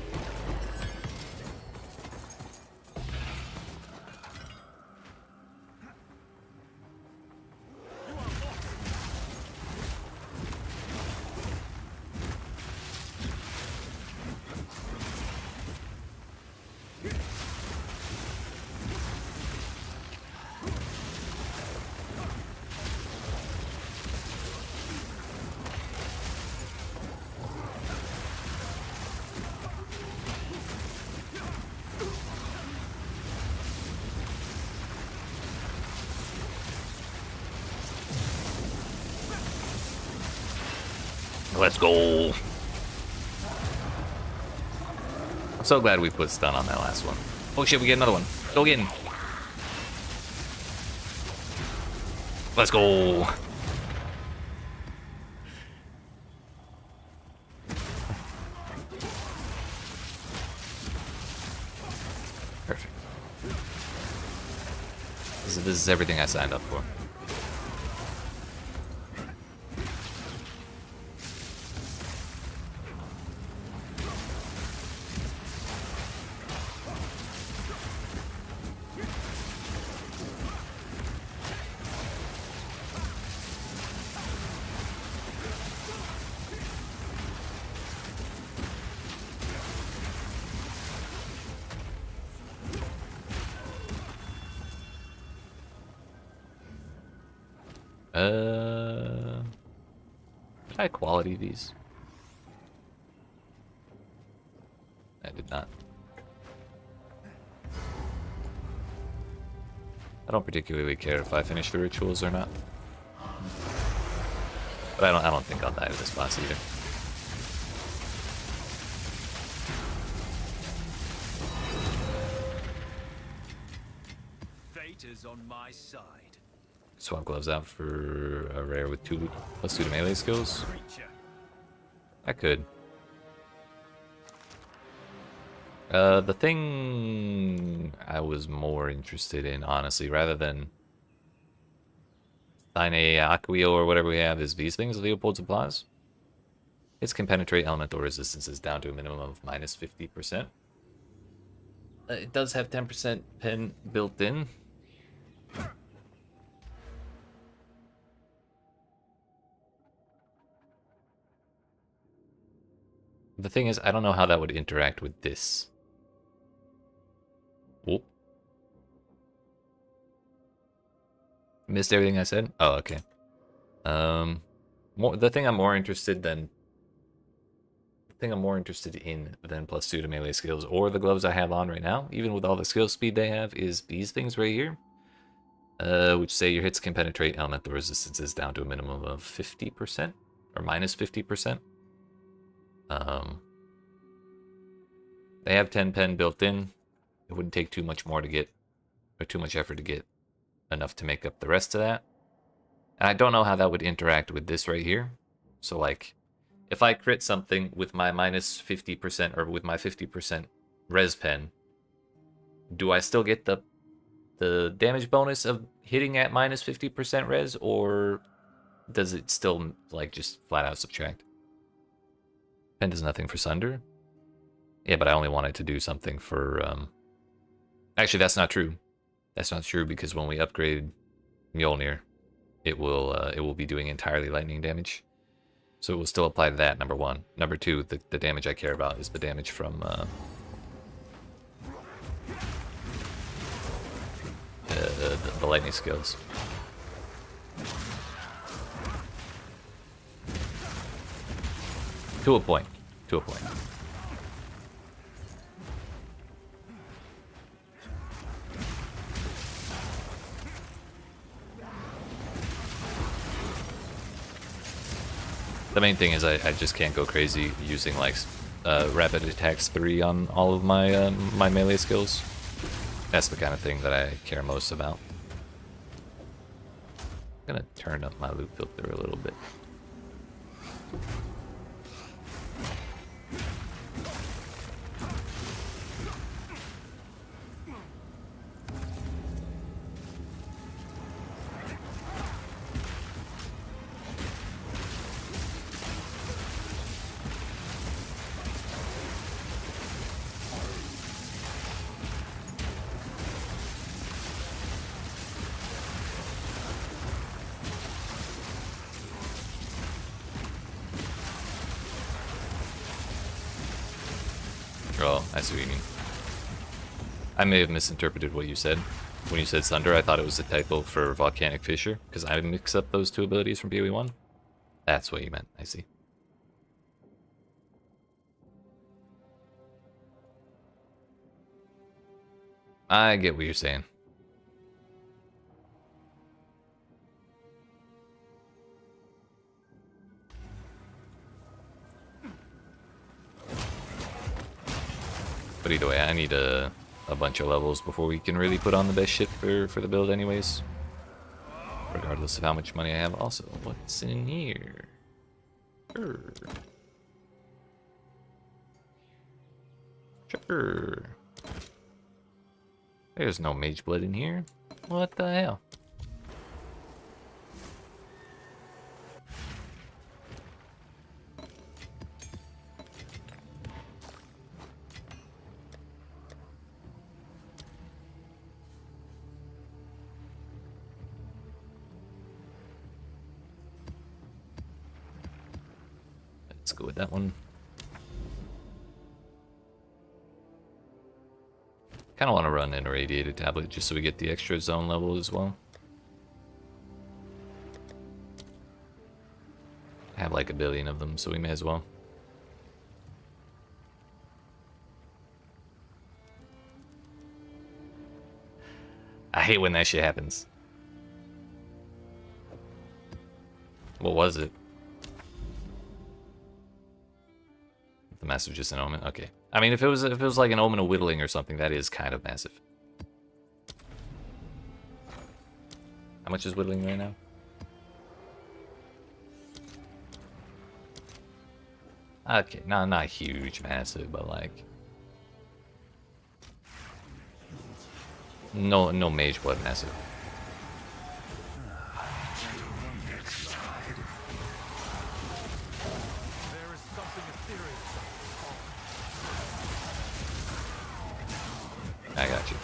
Let's go. I'm so glad we put stun on that last one. Oh shit, we get another one. Go get him. Let's go. Perfect. This is everything I signed up for. Did I quality these? I did not. I don't particularly care if I finish the rituals or not. But I don't think I'll die to this boss either. Fate is on my side. Swap gloves out for a rare with +2 to melee skills. I could. The thing I was more interested in, honestly, rather than Sine Aquio or whatever we have, is these things, Leopold's Applause. Hits can penetrate elemental resistances down to a minimum of -50%. It does have 10% pen built in. The thing is, I don't know how that would interact with this. Oh. Missed everything I said? Oh, okay. The thing I'm more interested in than +2 to melee skills or the gloves I have on right now, even with all the skill speed they have, is these things right here. Which say your hits can penetrate elemental resistances down to a minimum of 50% or -50%. They have 10 pen built in. It wouldn't take too much more to get, or too much effort to get enough to make up the rest of that. And I don't know how that would interact with this right here. So like, if I crit something with my minus 50% or with my 50% res pen, do I still get the damage bonus of hitting at minus 50% res, or does it still like just flat out subtract? Pen does nothing for Sunder. Yeah, but I only wanted to do something for actually that's not true. That's not true because when we upgrade Mjölner, it will be doing entirely lightning damage. So it will still apply to that, number one. Number two, the damage I care about is the damage from the lightning skills. To a point. To a point. The main thing is I just can't go crazy using like rapid attacks 3 on all of my my melee skills. That's the kind of thing that I care most about. I'm gonna turn up my loot filter a little bit. Oh, I see what you mean. I may have misinterpreted what you said. When you said Sunder, I thought it was a typo for Volcanic Fissure, because I mix up those two abilities from PoE1. That's what you meant, I see. I get what you're saying. But either way, I need a bunch of levels before we can really put on the best shit for the build anyways. Regardless of how much money I have. Also, what's in here? Sure. There's no mage blood in here. What the hell? Let's go with that one. Kind of want to run an irradiated tablet just so we get the extra zone level as well. I have like 1 billion of them, so we may as well. I hate when that shit happens. What was it? The massive just an omen? Okay. I mean, if it was like an omen of whittling or something, that is kind of massive. How much is whittling right now? Okay, not huge, massive, but like no mage blood massive. I got you.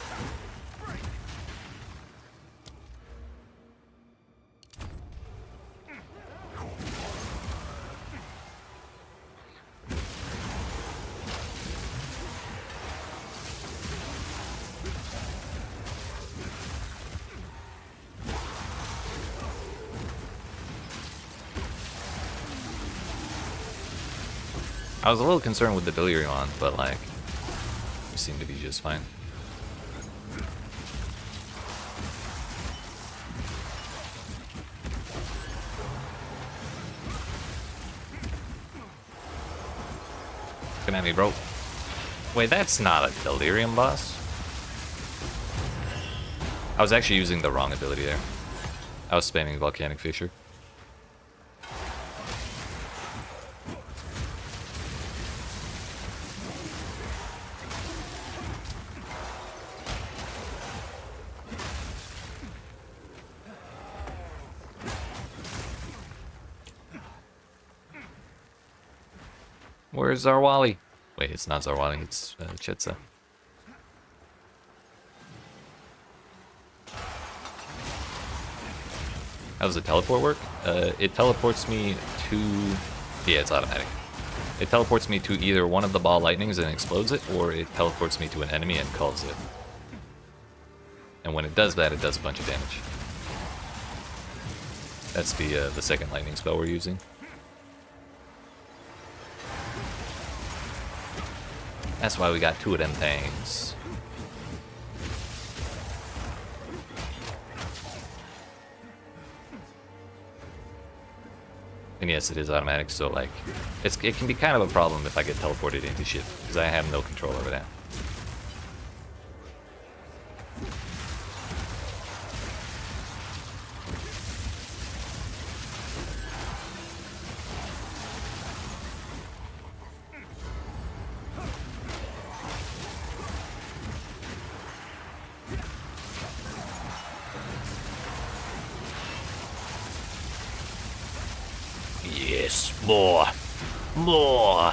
I was a little concerned with the Billion, but like, we seem to be just fine. Come at me, bro. Wait, that's not a Delirium boss. I was actually using the wrong ability there. I was spamming Volcanic Fissure. Where's Zarwali? Wait, it's not Zarwali, it's Chetza. How does the teleport work? It teleports me to... Yeah, it's automatic. It teleports me to either one of the ball lightnings and explodes it, or it teleports me to an enemy and calls it. And when it does that, it does a bunch of damage. That's the second lightning spell we're using. That's why we got two of them things. And yes, it is automatic, so like, it can be kind of a problem if I get teleported into shit, because I have no control over that. Yes, more. More.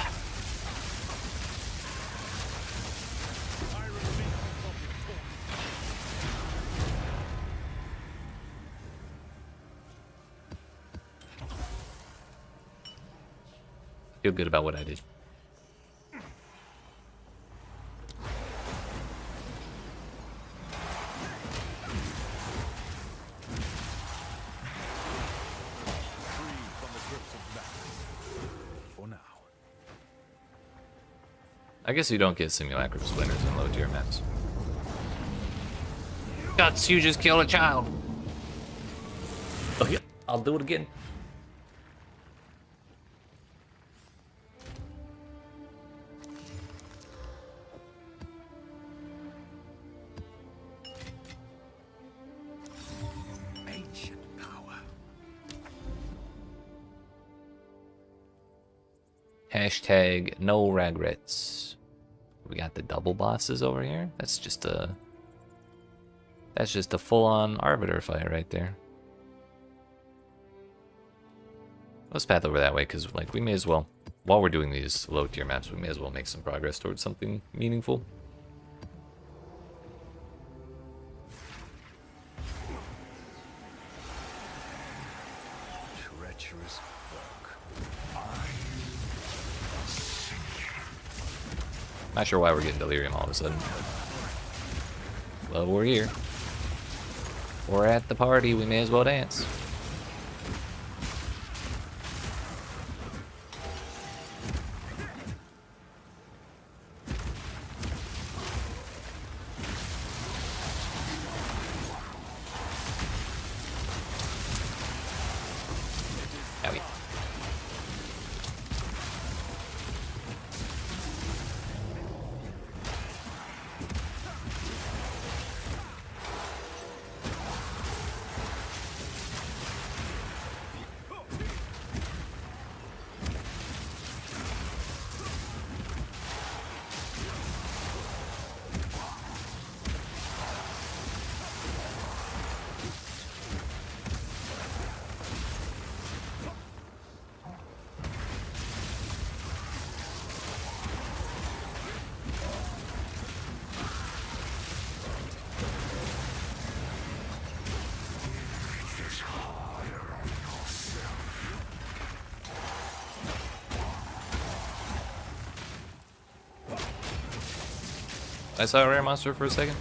Feel good about what I did. I guess you don't get simulacrum splinters in low tier maps. Guts, you just killed a child. Oh yeah, I'll do it again. Ancient power. Hashtag no regrets. We got the double bosses over here. That's just a full-on arbiter fight right there. Let's path over that way, because like we may as well, while we're doing these low tier maps, we may as well make some progress towards something meaningful. Treacherous book. Not sure why we're getting delirium all of a sudden. Well, we're here. We're at the party, we may as well dance. Owie. I saw a rare monster for a second.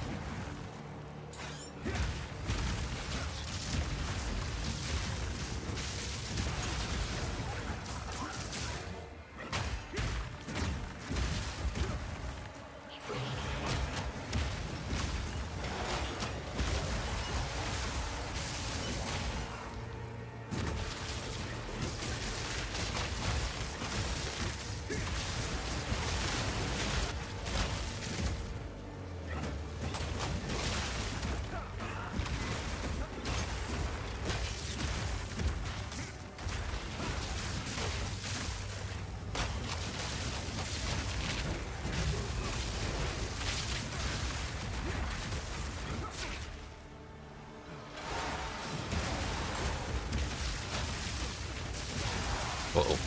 Uh-oh.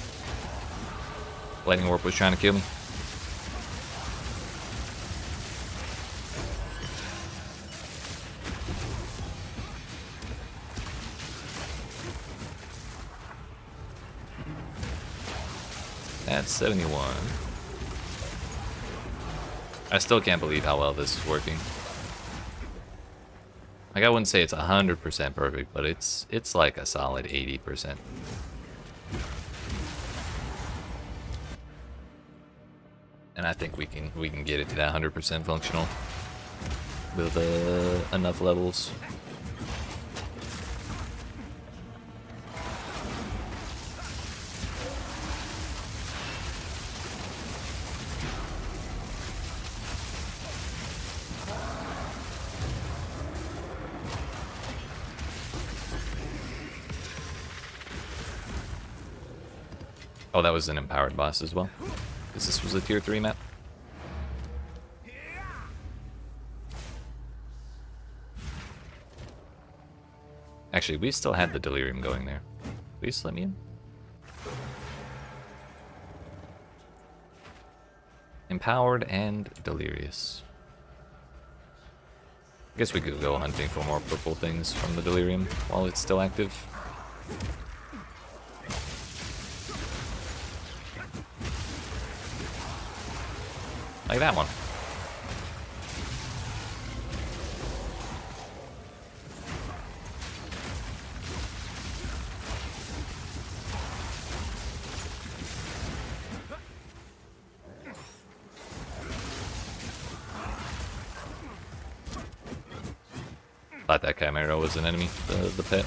Lightning Warp was trying to kill me. That's 71. I still can't believe how well this is working. Like, I wouldn't say it's 100% perfect, but it's like a solid 80%. And I think we can get it to that 100% functional with enough levels. Oh, that was an empowered boss as well. Because this was a tier 3 map. Actually, we still had the delirium going there. Please let me in. Empowered and delirious. I guess we could go hunting for more purple things from the delirium while it's still active. Like that one. Thought that Chimera was an enemy, the pet.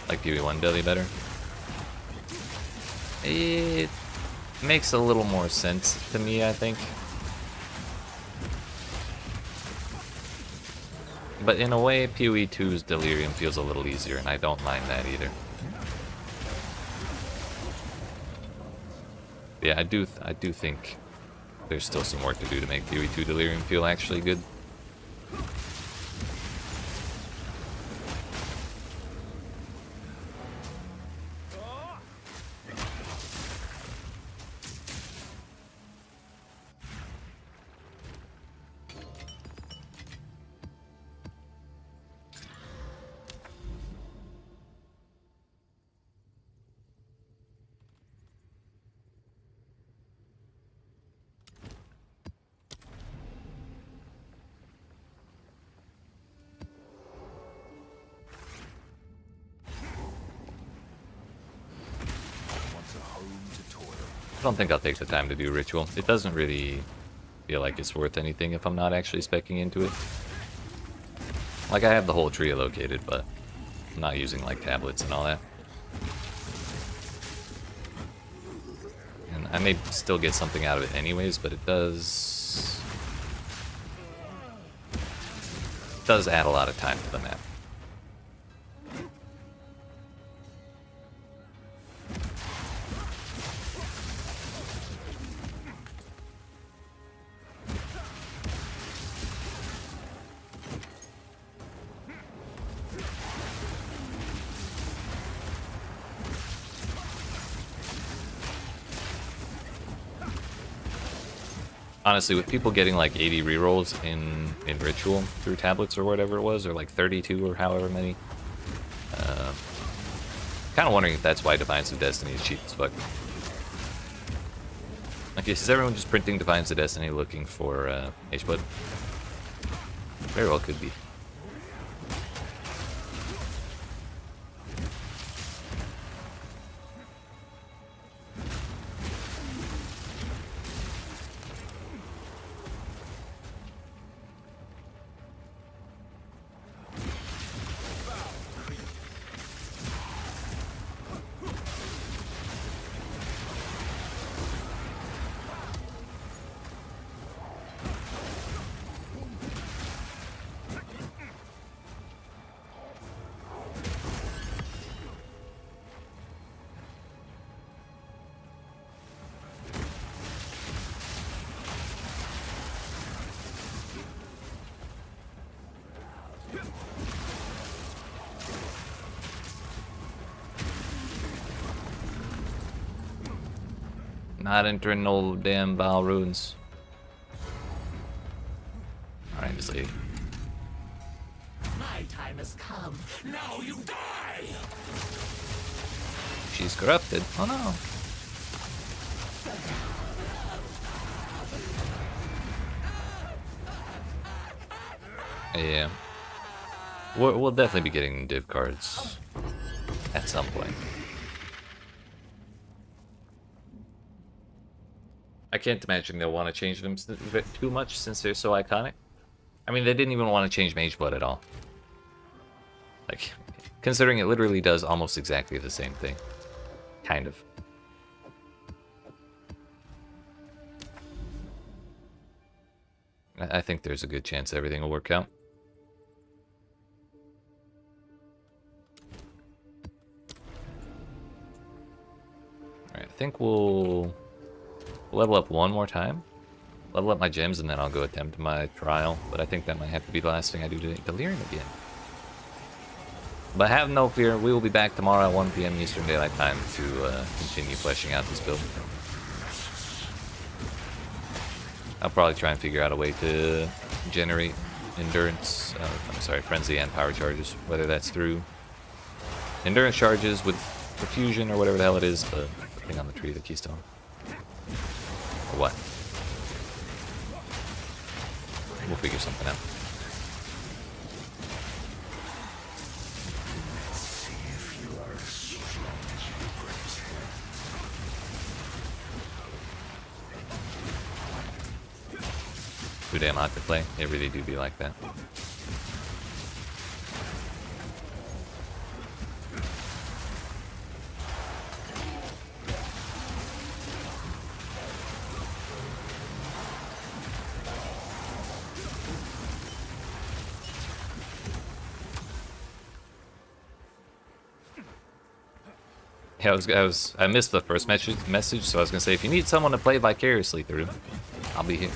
Like PoE1 Deli better. It makes a little more sense to me, I think. But in a way, PoE2's Delirium feels a little easier, and I don't mind that either. Yeah, I do think there's still some work to do to make PoE2 Delirium feel actually good. I don't think I'll take the time to do Ritual. It doesn't really feel like it's worth anything if I'm not actually speccing into it. Like, I have the whole tree located, but I'm not using, like, tablets and all that. And I may still get something out of it anyways, but it does add a lot of time to the map. Honestly, with people getting like 80 rerolls in Ritual through tablets or whatever it was, or like 32 or however many, kind of wondering if that's why Defiance of Destiny is cheap as fuck. Like, is everyone just printing Defiance of Destiny looking for H-Bud? Very well could be. Not entering no damn Val ruins. Alright, this lady. My time has come. Now you die! She's corrupted. Oh no. Yeah. We'll definitely be getting div cards at some point. I can't imagine they'll want to change them too much since they're so iconic. I mean, they didn't even want to change Mage Blood at all. Like, considering it literally does almost exactly the same thing. Kind of. I think there's a good chance everything will work out. Alright, I think we'll level up one more time. Level up my gems and then I'll go attempt my trial. But I think that might have to be the last thing I do today. Delirium again. But have no fear, we will be back tomorrow at 1 PM Eastern Daylight Time to continue fleshing out this build. I'll probably try and figure out a way to generate endurance, frenzy and power charges, whether that's through endurance charges with perfusion or whatever the hell it is, the thing on the tree, the keystone. Or what? We'll figure something out. Too damn hot to play. They really do be like that. Yeah, I missed the first message, so I was gonna say if you need someone to play vicariously through, I'll be here.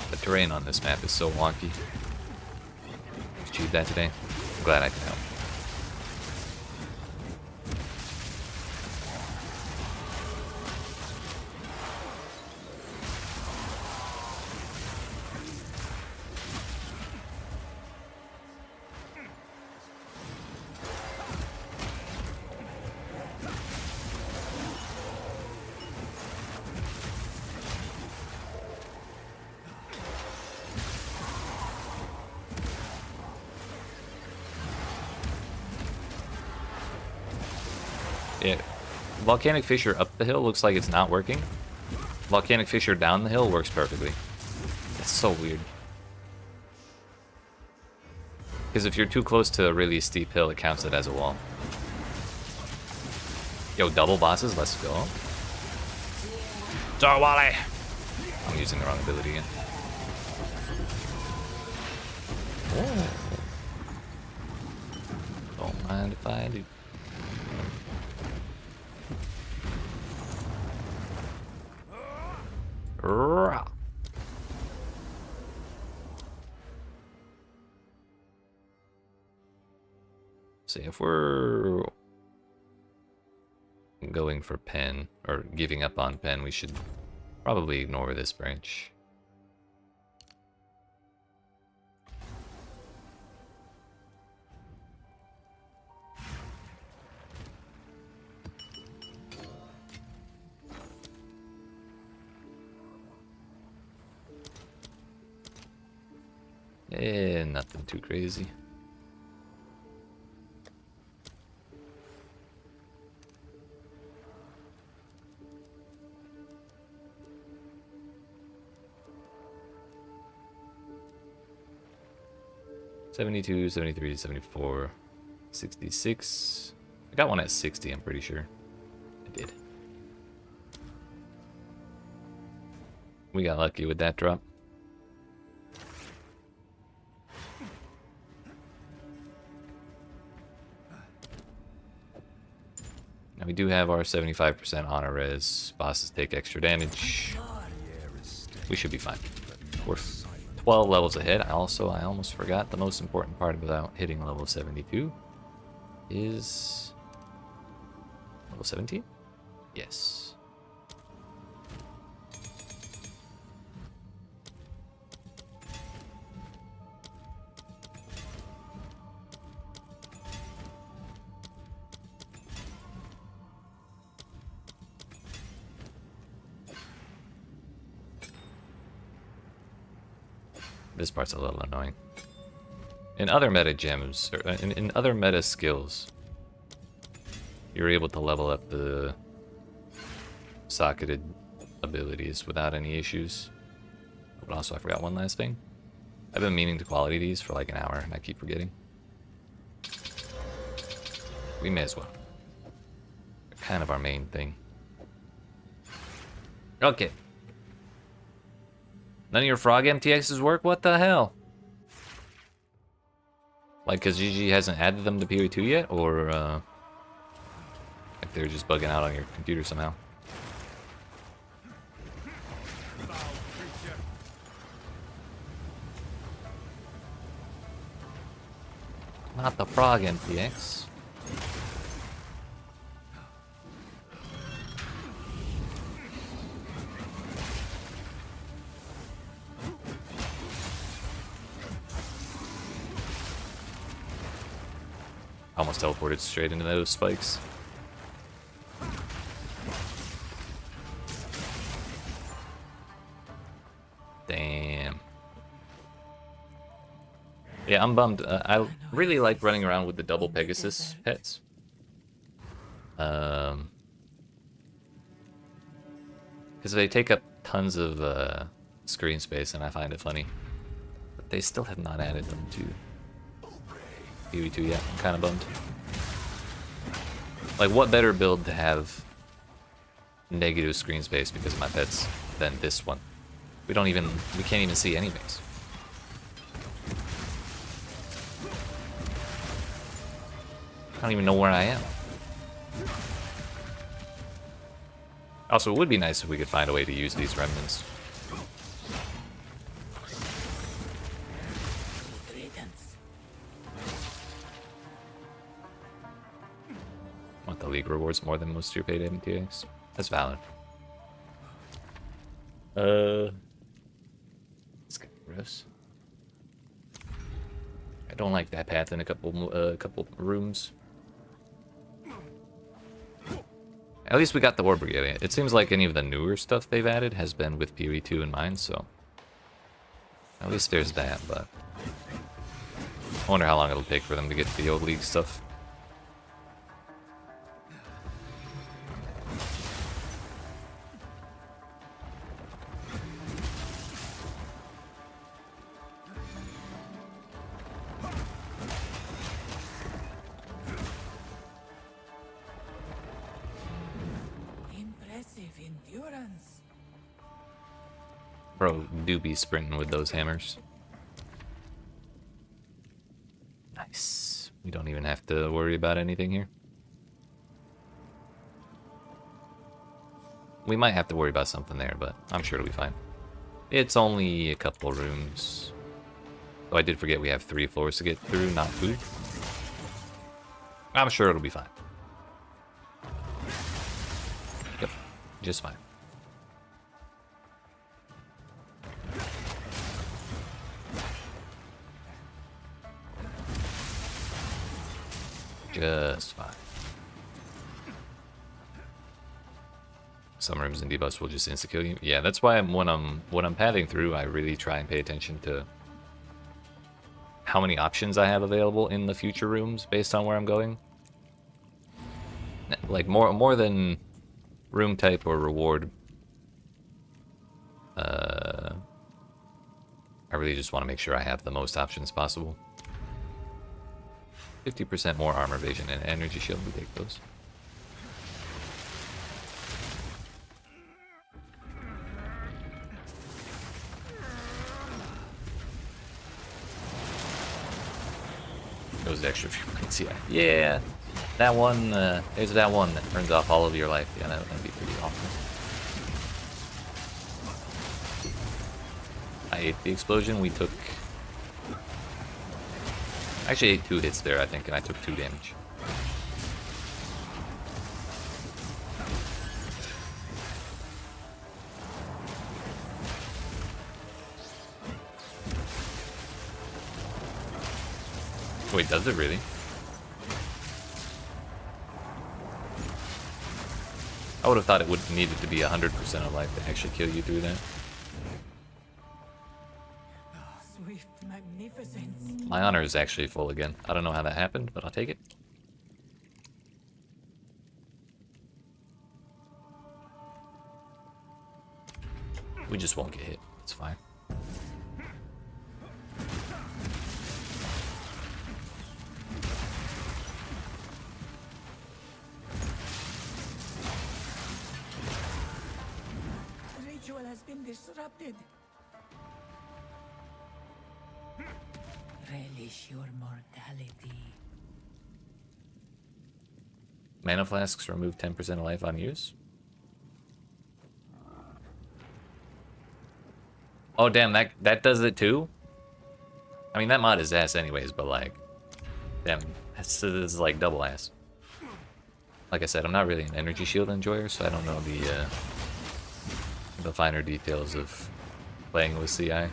The terrain on this map is so wonky. Achieved that today. I'm glad I can help. Yeah, Volcanic Fissure up the hill looks like it's not working. Volcanic Fissure down the hill works perfectly. That's so weird. Because if you're too close to a really steep hill, it counts it as a wall. Yo, double bosses, let's go. Sorry, Wally! I'm using the wrong ability again. Oh. Don't mind if I do. See, if we're going for pen, or giving up on pen, we should probably ignore this branch. Eh, nothing too crazy. $72, $73, $74, $66. I got one at 60, I'm pretty sure. I did. We got lucky with that drop. And we do have our 75% honor res. Bosses take extra damage. We should be fine. We're 12 levels ahead. I almost forgot the most important part about hitting level 72 is level 17? Yes. This part's a little annoying. In other meta gems, or in other meta skills, you're able to level up the socketed abilities without any issues. But also, I forgot one last thing. I've been meaning to quality these for like an hour, and I keep forgetting. We may as well. They're kind of our main thing. Okay. None of your frog MTXs work? What the hell? Like, because GG hasn't added them to PoE2 yet? Or, like they're just bugging out on your computer somehow? Not the frog MTX. Almost teleported straight into those spikes. Damn. Yeah, I'm bummed. I really like running around with the double Pegasus pets. Because they take up tons of screen space, and I find it funny. But they still have not added them to PoE2 yet. I'm kind of bummed. Like, what better build to have negative screen space because of my pets than this one? We can't even see anyways. I don't even know where I am. Also, it would be nice if we could find a way to use these remnants. Want the league rewards more than most of your paid MTX? That's valid. Let's get riffs. I don't like that path in a couple rooms. At least we got the War Brigade. It seems like any of the newer stuff they've added has been with PoE2 in mind, so at least there's that, but I wonder how long it'll take for them to get the old league stuff. Bro, do be sprinting with those hammers. Nice. We don't even have to worry about anything here. We might have to worry about something there, but I'm sure it'll be fine. It's only a couple rooms. Oh, I did forget we have 3 floors to get through, not 2. I'm sure it'll be fine. Yep, just fine. Just fine. Some rooms and debuffs will just insta-kill you. Yeah, that's why when I'm padding through, I really try and pay attention to how many options I have available in the future rooms based on where I'm going. Like more than room type or reward. I really just want to make sure I have the most options possible. 50% more armor evasion and energy shield, we take those. Those extra few points, yeah. Yeah. That one, there's that one that turns off all of your life. Yeah, that'd be pretty awful. I ate the explosion. We took... Actually, I ate 2 hits there, I think, and I took 2 damage. Wait, does it really? I would have thought it would needed to be 100% of life to actually kill you through that. Swift magnificence. My honor is actually full again. I don't know how that happened, but I'll take it. We just won't get hit. It's fine. The ritual has been disrupted. Relish your mortality. Mana flasks remove 10% of life on use. Oh damn, that does it too? I mean, that mod is ass anyways, but like, damn, this is like double ass. Like I said, I'm not really an energy shield enjoyer, so I don't know the finer details of playing with CI.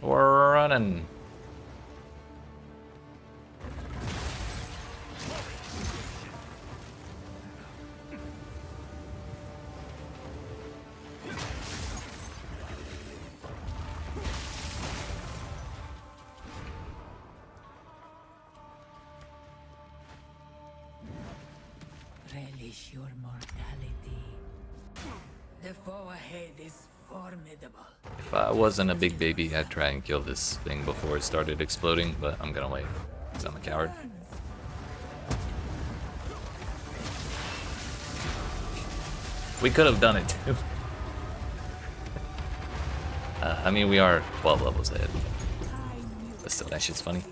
We're running. Relish your mortality. The foe ahead is formidable. If I wasn't a big baby, I'd try and kill this thing before it started exploding, but I'm gonna wait, because I'm a coward. We could have done it too. I mean, we are 12 levels ahead. But still, that shit's funny.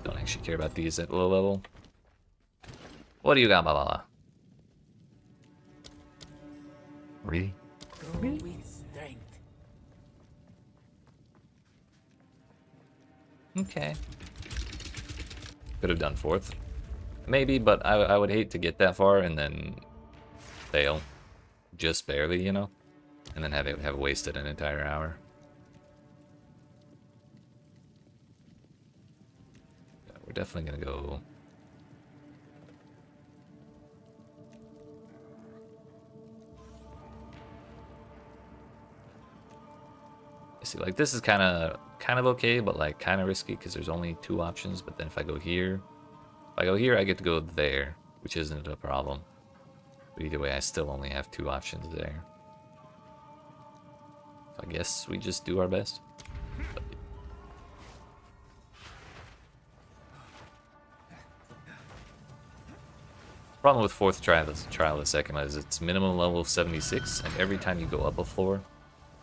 Don't actually care about these at low level. What do you got, Baba? Really? With strength. Okay. Could have done 4th. Maybe, but I would hate to get that far and then fail. Just barely, you know? And then have wasted an entire hour. Yeah, we're definitely gonna go... See, like, this is kind of okay, but like kind of risky because there's only 2 options. But then if I go here, I get to go there, which isn't a problem. But either way, I still only have 2 options there. So I guess we just do our best. But problem with 4th trial of the second is it's minimum level of 76, and every time you go up a floor,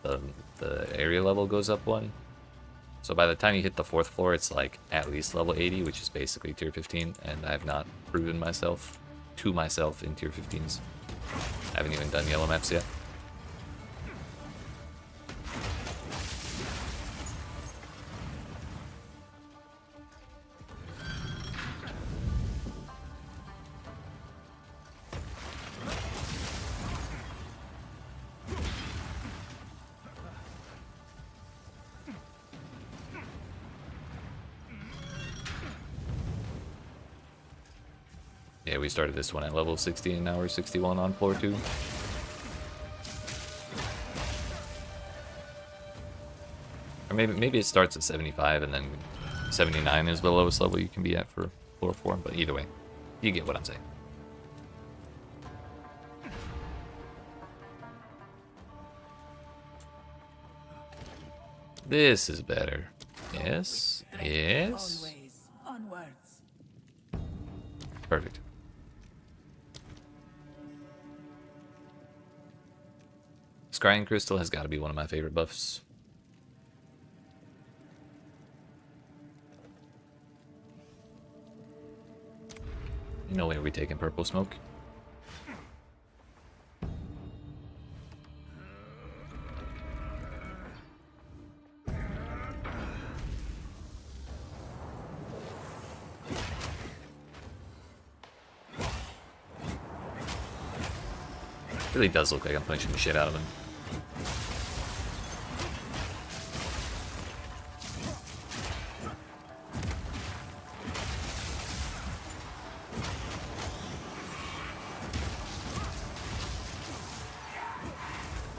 the area level goes up 1. So by the time you hit the 4th floor, it's like at least level 80, which is basically tier 15, and I have not proven myself to myself in tier 15s. I haven't even done yellow maps yet. Yeah, we started this one at level 60 and now we're 61 on floor 2. Or maybe it starts at 75 and then 79 is the lowest level you can be at for floor 4, but either way, you get what I'm saying. This is better. Yes, yes. Perfect. Scrying Crystal has got to be one of my favorite buffs. No way are we taking purple smoke. Really does look like I'm punching the shit out of him.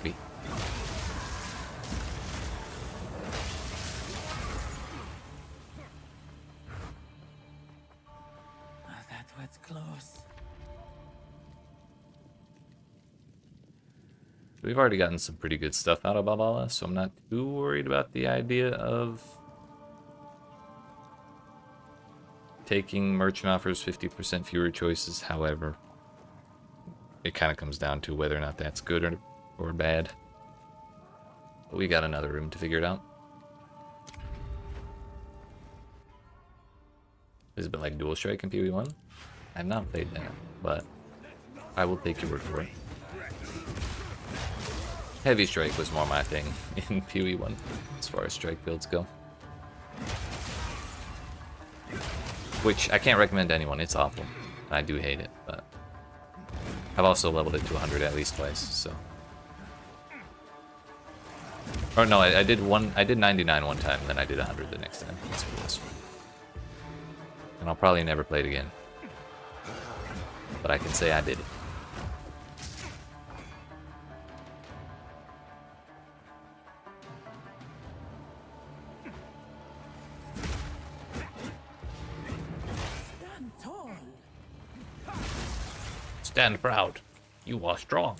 Me. That was close. We've already gotten some pretty good stuff out of Valhalla, so I'm not too worried about the idea of taking merchant offers 50% fewer choices. However, it kind of comes down to whether or not that's good or bad. But we got another room to figure it out. Is it like Dual Strike in PoE1? I've not played that, but I will take your word for it. Heavy Strike was more my thing in PoE1 as far as strike builds go. Which I can't recommend to anyone, it's awful. I do hate it, but I've also leveled it to 100 at least twice, so. Or no, I did 99 one time, then I did 100 the next time. That's what it was. And I'll probably never play it again. But I can say I did it. Stand proud. You are strong.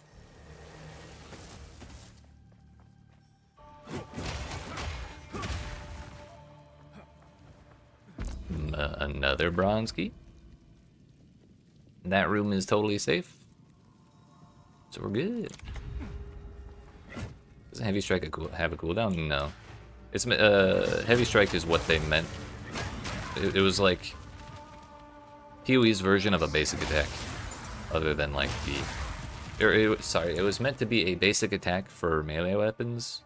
Another bronze key. That room is totally safe. So we're good. Does Heavy Strike have a cooldown? No. It's Heavy Strike is what they meant. It was like PoE's version of a basic attack. Other than like sorry, it was meant to be a basic attack for melee weapons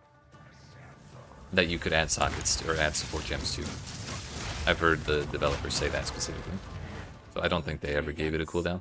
that you could add sockets to, or add support gems to. I've heard the developers say that specifically, so I don't think they ever gave it a cooldown.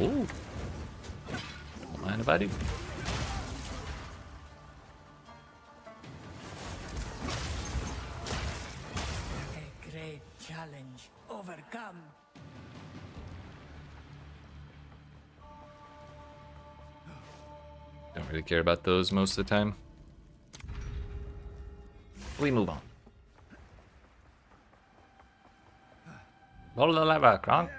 Ooh. Don't mind if I do. A great challenge overcome. Don't really care about those most of the time. We move on. Roll the lever, Kronk.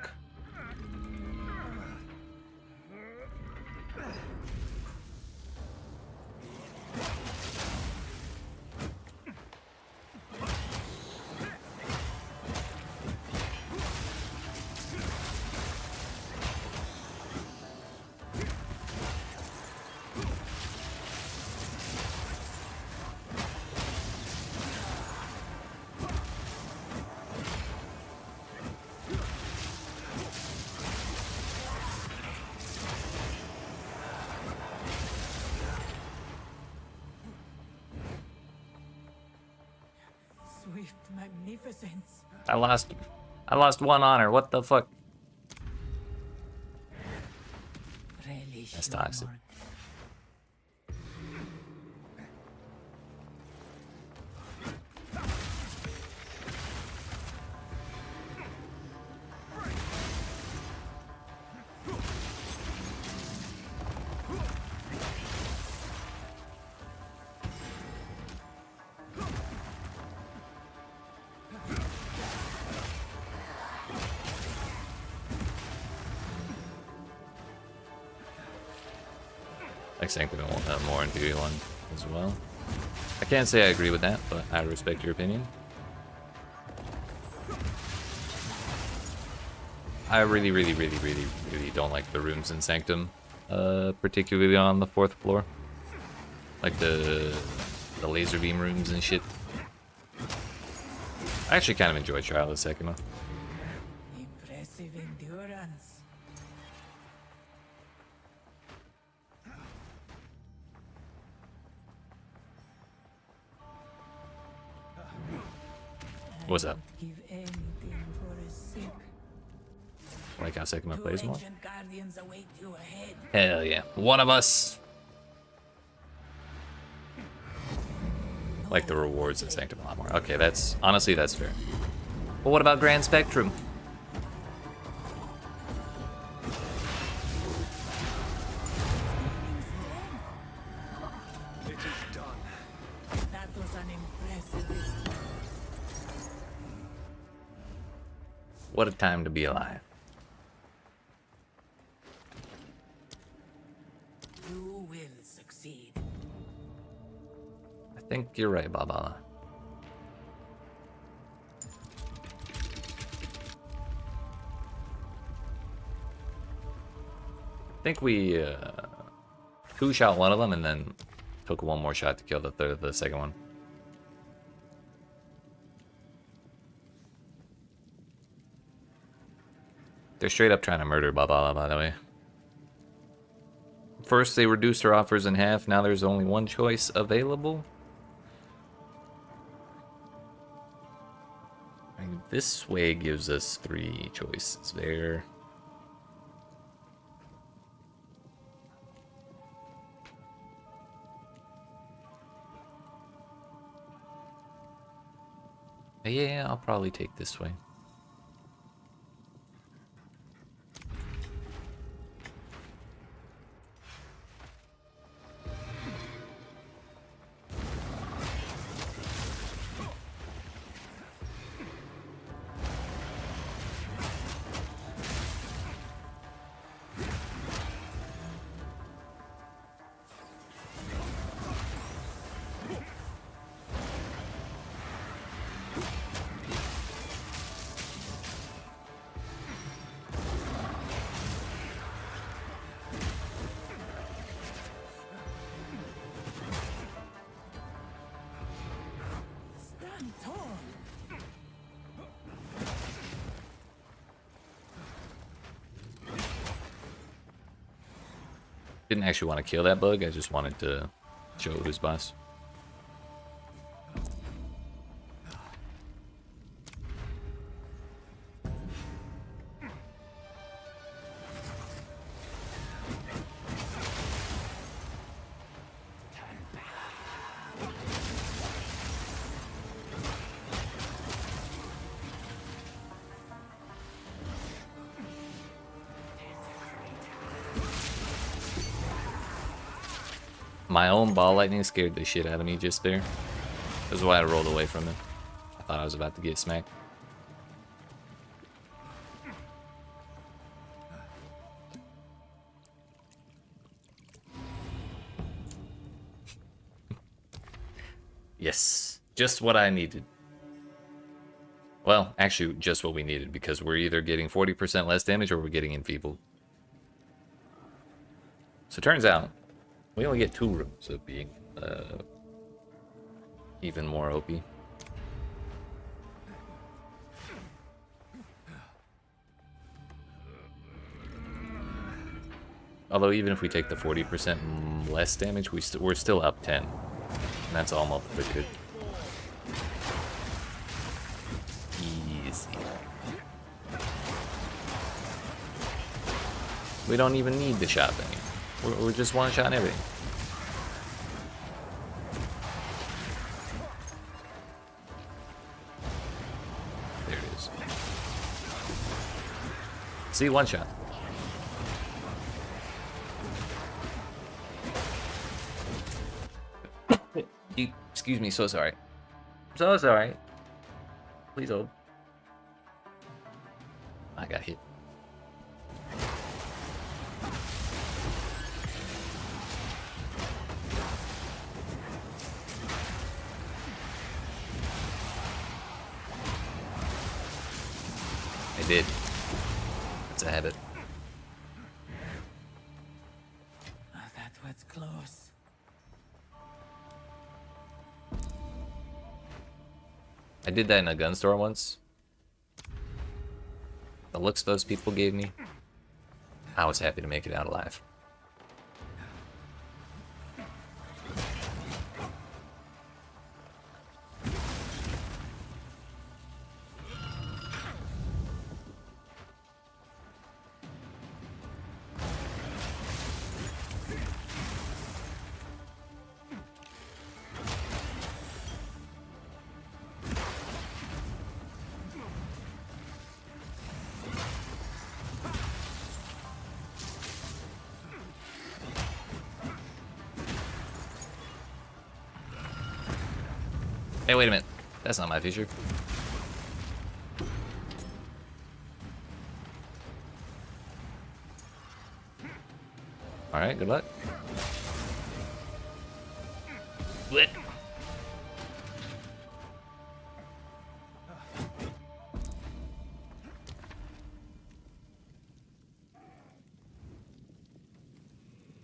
Swift magnificence. I lost one honor. What the fuck? Relish That's your toxic. mark. Like Sanctum won't have more in Theory 1 as well. I can't say I agree with that, but I respect your opinion. I really don't like the rooms in Sanctum, particularly on the 4th floor. Like the laser beam rooms and shit. I actually kind of enjoy Trial of Sekima. Impressive endurance. What's up? Give anything for a sick. Like how Sekima plays more? Ancient guardians await you ahead. Hell yeah. One of us! Like the rewards in Sanctum a lot more. Okay, that's... honestly, that's fair. But what about Grand Spectrum? It is done. That was an impressive. What a time to be alive. You will succeed. I think you're right, Babala. I think we two-shot one of them and then took one more shot to kill the second one. They're straight up trying to murder Babala, by the way. First they reduced her offers in half, now there's only one choice available. I mean, this way gives us 3 choices there. Yeah, I'll probably take this way. Stand tall. Didn't actually want to kill that bug, I just wanted to show who's boss. My own ball lightning scared the shit out of me just there. That's why I rolled away from it. I thought I was about to get smacked. Yes, just what I needed. Well, actually, just what we needed, because we're either getting 40% less damage or we're getting enfeebled. So it turns out, we only get 2 rooms of being even more OP. Although even if we take the 40% less damage, we're still up 10. And that's all multiplicated. Easy. We don't even need the shot anymore. We're just one shot everything. There it is. See, one shot. Excuse me, so sorry. So sorry. Please hold. I got hit. I did. It's a habit. Oh, that was close. I did that in a gun store once. The looks those people gave me, I was happy to make it out alive. Hey, wait a minute. That's not my feature. Alright, good luck. What?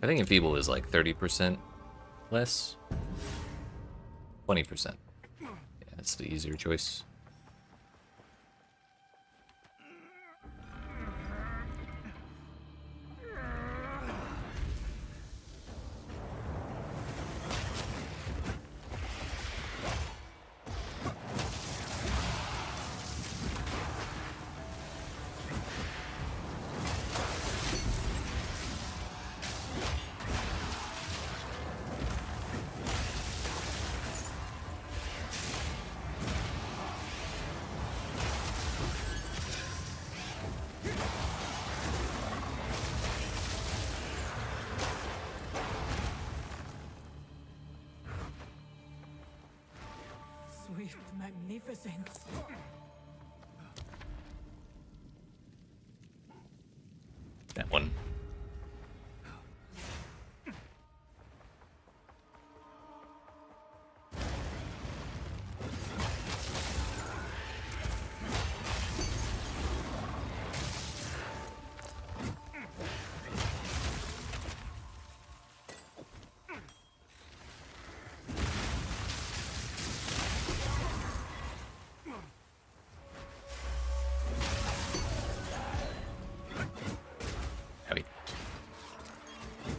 I think Enfeeble is like 30% less. 20%. Yeah, that's the easier choice. Swift magnificence. That one.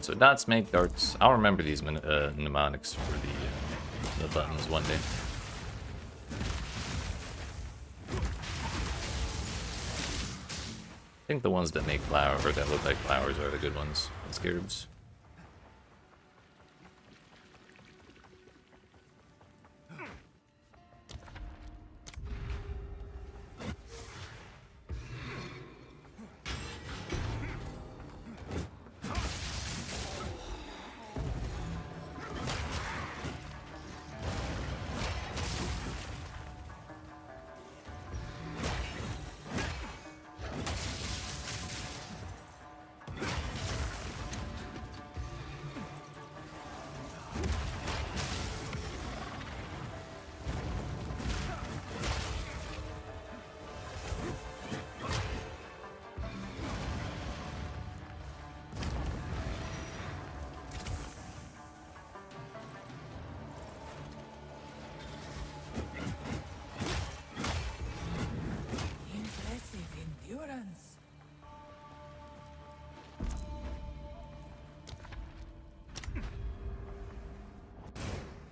So dots make darts. I'll remember these mnemonics for the buttons one day. I think the ones that make flowers or that look like flowers are the good ones. Scarabs.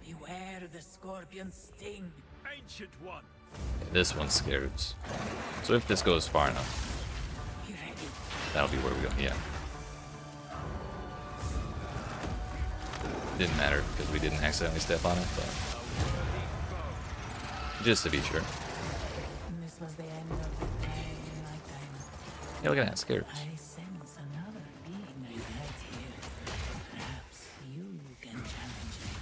Beware the scorpion sting. Ancient one. Yeah, this one's scarabs. So if this goes far enough, that'll be where we go. Yeah. Didn't matter because we didn't accidentally step on it, but just to be sure. This was the end of the day in my time. Yeah, look at that, scarabs. I sense another being right here. Perhaps you can challenge them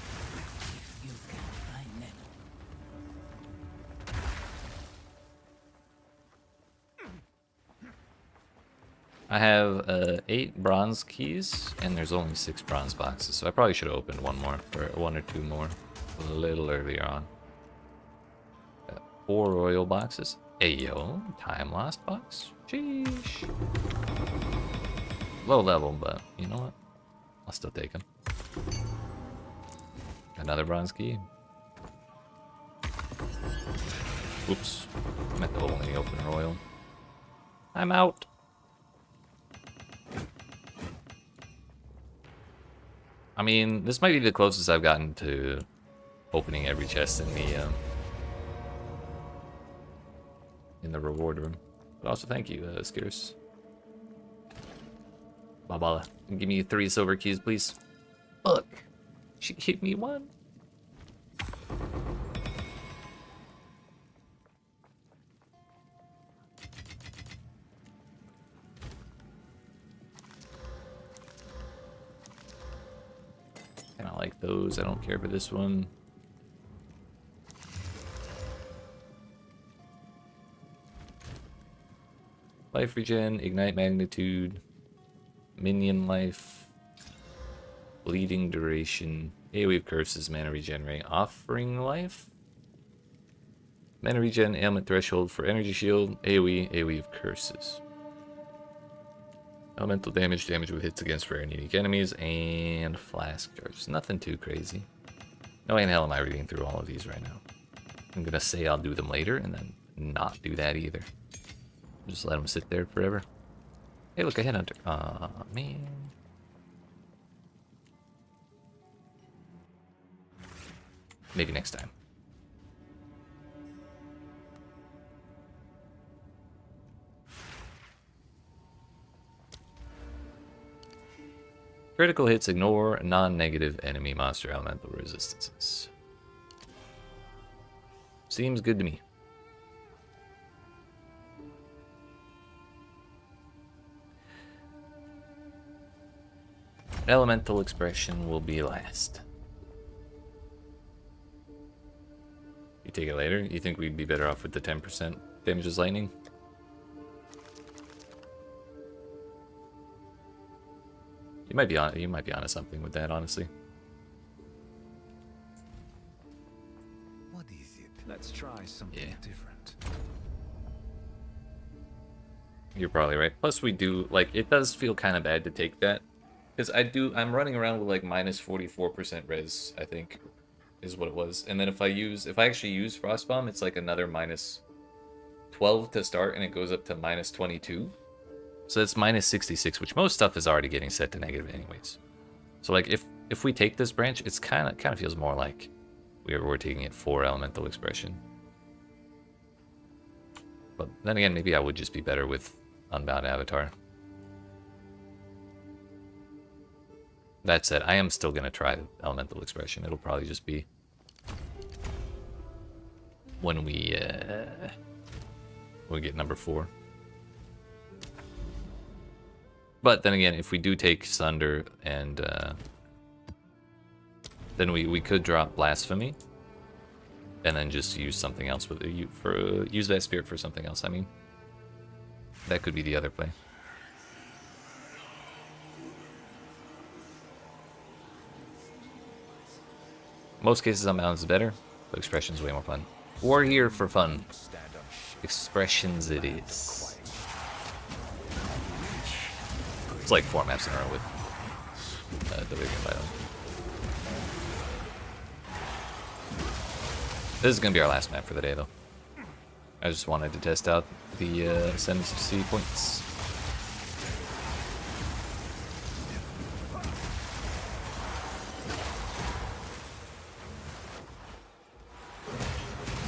if you can find them. I have 8 bronze keys, and there's only 6 bronze boxes, so I probably should have opened one more, or 1 or 2 more, a little earlier on. 4 royal boxes. Ayo, time lost box. Sheesh. Low level, but you know what? I'll still take him. Another bronze key. Oops. Meant to only open royal. I'm out. I mean, this might be the closest I've gotten to opening every chest in the reward room. But also thank you, Skitters. Babala, give me 3 silver keys, please. Look, she gave me 1. Kinda like those, I don't care for this one. Life regen, ignite magnitude, minion life, bleeding duration, AoE curses, mana regenerate, offering life, mana regen, ailment threshold for energy shield, AoE of curses. Elemental damage, damage with hits against rare and unique enemies, and flask charges. Nothing too crazy. No way in hell am I reading through all of these right now. I'm gonna say I'll do them later and then not do that either. Just let them sit there forever. Hey, look, a headhunter. Aw, man. Maybe next time. Critical hits ignore non-negative enemy monster elemental resistances. Seems good to me. Elemental expression will be last. You take it later? You think we'd be better off with the 10% damages lightning? You might be onto something with that, honestly. What is it? Let's try something different. You're probably right. Plus we do, like, it does feel kind of bad to take that. Because I'm running around with like minus 44% res, I think, is what it was. And then if I actually use Frostbomb, it's like another minus 12 to start, and it goes up to minus 22. So that's minus 66, which most stuff is already getting set to negative anyways. So like if we take this branch, it's kind of feels more like we're taking it for elemental expression. But then again, maybe I would just be better with Unbound Avatar. That said, I am still going to try elemental expression. It'll probably just be when we get number 4. But then again, if we do take Sunder and then we could drop Blasphemy and then just use something else with it, use that spirit for something else. I mean, that could be the other play. Most cases Unbound is better, but Expression's way more fun. We're here for fun. Expressions it is. It's like 4 maps in a row with the big battle. This is gonna be our last map for the day, though. I just wanted to test out the ascendancy points.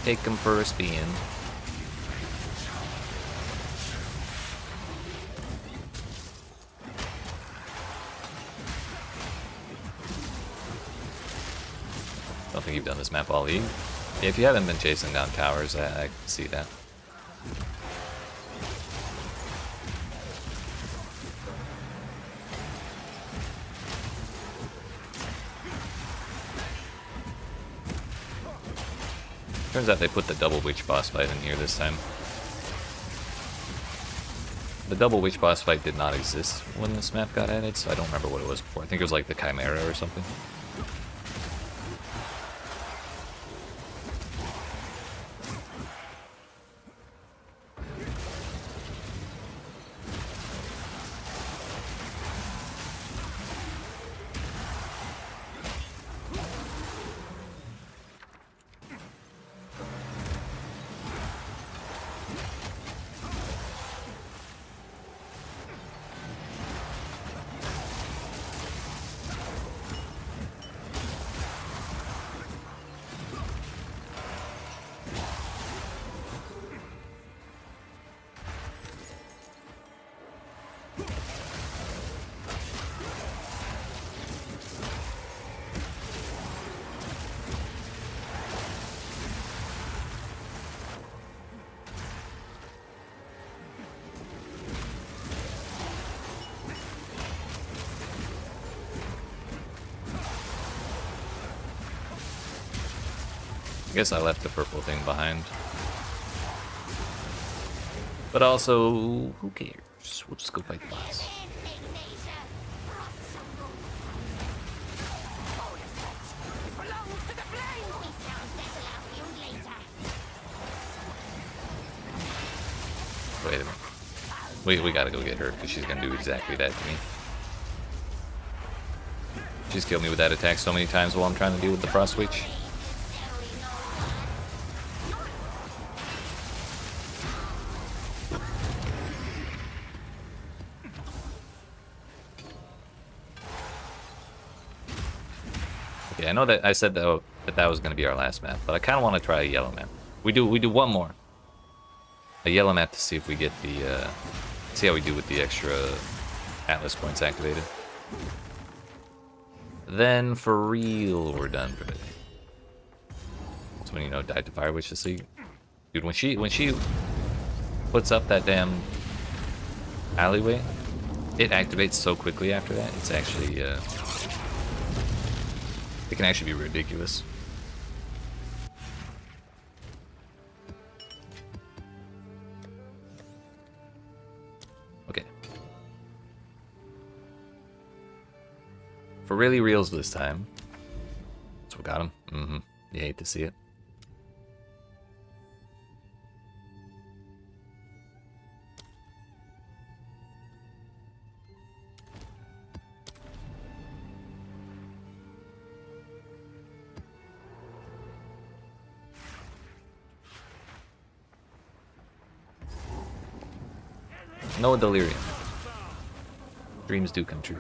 Take him for a spin. Don't think you've done this map all league. Yeah, if you haven't been chasing down towers, I can see that. Turns out they put the double witch boss fight in here this time. The double witch boss fight did not exist when this map got added, so I don't remember what it was before. I think it was like the Chimera or something. I guess I left the purple thing behind. But also, who cares? We'll just go fight the boss. Wait a minute. We gotta go get her, because she's gonna do exactly that to me. She's killed me with that attack so many times while I'm trying to deal with the Frost Witch. Okay, I know that I said that was gonna be our last map, but I kinda wanna try a yellow map. We do one more. A yellow map to see if we get the see how we do with the extra Atlas points activated. Then for real we're done for today. That's when, you know, dive to Fire Witch to see. Dude, when she puts up that damn alleyway, it activates so quickly after that. It's actually it can actually be ridiculous. Okay. For really reals this time. So we got him. Mm-hmm. You hate to see it. No delirium. Dreams do come true.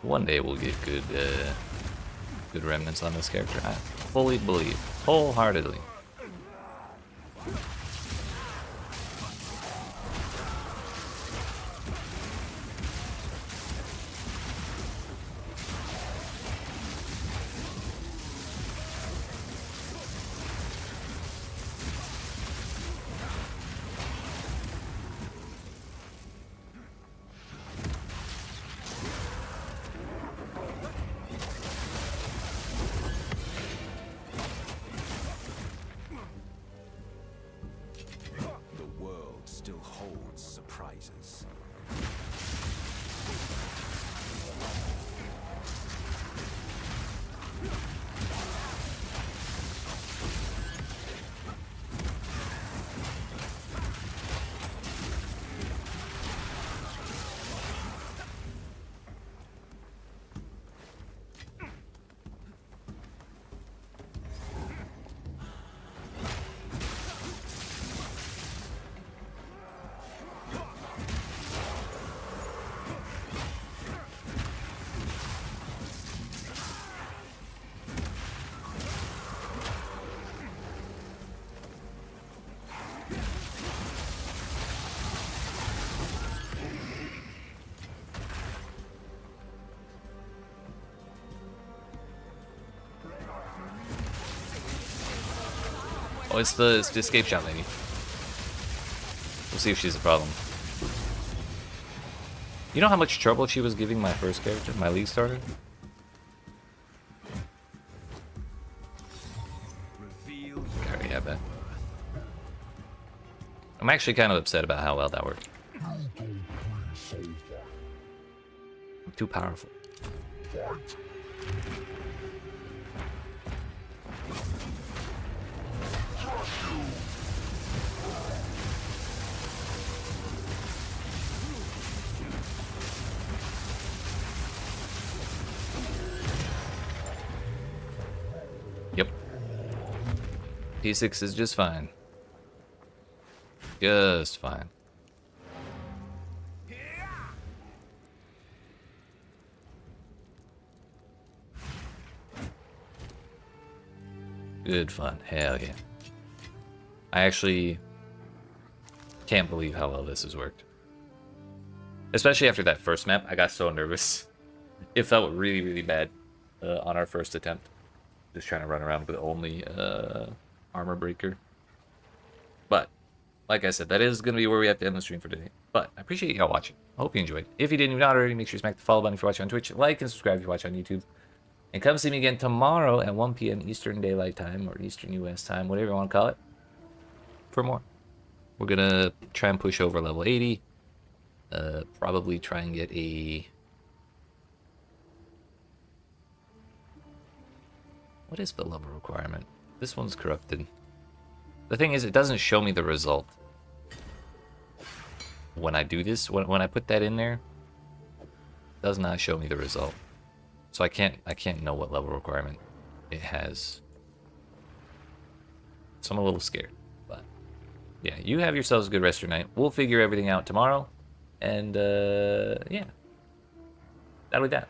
One day we'll get good remnants on this character. I fully believe, wholeheartedly. Oh, it's the escape shot lady. We'll see if she's a problem. You know how much trouble she was giving my first character, my league starter? I already have that. I'm actually kind of upset about how well that worked. I'm too powerful. P6 is just fine. Just fine. Good fun. Hell yeah. I actually can't believe how well this has worked. Especially after that first map, I got so nervous. It felt really, really bad on our first attempt. Just trying to run around with only armor breaker. But, like I said, that is going to be where we have to end the stream for today. But I appreciate y'all watching. I hope you enjoyed. If you did, you're not already, make sure you smack the follow button if you're watching on Twitch. Like and subscribe if you watch on YouTube. And come see me again tomorrow at 1 p.m. Eastern Daylight Time, or Eastern US Time, whatever you want to call it, for more. We're going to try and push over level 80. Probably try and get a... What is the level requirement? This one's corrupted. The thing is, it doesn't show me the result. When I do this, when I put that in there, it does not show me the result. So I can't know what level requirement it has. So I'm a little scared. But yeah, you have yourselves a good rest of your night. We'll figure everything out tomorrow. And yeah. That'll be that.